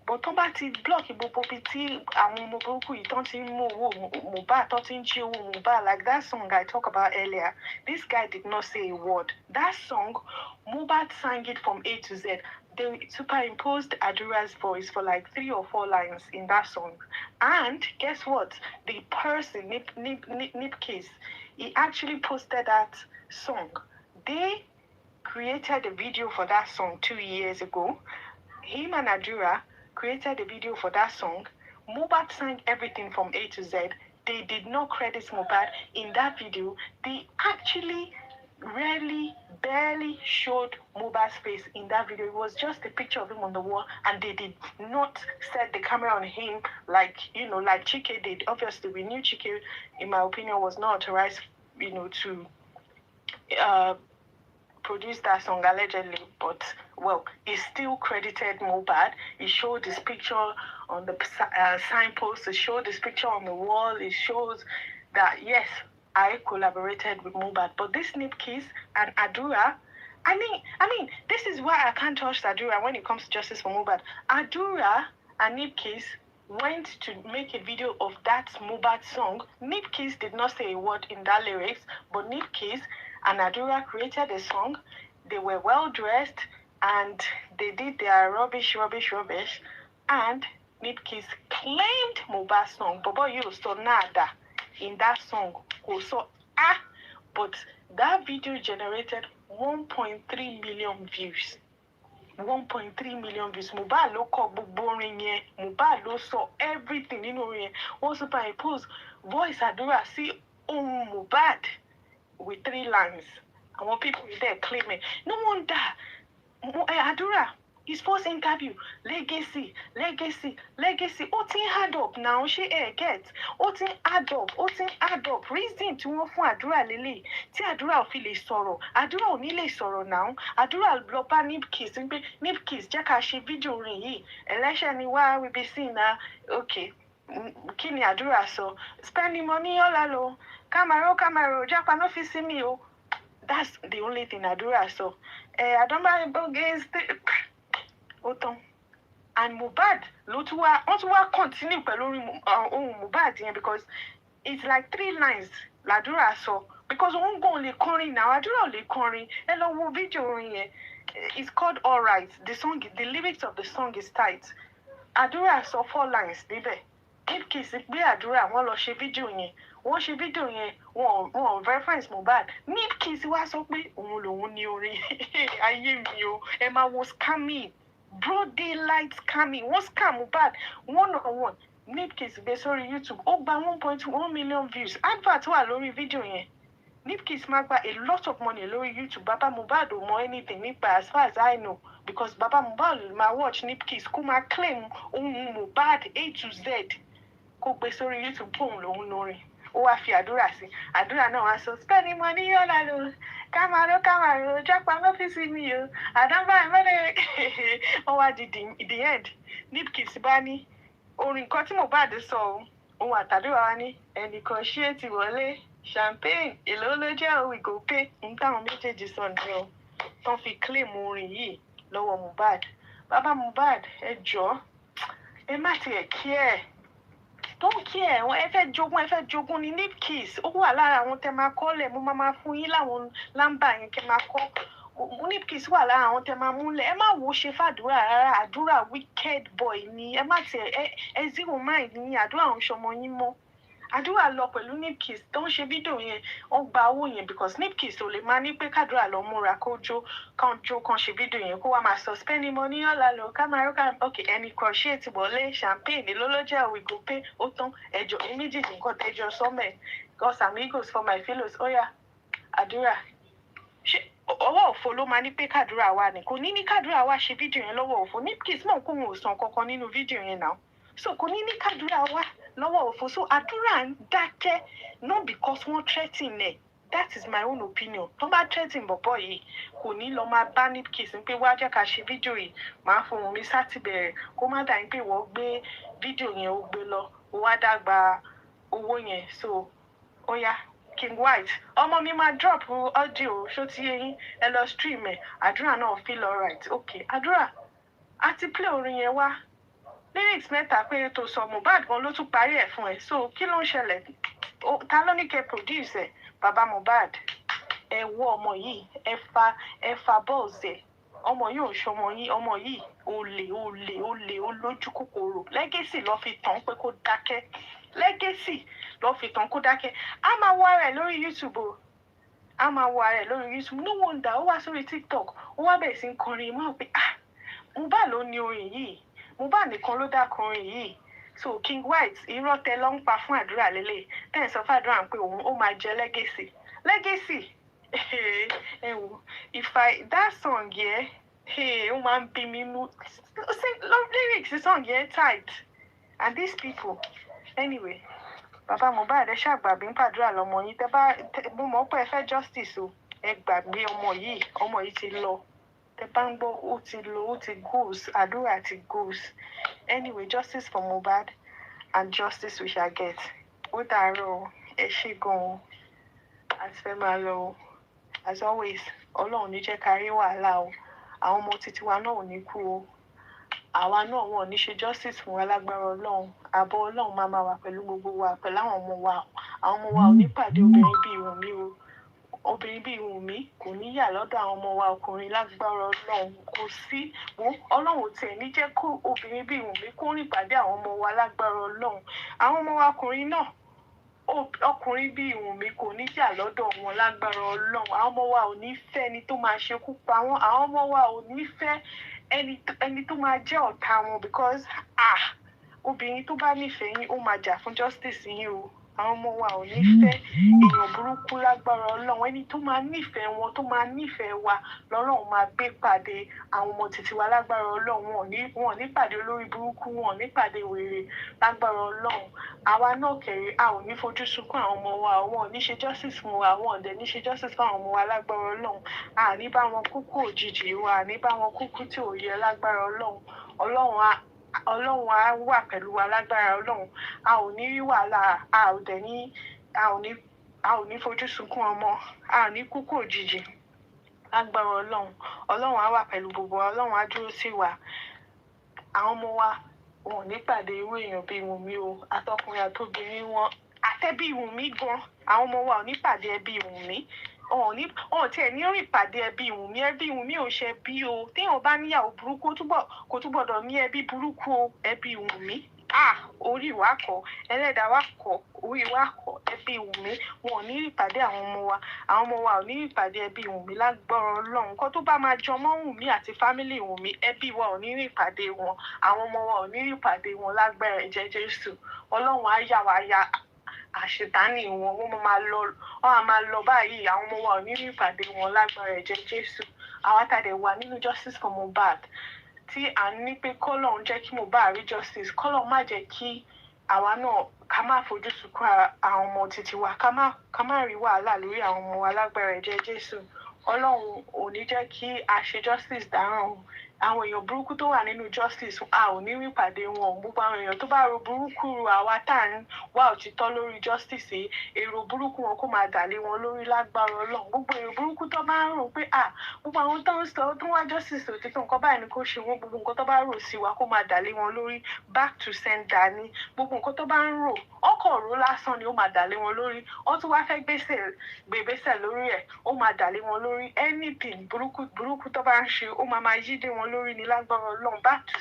Speaker 2: But tó bá ti block gbogbo bíi tí àwọn ọmọ burúkú yìí tó ti ń mú owó Mohbad tó ti ń jí owó Mohbad, like that song I talked about earlier, this guy did not say a word. That song, Mohbad sang it from A to Z. They superimposed Adura's voice for like 3 or 4 lines in that song. And guess what? The person, Nipkiss, he actually posted that song. They created a video for that song 2 years ago. Him and Adura created a video for that song. Mohbad sang everything from A to Z. They did not credit Mohbad in that video. They actually barely showed Mohbad's face in that video. It was just a picture of him on the wall, and they did not set the camera on him like Chike did. Obviously, we knew Chike, in my opinion, was not authorized, to produce that song allegedly, but well, he still credited Mohbad. He showed this picture on the signpost. He showed this picture on the wall. It shows that yes, I collaborated with Mohbad. But this Nipkiss and Adura, I mean, this is why I can't trust Adura when it comes to justice for Mohbad. Adura and Nipkiss went to make a video of that Mohbad song. Nipkiss did not say a word in that lyrics, but Nipkiss and Adura created a song. They were well dressed and they did their rubbish. And Nipkiss claimed Mohbad's song. Bobo, you saw nada in that song. But that video generated 1.3 million views. 1.3 million views. Mohbad ló kọ gbogbo orin yẹn. Mohbad ló sọ everything nínú orin yẹn. Wọ́n superimpose voice Adura sí ohùn Mohbad with 3 lines. And what people there claiming, no wonder Adura, his first interview, legacy. Ó ti ń add up now, ṣé ẹ get? Ó ti ń add up. Reason tí wọ́n fún Adura lélẹ̀, tí Adura ò fi lè sọ̀rọ̀. Adura ò ní lè sọ̀rọ̀ now. Adura lọ bá Nipkiss pé Nipkiss jẹ́ ká ṣe fídíò orin yìí. Election ni wá we be seeing na. Okay. Kí ni Adura sọ? Spending money all alone. Camaro, Japan no fit see me o. That's the only thing Adura saw. I don't mind against Oton. And Mohbad, want to continue pẹ̀lú Mohbad yẹn, because it's like 3 lines Adura saw. Because wọ́n go lè kọrin now, Adura lè kọrin. Ẹ lọ wo video orin yẹn. It's called All Right. The lyrics of the song is tight. Adura saw 4 lines níbẹ̀. Nipkiss gbé Adura, wọ́n lọ ṣe video yẹn. Wọ́n ṣe fídíò yẹn, wọ́n reference Mohbad. Nipkiss wá sọ pé òun lòun ní orin. Ayé mi o, ẹ máa wo scamming. broad daylight scamming. Wọ́n scam Mohbad one-on-one. Nipcase gbé sórí YouTube. Ó gba 1.1 million views. Advert wà lórí fídíò yẹn. Nipcase máa gba a lot of money lórí YouTube. Baba Mohbad ò mọ anything nípa as far as I know. Because Baba Mohbad máa watch Nipcase kó máa claim ohun Mohbad A to Z. Kó gbé sórí YouTube fóun lòun lórin. Ó wá fi àdúrà sí. Àdúrà náà wá sọ, spending money yọ̀ọ̀la lò. Kámáró, jápa lọ́fíìsì mi o. Àdánbà ìmọ̀lẹ̀. Wọ́n wá di the end. Nipcase bá ní orin kan tí Mohbad sọ ohun àtàdúrà wa ní ẹnìkan ṣé ti wọlé champagne èlò ló jẹ́ òwe kò pé ń táwọn méjèèjì sọ ní o tán fi claim orin yìí lọ́wọ́ Mohbad. Bàbá Mohbad ẹ jọ̀ọ́ ẹ má tiẹ̀ kí ẹ̀ don't care wọn ẹ fẹ́ jogún ní Nipcase ó wà lára àwọn tẹ máa kọ́ lẹ̀ mo máa fún yín láwọn lámbà yẹn kẹ máa kọ́ Nipcase wà lára àwọn tẹ máa múlẹ̀ ẹ má wo ṣe fàdúrà rárá àdúrà wicked boy ni ẹ má tiẹ̀ ẹ zero mind ní àdúrà òun ṣọmọ yín mọ́ àdúrà lọ pẹ̀lú Nipcase tó ń ṣe fídíò yẹn ó gba owó yẹn because Nipcase ò lè máa ní pé kàdúrà lọ múra kó jó kan ṣe fídíò yẹn kó wá máa sọ spending money ọ̀la lọ kámáró ok ẹnì kan ṣé ti wọlé champagne lólójà we go pay ó tán ẹjọ́ méjèèjì nǹkan tẹjọ sọ́mẹ̀ Los amigos for my fellows ó yá àdúrà ṣe ọwọ́ òfo ló máa ní pé kàdúrà wa ni kò ní kàdúrà wa ṣe fídíò yẹn lọ́wọ́ òfo Nipcase mọ̀ kó wọn ò san kankan nínú fídíò yẹn náà so kò ní kàdúrà wa lọ́wọ́ òfo so àdúrà ń dákẹ́ not because wọ́n threaten ẹ̀ that is my own opinion tó bá threaten bọ̀bọ̀ yìí kò ní lọ máa bá Nipcase pé wá jẹ́ ká ṣe fídíò yìí máa fohùn mi sátìbẹ̀rẹ̀ kó má dà ní pé wọ́n gbé fídíò yẹn ó gbé lọ ó wá dàgbà owó yẹn so ó yá King White ọmọ mi máa drop audio ṣó ti yẹn ẹ lọ stream ẹ àdúrà náà feel alright okay àdúrà a ti play orin yẹn wá lyrics mẹ́ta pé tó sọ Mohbad gan ló tún parí ẹ̀ fún ẹ so kí ló ń ṣẹlẹ̀ ta ló ní kẹ́ produce ẹ bàbá Mohbad ẹ wọ ọmọ yìí ẹ fa balls ẹ ọmọ yìí ò ṣọmọ yìí ọmọ yìí olè olójú kòkòrò legacy ló fi tàn pé kó dákẹ́ legacy ló fi tàn kó dákẹ́ a máa wọ ara ẹ lórí YouTube o a máa wọ ara ẹ lórí YouTube no wonder ó wá sórí TikTok ó wá bẹ̀rẹ̀ sí ń kọrin mọ́ pé Mohbad ló ní orin yìí Mohbad nìkan ló dá kọrin yìí so King White irọ́ tẹ ló ń pa fún àdúrà lélẹ̀ tẹ̀ sọ fàdúrà pé òun ó máa jẹ legacy that song yẹn ó máa ń bí mi nú lyrics song yẹn tight and these people anyway bàbá Mohbad ẹ ṣàgbàgbé ń pàdúrà lọmọ yín tẹ bá mo mọ̀ pé ẹ fẹ́ justice o ẹ gbàgbé ọmọ yìí ti lọ tẹ bá ń gbọ́ ó ti lọ ó ti goes àdúrà ti goes anyway justice for Mohbad and justice we shall get ó dàárọ̀ ẹ ṣé gan-an àti fẹ́ máa lọ as always Ọlọ́run ní jẹ́ ká rí wàhálà o àwọn ọmọ títí wa náà ò ní kú o àwa náà wọn ò ní ṣe justice fún wa lágbára Ọlọ́run ààbò Ọlọ́run máa wà pẹ̀lú gbogbo wa pẹ̀lú àwọn ọmọ wa ò ní pàdé obìnrin bíi Wùnmí o obìnrin bíi Wùnmí kò ní yà lọ́dọ̀ àwọn ọmọ wa ọkùnrin lágbára Ọlọ́run kò sí Ọlọ́run tiẹ̀ ní jẹ́ kó obìnrin bíi Wùnmí kó rìn pàdé àwọn ọmọ wa lágbára Ọlọ́run àwọn ọmọ wa ọkùnrin náà ọkùnrin bíi Wùnmí kò ní yà lọ́dọ̀ wọn lágbára Ọlọ́run àwọn ọmọ wa ò ní fẹ́ ẹni tó máa ṣekú pa wọ́n àwọn ọmọ wa ò ní fẹ́ ẹni tó máa jẹ́ ọ̀tá wọn because obìnrin tó bá nífẹ̀ẹ́ yín ó máa jà fún justice yín o àwọn ọmọ wa ò ní fẹ́ èèyàn burúkú lágbára Ọlọ́run ẹni tó máa nífẹ̀ẹ́ wọn tó máa nífẹ̀ẹ́ wa lọ́lọ́run máa gbé pàdé àwọn ọmọ títí wa lágbára Ọlọ́run wọn ò ní pàdé olórí burúkú wọn ò ní pàdé wèrè lágbára Ọlọ́run àwa náà kẹrì a ò ní fojú sunkún àwọn ọmọ wa wọn ò ní ṣe justice fún wa wọn ò dẹ̀ ní ṣe justice fún àwọn ọmọ wa lágbára Ọlọ́run a ní bá wọn kúkú òjijì wa a ní bá wọn kúkú tí ò yẹ lágbára Ọlọ́run á wà pẹ̀lú wa lágbára Ọlọ́run a ò ní rí wàhálà a ò ní fojú sunkún ọmọ a ò ní kúkú òjijì lágbára Ọlọ́run á wà pẹ̀lú gbogbo wa Ọlọ́run á dúró sí wa àwọn ọmọ wa wọn ò ní pàdé irú èèyàn bíi Wùnmí o àtọkùnrin àtobìnrin wọn àtẹbí Wùnmí gan àwọn ọmọ wa ò ní pàdé ẹbí Wùnmí ọ̀hún tí ẹ̀ ní rìn pàdé ẹbí Wùnmí ò ṣe bí o téèyàn bá níyàwó burúkú kò tún gbọ́dọ̀ ní ẹbí burúkú o ẹbí Wùnmí orí wa kọ ẹlẹ́dàá wa kọ orí wa kọ ẹbí Wùmí wọn ò ní rí ìpàdé àwọn ọmọ wa ò ní rí ìpàdé ẹbí Wùmí lágbára Ọlọ́run nǹkan tó bá máa jọ mọ́ Wùmí àti fámílì Wùmí ẹbí wa ò ní rí ìpàdé wọn àwọn ọmọ wa ò ní rí ìpàdé wọn lágbára ẹ̀jẹ̀ Jésù Ọlọ́run á yà wá ya àṣetánì wọn wọ́n máa lọ báyìí àwọn ọmọ wa ò ní rí ìpàdé wọn lágbára ẹ̀jẹ̀ Jésù àwa tá a dẹ̀ wà nínú justice for Mohbad tí à ń ní pé kọ́lọ́run jẹ́ kí Mohbad rí justice kọ́lọ́run má jẹ́ kí àwa náà ká má fojú sunkún àwọn ọmọ títí wa ká má rí wàhálà lórí àwọn ọmọ wa lágbára ẹ̀jẹ̀ Jésù Ọlọ́run ò ní jẹ́ kí a ṣe justice dáràn àwọn èèyàn burúkú tó wà nínú justice a ò ní rí ìpàdé wọn gbogbo àwọn èèyàn tó bá ro burúkú ru àwa tá à ń wá òtítọ́ lórí justice èrò burúkú wọn kó máa dàlé wọn lórí lágbára Ọlọ́run gbogbo èrò burúkú tó bá ń rò pé gbogbo àwọn tó ń sọ tó ń wá justice òtítọ́ nǹkan báyìí ni kò ṣe wọn gbogbo nǹkan tó bá rò sí wa kó máa dàlé wọn lórí back to sender ni gbogbo nǹkan tó bá ń rò ọkọ̀ rò lásán ni ó máa dàlé wọn lórí wọ́n tún wá fẹ́ gbègbèsẹ̀ lórí ẹ̀ ó máa dàlé wọn lórí anything burúkú tó bá ń ṣe ó máa yí dé wọn lórí ni lágbára Ọlọ́run back to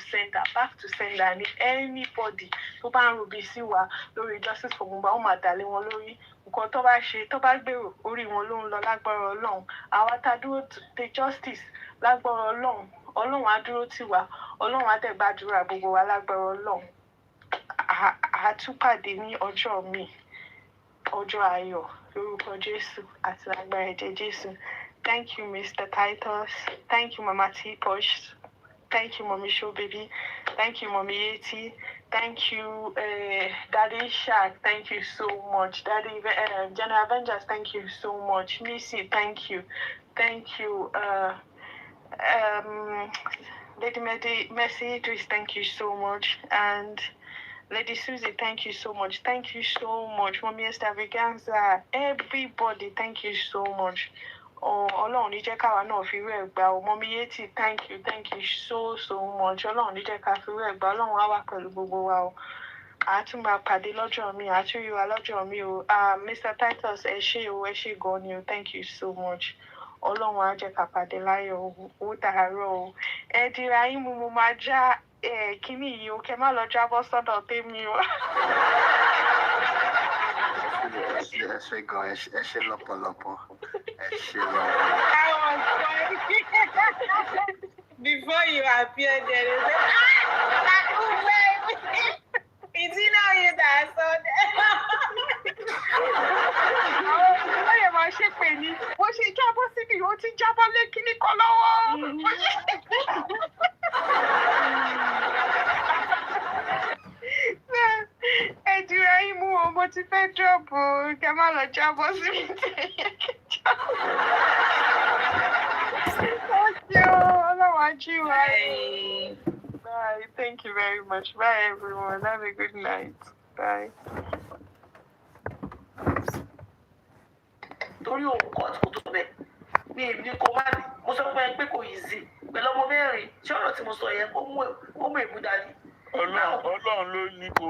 Speaker 2: sender ni anybody tó bá ń ròbí sí wa lórí justice for Mohbad ó máa dàlé wọn lórí nǹkan tó bá ṣe tó bá gbèrò orí wọn ló ń lọ lágbára Ọlọ́run àwa tá a dúró de justice lágbára Ọlọ́run á dúró tì wá Ọlọ́run á dẹ̀ gbàdúrà gbogbo wa lágbára Ọlọ́run àtúpàdé ní ọjọ́ mi ọjọ́ ayọ̀ lórúkọ Jésù àti lágbára ẹ̀jẹ̀ Jésù. Thank you, Mr. Titus. Thank you, Mama T-Push. Thank you, Mommy Show Baby. Thank you, Mommy Yeti. Thank you, Daddy Shaq. Thank you so much. Daddy General Avengers, thank you so much. Missy, thank you. Thank you. Lady Mercy Idris, thank you so much. And Lady Susie, thank you so much. Thank you so much. Mommy Extravaganza, everybody, thank you so much. Ọlọ́run ní jẹ́ káwa náà fi rẹ̀ gbà ó Mommy Yeti, thank you so much. Ọlọ́run ní jẹ́ ká fi rẹ̀ gbà Ọlọ́run á wà pẹ̀lú gbogbo wa o. A tún máa pàdé lọ́jọ́ mi, a tún rí wa lọ́jọ́ mi o. Mr. Titus, ẹ ṣé gan ni o, thank you so much. Ọlọ́run á jẹ́ ká pàdé láyọ̀ ó dàárọ̀ o. Ẹ dira yín mo máa já kíní yìí o, kẹ́ má lọ jábọ́ sọ́dọ̀ tèmi o.
Speaker 7: Ẹ ṣé gan, ẹ ṣé lọ́pọ̀lọpọ̀.
Speaker 5: Before you appear there, they say, it's not you that saw that.
Speaker 2: Báyọ̀ máa ṣe pè ní bó ṣe jábọ́ síbi ó ti jábọ́ lé kíní kan lọ́wọ́. Ẹ dúró yín mú o, mo ti fẹ́ dọ́ọ̀bù kẹ́ má lọ jábọ́ síbi tẹ̀yẹ kẹjọ. Bye. Thank you very much. Bye, everyone. Have a good night. Bye.
Speaker 3: Torí òun kọ́ tí kò tó bẹ́ẹ̀ ní èmi kò wá ní mo sọ fún ẹ pé kò yìí sí pẹ̀lú ọmọ mẹ́rin ṣé ọ̀rọ̀ tí mo sọ yẹn ó mú èmú dání.
Speaker 13: Ọlọ́run ló ní kó.